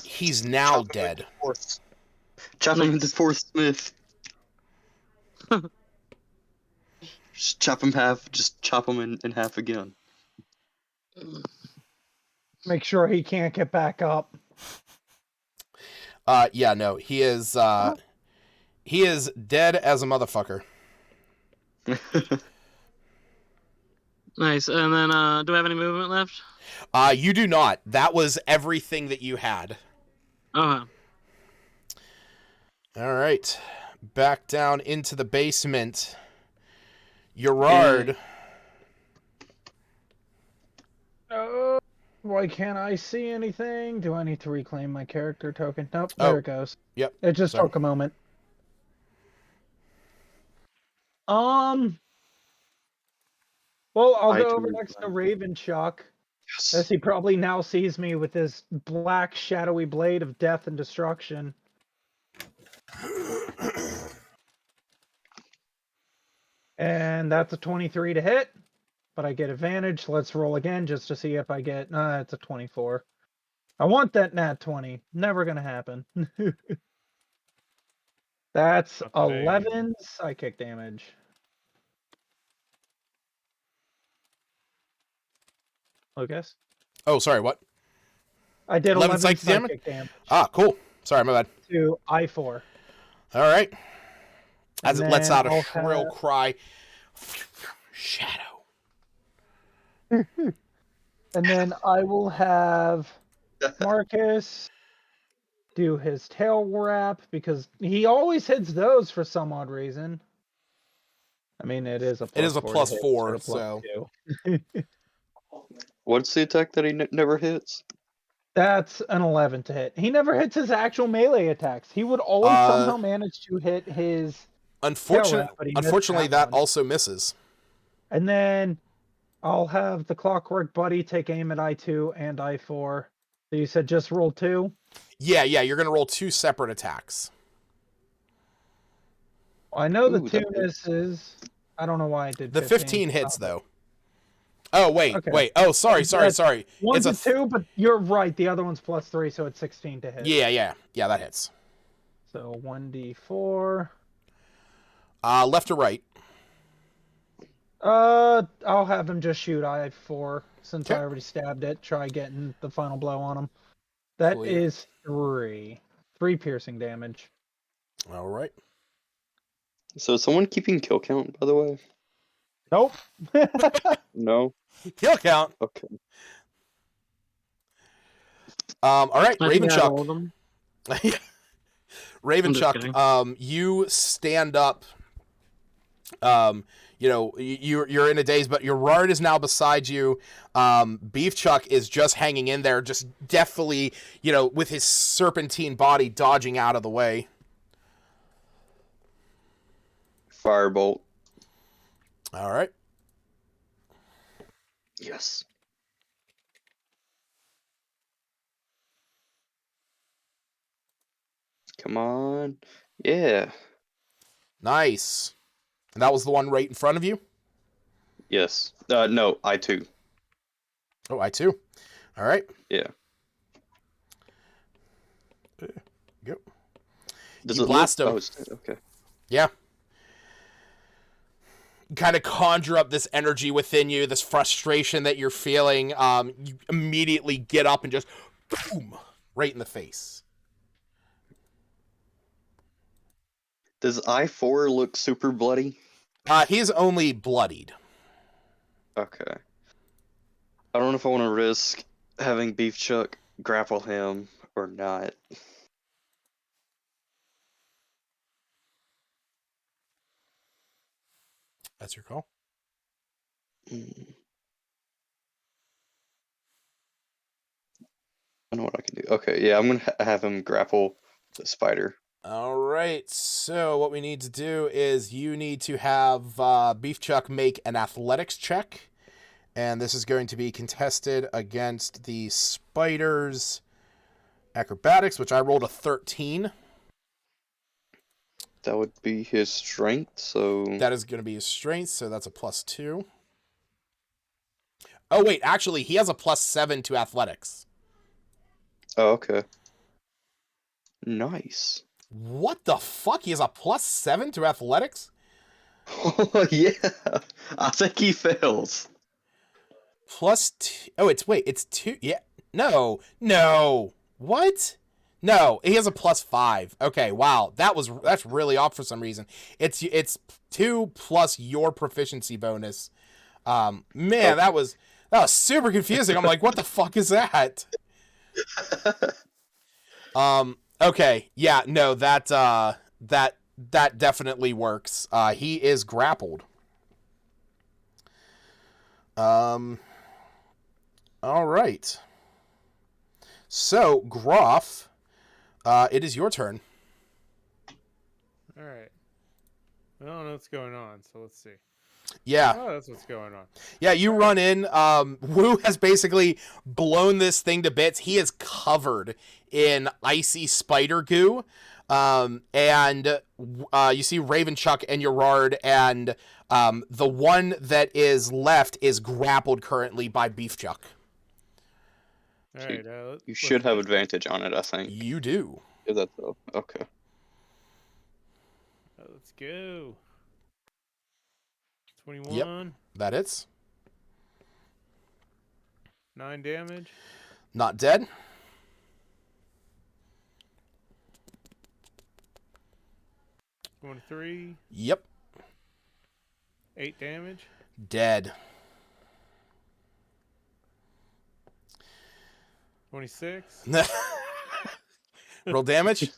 He's now dead. Chop him into fourth, Smith. Just chop him half. Just chop him in half again. Make sure he can't get back up. Yeah, no, he is dead as a motherfucker. Nice. And then, do I have any movement left? You do not. That was everything that you had. Okay. All right. Back down into the basement. Gerard. Why can't I see anything? Do I need to reclaim my character token? Nope, there it goes. Yep. It just Sorry. took a moment. Well, I'll go over next to Ravenchuck, as he probably now sees me with this black, shadowy blade of death and destruction. And that's a 23 to hit, but I get advantage. Let's roll again just to see if I get. It's a 24. I want that nat 20. Never gonna happen. That's Not today. 11 psychic damage. Lucas? Oh, sorry, what? I did 11 11 psychic psychic damage? damage Ah, cool. Sorry, my bad. to I4. All right. As And it lets then out a I'll shrill have- cry. Shadow. And then I will have Marcus do his tail wrap because he always hits those for some odd reason. I mean, it is a plus It is a 4 to plus hit 4, instead of so. plus 2. What's the attack that he never hits? That's an 11 to hit. He never hits his actual melee attacks. He would always somehow manage to hit his. Unfortunately, missed that one. also misses. And then I'll have the Clockwork Buddy take aim at I2 and I4. So you said just roll 2? Yeah, you're going to roll 2 separate attacks. I know the Ooh, 2 that hits. misses. I don't know why I did The 15 hits, though. Oh, wait. Oh, sorry. One's It's a 2, but you're right. The other one's plus 3, so it's 16 to hit. Yeah, that hits. So 1d4. Left or right? I'll have him just shoot I4 since Okay. I already stabbed it. Try getting the final blow on him. That Clear. is 3. 3 piercing damage. All right. So is someone keeping kill count, by the way? Nope. No? Kill count. Okay. All right, I think I Ravenchuck. rolled them. Ravenchuck, you stand up. You're in a daze, but your Rard is now beside you. Beefchuck is just hanging in there, just deftly, with his serpentine body dodging out of the way. Firebolt. All right. Yes. Come on. Yeah. Nice. And that was the one right in front of you? Yes. No, I2. Oh, I too. All right. Yeah. Go. Does You it blast look... him. Oh, it's... Okay. Yeah. Kind of conjure up this energy within you, this frustration that you're feeling. You immediately get up and just boom, right in the face. Does I4 look super bloody? He's only bloodied. Okay. I don't know if I want to risk having Beefchuck grapple him or not. That's your call. I know what I can do. Okay, yeah, I'm going to have him grapple the spider. All right. So what we need to do is you need to have Beefchuck make an athletics check. And this is going to be contested against the spider's acrobatics, which I rolled a 13. That would be his strength, so... That is going to be his strength, so that's a +2. Oh, wait, actually, he has a +7 to athletics. Oh, okay. Nice. What the fuck? He has a +7 to athletics? Oh, yeah. I think he fails. +2. Oh, it's 2. Yeah. No. What? No, he has a +5. Okay, wow. That's really off for some reason. It's 2 plus your proficiency bonus. Man, Okay. that was super confusing. I'm like, what the fuck is that? Okay. Yeah, no, that definitely works. He is grappled. All right. So, Groff, it is your turn. All right. I don't know what's going on, so let's see. Yeah. Oh, that's what's going on. Yeah, you run in. Wu has basically blown this thing to bits. He is covered in icy spider goo. And you see Ravenchuck and Gerard, and the one that is left is grappled currently by Beefchuck. All right. You should have advantage on it, I think. You do. Is that so? Okay. Let's go. 21. Yep, that hits. 9 damage. Not dead. Going 3. Yep. 8 damage. Dead. 26. Roll damage.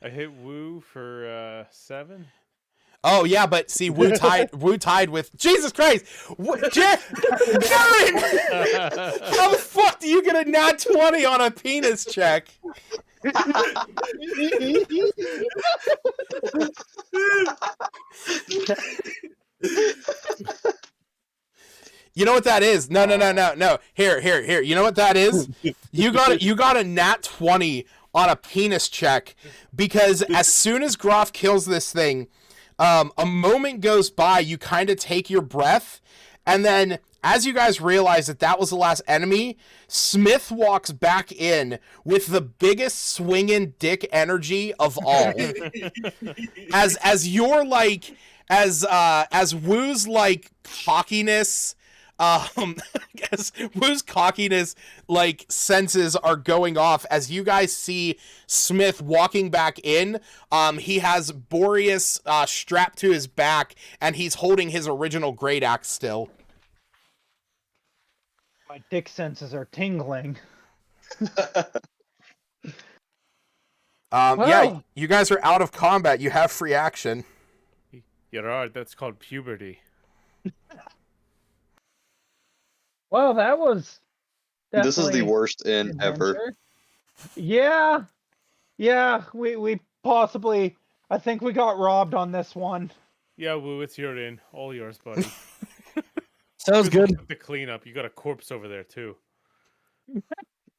I hit Woo for 7. Oh yeah, but see, Wu tied with Jesus Christ, Jared! How the fuck do you get a nat 20 on a penis check? You know what that is? No. Here. You know what that is? You got a nat 20 on a penis check because as soon as Groff kills this thing, a moment goes by, you kind of take your breath, and then as you guys realize that was the last enemy, Smith walks back in with the biggest swinging dick energy of all. as you're like, as Wu's like cockiness, as Wu's cockiness like senses are going off as you guys see Smith walking back in. He has Boreas strapped to his back, and he's holding his original great axe still. My dick senses are tingling. Yeah, you guys are out of combat. You have free action. You're right. That's called puberty. Well, that was This is the definitely worst end ever. adventure. Yeah, we possibly, I think we got robbed on this one. Yeah, Woo, it's your in. All yours, buddy. Sounds good. The cleanup. You got a corpse over there too.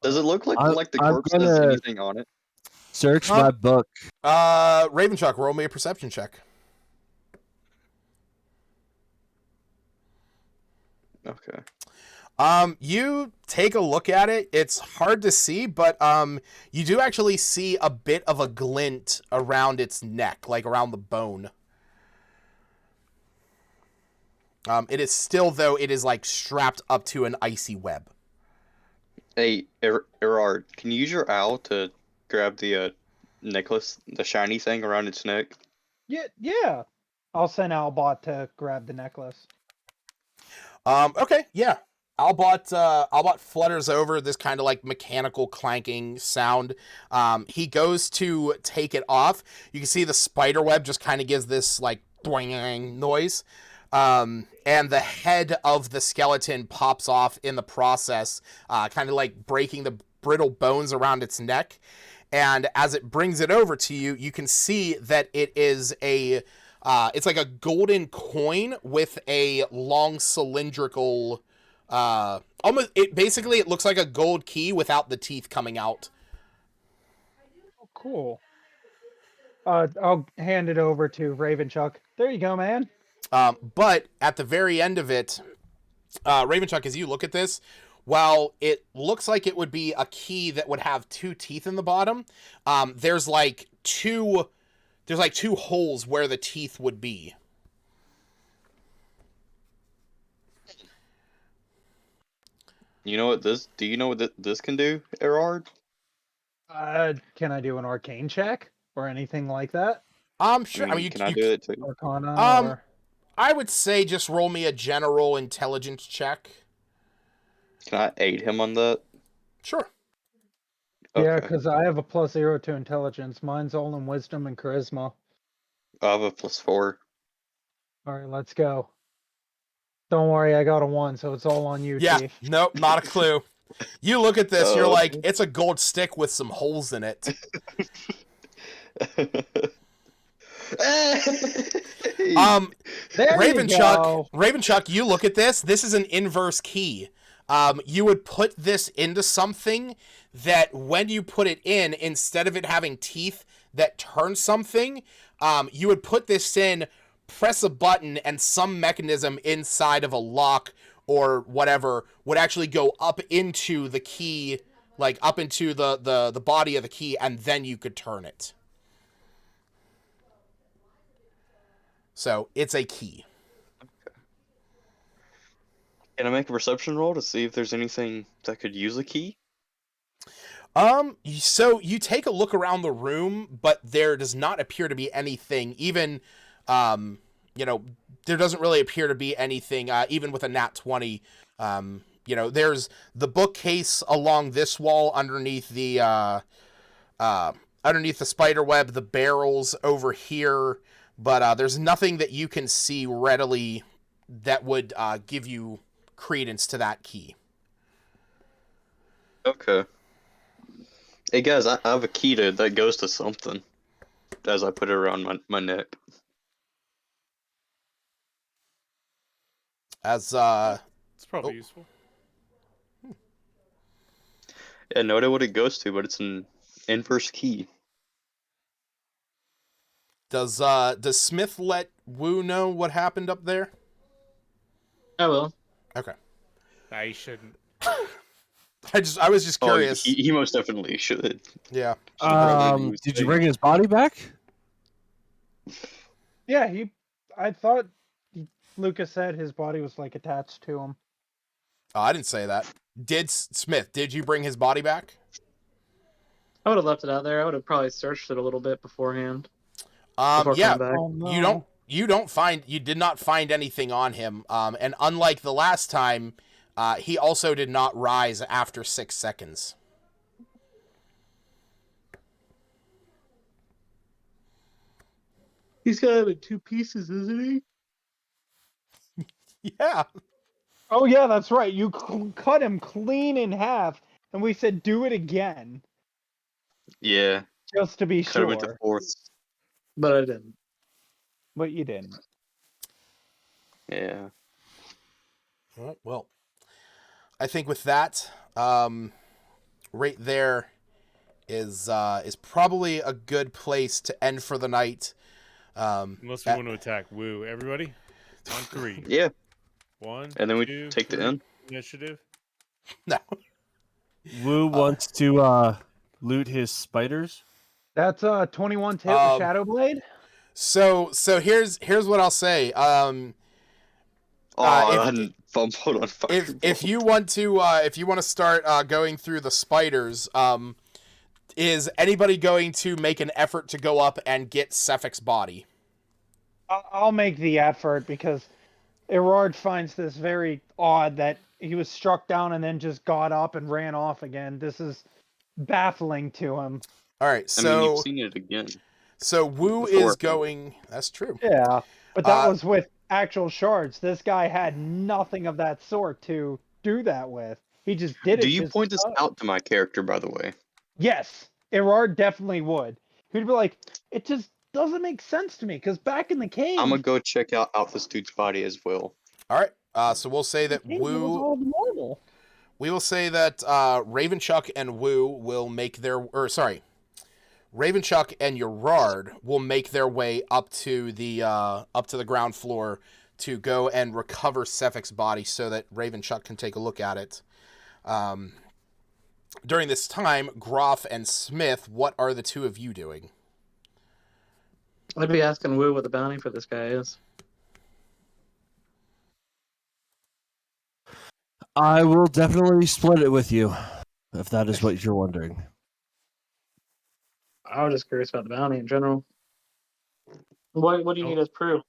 Does it look like the I'm corpse has gonna- anything on it? Search my book. Ravenchuck, roll me a perception check. Okay. You take a look at it. It's hard to see, but you do actually see a bit of a glint around its neck, like around the bone. It is still, though, it is like strapped up to an icy web. Hey, Erard, can you use your owl to grab the necklace, the shiny thing around its neck? Yeah. I'll send Albot to grab the necklace. Okay, yeah. Albot flutters over this kind of like mechanical clanking sound. He goes to take it off. You can see the spider web just kind of gives this like boing noise. And the head of the skeleton pops off in the process, kind of like breaking the brittle bones around its neck. And as it brings it over to you, you can see that it is it's like a golden coin with a long cylindrical, basically it looks like a gold key without the teeth coming out. Oh, cool. I'll hand it over to Ravenchuck. There you go, man. But at the very end of it, Ravenchuck, as you look at this, while it looks like it would be a key that would have 2 teeth in the bottom, there's like two holes where the teeth would be. You know what this? Do you know what this can do, Erard? Can I do an arcane check or anything like that? Sure. I mean, can I do it too? Arcana. Or... I would say just roll me a general intelligence check. Can I aid him on that? Sure. Yeah, Okay. because I have a +0 to intelligence. Mine's all in wisdom and charisma. I have a +4. All right, let's go. Don't worry, I got a 1, so it's all on you, Yeah. Chief. Nope. Not a clue. You look at this. You're Oh. like, it's a gold stick with some holes in it. There you go. Ravenchuck, you look at this. This is an inverse key. you would put this into something that when you put it in, instead of it having teeth that turn something, you would put this in, press a button, and some mechanism inside of a lock or whatever would actually go up into the key, like up into the body of the key, and then you could turn it. So it's a key. Can I make a perception roll to see if there's anything that could use a key? So you take a look around the room, but there does not appear to be anything, even, there doesn't really appear to be anything, even with a nat 20. There's the bookcase along this wall underneath the spider web, the barrels over here, but there's nothing that you can see readily that would give you credence to that key. Okay. Hey guys, I have a key that goes to something as I put it around my neck. As It's probably useful. Yeah, no idea what it goes to, but it's an inverse key. Does Smith let Wu know what happened up there? I will. Okay. I shouldn't. I was just curious. He most definitely should. Yeah. Did you bring his body back? Yeah, I thought Lucas said his body was like attached to him. Oh, I didn't say that. Smith, did you bring his body back? I would have left it out there. I would have probably searched it a little bit beforehand. Yeah. Oh, no. You did not find anything on him. And unlike the last time, he also did not rise after 6 seconds. He's got him in 2 pieces, isn't he? Yeah. Oh yeah, that's right. You cut him clean in half, and we said do it again, Yeah. just to be Cut sure. him into fourths. But I didn't. But you didn't. Yeah. All right, well, I think with that, right there is probably a good place to end for the night. Unless we want to attack Woo. Everybody? On 3. Yeah. 1, And then we 2, take the 3. end. Initiative. No. Wu wants to loot his spiders. That's 21 to hit with Shadow Blade. So here's what I'll say. I hadn't fumbled on fire. If you want to start going through the spiders, is anybody going to make an effort to go up and get Cephic's body? I'll make the effort because Erard finds this very odd that he was struck down and then just got up and ran off again. This is baffling to him. All right, so I mean, you've seen it again. So Wu is going. That's true. Yeah, but that was with actual shards. This guy had nothing of that sort to do that with. He just did it. Do you point this out to my character, by the way? Yes, Erard definitely would. He'd be like, it just doesn't make sense to me because back in the cave, I'm gonna go check out this dude's body as well. All right. So we'll say that it was all normal. We will say that Ravenchuck and Wu will make Ravenchuck and Urard will make their way up to the ground floor to go and recover Cephic's body so that Ravenchuck can take a look at it. During this time, Groff and Smith, what are the two of you doing? I'd be asking Wu what the bounty for this guy is. I will definitely split it with you, if that is what you're wondering. I was just curious about the bounty in general. What do you need as proof?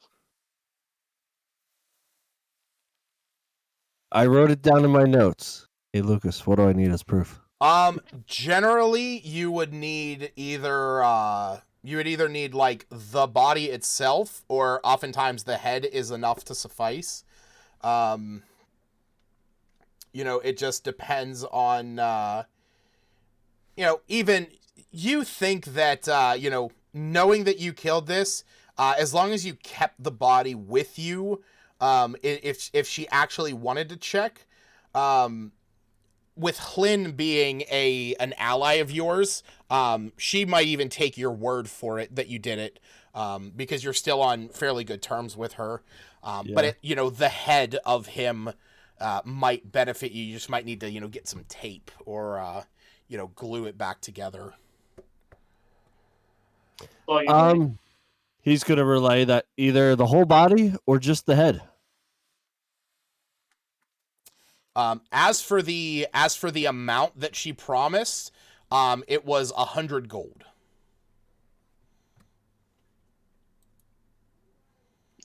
I wrote it down in my notes. Hey, Lucas, what do I need as proof? Generally, you would need either need like the body itself, or oftentimes the head is enough to suffice. It just depends on, even you think that, knowing that you killed this, as long as you kept the body with you, if she actually wanted to check, with Hlyn being an ally of yours, she might even take your word for it that you did it, because you're still on fairly good terms with her. But the head of him might benefit you. You just might need to get some tape or glue it back together. He's going to relay that either the whole body or just the head. As for the amount that she promised, it was 100 gold.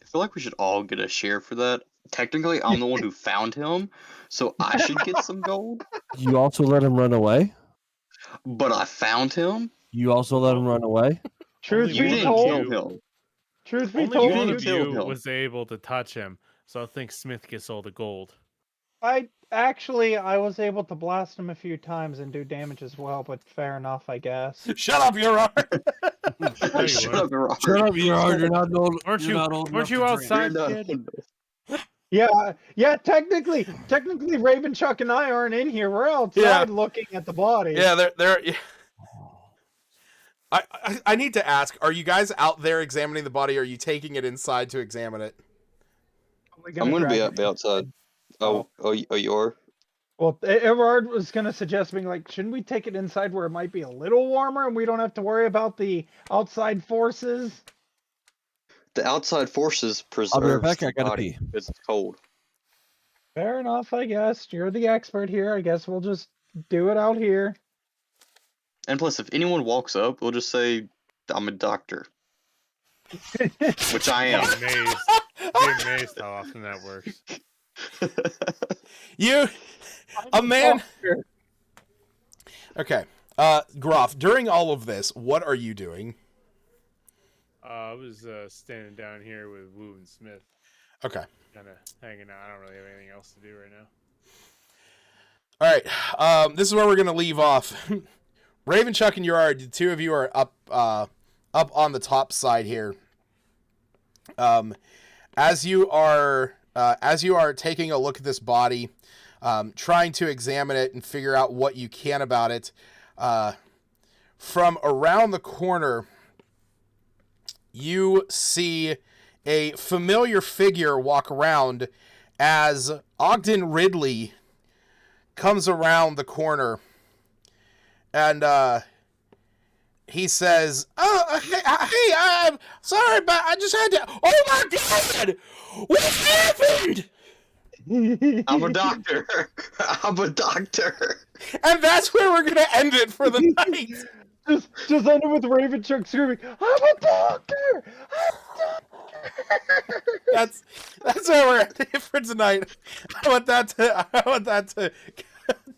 I feel like we should all get a share for that. Technically, I'm the one who found him, so I should get some gold. You also let him run away? But I found him? You also let him run away? Truth You be didn't told, kill him. truth be Only told, one didn't of kill you him. was able to touch him, so I think Smith gets all the gold. I was able to blast him a few times and do damage as well, but fair enough, I guess. Shut up, your honor. No, you Shut weren't. up, Gerard. Shut up, Gerard. You're not old. Aren't you're you? not old enough Weren't you to drink. outside, You're not kid? Yeah, technically, Raven, Chuck, and I aren't in here. We're outside looking at the body. Yeah, they're. Yeah. I need to ask: are you guys out there examining the body? Or are you taking it inside to examine it? I'm going to be outside. Oh, you are? Well, Everard was going to suggest being like, shouldn't we take it inside where it might be a little warmer and we don't have to worry about the outside forces? The outside forces I'll be right preserve back, the I gotta body pee. because it's cold. Fair enough, I guess. You're the expert here. I guess we'll just do it out here. And plus, if anyone walks up, we'll just say, I'm a doctor. Which I am. Be amazed how often that works. A man. Okay, Groff. During all of this, what are you doing? I was standing down here with Wu and Smith. Okay. Kind of hanging out. I don't really have anything else to do right now. All right. This is where we're gonna leave off. Raven, Chuck, and Gerard, the two of you are up on the top side here. As you are taking a look at this body, trying to examine it and figure out what you can about it, from around the corner, you see a familiar figure walk around as Ogden Ridley comes around the corner, and he says, hey, I'm sorry, but I just had to... Oh my God! What happened? I'm a doctor. I'm a doctor. And that's where we're going to end it for the night. Just end it with Raven Chuck screaming, I'm a doctor! That's where we're ending it for tonight. I want that to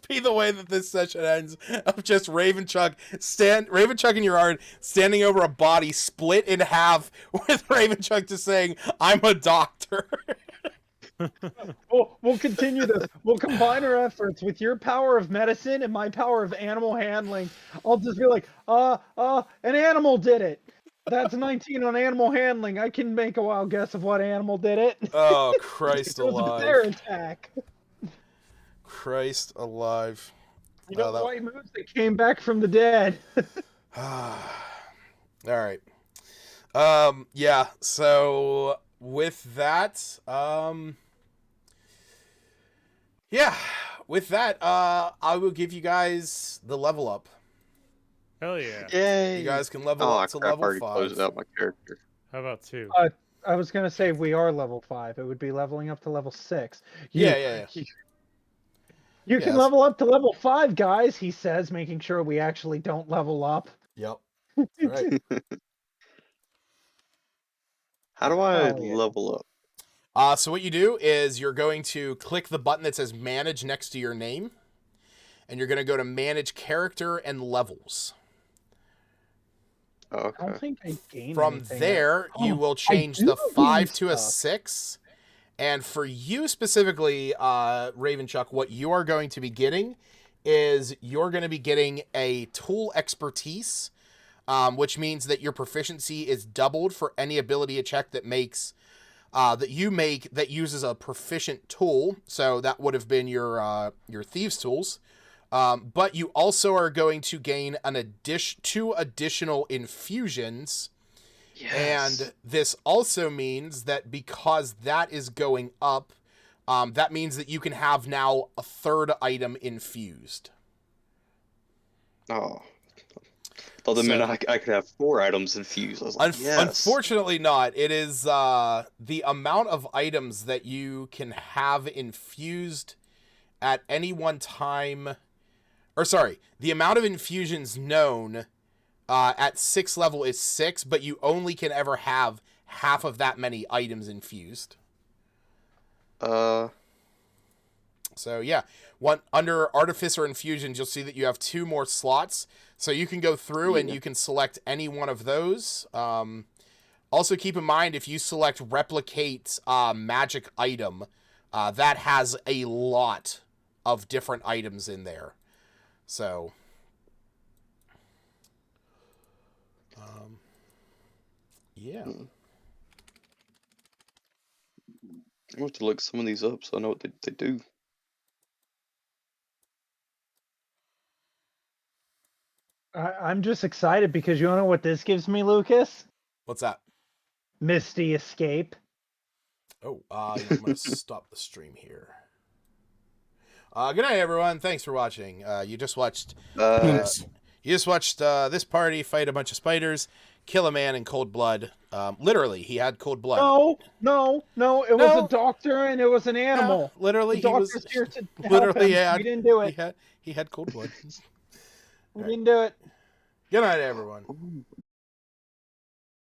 be the way that this session ends, of just Raven Chuck and Gerard standing over a body split in half, with Raven Chuck just saying, I'm a doctor. We'll continue this. We'll combine our efforts with your power of medicine and my power of animal handling. I'll just be like, an animal did it. That's 19 on animal handling. I can make a wild guess of what animal did it. Oh, Christ It was alive. a bear attack. Christ alive. You know, white moose that came back from the dead. All right. Yeah, so with that, I will give you guys the level up. Hell yeah. Yay. You guys can level up to crap, I level already 5. closed out my character. How about 2? I was going to say we are level 5. It would be leveling up to level 6. Yeah. You can level up to level 5, guys, he says, making sure we actually don't level up. Yep. Right. How do I Oh, yeah. level up? So what you do is you're going to click the button that says Manage next to your name, and you're going to go to Manage Character and Levels. I Okay. don't think I gained From anything. there, you will change do the gain 5 to a stuff. 6. And for you specifically, Ravenchuck, what you are going to be getting is you're going to be getting a tool expertise, which means that your proficiency is doubled for any ability check that makes that you make that uses a proficient tool. So that would have been your thieves' tools. But you also are going to gain two additional infusions. Yes. And this also means that because that is going up, that means that you can have now a third item infused. Oh. Thought that meant I could have 4 items infused. I was like, yes. Unfortunately not. It is the amount of items that you can have infused at any one time. Or sorry, the amount of infusions known at 6th level is 6, but you only can ever have half of that many items infused. So yeah, under Artificer Infusions, you'll see that you have 2 more slots. So you can go through and you can select any one of those. Also keep in mind, if you select Replicate Magic Item, that has a lot of different items in there. So, yeah. I have to look some of these up so I know what they do. I'm just excited because you know what this gives me, Lucas? What's that? Misty Escape. Oh, I'm going to stop the stream here. Good night, everyone. Thanks for watching. You just watched this party fight a bunch of spiders, kill a man in cold blood. Literally, he had cold blood. No. It was a doctor and it was an animal. No, literally, the he was doctor's here to literally help him. We didn't do it. He had cold blood. We didn't do it. Good night, everyone.